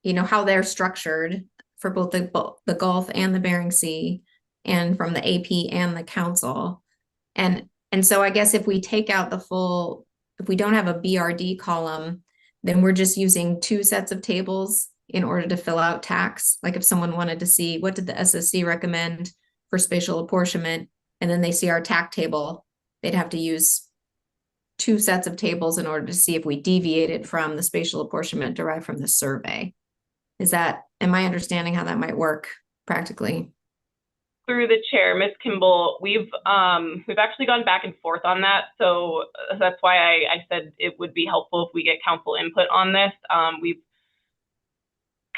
you know, how they're structured for both the Gulf and the Bering Sea, and from the AP and the council. And so I guess if we take out if we don't have a BRD column, then we're just using two sets of tables in order to fill out tax. Like if someone wanted to see what did the SSC recommend for spatial apportionment, and then they see our TAC table, they'd have to use two sets of tables in order to see if we deviated from the spatial apportionment derived from the survey. Am I understanding how that might work practically? Through the chair, Ms. Kimball, we've actually gone back and forth on that. So that's why I said it would be helpful if we get council input on this. We've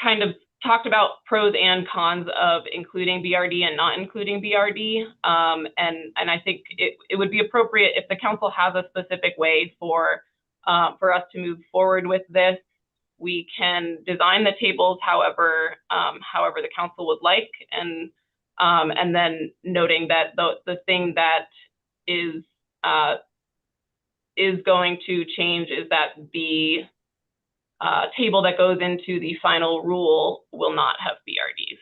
kind of talked about pros and cons of including BRD and not including BRD. And I think it would be appropriate if the council has a specific way for us to move forward with this. We can design the tables however the council would like, and then noting that the thing that is going to change is that the table that goes into the final rule will not have BRDs.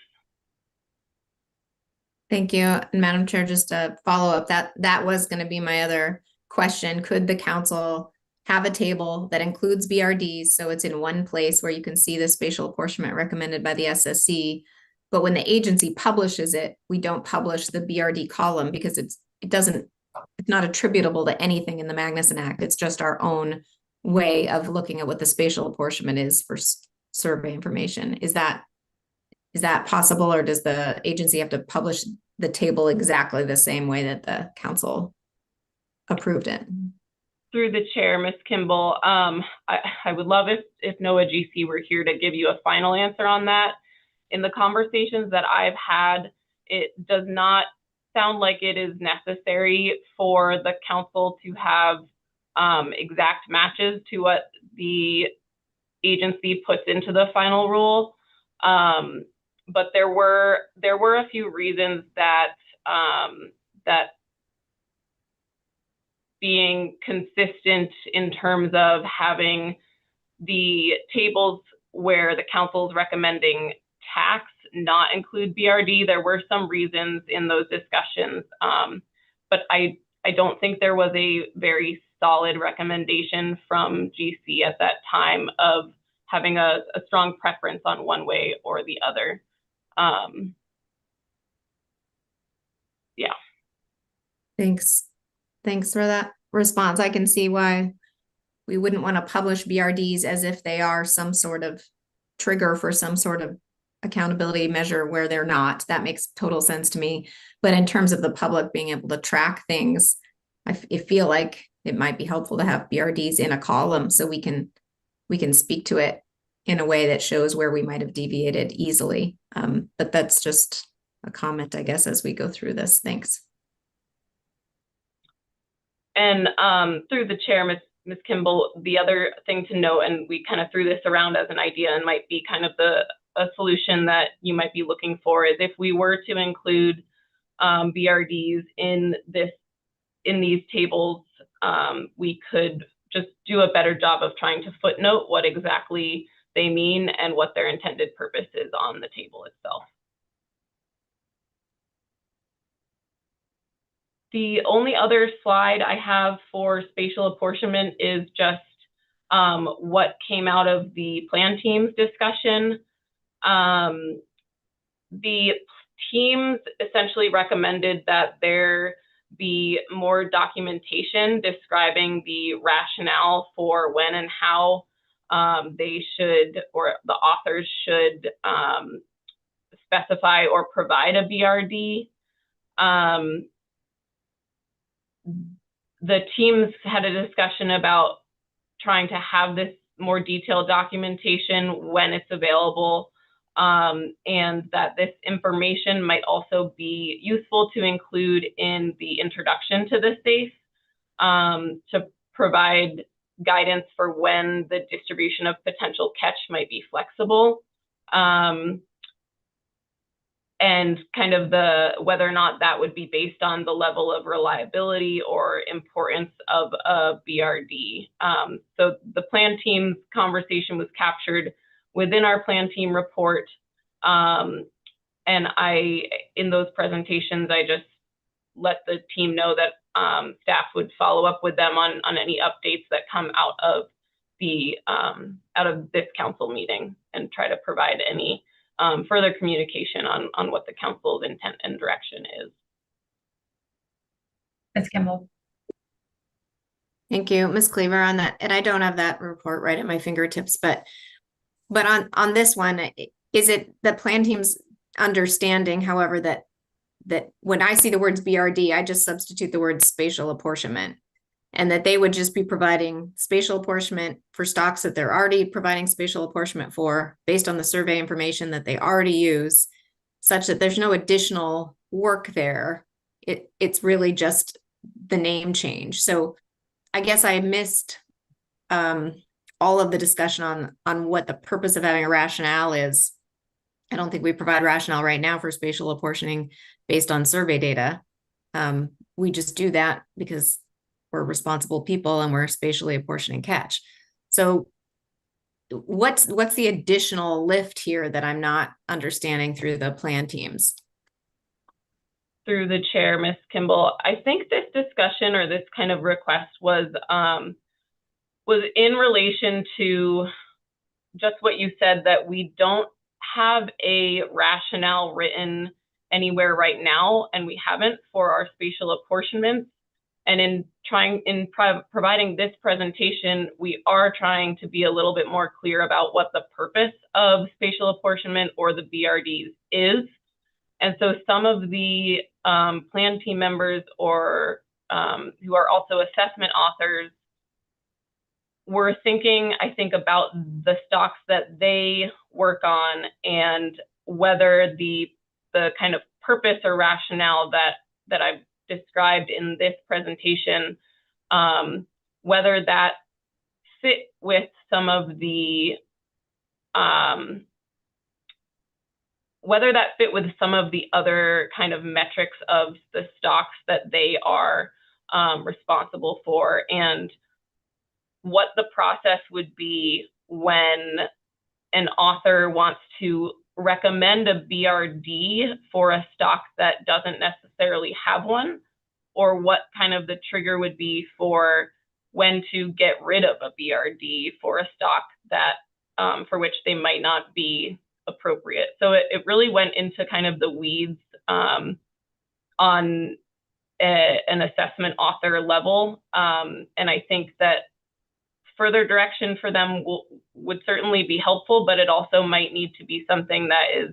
Thank you. And Madam Chair, just to follow up, that was going to be my other question. Could the council have a table that includes BRDs, so it's in one place where you can see the spatial apportionment recommended by the SSC, but when the agency publishes it, we don't publish the BRD column because it's not attributable to anything in the Magnuson Act. It's just our own way of looking at what the spatial apportionment is for survey information. Is that possible, or does the agency have to publish the table exactly the same way that the council approved it? Through the chair, Ms. Kimball, I would love if NOAA GC were here to give you a final answer on that. In the conversations that I've had, it does not sound like it is necessary for the council to have exact matches to what the agency puts into the final rule. But there were a few reasons that being consistent in terms of having the tables where the council is recommending tax not include BRD. There were some reasons in those discussions, but I don't think there was a very solid recommendation from GC at that time of having a strong preference on one way or the other. Yeah. Thanks for that response. I can see why we wouldn't want to publish BRDs as if they are some sort of trigger for some sort of accountability measure where they're not. That makes total sense to me. But in terms of the public being able to track things, I feel like it might be helpful to have BRDs in a column so we can speak to it in a way that shows where we might have deviated easily. But that's just a comment, I guess, as we go through this. Thanks. And through the chair, Ms. Kimball, the other thing to note, and we kind of threw this around as an idea and might be kind of a solution that you might be looking for, is if we were to include BRDs in these tables, we could just do a better job of trying to footnote what exactly they mean and what their intended purpose is on the table itself. The only other slide I have for spatial apportionment is just what came out of the plan team's discussion. The teams essentially recommended that there be more documentation describing the rationale for when and how they should, or the authors should, specify or provide a BRD. The teams had a discussion about trying to have this more detailed documentation when it's available, and that this information might also be useful to include in the introduction to the SAFE to provide guidance for when the distribution of potential catch might be flexible. And kind of whether or not that would be based on the level of reliability or importance of a BRD. So the plan team's conversation was captured within our plan team report. And in those presentations, I just let the team know that staff would follow up with them on any updates that come out of this council meeting and try to provide any further communication on what the council's intent and direction is. Ms. Kimball. Thank you, Ms. Cleaver, on that. And I don't have that report right at my fingertips, but on this one, is it the plan team's understanding, however, that when I see the words BRD, I just substitute the word spatial apportionment, and that they would just be providing spatial apportionment for stocks that they're already providing spatial apportionment for based on the survey information that they already use, such that there's no additional work there. It's really just the name change. So I guess I missed all of the discussion on what the purpose of having a rationale is. I don't think we provide rationale right now for spatial apportioning based on survey data. We just do that because we're responsible people and we're spatially apportioning catch. So what's the additional lift here that I'm not understanding through the plan teams? Through the chair, Ms. Kimball, I think this discussion or this kind of request was in relation to just what you said, that we don't have a rationale written anywhere right now, and we haven't for our spatial apportionments. And in providing this presentation, we are trying to be a little bit more clear about what the purpose of spatial apportionment or the BRDs is. And so some of the plan team members or who are also assessment authors were thinking, I think, about the stocks that they work on and whether the kind of purpose or rationale that I've described in this presentation, whether that fit with some of the other kind of metrics of the stocks that they are responsible for, and what the process would be when an author wants to recommend a BRD for a stock that doesn't necessarily have one, or what kind of the trigger would be for when to get rid of a BRD for a stock that for which they might not be appropriate. So it really went into kind of the weeds on an assessment author level. And I think that further direction for them would certainly be helpful, but it also might need to be something that is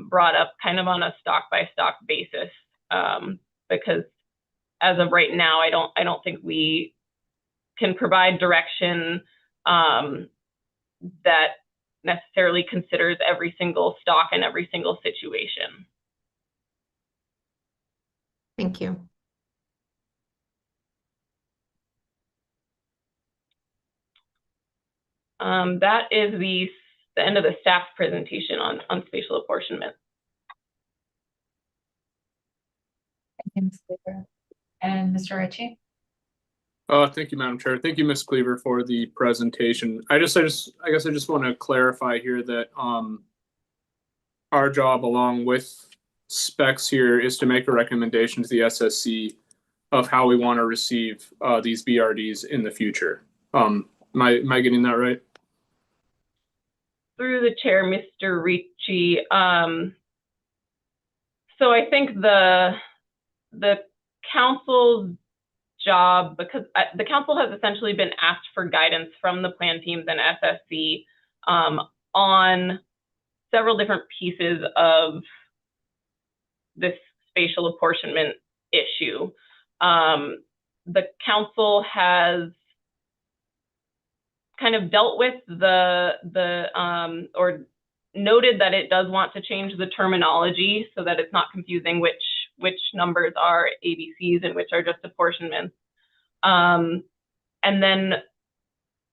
brought up kind of on a stock by stock basis, because as of right now, I don't think we can provide direction that necessarily considers every single stock and every single situation. Thank you. That is the end of the staff presentation on spatial apportionment. Thank you, Ms. Cleaver. And Mr. Ritchie? Thank you, Madam Chair. Thank you, Ms. Cleaver, for the presentation. I guess I just want to clarify here that our job, along with specs here, is to make a recommendation to the SSC of how we want to receive these BRDs in the future. Am I getting that right? Through the chair, Mr. Ricci. So I think the council's job, because the council has essentially been asked for guidance from the plan teams and SSC on several different pieces of this spatial apportionment issue. The council has kind of dealt with or noted that it does want to change the terminology so that it's not confusing which numbers are ABCs and which are just apportionments. And then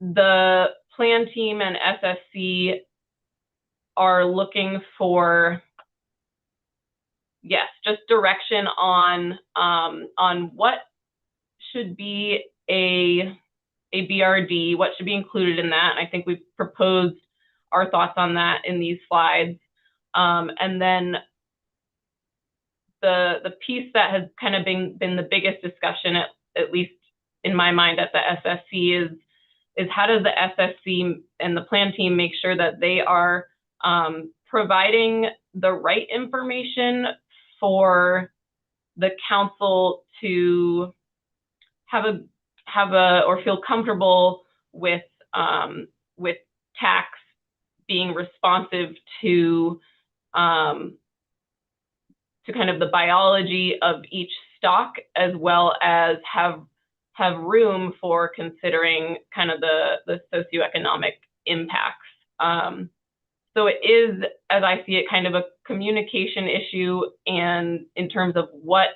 the plan team and SSC are looking for, yes, just direction on what should be a BRD, what should be included in that. And I think we've proposed our thoughts on that in these slides. And then the piece that has kind of been the biggest discussion, at least in my mind at the SSC, is how does the SSC and the plan team make sure that they are providing the right information for the council to have or feel comfortable with tax being responsive to kind of the biology of each stock, as well as have room for considering kind of the socioeconomic impacts. So it is, as I see it, kind of a communication issue, and in terms of what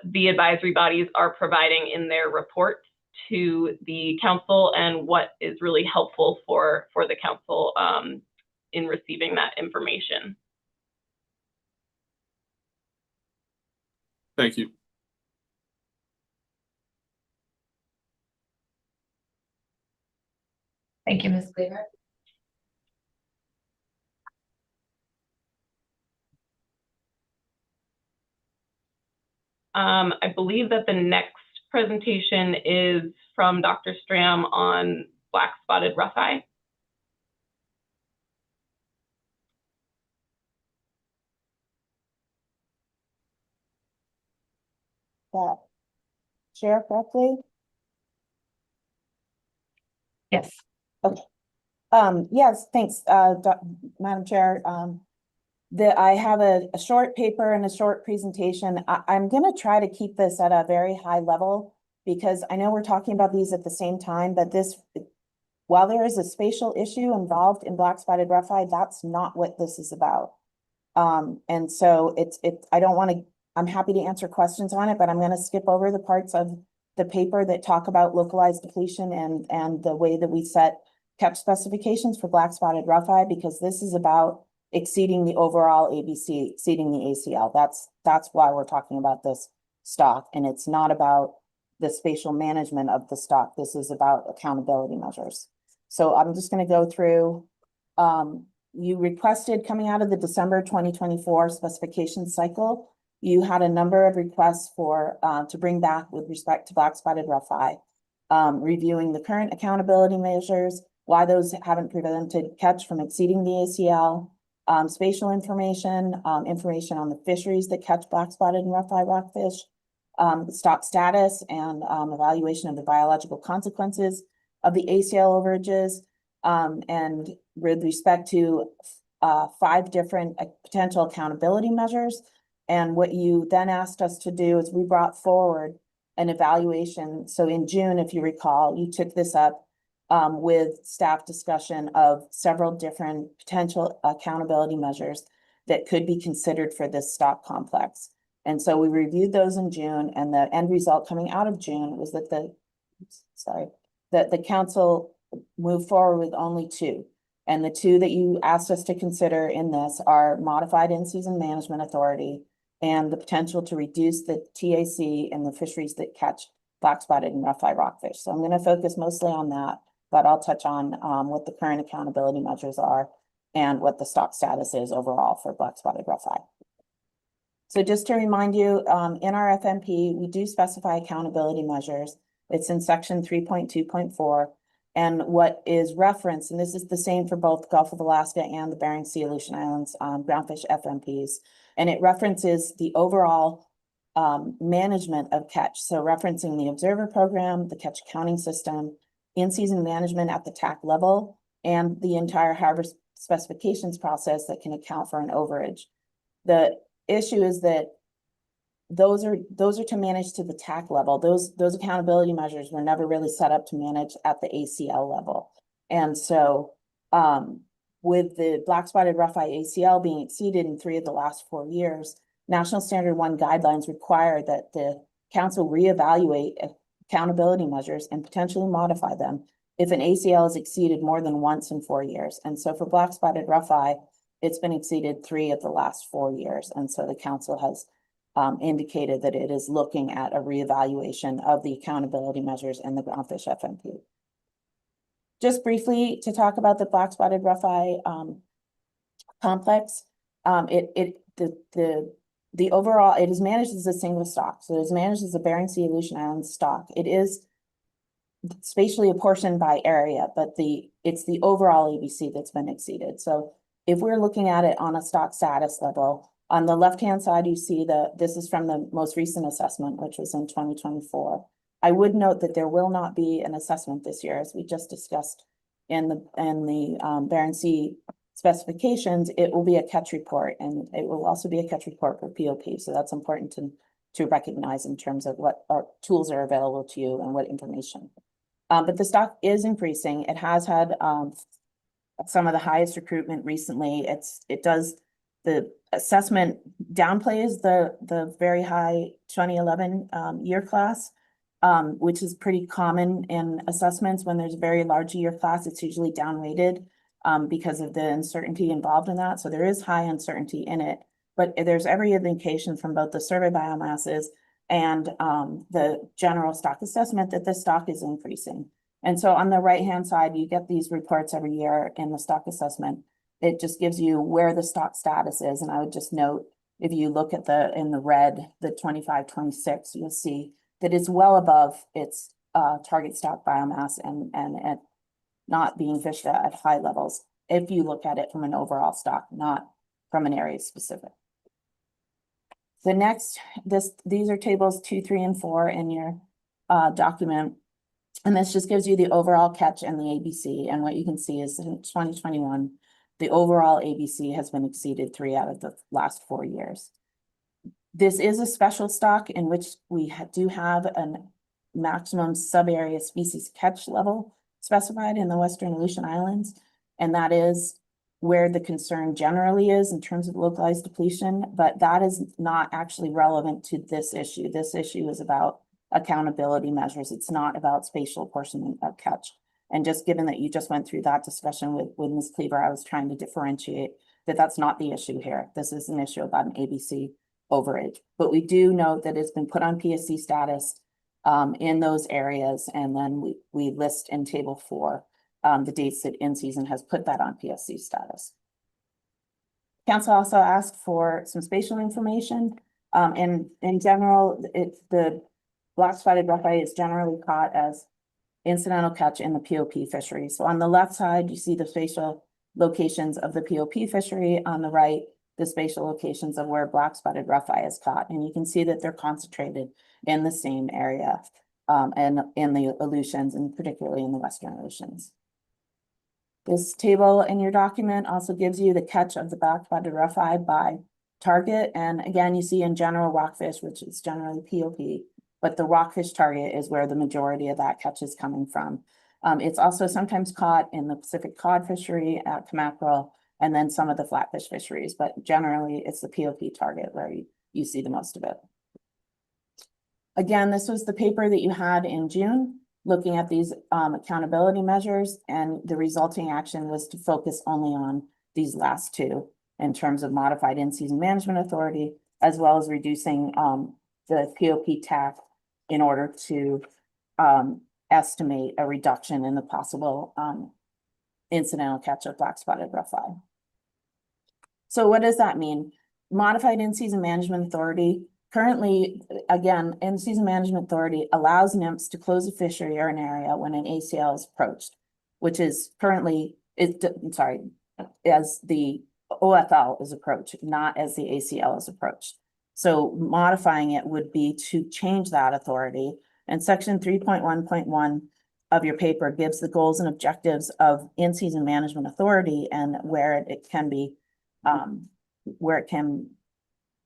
the advisory bodies are providing in their reports to the council, and what is really helpful for the council in receiving that information. Thank you. Thank you, Ms. Cleaver. I believe that the next presentation is from Dr. Stram on Blackspotted Rougheye. That share correctly? Yes. Okay. Yes, thanks, Madam Chair. I have a short paper and a short presentation. I'm going to try to keep this at a very high level, because I know we're talking about these at the same time, but while there is a spatial issue involved in Blackspotted Rougheye, that's not what this is about. And so I'm happy to answer questions on it, but I'm going to skip over the parts of the paper that talk about localized depletion and the way that we set KEP specifications for Blackspotted Rougheye, because this is about exceeding the overall ABC, exceeding the ACL. That's why we're talking about this stock, and it's not about the spatial management of the stock. This is about accountability measures. So I'm just going to go through. You requested, coming out of the December 2024 specification cycle, you had a number of requests for to bring back with respect to Blackspotted Rougheye, reviewing the current accountability measures, why those haven't prevented catch from exceeding the ACL, spatial information, information on the fisheries that catch Blackspotted and Rougheye rockfish, stock status and evaluation of the biological consequences of the ACL overages, and with respect to 5 different potential accountability measures. And what you then asked us to do is we brought forward an evaluation. So in June, if you recall, you took this up with staff discussion of several different potential accountability measures that could be considered for this stock complex. And so we reviewed those in June, and the end result coming out of June was that the council moved forward with only 2. And the 2 that you asked us to consider in this are modified in-season management authority and the potential to reduce the TAC in the fisheries that catch Blackspotted and Rougheye rockfish. So I'm going to focus mostly on that, but I'll touch on what the current accountability measures are and what the stock status is overall for Blackspotted Rougheye. So just to remind you, in our FMP, we do specify accountability measures. It's in section 3.2.4. And what is referenced, and this is the same for both Gulf of Alaska and the Bering Sea Aleutian Islands groundfish FMPs, and it references the overall management of catch. So referencing the observer program, the catch accounting system, in-season management at the TAC level, and the entire harbor specifications process that can account for an overage. The issue is that those are to manage to the TAC level. Those accountability measures were never really set up to manage at the ACL level. And so with the Blackspotted Rougheye ACL being exceeded in 3 of the last 4 years, National Standard 1 guidelines require that the council reevaluate accountability measures and potentially modify them if an ACL is exceeded more than once in 4 years. And so for Blackspotted Rougheye, it's been exceeded 3 of the last 4 years. And so the council has indicated that it is looking at a reevaluation of the accountability measures in the groundfish FMP. Just briefly to talk about the Blackspotted Rougheye complex, the overall, it is managed as a single stock. So it is managed as a Bering Sea Aleutian Islands stock. It is spatially apportioned by area, but it's the overall ABC that's been exceeded. So if we're looking at it on a stock status level, on the left-hand side, you see this is from the most recent assessment, which was in 2024. I would note that there will not be an assessment this year, as we just discussed in the Bering Sea specifications. It will be a catch report, and it will also be a catch report for POP. So that's important to recognize in terms of what tools are available to you and what information. But the stock is increasing. It has had some of the highest recruitment recently. The assessment downplays the very high 2011 year class, which is pretty common in assessments. When there's a very large year class, it's usually downweighted because of the uncertainty involved in that. So there is high uncertainty in it, but there's every indication from both the survey biomasses and the general stock assessment that the stock is increasing. And so on the right-hand side, you get these reports every year in the stock assessment. It just gives you where the stock status is. And I would just note, if you look at in the red, the 25-26, you'll see that it's well above its target stock biomass and not being fished at high levels, if you look at it from an overall stock, not from an area specific. The next, these are tables 2, 3, and 4 in your document. And this just gives you the overall catch and the ABC. And what you can see is in 2021, the overall ABC has been exceeded 3 out of the last 4 years. This is a special stock in which we do have a maximum sub-area species catch level specified in the Western Aleutian Islands. And that is where the concern generally is in terms of localized depletion, but that is not actually relevant to this issue. This issue is about accountability measures. It's not about spatial apportionment of catch. And just given that you just went through that discussion with Ms. Cleaver, I was trying to differentiate that that's not the issue here. This is an issue about an ABC overage. But we do note that it's been put on PSC status in those areas, and then we list in table 4 the dates that in-season has put that on PSC status. Council also asked for some spatial information. And in general, the Blackspotted Rougheye is generally caught as incidental catch in the POP fishery. So on the left side, you see the spatial locations of the POP fishery. On the right, the spatial locations of where Blackspotted Rougheye is caught. And you can see that they're concentrated in the same area and in the Aleutians, and particularly in the Western Aleutians. This table in your document also gives you the catch of the Blackspotted Rougheye by target. And again, you see in general rockfish, which is generally POP, but the rockfish target is where the majority of that catch is coming from. It's also sometimes caught in the Pacific cod fishery at mackerel, and then some of the flatfish fisheries, but generally it's the POP target where you see the most of it. Again, this was the paper that you had in June, looking at these accountability measures, and the resulting action was to focus only on these last two in terms of modified in-season management authority, as well as reducing the POP TAC in order to estimate a reduction in the possible incidental catch of Blackspotted Rougheye. So what does that mean? Modified in-season management authority. Currently, again, in-season management authority allows NIMS to close a fishery or an area when an ACL is approached, which is currently, as the OFL is approached, not as the ACL is approached. So modifying it would be to change that authority. And section 3.1.1 of your paper gives the goals and objectives of in-season management authority and where it can be, where it can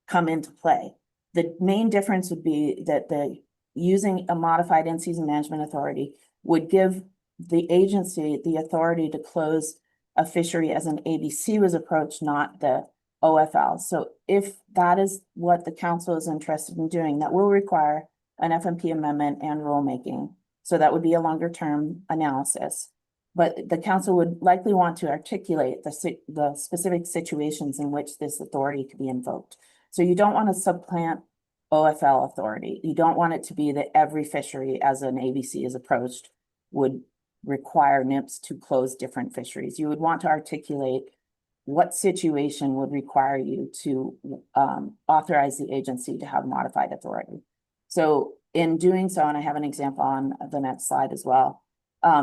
come into play. The main difference would be that using a modified in-season management authority would give the agency the authority to close a fishery as an ABC was approached, not the OFL. So if that is what the council is interested in doing, that will require an FMP amendment and rulemaking. So that would be a longer term analysis. But the council would likely want to articulate the specific situations in which this authority could be invoked. So you don't want to supplant OFL authority. You don't want it to be that every fishery as an ABC is approached would require NIPS to close different fisheries. You would want to articulate what situation would require you to authorize the agency to have modified authority. So in doing so, and I have an example on the next slide as well,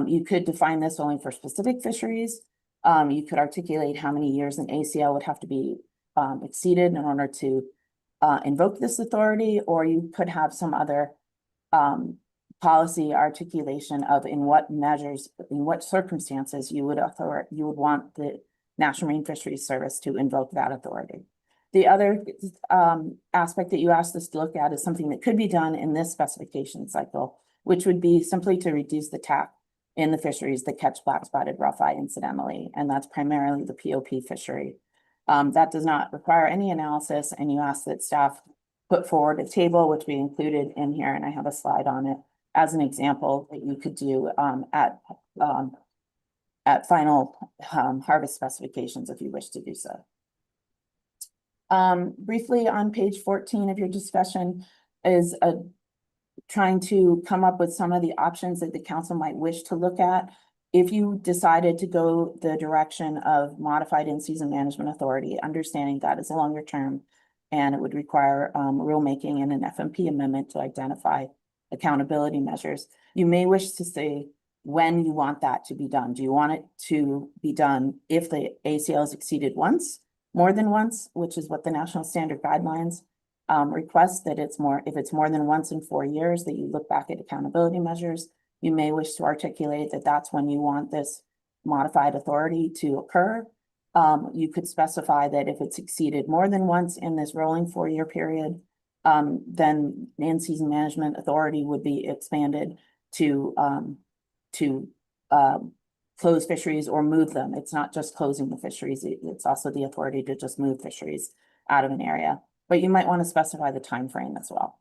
you could define this only for specific fisheries. You could articulate how many years an ACL would have to be exceeded in order to invoke this authority, or you could have some other policy articulation of in what measures, in what circumstances you would want the National Marine Fisheries Service to invoke that authority. The other aspect that you asked us to look at is something that could be done in this specification cycle, which would be simply to reduce the TAC in the fisheries that catch Blackspotted Rougheye incidentally, and that's primarily the POP fishery. That does not require any analysis, and you asked that staff put forward a table, which we included in here, and I have a slide on it as an example that you could do at final harvest specifications if you wish to do so. Briefly on page 14 of your discussion is trying to come up with some of the options that the council might wish to look at if you decided to go the direction of modified in-season management authority, understanding that is a longer term and it would require rulemaking and an FMP amendment to identify accountability measures. You may wish to say when you want that to be done. Do you want it to be done if the ACL is exceeded once, more than once, which is what the National Standard Guidelines request, that if it's more than once in 4 years, that you look back at accountability measures. You may wish to articulate that that's when you want this modified authority to occur. You could specify that if it's exceeded more than once in this rolling 4-year period, then the in-season management authority would be expanded to close fisheries or move them. It's not just closing the fisheries, it's also the authority to just move fisheries out of an area. But you might want to specify the time frame as well.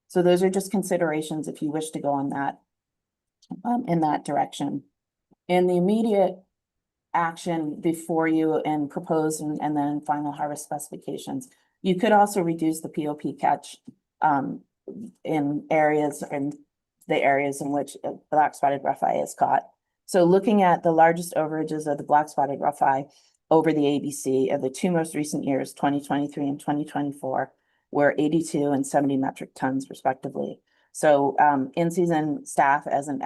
So those are just considerations if you wish to go on that in that direction. In the immediate action before you and propose and then final harvest specifications, You could also reduce the POP catch in the areas in which black-spotted rougheye is caught. So looking at the largest overages of the black-spotted rougheye over the ABC of the two most recent years, 2023 and 2024, were 82 and 70 metric tons respectively. So in-season staff as an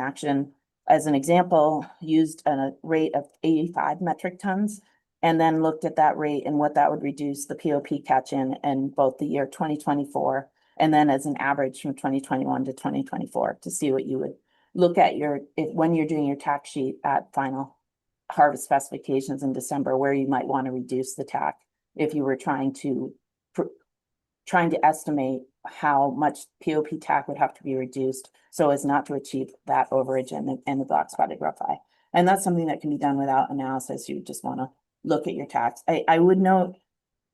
example, used a rate of 85 metric tons and then looked at that rate and what that would reduce the POP catch in both the year 2024 and then as an average from 2021 to 2024 to see what you would look at when you're doing your tack sheet at final harvest specifications in December, where you might want to reduce the tack if you were trying to estimate how much POP tack would have to be reduced so as not to achieve that overage in the black-spotted rougheye. And that's something that can be done without analysis. You just want to look at your tacks. I would note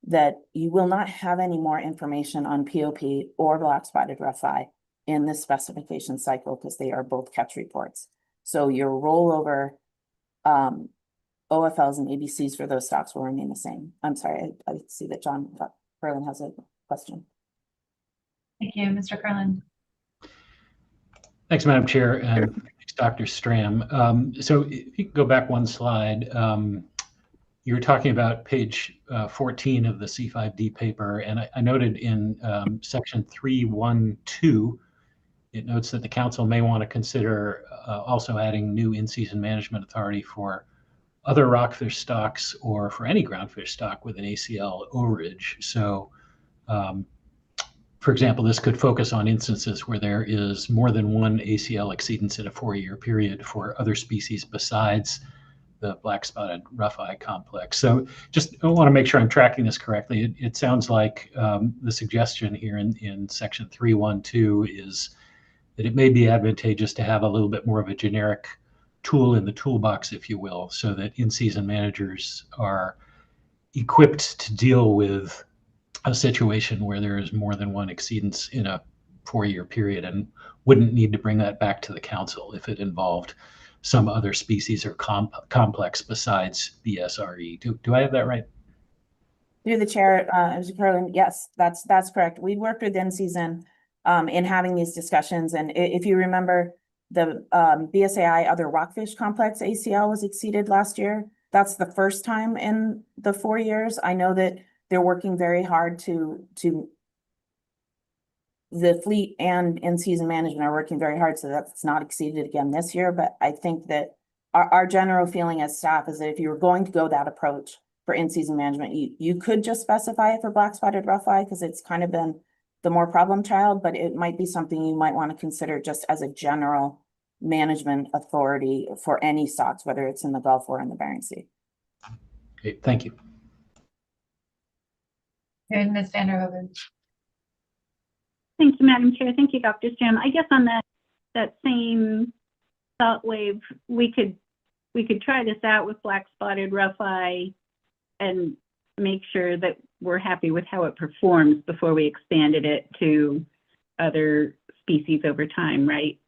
that you will not have any more information on POP or black-spotted rougheye in this specification cycle because they are both catch reports. So your rollover OFLs and ABCs for those stocks will remain the same. I'm sorry, I see that John Ferlin has a question. Thank you, Mr. Carlin. Thanks, Madam Chair, and thanks, Dr. Stram. So if you could go back one slide, you were talking about page 14 of the C5D paper, and I noted in section 3.1.2, it notes that the council may want to consider also adding new in-season management authority for other rockfish stocks or for any groundfish stock with an ACL overage. So, for example, this could focus on instances where there is more than one ACL exceedance in a 4-year period for other species besides the black-spotted rougheye complex. So just I want to make sure I'm tracking this correctly. It sounds like the suggestion here in section 3.1.2 is that it may be advantageous to have a little bit more of a generic tool in the toolbox, if you will, so that in-season managers are equipped to deal with a situation where there is more than one exceedance in a 4-year period and wouldn't need to bring that back to the council if it involved some other species or complex besides BSRE. Do I have that right? Through the chair, Mr. Carlin, yes, that's correct. We worked with in-season in having these discussions. And if you remember, the BSAI other rockfish complex ACL was exceeded last year. That's the first time in the 4 years. I know that they're working very hard to the fleet and in-season management are working very hard so that's not exceeded again this year. But I think that our general feeling as staff is that if you were going to go that approach for in-season management, you could just specify it for black-spotted rougheye because it's kind of been the more problem child, but it might be something you might want to consider just as a general management authority for any stocks, whether it's in the Gulf or in the Bering Sea. Okay, thank you. Good, Ms. Vanderhoven. Thank you, Madam Chair. Thank you, Dr. Stram. I guess on that same thought wave, we could try this out with black-spotted rougheye and make sure that we're happy with how it performs before we expanded it to other species over time, right?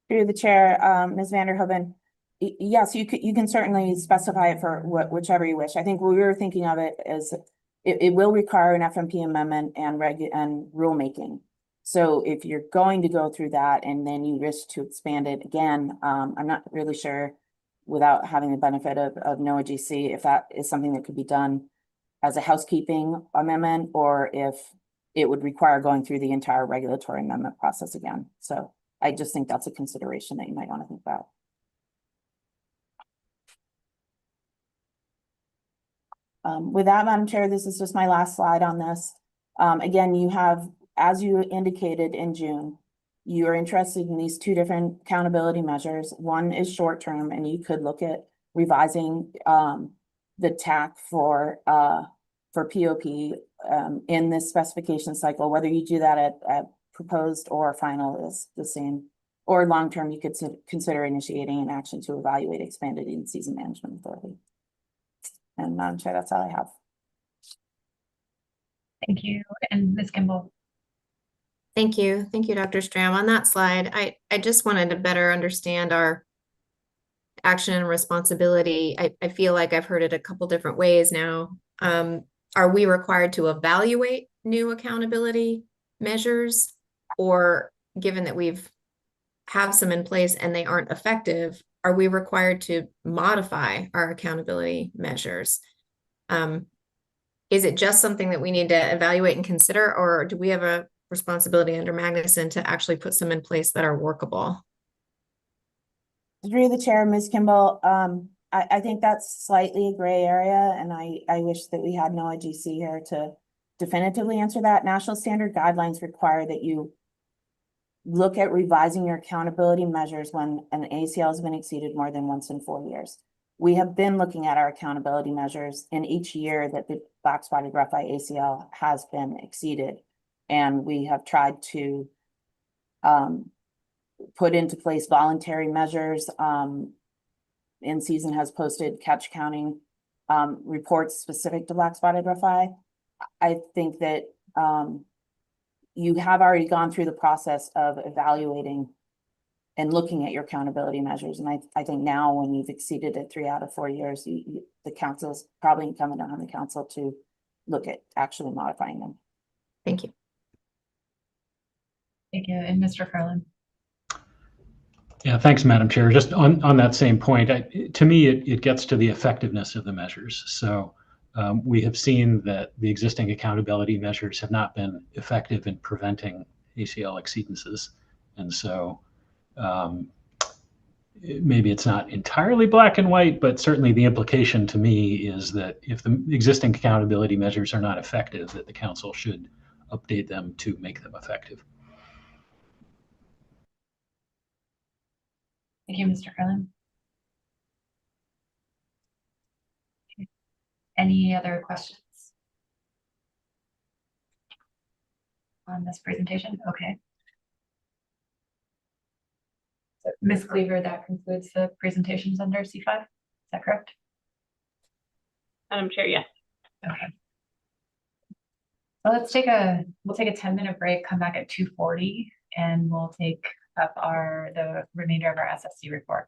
Through the chair, Ms. Vanderhoven, yes, you can certainly specify it for whichever you wish. I think we were thinking of it as it will require an FMP amendment and rulemaking. So if you're going to go through that and then you wish to expand it again, I'm not really sure without having the benefit of NOAA GC if that is something that could be done as a housekeeping amendment or if it would require going through the entire regulatory amendment process again. So I just think that's a consideration that you might want to think about. With that, Madam Chair, this is just my last slide on this. Again, you have, as you indicated in June, you are interested in these two different accountability measures. One is short-term, and you could look at revising the TAC for POP in this specification cycle. Whether you do that at proposed or final is the same. Or long-term, you could consider initiating an action to evaluate expanded in-season management authority. And Madam Chair, that's all I have. Thank you. And Ms. Kimball. Thank you. Thank you, Dr. Stram. On that slide, I just wanted to better understand our action and responsibility. I feel like I've heard it a couple different ways now. are we required to evaluate new accountability measures? Or given that we've have some in place and they aren't effective, are we required to modify our accountability measures? Is it just something that we need to evaluate and consider, or do we have a responsibility under Magnuson to actually put some in place that are workable? Through the chair, Ms. Kimball, I think that's slightly a gray area, and I wish that we had Noah GC here to definitively answer that. National standard guidelines require that you look at revising your accountability measures when an ACL has been exceeded more than once in 4 years. We have been looking at our accountability measures in each year that the Blackspotted Rougheye ACL has been exceeded. And we have tried to put into place voluntary measures. In season has posted catch counting reports specific to Blackspotted Rougheye. I think that you have already gone through the process of evaluating and looking at your accountability measures. And I think now when you've exceeded it 3 out of 4 years, the council is probably incumbent on the council to look at actually modifying them. Thank you. Thank you. And Mr. Carlin. Yeah, thanks, Madam Chair. Just on that same point, to me, it gets to the effectiveness of the measures. So we have seen that the existing accountability measures have not been effective in preventing ACL exceedances. And so maybe it's not entirely black and white, but certainly the implication to me is that if the existing accountability measures are not effective, that the council should update them to make them effective. Thank you, Mr. Carlin. Okay. Any other questions on this presentation? Okay. So, Ms. Cleaver, that concludes the presentations under C5. Is that correct? Madam Chair, yes. Okay. Well, we'll take a 10-minute break, come back at 2:40, and we'll take up the remainder of our SSC report.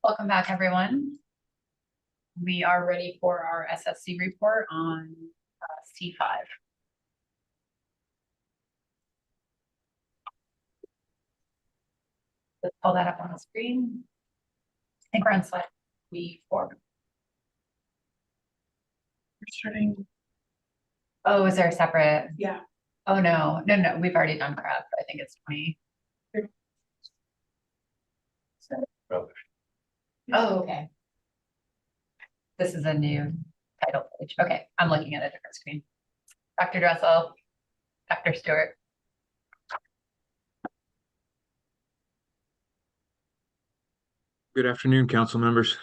Welcome back, everyone. We are ready for our SSC report on C5. Let's pull that up on the screen. I think we're on slide B4. We're starting. Oh, is there a separate? Yeah. Oh, no, we've already done crab. I think it's 20. Oh, okay. This is a new title page. Okay, I'm looking at a different screen. Dr. Dressel, Dr. Stewart. Good afternoon, council members.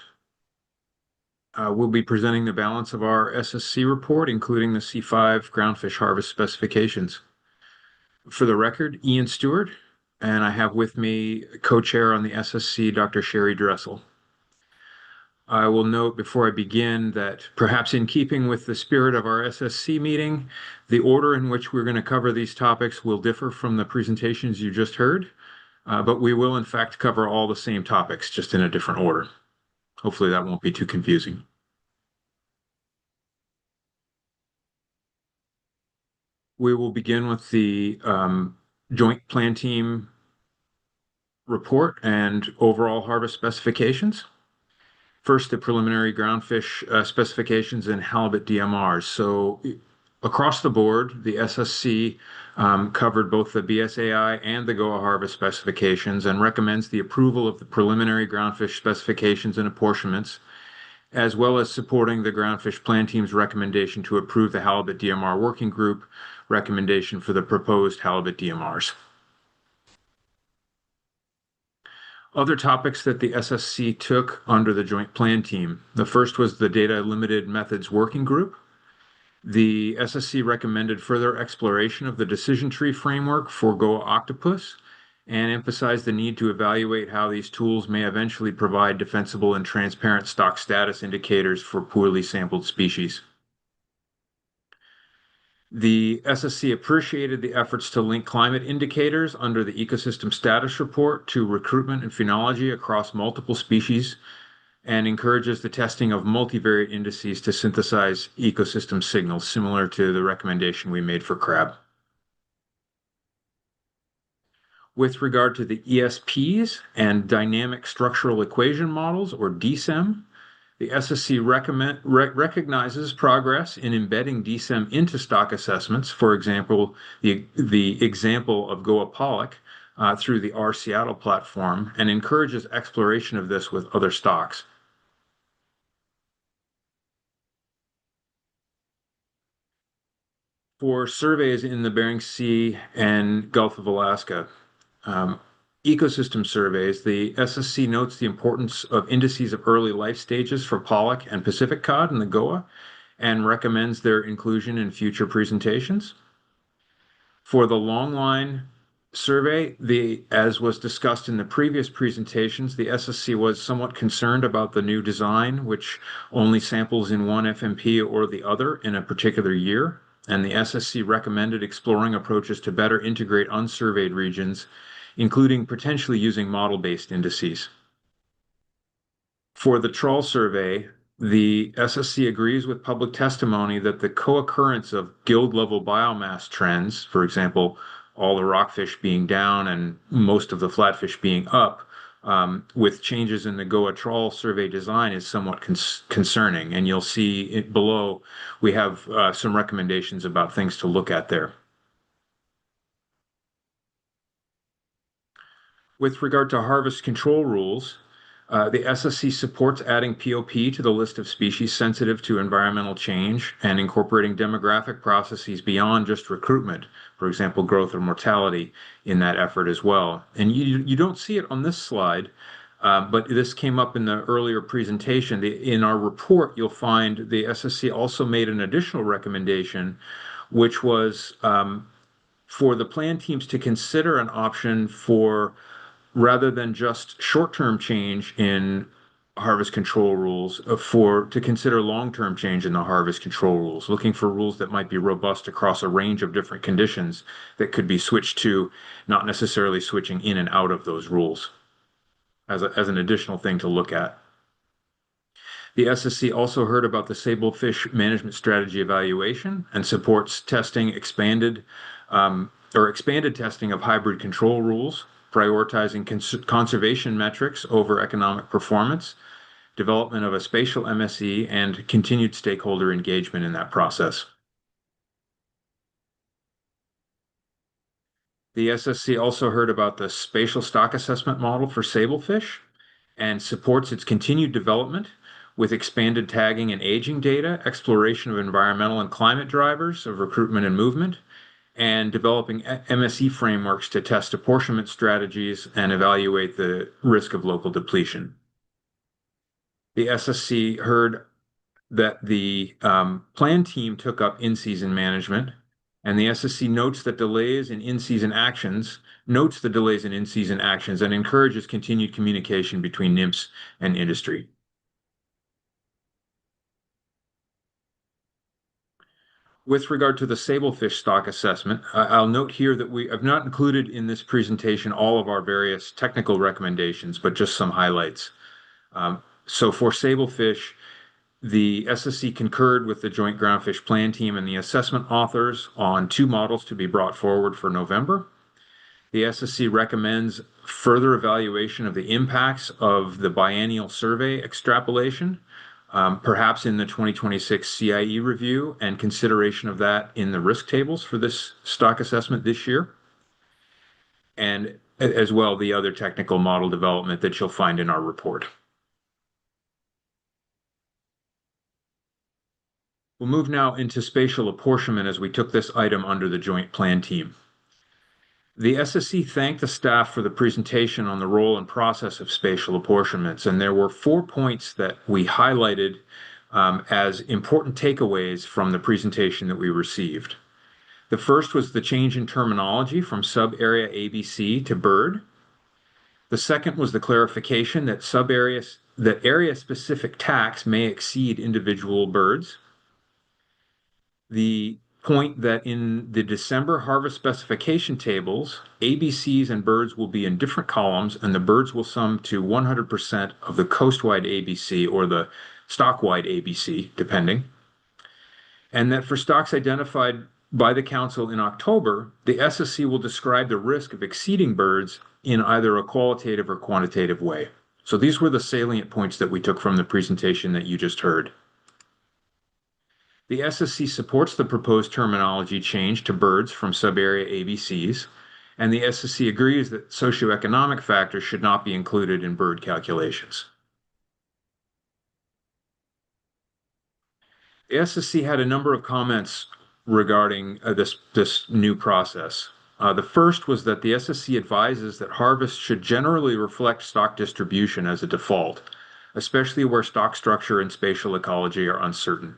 We'll be presenting the balance of our SSC report, including the C5 groundfish harvest specifications. For the record, Ian Stewart, and I have with me co-chair on the SSC, Dr. Sherry Dressel. I will note before I begin that perhaps in keeping with the spirit of our SSC meeting, the order in which we're going to cover these topics will differ from the presentations you just heard, but we will in fact cover all the same topics, just in a different order. Hopefully that won't be too confusing. We will begin with the Joint Plan Team report and overall harvest specifications. First, the preliminary groundfish specifications and halibut DMRs. So across the board, the SSC covered both the BSAI and the GOA harvest specifications and recommends the approval of the preliminary groundfish specifications and apportionments, as well as supporting the Groundfish Plan Team's recommendation to approve the halibut DMR working group recommendation for the proposed halibut DMRs. Other topics that the SSC took under the Joint Plan Team. The first was the Data Limited Methods Working Group. The SSC recommended further exploration of the decision tree framework for GOA Octopus and emphasized the need to evaluate how these tools may eventually provide defensible and transparent stock status indicators for poorly sampled species. The SSC appreciated the efforts to link climate indicators under the Ecosystem Status Report to recruitment and phenology across multiple species and encourages the testing of multivariate indices to synthesize ecosystem signals, similar to the recommendation we made for crab. With regard to the ESPs and dynamic structural equation models, or DSEM, the SSC recognizes progress in embedding DSEM into stock assessments, for example, the example of GOA Pollock through the R Seattle platform, and encourages exploration of this with other stocks. For surveys in the Bering Sea and Gulf of Alaska, ecosystem surveys, the SSC notes the importance of indices of early life stages for pollock and Pacific cod in the GOA and recommends their inclusion in future presentations. For the longline survey, as was discussed in the previous presentations, the SSC was somewhat concerned about the new design, which only samples in one FMP or the other in a particular year, and the SSC recommended exploring approaches to better integrate unsurveyed regions, including potentially using model-based indices. For the trawl survey, the SSC agrees with public testimony that the co-occurrence of guild-level biomass trends, for example, all the rockfish being down and most of the flatfish being up, with changes in the GOA trawl survey design is somewhat concerning. And you'll see it below, we have some recommendations about things to look at there. With regard to harvest control rules, the SSC supports adding POP to the list of species sensitive to environmental change and incorporating demographic processes beyond just recruitment, for example, growth or mortality, in that effort as well. And you don't see it on this slide, but this came up in the earlier presentation. In our report, you'll find the SSC also made an additional recommendation, which was for the plan teams to consider an option for, rather than just short-term change in harvest control rules, to consider long-term change in the harvest control rules, looking for rules that might be robust across a range of different conditions that could be switched to, not necessarily switching in and out of those rules. as an additional thing to look at. The SSC also heard about the sablefish management strategy evaluation and supports testing expanded testing of hybrid control rules, prioritizing conservation metrics over economic performance, development of a spatial MSE, and continued stakeholder engagement in that process. The SSC also heard about the spatial stock assessment model for sablefish and supports its continued development with expanded tagging and aging data, exploration of environmental and climate drivers of recruitment and movement, and developing MSE frameworks to test apportionment strategies and evaluate the risk of local depletion. The SSC heard that the plan team took up in-season management, and the SSC notes the delays in in-season actions and encourages continued communication between NMFS and industry. With regard to the sablefish stock assessment, I'll note here that we have not included in this presentation all of our various technical recommendations, but just some highlights. So for sablefish, the SSC concurred with the Joint Groundfish Plan Team and the assessment authors on 2 models to be brought forward for November. The SSC recommends further evaluation of the impacts of the biennial survey extrapolation, perhaps in the 2026 CIE review, and consideration of that in the risk tables for this stock assessment this year, and as well the other technical model development that you'll find in our report. We'll move now into spatial apportionment as we took this item under the Joint Plan Team. The SSC thanked the staff for the presentation on the role and process of spatial apportionments, and there were 4 points that we highlighted as important takeaways from the presentation that we received. The first was the change in terminology from sub-area ABC to bird. The second was the clarification that area-specific tax may exceed individual birds. The point that in the December harvest specification tables, ABCs and birds will be in different columns, and the birds will sum to 100% of the coast-wide ABC or the stock-wide ABC, depending. And that for stocks identified by the Council in October, the SSC will describe the risk of exceeding birds in either a qualitative or quantitative way. So these were the salient points that we took from the presentation that you just heard. The SSC supports the proposed terminology change to birds from sub-area ABCs, and the SSC agrees that socioeconomic factors should not be included in bird calculations. The SSC had a number of comments regarding this new process. The first was that the SSC advises that harvest should generally reflect stock distribution as a default, especially where stock structure and spatial ecology are uncertain.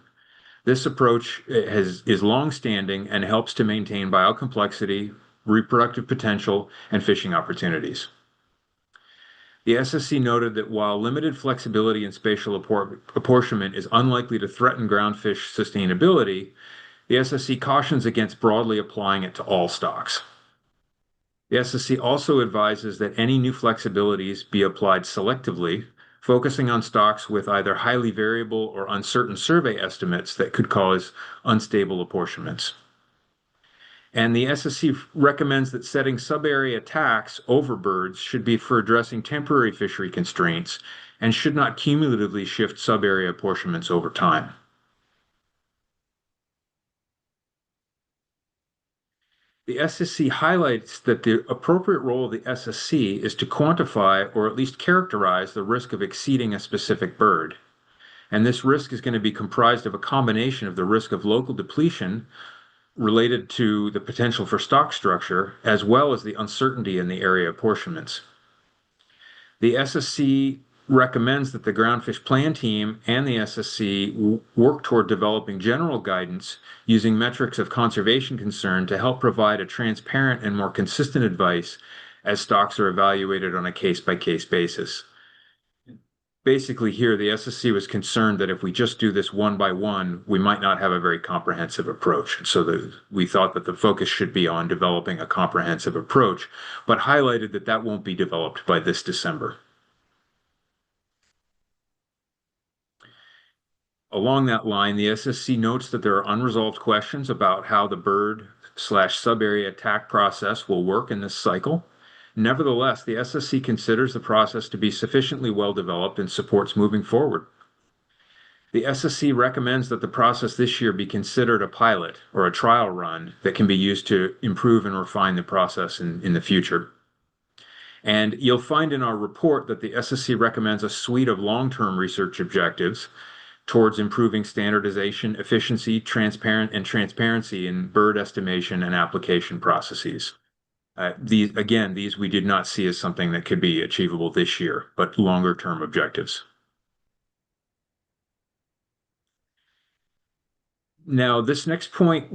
This approach is long-standing and helps to maintain biocomplexity, reproductive potential, and fishing opportunities. The SSC noted that while limited flexibility in spatial apportionment is unlikely to threaten groundfish sustainability, the SSC cautions against broadly applying it to all stocks. The SSC also advises that any new flexibilities be applied selectively, focusing on stocks with either highly variable or uncertain survey estimates that could cause unstable apportionments. And the SSC recommends that setting sub-area tax over birds should be for addressing temporary fishery constraints and should not cumulatively shift sub-area apportionments over time. The SSC highlights that the appropriate role of the SSC is to quantify or at least characterize the risk of exceeding a specific bird. And this risk is going to be comprised of a combination of the risk of local depletion related to the potential for stock structure, as well as the uncertainty in the area apportionments. The SSC recommends that the Groundfish Plan Team and the SSC work toward developing general guidance using metrics of conservation concern to help provide a transparent and more consistent advice as stocks are evaluated on a case-by-case basis. Basically here, the SSC was concerned that if we just do this one by one, we might not have a very comprehensive approach. So we thought that the focus should be on developing a comprehensive approach, but highlighted that that won't be developed by this December. Along that line, the SSC notes that there are unresolved questions about how the bird/subarea attack process will work in this cycle. Nevertheless, the SSC considers the process to be sufficiently well developed and supports moving forward. The SSC recommends that the process this year be considered a pilot or a trial run that can be used to improve and refine the process in the future. And you'll find in our report that the SSC recommends a suite of long-term research objectives towards improving standardization, efficiency, transparency in bird estimation and application processes. These we did not see as something that could be achievable this year, but longer-term objectives. Now, this next point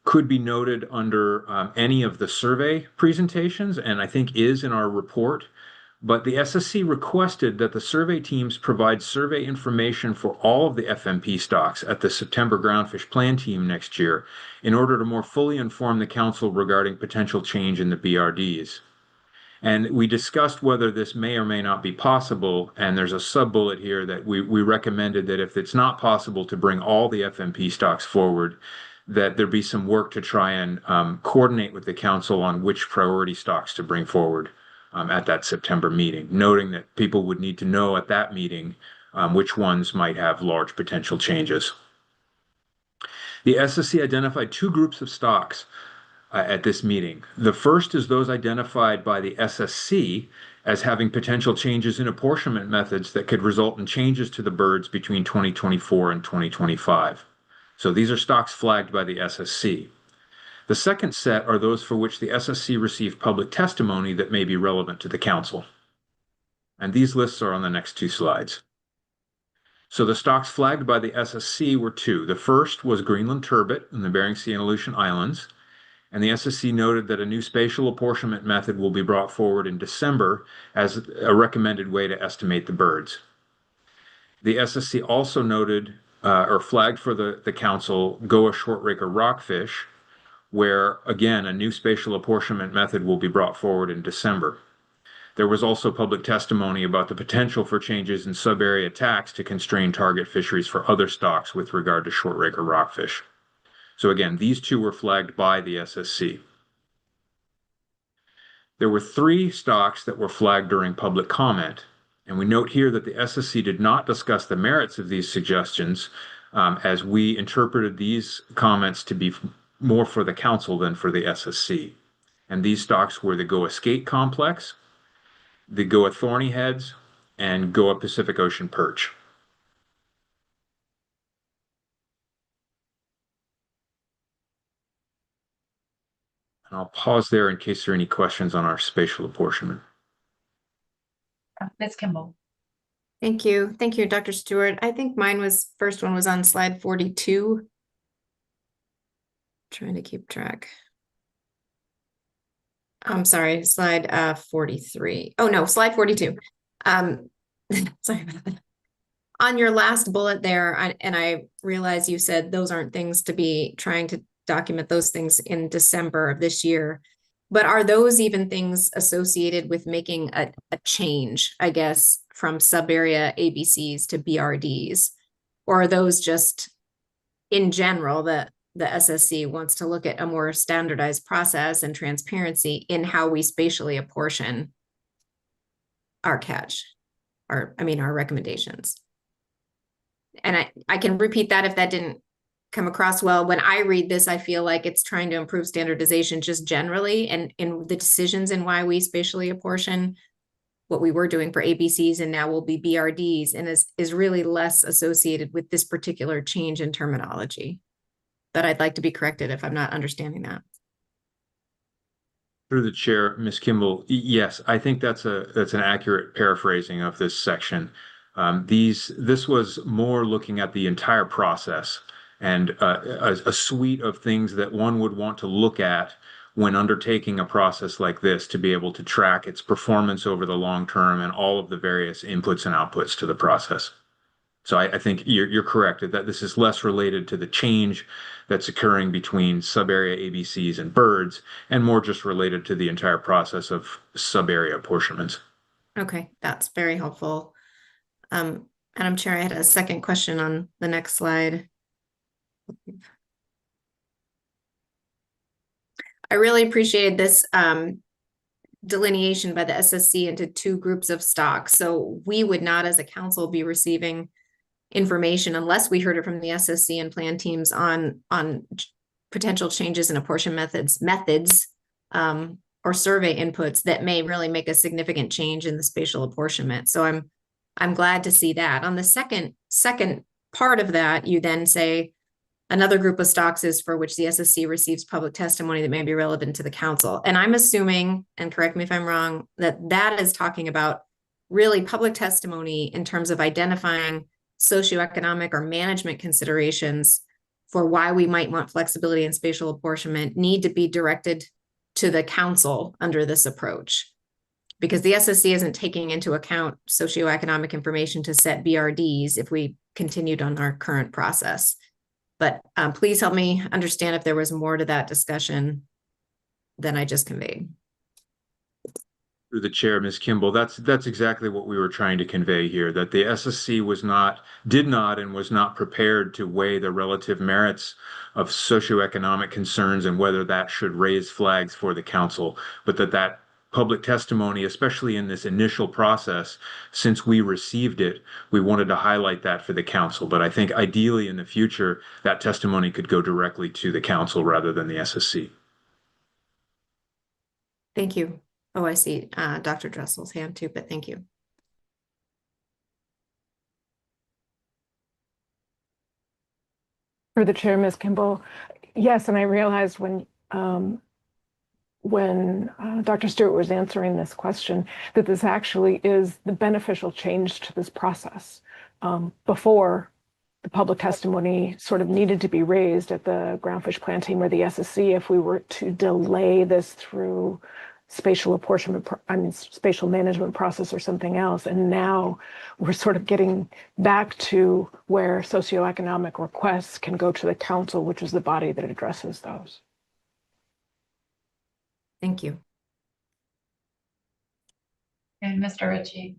could be noted under any of the survey presentations, and I think is in our report. But the SSC requested that the survey teams provide survey information for all of the FMP stocks at the September Groundfish Plan Team next year in order to more fully inform the Council regarding potential change in the BRDs. And we discussed whether this may or may not be possible, and there's a sub-bullet here that we recommended that if it's not possible to bring all the FMP stocks forward, that there be some work to try and coordinate with the Council on which priority stocks to bring forward at that September meeting, noting that people would need to know at that meeting which ones might have large potential changes. The SSC identified two groups of stocks at this meeting. The first is those identified by the SSC as having potential changes in apportionment methods that could result in changes to the birds between 2024 and 2025. So these are stocks flagged by the SSC. The second set are those for which the SSC received public testimony that may be relevant to the Council. And these lists are on the next two slides. So the stocks flagged by the SSC were two. The first was Greenland turbot in the Bering Sea and Aleutian Islands, and the SSC noted that a new spatial apportionment method will be brought forward in December as a recommended way to estimate the birds. The SSC also noted or flagged for the Council GOA short-raker rockfish, where, again, a new spatial apportionment method will be brought forward in December. There was also public testimony about the potential for changes in sub-area tax to constrain target fisheries for other stocks with regard to short-raker rockfish. So again, these two were flagged by the SSC. There were three stocks that were flagged during public comment, and we note here that the SSC did not discuss the merits of these suggestions as we interpreted these comments to be more for the Council than for the SSC. And these stocks were the GOA skate complex, the GOA thorny heads, and GOA Pacific Ocean perch. And I'll pause there in case there are any questions on our spatial apportionment. Ms. Kimball. Thank you. Thank you, Dr. Stewart. I think first one was on slide 42. Trying to keep track. I'm sorry, slide 43. Oh no, slide 42. Sorry about that. On your last bullet there, and I realize you said those aren't things to be trying to document those things in December of this year, but are those even things associated with making a change, I guess, from sub-area ABCs to BRDs? Or are those just in general that the SSC wants to look at a more standardized process and transparency in how we spatially apportion our catch, our recommendations? And I can repeat that if that didn't come across well. When I read this, I feel like it's trying to improve standardization just generally, and in the decisions in why we spatially apportion what we were doing for ABCs and now will be BRDs, and is really less associated with this particular change in terminology. But I'd like to be corrected if I'm not understanding that. Through the chair, Ms. Kimball, yes, I think that's an accurate paraphrasing of this section. This was more looking at the entire process and a suite of things that one would want to look at when undertaking a process like this to be able to track its performance over the long term and all of the various inputs and outputs to the process. So I think you're correct that this is less related to the change that's occurring between sub-area ABCs and birds, and more just related to the entire process of sub-area apportionments. Okay, that's very helpful. Madam Chair, I had a second question on the next slide. I really appreciated this delineation by the SSC into two groups of stocks. So we would not, as a council, be receiving information unless we heard it from the SSC and plan teams on potential changes in apportion methods or survey inputs that may really make a significant change in the spatial apportionment. So I'm glad to see that. On the second part of that, you then say another group of stocks is for which the SSC receives public testimony that may be relevant to the council. And I'm assuming, and correct me if I'm wrong, that is talking about really public testimony in terms of identifying socioeconomic or management considerations for why we might want flexibility in spatial apportionment need to be directed to the council under this approach. Because the SSC isn't taking into account socioeconomic information to set BRDs if we continued on our current process. But please help me understand if there was more to that discussion than I just conveyed. Through the chair, Ms. Kimball, that's exactly what we were trying to convey here, that the SSC did not and was not prepared to weigh the relative merits of socioeconomic concerns and whether that should raise flags for the council, but that public testimony, especially in this initial process, since we received it, we wanted to highlight that for the council. But I think ideally in the future, that testimony could go directly to the council rather than the SSC. Thank you. Oh, I see Dr. Dressel's hand too, but thank you. For the chair, Ms. Kimball, yes, and I realized when Dr. Stewart was answering this question, that this actually is the beneficial change to this process. Before, the public testimony sort of needed to be raised at the Groundfish Plan Team or the SSC if we were to delay this through spatial apportionment, spatial management process or something else. And now we're sort of getting back to where socioeconomic requests can go to the council, which is the body that addresses those. Thank you. And Mr. Ritchie.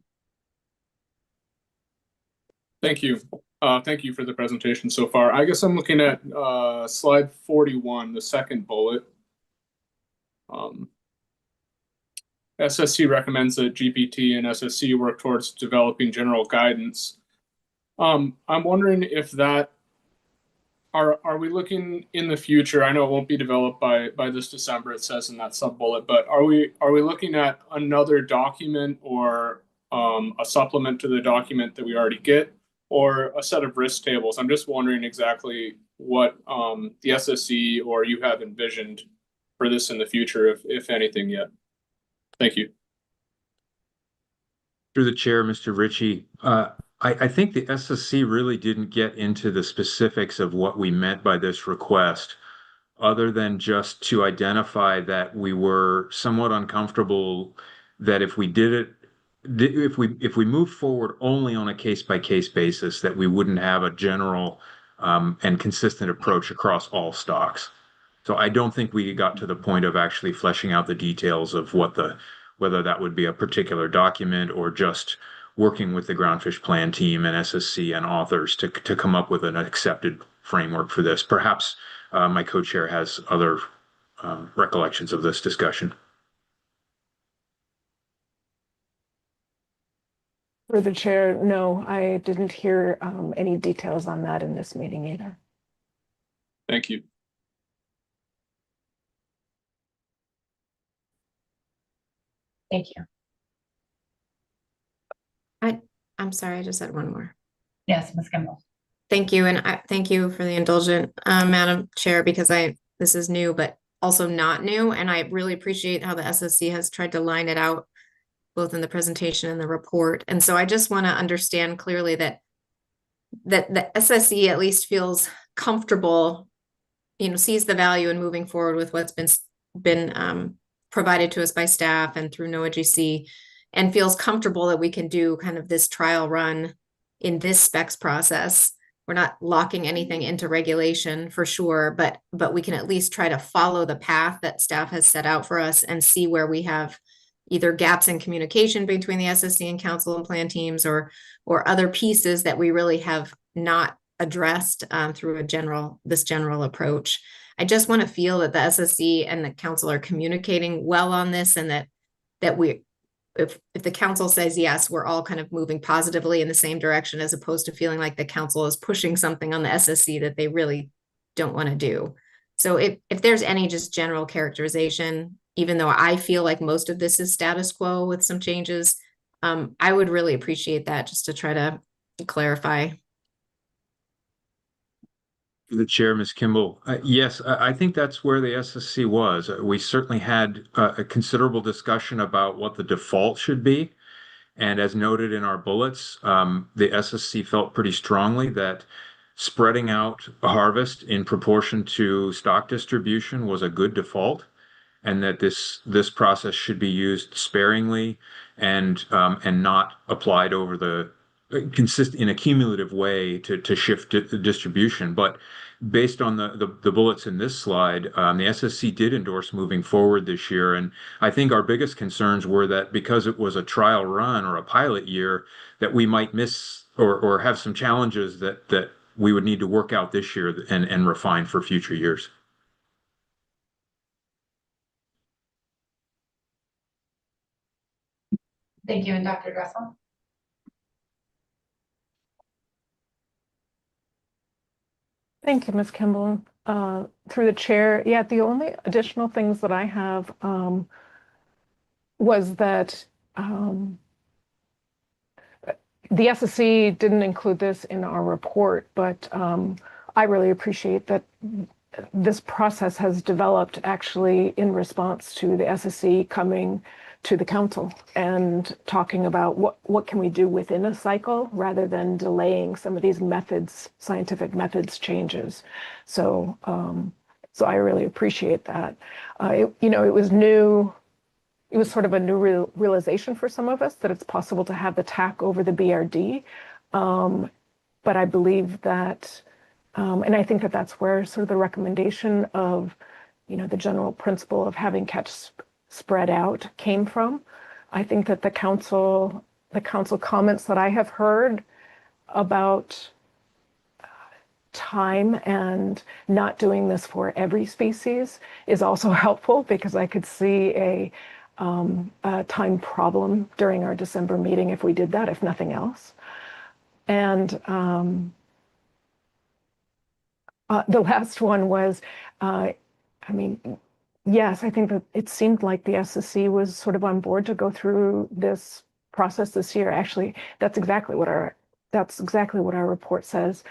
Thank you. Thank you for the presentation so far. I guess I'm looking at slide 41, the second bullet. SSC recommends that GPT and SSC work towards developing general guidance. I'm wondering if that are we looking in the future? I know it won't be developed by this December, it says in that sub bullet, but are we looking at another document or a supplement to the document that we already get, or a set of risk tables? I'm just wondering exactly what the SSC or you have envisioned for this in the future, if anything yet. Thank you. Through the chair, Mr. Ritchie, I think the SSC really didn't get into the specifics of what we meant by this request, other than just to identify that we were somewhat uncomfortable that if we did it, if we move forward only on a case-by-case basis, that we wouldn't have a general and consistent approach across all stocks. So I don't think we got to the point of actually fleshing out the details of whether that would be a particular document or just working with the Groundfish Plan Team and SSC and authors to come up with an accepted framework for this. Perhaps my co-chair has other recollections of this discussion. For the chair, no, I didn't hear any details on that in this meeting either. Thank you. Thank you. I'm sorry, I just had one more. Yes, Ms. Kimball. Thank you, and thank you for the indulgent, Madam Chair, because this is new, but also not new, and I really appreciate how the SSC has tried to line it out, both in the presentation and the report. And so I just want to understand clearly that the SSC at least feels comfortable, sees the value in moving forward with what's been provided to us by staff and through NOAA GC, and feels comfortable that we can do kind of this trial run in this specs process. We're not locking anything into regulation for sure, but we can at least try to follow the path that staff has set out for us and see where we have either gaps in communication between the SSC and council and plan teams, or other pieces that we really have not addressed through this general approach. I just want to feel that the SSC and the council are communicating well on this, and that if the council says yes, we're all kind of moving positively in the same direction, as opposed to feeling like the council is pushing something on the SSC that they really don't want to do. So if there's any just general characterization, even though I feel like most of this is status quo with some changes, I would really appreciate that, just to try to clarify. The chair, Ms. Kimball. Yes, I think that's where the SSC was. We certainly had a considerable discussion about what the default should be. And as noted in our bullets, the SSC felt pretty strongly that spreading out a harvest in proportion to stock distribution was a good default, and that this process should be used sparingly and not applied over the in a cumulative way to shift the distribution. But based on the bullets in this slide, the SSC did endorse moving forward this year. And I think our biggest concerns were that because it was a trial run or a pilot year, that we might miss or have some challenges that we would need to work out this year and refine for future years. Thank you, and Dr. Dressel. Thank you, Ms. Kimball. Through the chair, yeah, the only additional things that I have was that the SSC didn't include this in our report, but I really appreciate that this process has developed actually in response to the SSC coming to the council and talking about what can we do within a cycle rather than delaying some of these methods, scientific methods changes. So I really appreciate that. It was new. It was sort of a new realization for some of us that it's possible to have the TAC over the BRD. But I believe that, and I think that that's where sort of the recommendation of, the general principle of having catch spread out came from. I think that the council comments that I have heard about time and not doing this for every species is also helpful, because I could see a time problem during our December meeting if we did that, if nothing else. And the last one was, yes, I think that it seemed like the SSC was sort of on board to go through this process this year. Actually, that's exactly what our report says.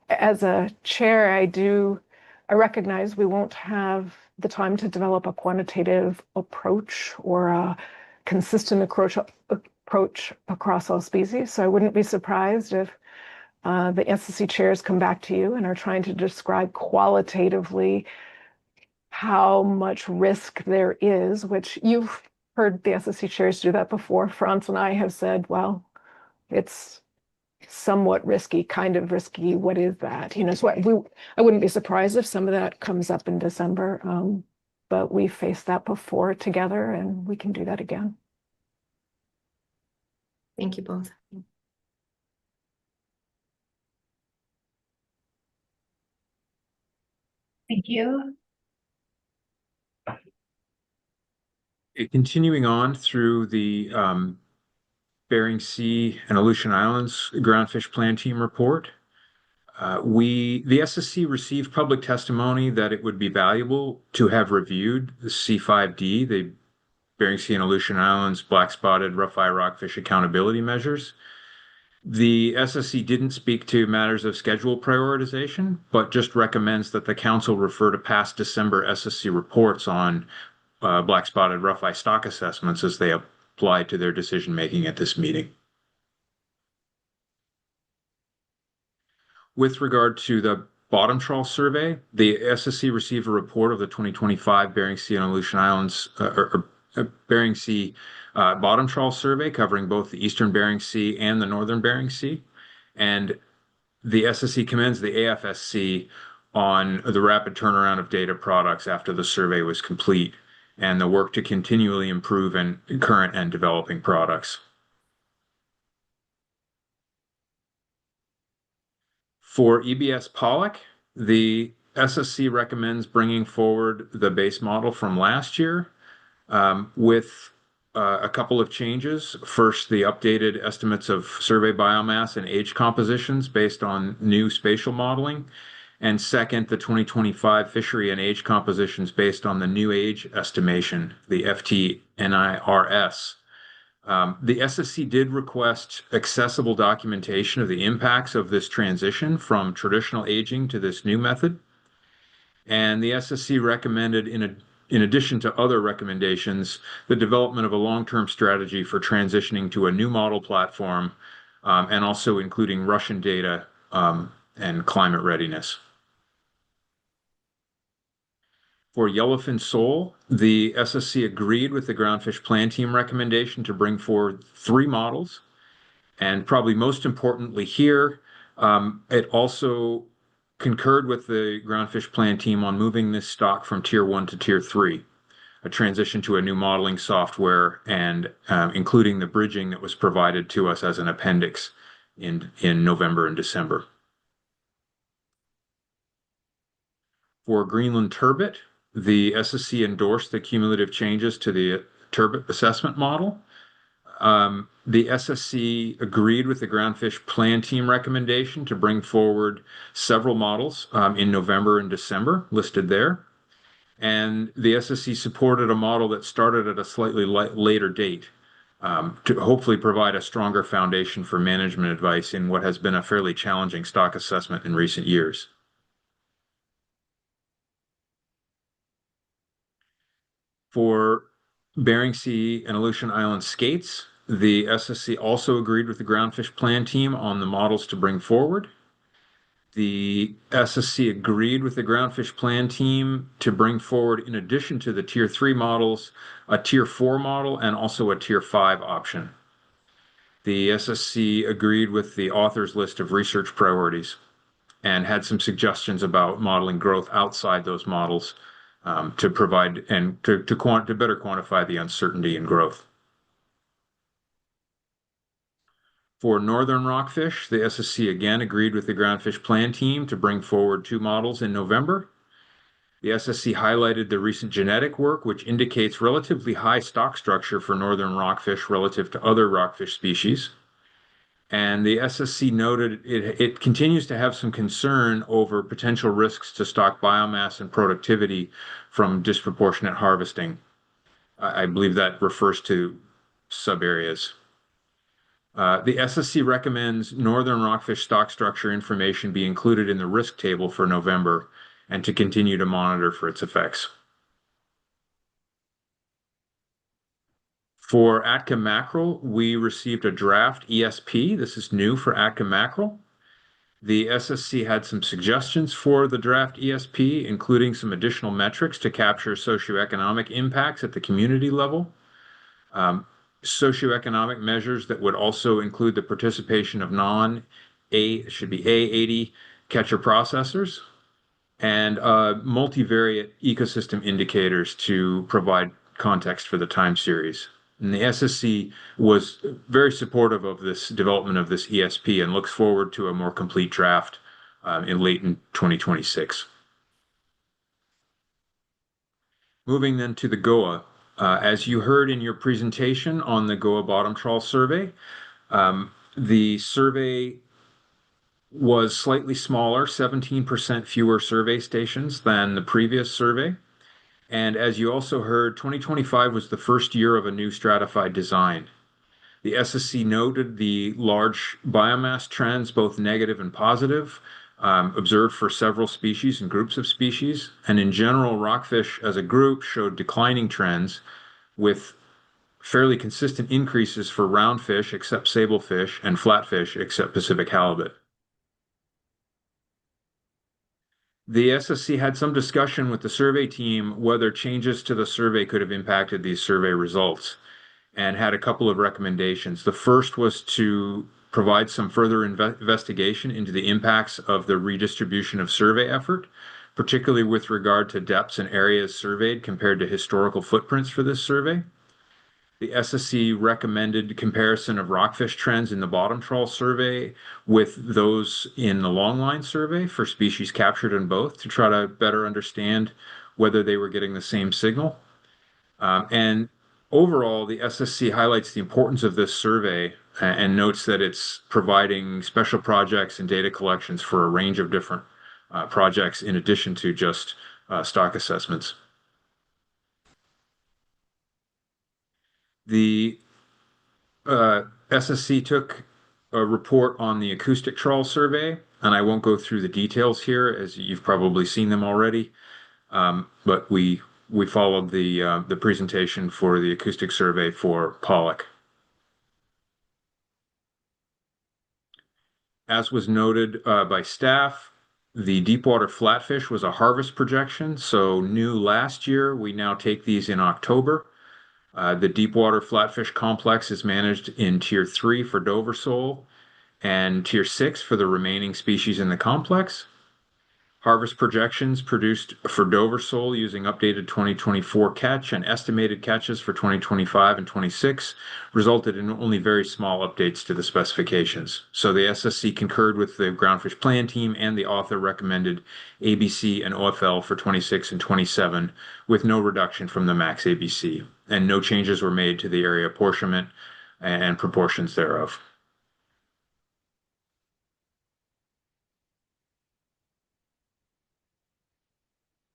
As a chair, I recognize we won't have the time to develop a quantitative approach or a consistent approach across all species. So I wouldn't be surprised if the SSC chairs come back to you and are trying to describe qualitatively how much risk there is, which you've heard the SSC chairs do that before. Franz and I have said, well, it's somewhat risky, kind of risky. What is that? So I wouldn't be surprised if some of that comes up in December, but we faced that before together and we can do that again. Thank you both. Thank you. Continuing on through the Bering Sea and Aleutian Islands Groundfish Plan Team report, the SSC received public testimony that it would be valuable to have reviewed the C5D, the Bering Sea and Aleutian Islands Blackspotted Rougheye Rockfish Accountability Measures. The SSC didn't speak to matters of schedule prioritization, but just recommends that the council refer to past December SSC reports on Blackspotted Rougheye stock assessments as they apply to their decision-making at this meeting. With regard to the bottom trawl survey, the SSC received a report of the 2025 Bering Sea and Aleutian Islands Bering Sea bottom trawl survey covering both the Eastern Bering Sea and the Northern Bering Sea. And the SSC commends the AFSC on the rapid turnaround of data products after the survey was complete. and the work to continually improve in current and developing products. For EBS Pollock, the SSC recommends bringing forward the base model from last year with a couple of changes. First, the updated estimates of survey biomass and age compositions based on new spatial modeling. And second, the 2025 fishery and age compositions based on the new age estimation, the FTNIRS. The SSC did request accessible documentation of the impacts of this transition from traditional aging to this new method. And the SSC recommended, in addition to other recommendations, the development of a long-term strategy for transitioning to a new model platform, and also including Russian data and climate readiness. For yellowfin sole, the SSC agreed with the Groundfish Plan Team recommendation to bring forward 3 models. And probably most importantly here, it also concurred with the Groundfish Plan Team on moving this stock from Tier 1 to Tier 3, a transition to a new modeling software and including the bridging that was provided to us as an appendix in November and December. For Greenland turbot, the SSC endorsed the cumulative changes to the turbot assessment model. The SSC agreed with the Groundfish Plan Team recommendation to bring forward several models in November and December, listed there. And the SSC supported a model that started at a slightly later date to hopefully provide a stronger foundation for management advice in what has been a fairly challenging stock assessment in recent years. For Bering Sea and Aleutian Island skates, the SSC also agreed with the Groundfish Plan Team on the models to bring forward. The SSC agreed with the Groundfish Plan Team to bring forward, in addition to the Tier 3 models, a Tier 4 model and also a Tier 5 option. The SSC agreed with the author's list of research priorities and had some suggestions about modeling growth outside those models to provide and to better quantify the uncertainty in growth. For northern rockfish, the SSC again agreed with the Groundfish Plan Team to bring forward 2 models in November. The SSC highlighted the recent genetic work, which indicates relatively high stock structure for northern rockfish relative to other rockfish species. And the SSC noted it continues to have some concern over potential risks to stock biomass and productivity from disproportionate harvesting. I believe that refers to subareas. The SSC recommends northern rockfish stock structure information be included in the risk table for November and to continue to monitor for its effects. For Atka mackerel, we received a draft ESP. This is new for Atka mackerel. The SSC had some suggestions for the draft ESP, including some additional metrics to capture socioeconomic impacts at the community level. Socioeconomic measures that would also include the participation of A80 catcher processors and multivariate ecosystem indicators to provide context for the time series. And the SSC was very supportive of this development of this ESP and looks forward to a more complete draft in 2026. Moving then to the GOA. As you heard in your presentation on the GOA bottom trawl survey, the survey was slightly smaller, 17% fewer survey stations than the previous survey. And as you also heard, 2025 was the first year of a new stratified design. The SSC noted the large biomass trends, both negative and positive, observed for several species and groups of species. And in general, rockfish as a group showed declining trends with fairly consistent increases for roundfish except sablefish and flatfish except Pacific halibut. The SSC had some discussion with the survey team whether changes to the survey could have impacted these survey results and had a couple of recommendations. The first was to provide some further investigation into the impacts of the redistribution of survey effort particularly with regard to depths and areas surveyed compared to historical footprints for this survey. The SSC recommended comparison of rockfish trends in the bottom trawl survey with those in the longline survey for species captured in both to try to better understand whether they were getting the same signal. And overall, the SSC highlights the importance of this survey and notes that it's providing special projects and data collections for a range of different projects in addition to just stock assessments. The SSC took a report on the acoustic trawl survey, and I won't go through the details here as you've probably seen them already, but we followed the presentation for the acoustic survey for pollock. As was noted by staff, the deepwater flatfish was a harvest projection, so new last year. We now take these in October. The deepwater flatfish complex is managed in Tier 3 for Dover sole and Tier 6 for the remaining species in the complex. Harvest projections produced for Dover sole using updated 2024 catch and estimated catches for 2025 and 26 resulted in only very small updates to the specifications. So the SSC concurred with the Groundfish Plan Team, and the author recommended ABC and OFL for 26 and 27 with no reduction from the max ABC, and no changes were made to the area apportionment and proportions thereof.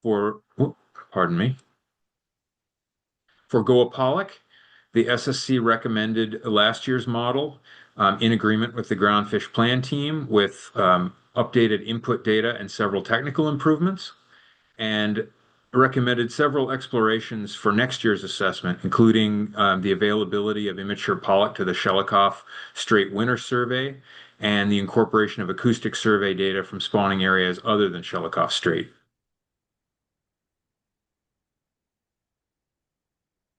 For GOA pollock, the SSC recommended last year's model in agreement with the Groundfish Plan Team with updated input data and several technical improvements, and recommended several explorations for next year's assessment, including the availability of immature pollock to the Shelikoff Strait Winter Survey and the incorporation of acoustic survey data from spawning areas other than Shelikoff Strait.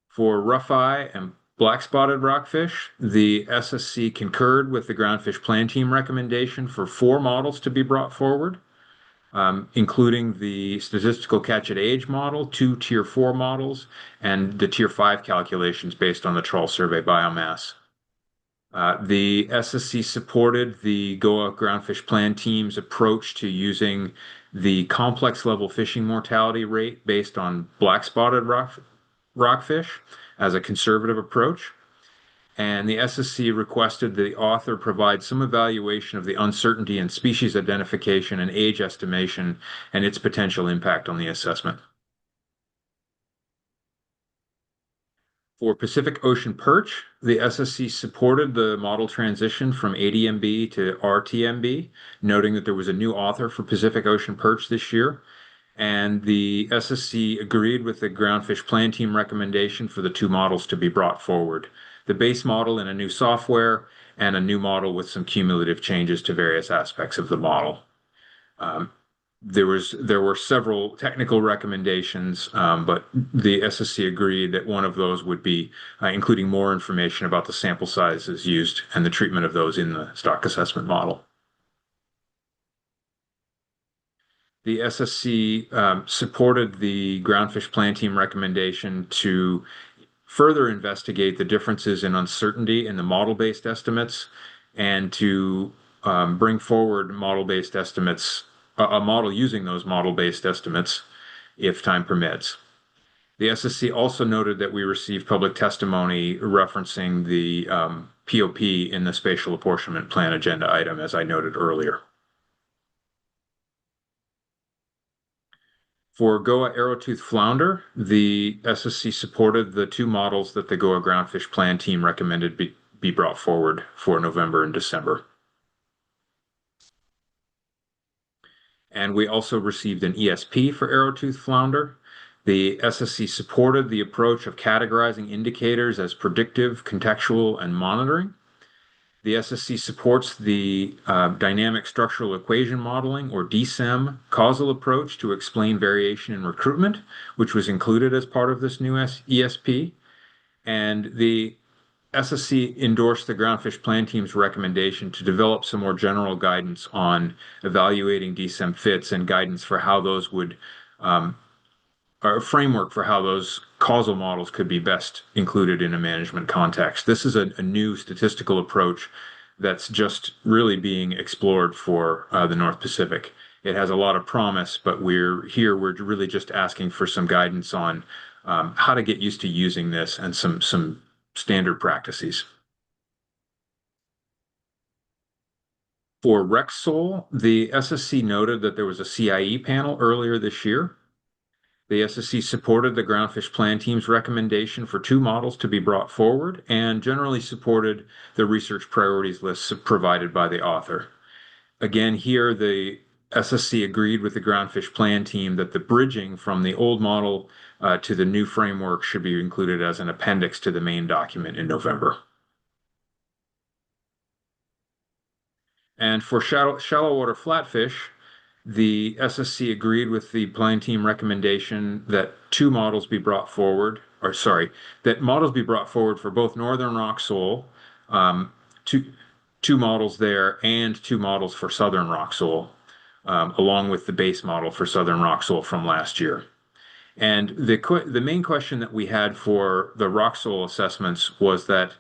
For rougheye and black-spotted rockfish, the SSC concurred with the Groundfish Plan Team recommendation for 4 models to be brought forward, including the statistical catch at age model, 2 Tier 4 models, and the Tier 5 calculations based on the trawl survey biomass. The SSC supported the GOA Groundfish Plan Team's approach to using the complex level fishing mortality rate based on black-spotted rockfish as a conservative approach, and the SSC requested the author provide some evaluation of the uncertainty in species identification and age estimation and its potential impact on the assessment. For Pacific Ocean perch, the SSC supported the model transition from ADMB to RTMB, noting that there was a new author for Pacific Ocean perch this year. And the SSC agreed with the Groundfish Plan Team recommendation for the 2 models to be brought forward. The base model in a new software and a new model with some cumulative changes to various aspects of the model. There were several technical recommendations, but the SSC agreed that one of those would be including more information about the sample sizes used and the treatment of those in the stock assessment model. The SSC supported the Groundfish Plan Team recommendation to further investigate the differences in uncertainty in the model-based estimates and to bring forward model-based estimates, a model using those model-based estimates if time permits. The SSC also noted that we received public testimony referencing the POP in the Spatial Apportionment Plan agenda item, as I noted earlier. For GOA arrowtooth flounder, the SSC supported the 2 models that the GOA Groundfish Plan Team recommended be brought forward for November and December. And we also received an ESP for arrowtooth flounder. The SSC supported the approach of categorizing indicators as predictive, contextual, and monitoring. The SSC supports the dynamic structural equation modeling, or DSEM, causal approach to explain variation in recruitment, which was included as part of this new ESP. And the SSC endorsed the Groundfish Plan Team's recommendation to develop some more general guidance on evaluating DSEM fits and guidance for how those would, or a framework for how those causal models could be best included in a management context. This is a new statistical approach that's just really being explored for the North Pacific. It has a lot of promise, but we're really just asking for some guidance on how to get used to using this and some standard practices. For REXSOL, the SSC noted that there was a CIE panel earlier this year. The SSC supported the Groundfish Plan Team's recommendation for 2 models to be brought forward and generally supported the research priorities lists provided by the author. Again, here the SSC agreed with the Groundfish Plan Team that the bridging from the old model to the new framework should be included as an appendix to the main document in November. And for shallow water flatfish, the SSC agreed with the Plan Team recommendation that 2 models be brought forward, or sorry, that models be brought forward for both Northern Rock Sole, 2 models there, and 2 models for Southern Rock Sole, along with the base model for Southern Rock Sole from last year. And the main question that we had for the rock sole assessments was that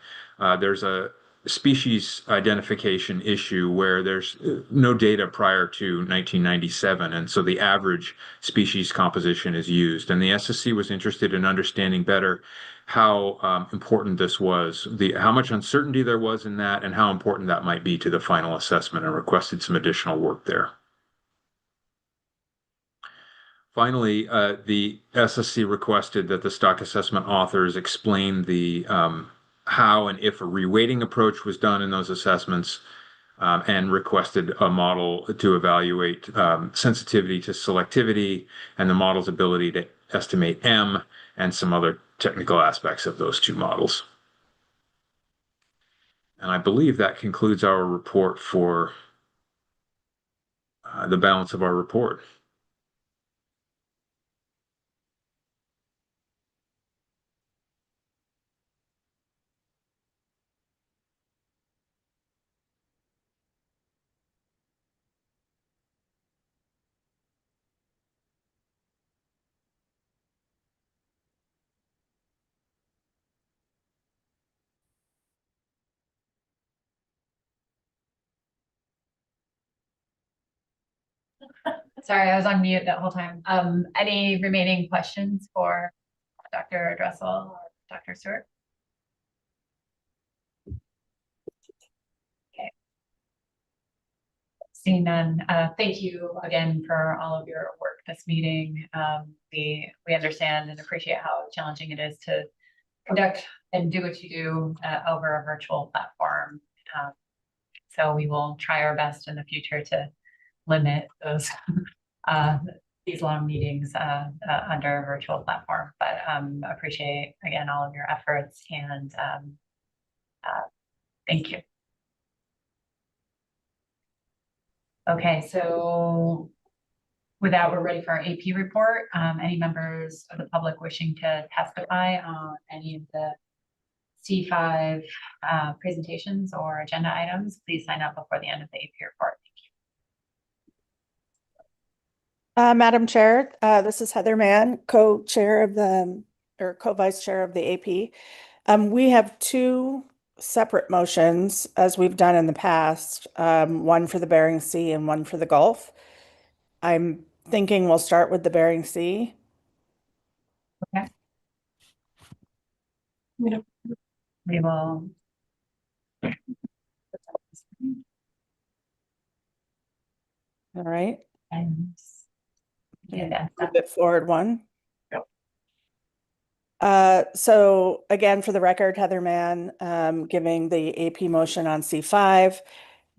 there's a species identification issue where there's no data prior to 1997, and so the average species composition is used. And the SSC was interested in understanding better how important this was, how much uncertainty there was in that, and how important that might be to the final assessment, and requested some additional work there. Finally, the SSC requested that the stock assessment authors explain the how and if a reweighting approach was done in those assessments, and requested a model to evaluate sensitivity to selectivity and the model's ability to estimate M and some other technical aspects of those 2 models. And I believe that concludes our report for the balance of our report. Sorry, I was on mute that whole time. Any remaining questions for Dr. Dressel or Dr. Stewart? Okay. Seeing none, thank you again for all of your work this meeting. We understand and appreciate how challenging it is to conduct and do what you do over a virtual platform. So we will try our best in the future to limit those these long meetings under a virtual platform, but appreciate again all of your efforts, and thank you. Okay, so with that, we're ready for our AP report. Any members of the public wishing to testify on any of the C5 presentations or agenda items, please sign up before the end of the AP report. Madam Chair, this is Heather Mann, co-chair of the, or co-vice chair of the AP. We have 2 separate motions, as we've done in the past, one for the Bering Sea and one for the Gulf. I'm thinking we'll start with the Bering Sea. Okay. We will. All right. And yeah, move it forward one. So again, for the record, Heather Mann, giving the AP motion on C5.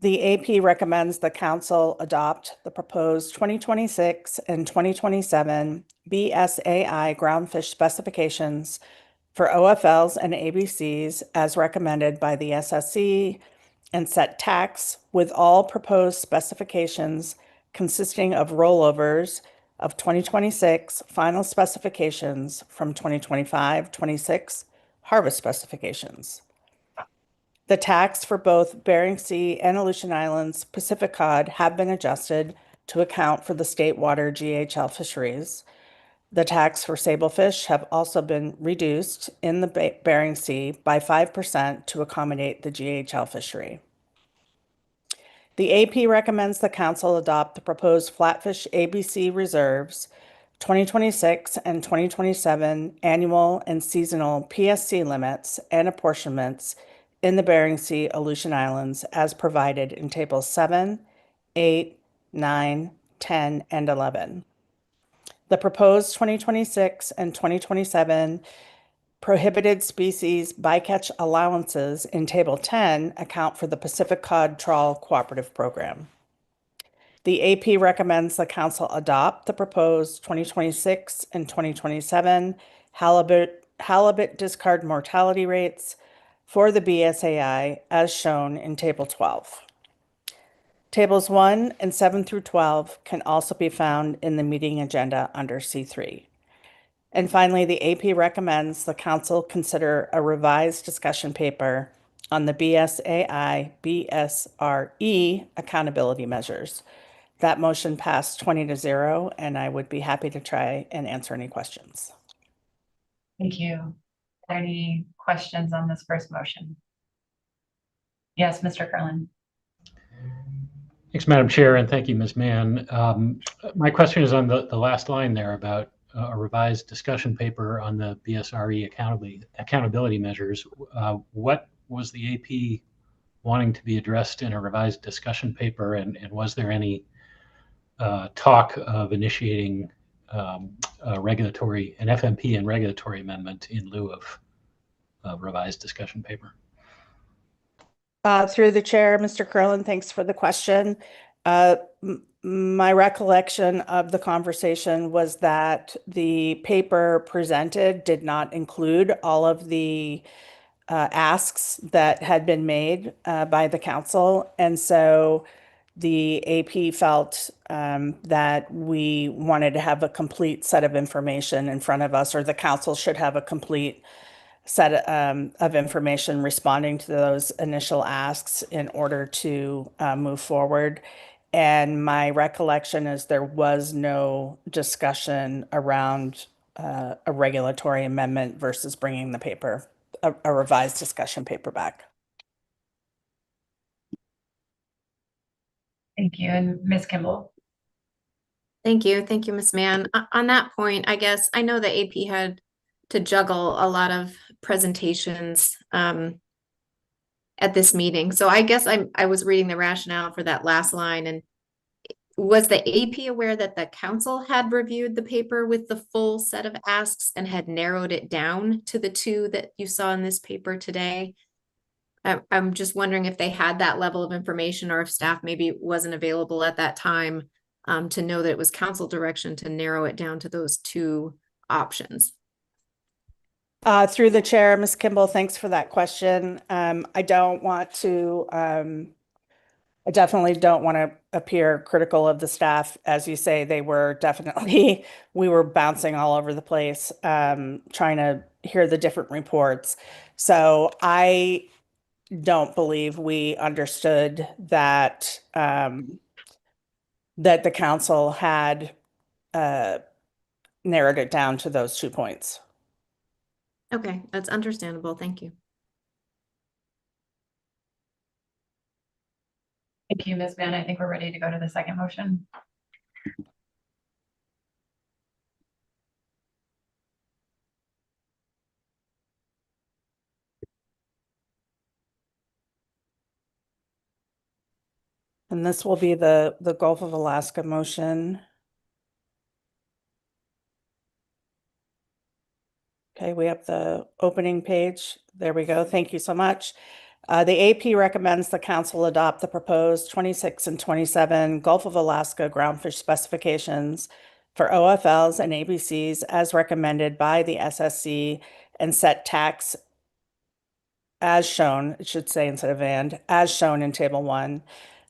The AP recommends the council adopt the proposed 2026 and 2027 BSAI groundfish specifications for OFLs and ABCs as recommended by the SSC, and set tax with all proposed specifications consisting of rollovers of 2026 final specifications from 2025-26 harvest specifications. The tax for both Bering Sea and Aleutian Islands Pacific cod have been adjusted to account for the state water GHL fisheries. The tax for sablefish have also been reduced in the Bering Sea by 5% to accommodate the GHL fishery. The AP recommends the council adopt the proposed flatfish ABC reserves 2026 and 2027 annual and seasonal PSC limits and apportionments in the Bering Sea Aleutian Islands as provided in tables 7, 8, 9, 10, and 11. The proposed 2026 and 2027 prohibited species bycatch allowances in Table 10 account for the Pacific Cod Trawl Cooperative Program. The AP recommends the council adopt the proposed 2026 and 2027 halibut discard mortality rates for the BSAI as shown in Table 12. Tables 1 and 7 through 12 can also be found in the meeting agenda under C3. And finally, the AP recommends the council consider a revised discussion paper on the BSAI BSRE accountability measures. That motion passed 20-0, and I would be happy to try and answer any questions. Thank you. Are there any questions on this first motion? Yes, Mr. Curlin. Thanks, Madam Chair, and thank you, Ms. Mann. My question is on the last line there about a revised discussion paper on the BSRE accountability measures. What was the AP wanting to be addressed in a revised discussion paper, and was there any talk of initiating an FMP and regulatory amendment in lieu of a revised discussion paper? Through the chair, Mr. Curlin, thanks for the question. My recollection of the conversation was that the paper presented did not include all of the asks that had been made by the council. And so the AP felt that we wanted to have a complete set of information in front of us, or the council should have a complete set of information responding to those initial asks in order to move forward. And my recollection is there was no discussion around a regulatory amendment versus bringing the paper, a revised discussion paper back. Thank you. And Ms. Kimball. Thank you. Thank you, Ms. Mann. On that point, I guess I know the AP had to juggle a lot of presentations at this meeting. So I guess I was reading the rationale for that last line. And was the AP aware that the council had reviewed the paper with the full set of asks and had narrowed it down to the two that you saw in this paper today? I'm just wondering if they had that level of information, or if staff maybe wasn't available at that time to know that it was council direction to narrow it down to those two options. Through the chair, Ms. Kimball, thanks for that question. I definitely don't want to appear critical of the staff. As you say, we were bouncing all over the place, trying to hear the different reports. So I don't believe we understood that that the council had narrowed it down to those 2 points. Okay, that's understandable. Thank you. Thank you, Ms. Mann. I think we're ready to go to the second motion. And this will be the Gulf of Alaska motion. Okay, we have the opening page. There we go. Thank you so much. The AP recommends the council adopt the proposed 26 and 27 Gulf of Alaska groundfish specifications for OFLs and ABCs as recommended by the SSC and set tax as shown, it should say instead of and, as shown in Table 1.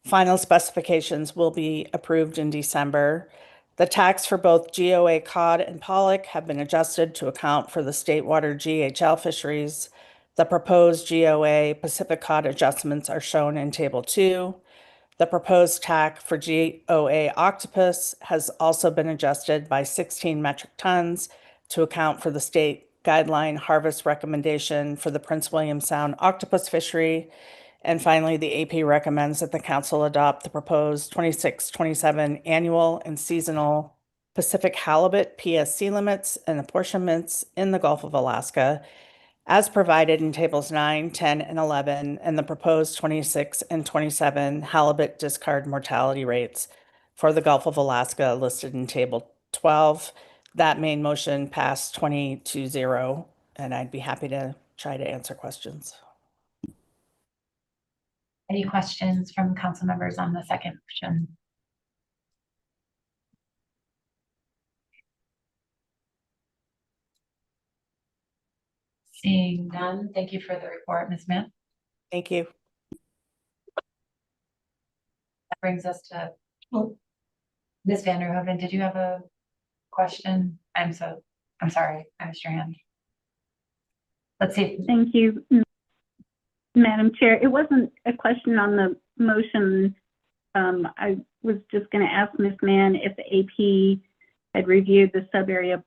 Final specifications will be approved in December. The tax for both GOA cod and pollock have been adjusted to account for the state water GHL fisheries. The proposed GOA Pacific Cod adjustments are shown in Table 2. The proposed TAC for GOA octopus has also been adjusted by 16 metric tons to account for the state guideline harvest recommendation for the Prince William Sound octopus fishery. And finally, the AP recommends that the council adopt the proposed 26-27 annual and seasonal Pacific halibut PSC limits and apportionments in the Gulf of Alaska as provided in tables 9, 10, and 11, and the proposed 26 and 27 halibut discard mortality rates for the Gulf of Alaska listed in table 12. That main motion passed 20-0, and I'd be happy to try to answer questions. Any questions from council members on the second motion? Seeing none, thank you for the report, Ms. Mann. Thank you. That brings us to Ms. Vanderhoven. Did you have a question? I'm sorry, I missed your hand. Let's see. Thank you, Madam Chair. It wasn't a question on the motion. I was just going to ask Ms. Mann if the AP had reviewed the sub-area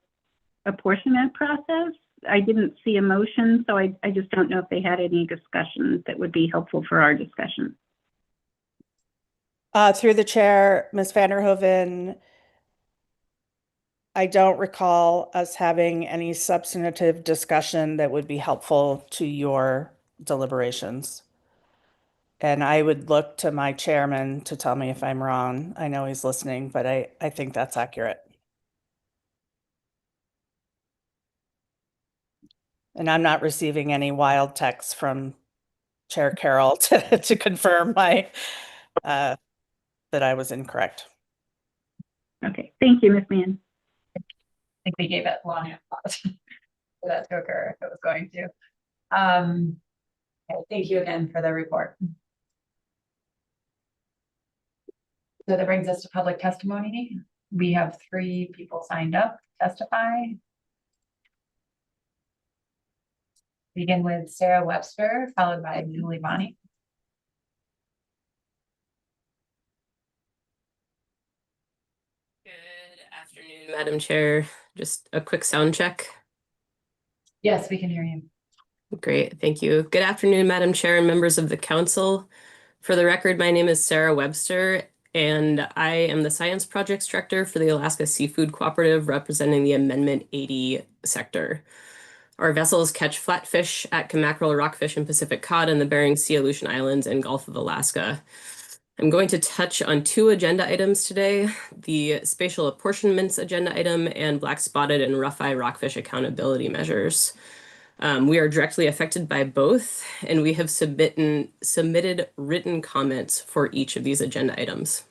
apportionment process. I didn't see a motion, so I just don't know if they had any discussions that would be helpful for our discussion. Through the chair, Ms. Vanderhoven, I don't recall us having any substantive discussion that would be helpful to your deliberations. And I would look to my chairman to tell me if I'm wrong. I know he's listening, but I think that's accurate. And I'm not receiving any wild texts from Chair Carroll to confirm my that I was incorrect. Okay, thank you, Ms. Mann. I think we gave it long enough for that to occur if it was going to. Okay, thank you again for the report. So that brings us to public testimony. We have 3 people signed up to testify. Begin with Sarah Webster, followed by Julie Bonney. Good afternoon, Madam Chair. Just a quick sound check. Yes, we can hear you. Great, thank you. Good afternoon, Madam Chair and members of the council. For the record, my name is Sarah Webster, and I am the Science Projects Director for the Alaska Seafood Cooperative, representing the Amendment 80 sector. Our vessels catch flatfish, Atka mackerel, rockfish, and Pacific cod in the Bering Sea, Aleutian Islands, and Gulf of Alaska. I'm going to touch on 2 agenda items today, the Spatial Apportionments agenda item and Blackspotted and Rougheye rockfish accountability measures. We are directly affected by both, and we have submitted written comments for each of these agenda items.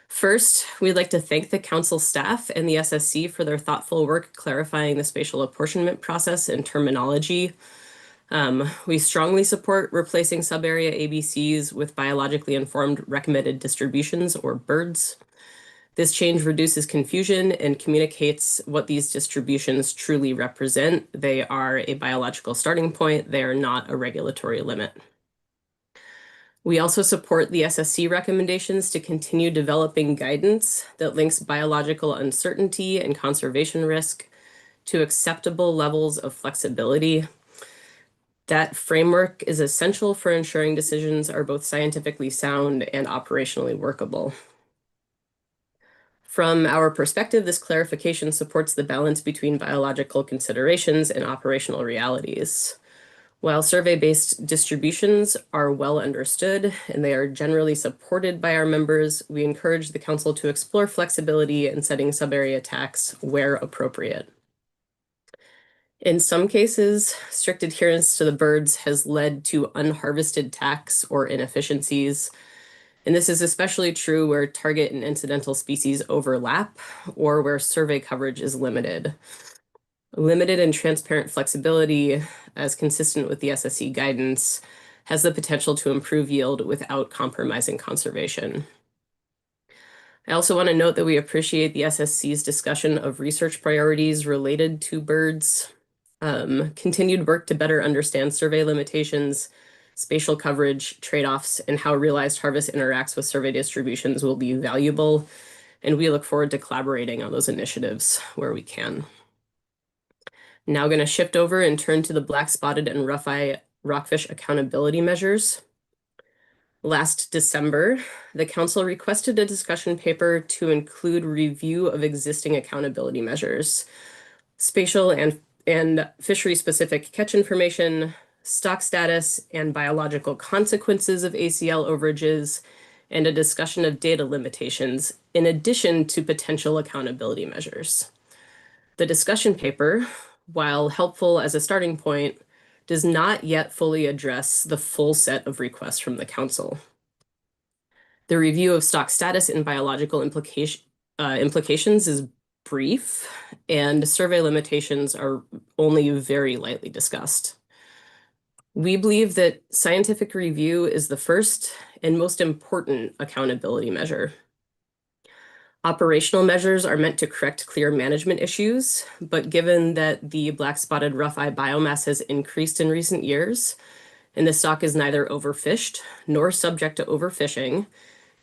First, we'd like to thank the council staff and the SSC for their thoughtful work clarifying the spatial apportionment process and terminology. We strongly support replacing sub-area ABCs with biologically informed recommended distributions, or BIRDs. This change reduces confusion and communicates what these distributions truly represent. They are a biological starting point. They are not a regulatory limit. We also support the SSC recommendations to continue developing guidance that links biological uncertainty and conservation risk to acceptable levels of flexibility. That framework is essential for ensuring decisions are both scientifically sound and operationally workable. From our perspective, this clarification supports the balance between biological considerations and operational realities. While survey-based distributions are well understood and they are generally supported by our members, we encourage the council to explore flexibility in setting sub-area tax where appropriate. In some cases, strict adherence to the BIRDs has led to unharvested tax or inefficiencies. And this is especially true where target and incidental species overlap or where survey coverage is limited. Limited and transparent flexibility, as consistent with the SSC guidance, has the potential to improve yield without compromising conservation. I also want to note that we appreciate the SSC's discussion of research priorities related to BIRDs. Continued work to better understand survey limitations, spatial coverage, trade-offs, and how realized harvest interacts with survey distributions will be valuable, and we look forward to collaborating on those initiatives where we can. Now going to shift over and turn to the Blackspotted and Rougheye rockfish accountability measures. Last December, the Council requested a discussion paper to include review of existing accountability measures, spatial and fishery-specific catch information, stock status, and biological consequences of ACL overages, and a discussion of data limitations, in addition to potential accountability measures. The discussion paper, while helpful as a starting point, does not yet fully address the full set of requests from the Council. The review of stock status and biological implications is brief, and survey limitations are only very lightly discussed. We believe that scientific review is the first and most important accountability measure. Operational measures are meant to correct clear management issues, but given that the black-spotted rougheye biomass has increased in recent years, and the stock is neither overfished nor subject to overfishing,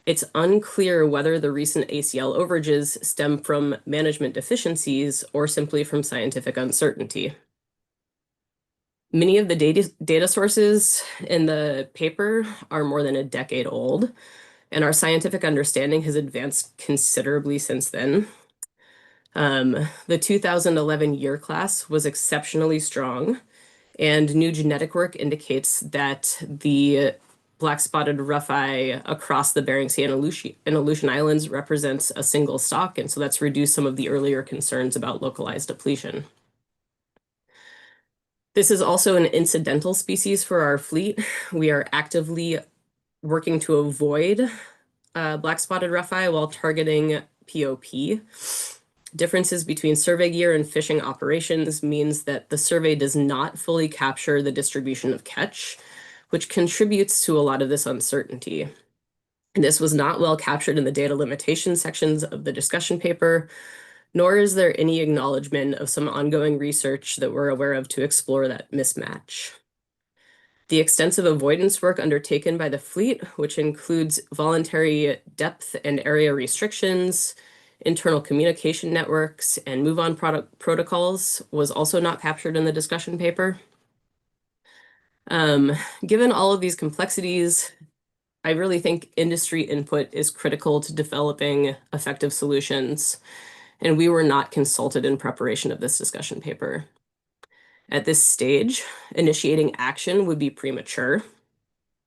it's unclear whether the recent ACL overages stem from management deficiencies or simply from scientific uncertainty. Many of the data sources in the paper are more than a decade old, and our scientific understanding has advanced considerably since then. The 2011 year class was exceptionally strong, and new genetic work indicates that the black-spotted rougheye across the Bering Sea and Aleutian Islands represents a single stock, and so that's reduced some of the earlier concerns about localized depletion. This is also an incidental species for our fleet. We are actively working to avoid black-spotted rougheye while targeting POP. Differences between survey gear and fishing operations means that the survey does not fully capture the distribution of catch, which contributes to a lot of this uncertainty. And this was not well captured in the data limitation sections of the discussion paper, nor is there any acknowledgement of some ongoing research that we're aware of to explore that mismatch. The extensive avoidance work undertaken by the fleet, which includes voluntary depth and area restrictions, internal communication networks, and move-on protocols, was also not captured in the discussion paper. Given all of these complexities, I really think industry input is critical to developing effective solutions, and we were not consulted in preparation of this discussion paper. At this stage, initiating action would be premature.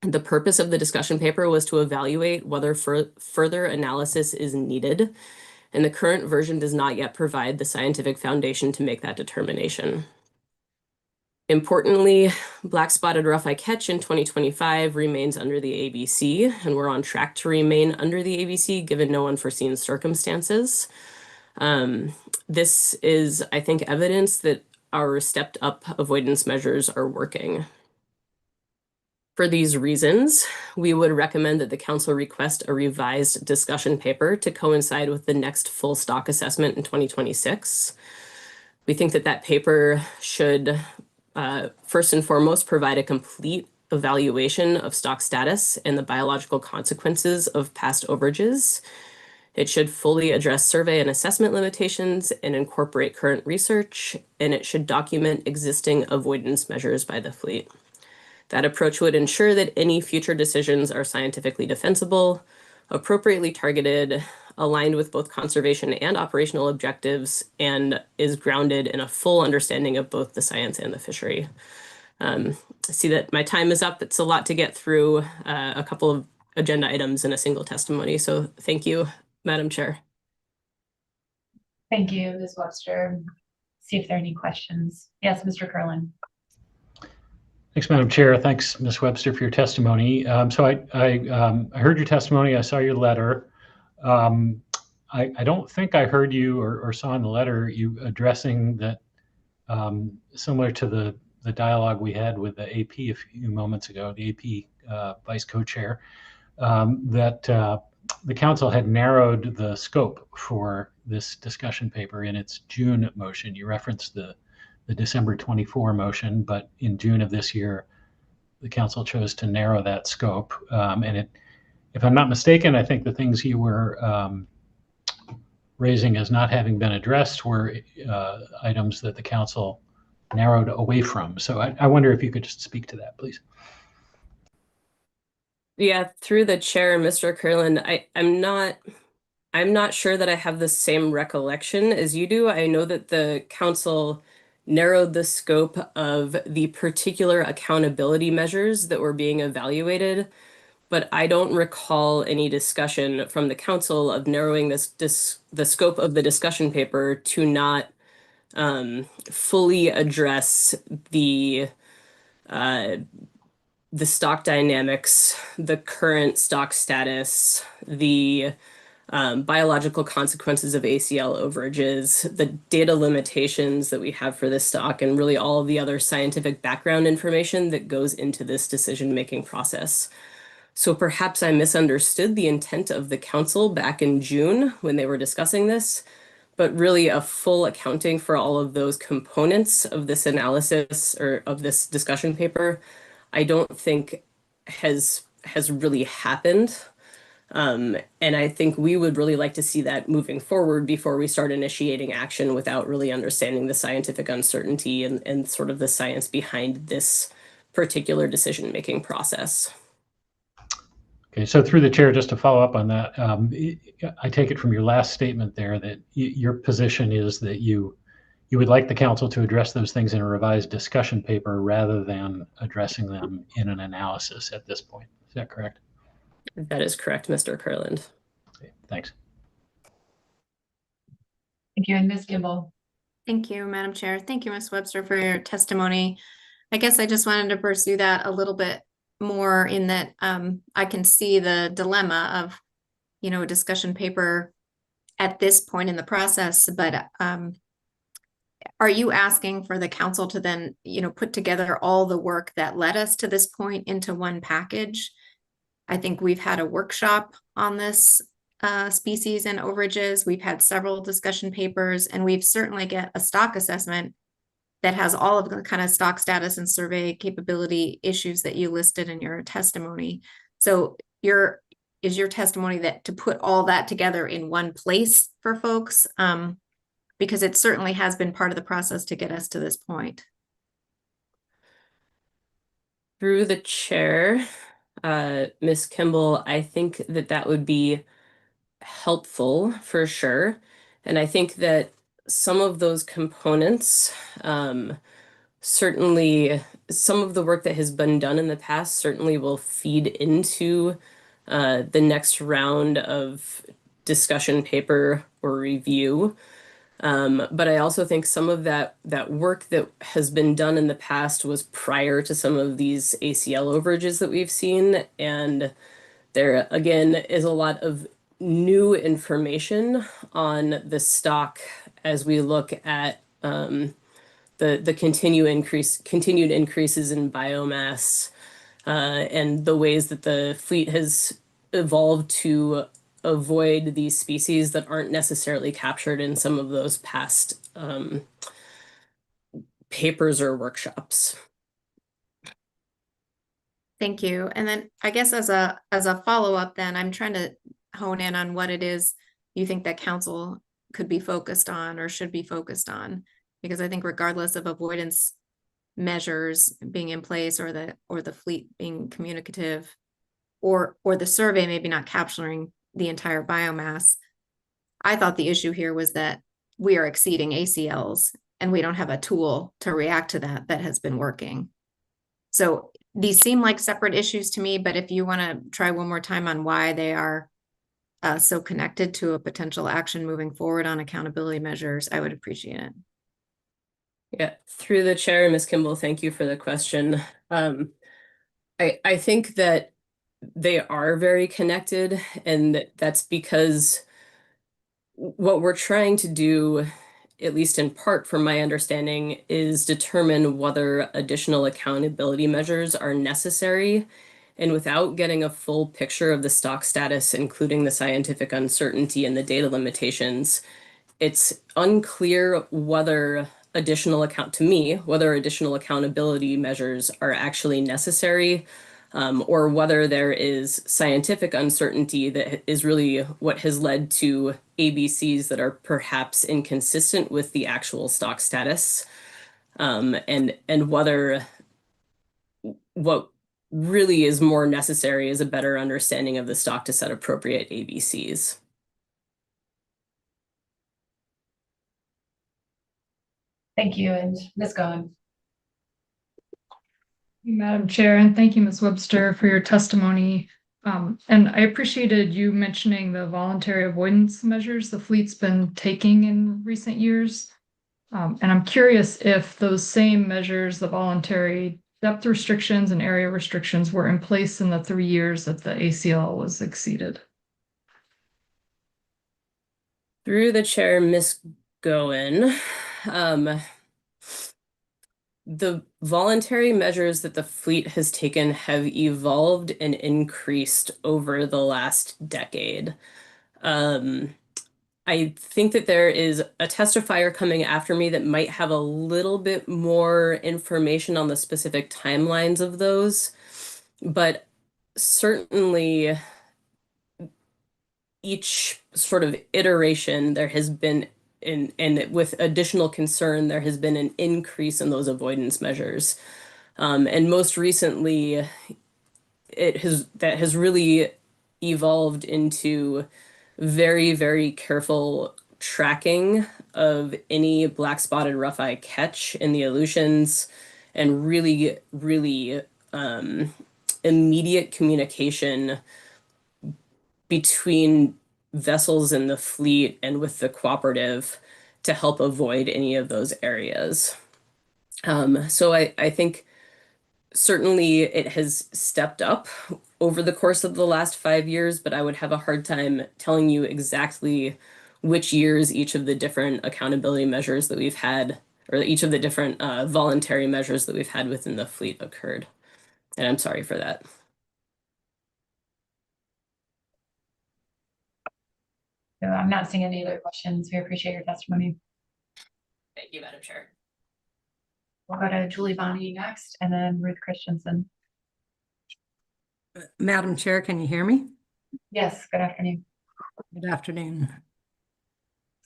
The purpose of the discussion paper was to evaluate whether further analysis is needed, and the current version does not yet provide the scientific foundation to make that determination. Importantly, black-spotted rougheye catch in 2025 remains under the ABC, and we're on track to remain under the ABC given no unforeseen circumstances. This is, I think, evidence that our stepped-up avoidance measures are working. For these reasons, we would recommend that the Council request a revised discussion paper to coincide with the next full stock assessment in 2026. We think that that paper should first and foremost provide a complete evaluation of stock status and the biological consequences of past overages. It should fully address survey and assessment limitations and incorporate current research, and it should document existing avoidance measures by the fleet. That approach would ensure that any future decisions are scientifically defensible, appropriately targeted, aligned with both conservation and operational objectives, and is grounded in a full understanding of both the science and the fishery. I see that my time is up. It's a lot to get through, a couple of agenda items in a single testimony. So thank you, Madam Chair. Thank you, Ms. Webster. See if there are any questions. Yes, Mr. Curlin. Thanks, Madam Chair. Thanks, Ms. Webster, for your testimony. So I heard your testimony. I saw your letter. I don't think I heard you or saw in the letter you addressing that, similar to the dialogue we had with the AP a few moments ago, the AP Vice Co-Chair, that the Council had narrowed the scope for this discussion paper in its June motion. You referenced the the December 24 motion, but in June of this year, the council chose to narrow that scope. If I'm not mistaken, I think the things you were raising as not having been addressed were items that the council narrowed away from. So I wonder if you could just speak to that, please. Yeah, through the chair, Mr. Curlin, I'm not sure that I have the same recollection as you do. I know that the council narrowed the scope of the particular accountability measures that were being evaluated, but I don't recall any discussion from the council of narrowing the scope of the discussion paper to not fully address the stock dynamics, the current stock status, the biological consequences of ACL overages, the data limitations that we have for this stock, and really all of the other scientific background information that goes into this decision-making process. So perhaps I misunderstood the intent of the council back in June when they were discussing this, but really a full accounting for all of those components of this analysis or of this discussion paper, I don't think has really happened. And I think we would really like to see that moving forward before we start initiating action without really understanding the scientific uncertainty and sort of the science behind this particular decision-making process. Okay, so through the chair, just to follow up on that, I take it from your last statement there that your position is that you would like the council to address those things in a revised discussion paper rather than addressing them in an analysis at this point. Is that correct? That is correct, Mr. Kurland. Okay, thanks. Thank you. And Ms. Kimball. Thank you, Madam Chair. Thank you, Ms. Webster, for your testimony. I guess I just wanted to pursue that a little bit more in that I can see the dilemma of, a discussion paper at this point in the process, but are you asking for the council to then, put together all the work that led us to this point into one package? I think we've had a workshop on this species and overages. We've had several discussion papers, and we've certainly get a stock assessment that has all of the kind of stock status and survey capability issues that you listed in your testimony. So is your testimony that to put all that together in one place for folks? Because it certainly has been part of the process to get us to this point. Through the chair, Ms. Kimball, I think that would be helpful for sure. And I think that some of those components, certainly some of the work that has been done in the past certainly will feed into the next round of discussion paper or review. But I also think some of that work that has been done in the past was prior to some of these ACL overages that we've seen. And there, again, is a lot of new information on the stock as we look at the continued increases in biomass and the ways that the fleet has evolved to avoid these species that aren't necessarily captured in some of those past papers or workshops. Thank you. And then I guess as a follow-up, then I'm trying to hone in on what it is you think that council could be focused on or should be focused on, because I think regardless of avoidance measures being in place or the fleet being communicative or the survey maybe not capturing the entire biomass, I thought the issue here was that we are exceeding ACLs and we don't have a tool to react to that has been working. So these seem like separate issues to me, but if you want to try one more time on why they are so connected to a potential action moving forward on accountability measures, I would appreciate it. Yeah, through the chair, Ms. Kimball, thank you for the question. I think that they are very connected, and that's because what we're trying to do, at least in part from my understanding, is determine whether additional accountability measures are necessary. And without getting a full picture of the stock status, including the scientific uncertainty and the data limitations, it's unclear whether additional accountability measures are actually necessary, or whether there is scientific uncertainty that is really what has led to ABCs that are perhaps inconsistent with the actual stock status, and whether what really is more necessary is a better understanding of the stock to set appropriate ABCs. Thank you, and Ms. Goen. Madam Chair, and thank you, Ms. Webster, for your testimony. And I appreciated you mentioning the voluntary avoidance measures the fleet's been taking in recent years. And I'm curious if those same measures, the voluntary depth restrictions and area restrictions, were in place in the 3 years that the ACL was exceeded. Through the chair, Ms. Goen, the voluntary measures that the fleet has taken have evolved and increased over the last decade. I think that there is a testifier coming after me that might have a little bit more information on the specific timelines of those, but certainly each sort of iteration there has been, and with additional concern, there has been an increase in those avoidance measures. And most recently, that has really evolved into very, very careful tracking of any black-spotted rougheye catch in the Aleutians, and really, really immediate communication between vessels in the fleet and with the cooperative to help avoid any of those areas. So I think certainly it has stepped up over the course of the last 5 years, but I would have a hard time telling you exactly which years each of the different accountability measures that we've had, or each of the different voluntary measures that we've had within the fleet occurred. And I'm sorry for that. So I'm not seeing any other questions. We appreciate your testimony. Thank you, Madam Chair. We'll go to Julie Bonney next, and then Ruth Christensen. Madam Chair, can you hear me? Yes, good afternoon. Good afternoon.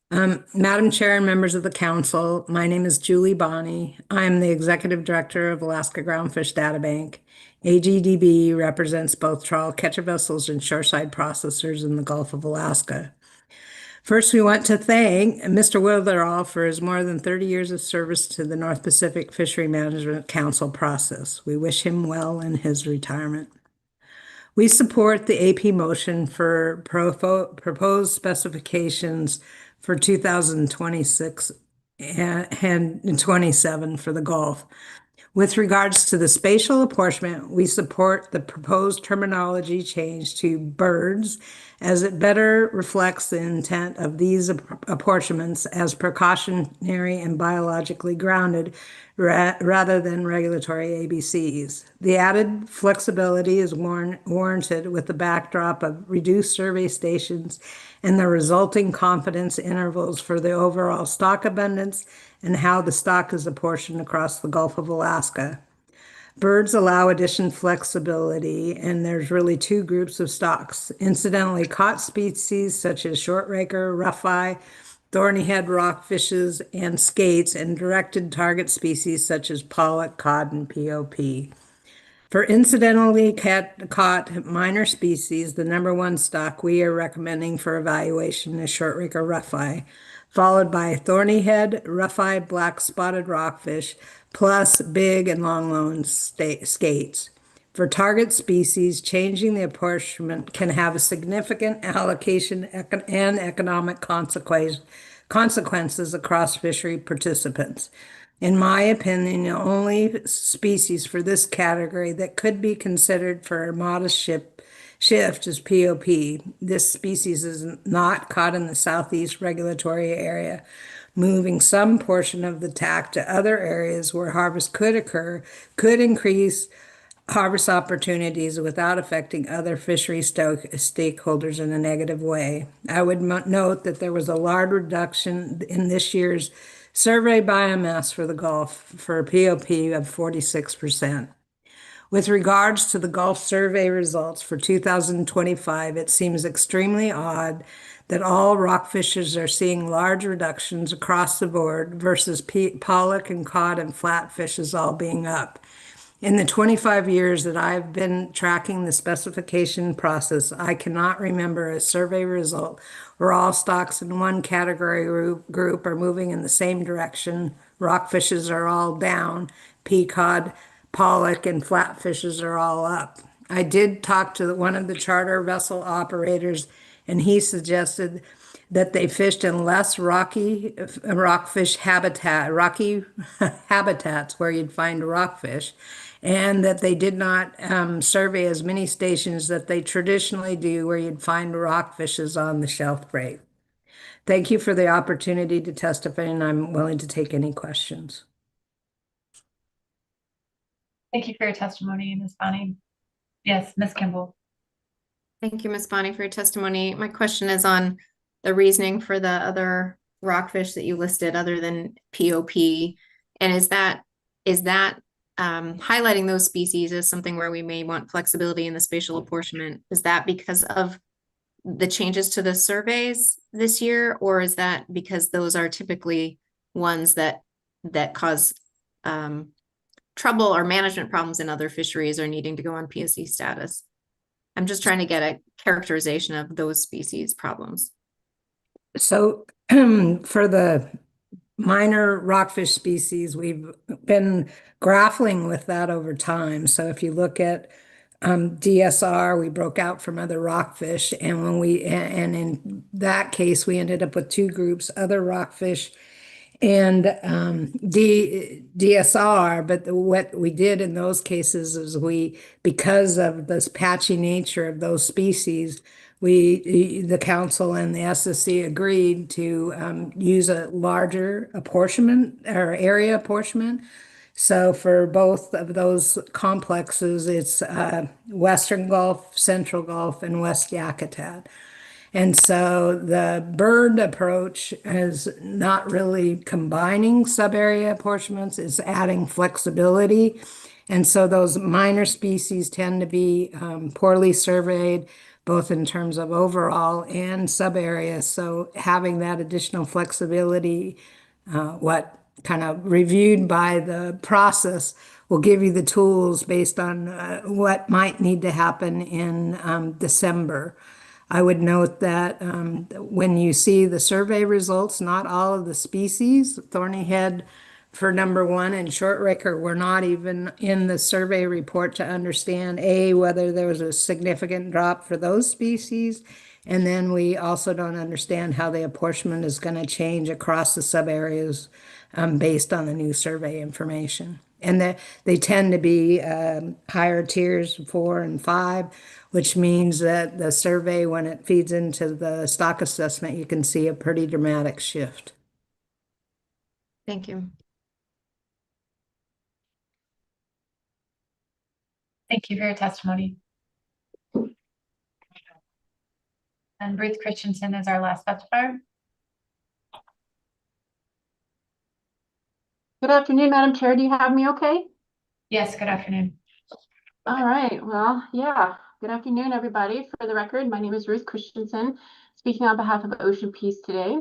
Madam Chair and members of the council, my name is Julie Bonney. I am the Executive Director of Alaska Groundfish Data Bank. AGDB represents both trawl catcher vessels and shoreside processors in the Gulf of Alaska. First, we want to thank Mr. Witherall for his more than 30 years of service to the North Pacific Fishery Management Council process. We wish him well in his retirement. We support the AP motion for proposed specifications for 2026 and 27 for the Gulf. With regards to the spatial apportionment, we support the proposed terminology change to birds, as it better reflects the intent of these apportionments as precautionary and biologically grounded rather than regulatory ABCs. The added flexibility is warranted with the backdrop of reduced survey stations and the resulting confidence intervals for the overall stock abundance and how the stock is apportioned across the Gulf of Alaska. Birds allow additional flexibility, and there's really two groups of stocks. Incidentally caught species such as shortraker, rougheye, thorny-head rockfishes, and skates, and directed target species such as pollock, cod, and POP. For incidentally caught minor species, the number one stock we are recommending for evaluation is shortraker rougheye, followed by thorny-head, rougheye, black-spotted rockfish, plus big and long-loan skates. For target species, changing the apportionment can have a significant allocation and economic consequences across fishery participants. In my opinion, the only species for this category that could be considered for a modest shift is POP. This species is not caught in the southeast regulatory area. Moving some portion of the TAC to other areas where harvest could occur could increase harvest opportunities without affecting other fishery stakeholders in a negative way. I would note that there was a large reduction in this year's survey biomass for the Gulf for a POP of 46%. With regards to the Gulf survey results for 2025, it seems extremely odd that all rockfishes are seeing large reductions across the board versus pollock and cod and flatfishes all being up. In the 25 years that I've been tracking the specification process, I cannot remember a survey result where all stocks in one category group are moving in the same direction. Rockfishes are all down, cod, pollock, and flatfishes are all up. I did talk to one of the charter vessel operators, and he suggested that they fished in less rocky rockfish rocky habitats where you'd find rockfish, and that they did not survey as many stations that they traditionally do where you'd find rockfishes on the shelf break. Thank you for the opportunity to testify, and I'm willing to take any questions. Thank you for your testimony, Ms. Bonnie. Yes, Ms. Kimball. Thank you, Ms. Bonnie, for your testimony. My question is on the reasoning for the other rockfish that you listed other than POP. And is that highlighting those species as something where we may want flexibility in the spatial apportionment? Is that because of the changes to the surveys this year, or is that because those are typically ones that cause trouble or management problems in other fisheries or needing to go on PSC status? I'm just trying to get a characterization of those species problems. So for the minor rockfish species, we've been grappling with that over time. So if you look at DSR, we broke out from other rockfish, and and in that case, we ended up with two groups, other rockfish and DSR. But what we did in those cases is because of this patchy nature of those species, the council and the SSC agreed to use a larger apportionment or area apportionment. So for both of those complexes, it's Western Gulf, Central Gulf, and West Yakutat. And so the bird approach is not really combining sub-area apportionments, it's adding flexibility. And so those minor species tend to be poorly surveyed, both in terms of overall and sub-area. So having that additional flexibility, what kind of reviewed by the process, will give you the tools based on what might need to happen in December. I would note that when you see the survey results, not all of the species, thorny head for number one and short raker, were not even in the survey report to understand whether there was a significant drop for those species. And then we also don't understand how the apportionment is going to change across the sub areas based on the new survey information. And they tend to be higher tiers 4 and 5, which means that the survey, when it feeds into the stock assessment, you can see a pretty dramatic shift. Thank you. Thank you for your testimony. And Ruth Christensen is our last specifier. Good afternoon, Madam Chair. Do you have me okay? Yes, good afternoon. All right. Well, yeah. Good afternoon, everybody. For the record, my name is Ruth Christensen, speaking on behalf of Ocean Peace today.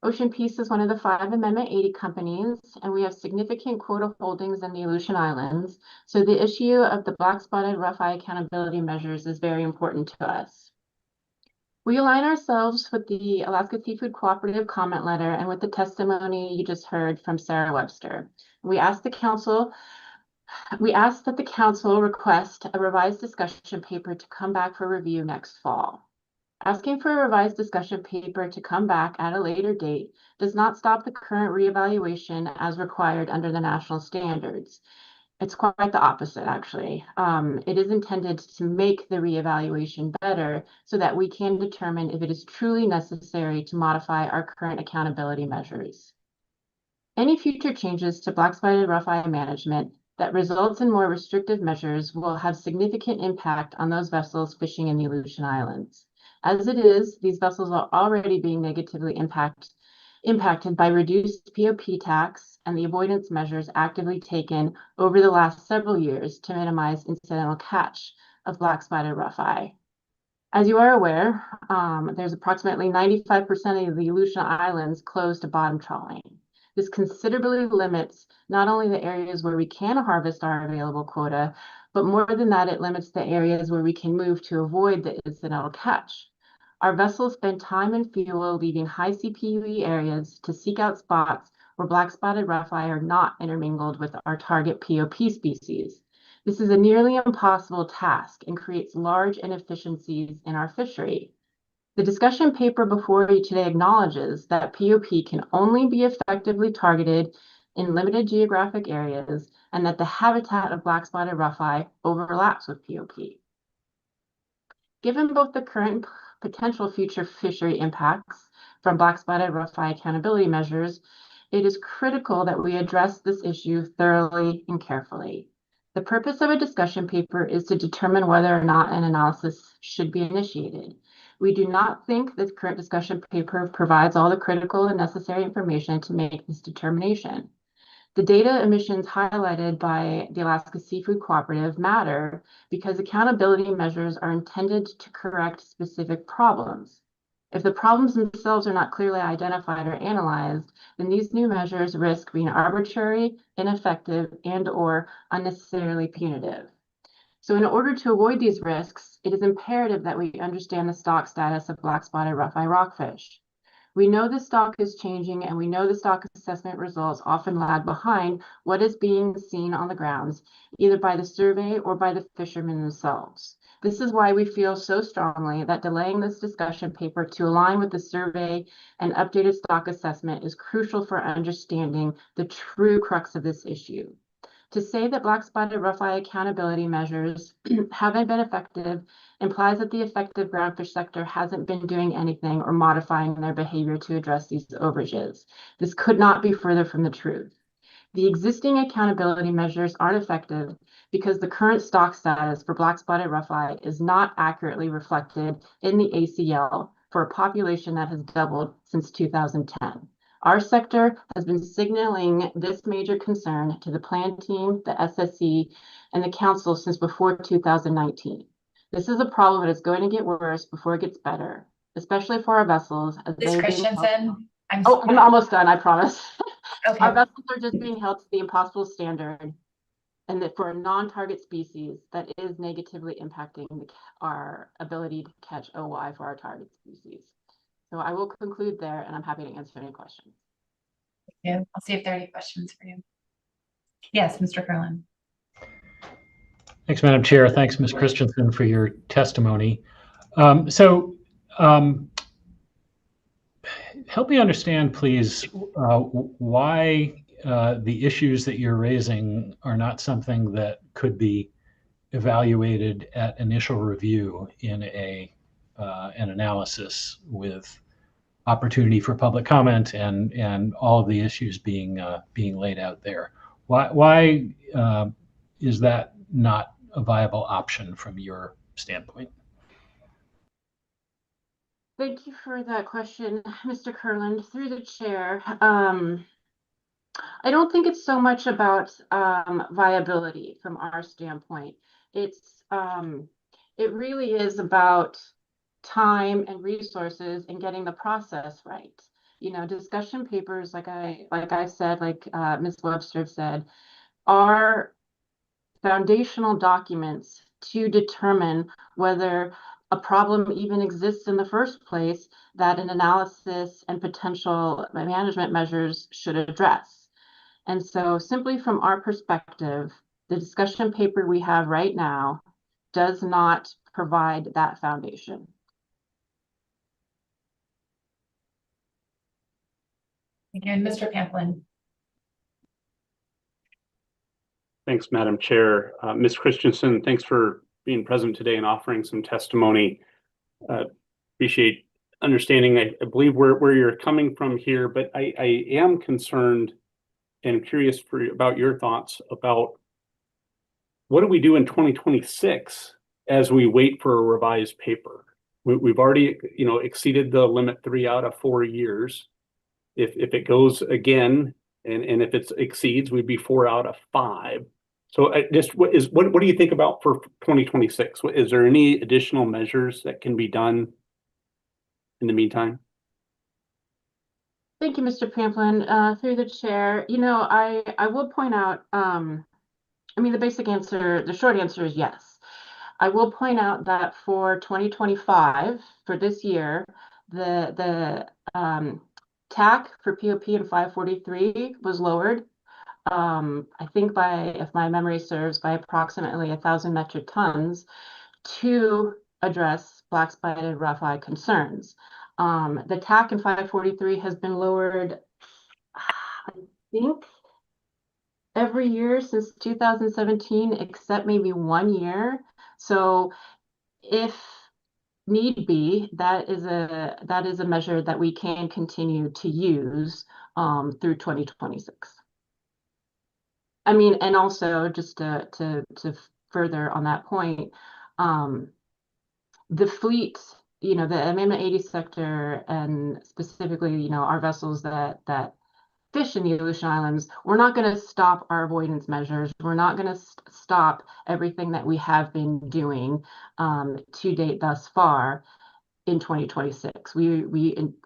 Ocean Peace is one of the 5 Amendment 80 companies, and we have significant quota holdings in the Aleutian Islands. So the issue of the Blackspotted Rougheye accountability measures is very important to us. We align ourselves with the Alaska Seafood Cooperative comment letter and with the testimony you just heard from Sarah Webster. We asked that the council request a revised discussion paper to come back for review next fall. Asking for a revised discussion paper to come back at a later date does not stop the current reevaluation as required under the national standards. It's quite the opposite, actually. It is intended to make the reevaluation better so that we can determine if it is truly necessary to modify our current accountability measures. Any future changes to Blackspotted Rougheye management that results in more restrictive measures will have significant impact on those vessels fishing in the Aleutian Islands. As it is, these vessels are already being negatively impacted by reduced POP tax and the avoidance measures actively taken over the last several years to minimize incidental catch of black-spotted rougheye. As you are aware, there's approximately 95% of the Aleutian Islands closed to bottom trawling. This considerably limits not only the areas where we can harvest our available quota, but more than that, it limits the areas where we can move to avoid the incidental catch. Our vessels spend time and fuel leaving high CPUE areas to seek out spots where black-spotted rougheye are not intermingled with our target POP species. This is a nearly impossible task and creates large inefficiencies in our fishery. The discussion paper before you today acknowledges that POP can only be effectively targeted in limited geographic areas and that the habitat of black-spotted rougheye overlaps with POP. Given both the current and potential future fishery impacts from black-spotted rougheye accountability measures, it is critical that we address this issue thoroughly and carefully. The purpose of a discussion paper is to determine whether or not an analysis should be initiated. We do not think the current discussion paper provides all the critical and necessary information to make this determination. The data emissions highlighted by the Alaska Seafood Cooperative matter because accountability measures are intended to correct specific problems. If the problems themselves are not clearly identified or analyzed, then these new measures risk being arbitrary, ineffective, and/or unnecessarily punitive. So in order to avoid these risks, it is imperative that we understand the stock status of black-spotted rougheye rockfish. We know the stock is changing, and we know the stock assessment results often lag behind what is being seen on the grounds, either by the survey or by the fishermen themselves. This is why we feel so strongly that delaying this discussion paper to align with the survey and updated stock assessment is crucial for understanding the true crux of this issue. To say that black-spotted rougheye accountability measures haven't been effective implies that the effective groundfish sector hasn't been doing anything or modifying their behavior to address these overages. This could not be further from the truth. The existing accountability measures aren't effective because the current stock status for black-spotted rougheye is not accurately reflected in the ACL for a population that has doubled since 2010. Our sector has been signaling this major concern to the plan team, the SSC, and the council since before 2019. This is a problem that is going to get worse before it gets better, especially for our vessels. Ms. Christensen, I'm almost done, I promise. Okay. Our vessels are just being held to the impossible standard, and that for a non-target species that is negatively impacting our ability to catch OY for our target species. So I will conclude there, and I'm happy to answer any questions. Yeah, I'll see if there are any questions for you. Yes, Mr. Curlin. Thanks, Madam Chair. Thanks, Ms. Christensen, for your testimony. Help me understand, please, why the issues that you're raising are not something that could be evaluated at initial review in an analysis with opportunity for public comment and all of the issues being laid out there. Why is that not a viable option from your standpoint? Thank you for that question, Mr. Curlin. Through the chair, I don't think it's so much about viability from our standpoint. It really is about time and resources and getting the process right. You know, discussion papers, like I said, like Ms. Webster said, are foundational documents to determine whether a problem even exists in the first place that an analysis and potential management measures should address. And so simply from our perspective, the discussion paper we have right now does not provide that foundation. Again, Mr. Pamplin. Thanks, Madam Chair. Ms. Christensen, thanks for being present today and offering some testimony. Appreciate understanding, I believe, where you're coming from here, but I am concerned and curious about your thoughts about what do we do in 2026 as we wait for a revised paper? We've already, exceeded the limit 3 out of 4 years. If it goes again, and if it exceeds, we'd be 4 out of 5. So what do you think about for 2026? Is there any additional measures that can be done in the meantime? Thank you, Mr. Pamplin. Through the chair, I will point out, the short answer is yes. I will point out that for 2025, for this year, the TAC for POP and 543 was lowered. I think if my memory serves, by approximately 1,000 metric tons to address black-spotted rougheye concerns. The TAC in 543 has been lowered, I think, every year since 2017, except maybe 1 year. So if need be, that is a measure that we can continue to use through 2026. And also just to further on that point, the fleet, the Amendment 80 sector, and specifically, our vessels that fish in the Aleutian Islands, we're not going to stop our avoidance measures. We're not going to stop everything that we have been doing to date thus far in 2026. We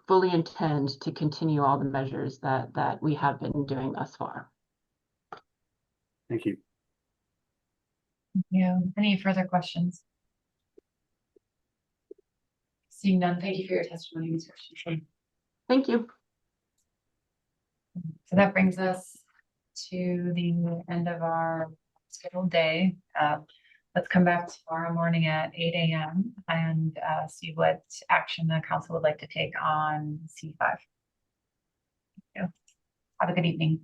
fully intend to continue all the measures that we have been doing thus far. Thank you. Thank you. Any further questions? Seeing none, thank you for your testimony, Ms. Christensen. Thank you. So that brings us to the end of our scheduled day. Let's come back tomorrow morning at 8 a.m. and see what action the council would like to take on C5. Thank you. Have a good evening.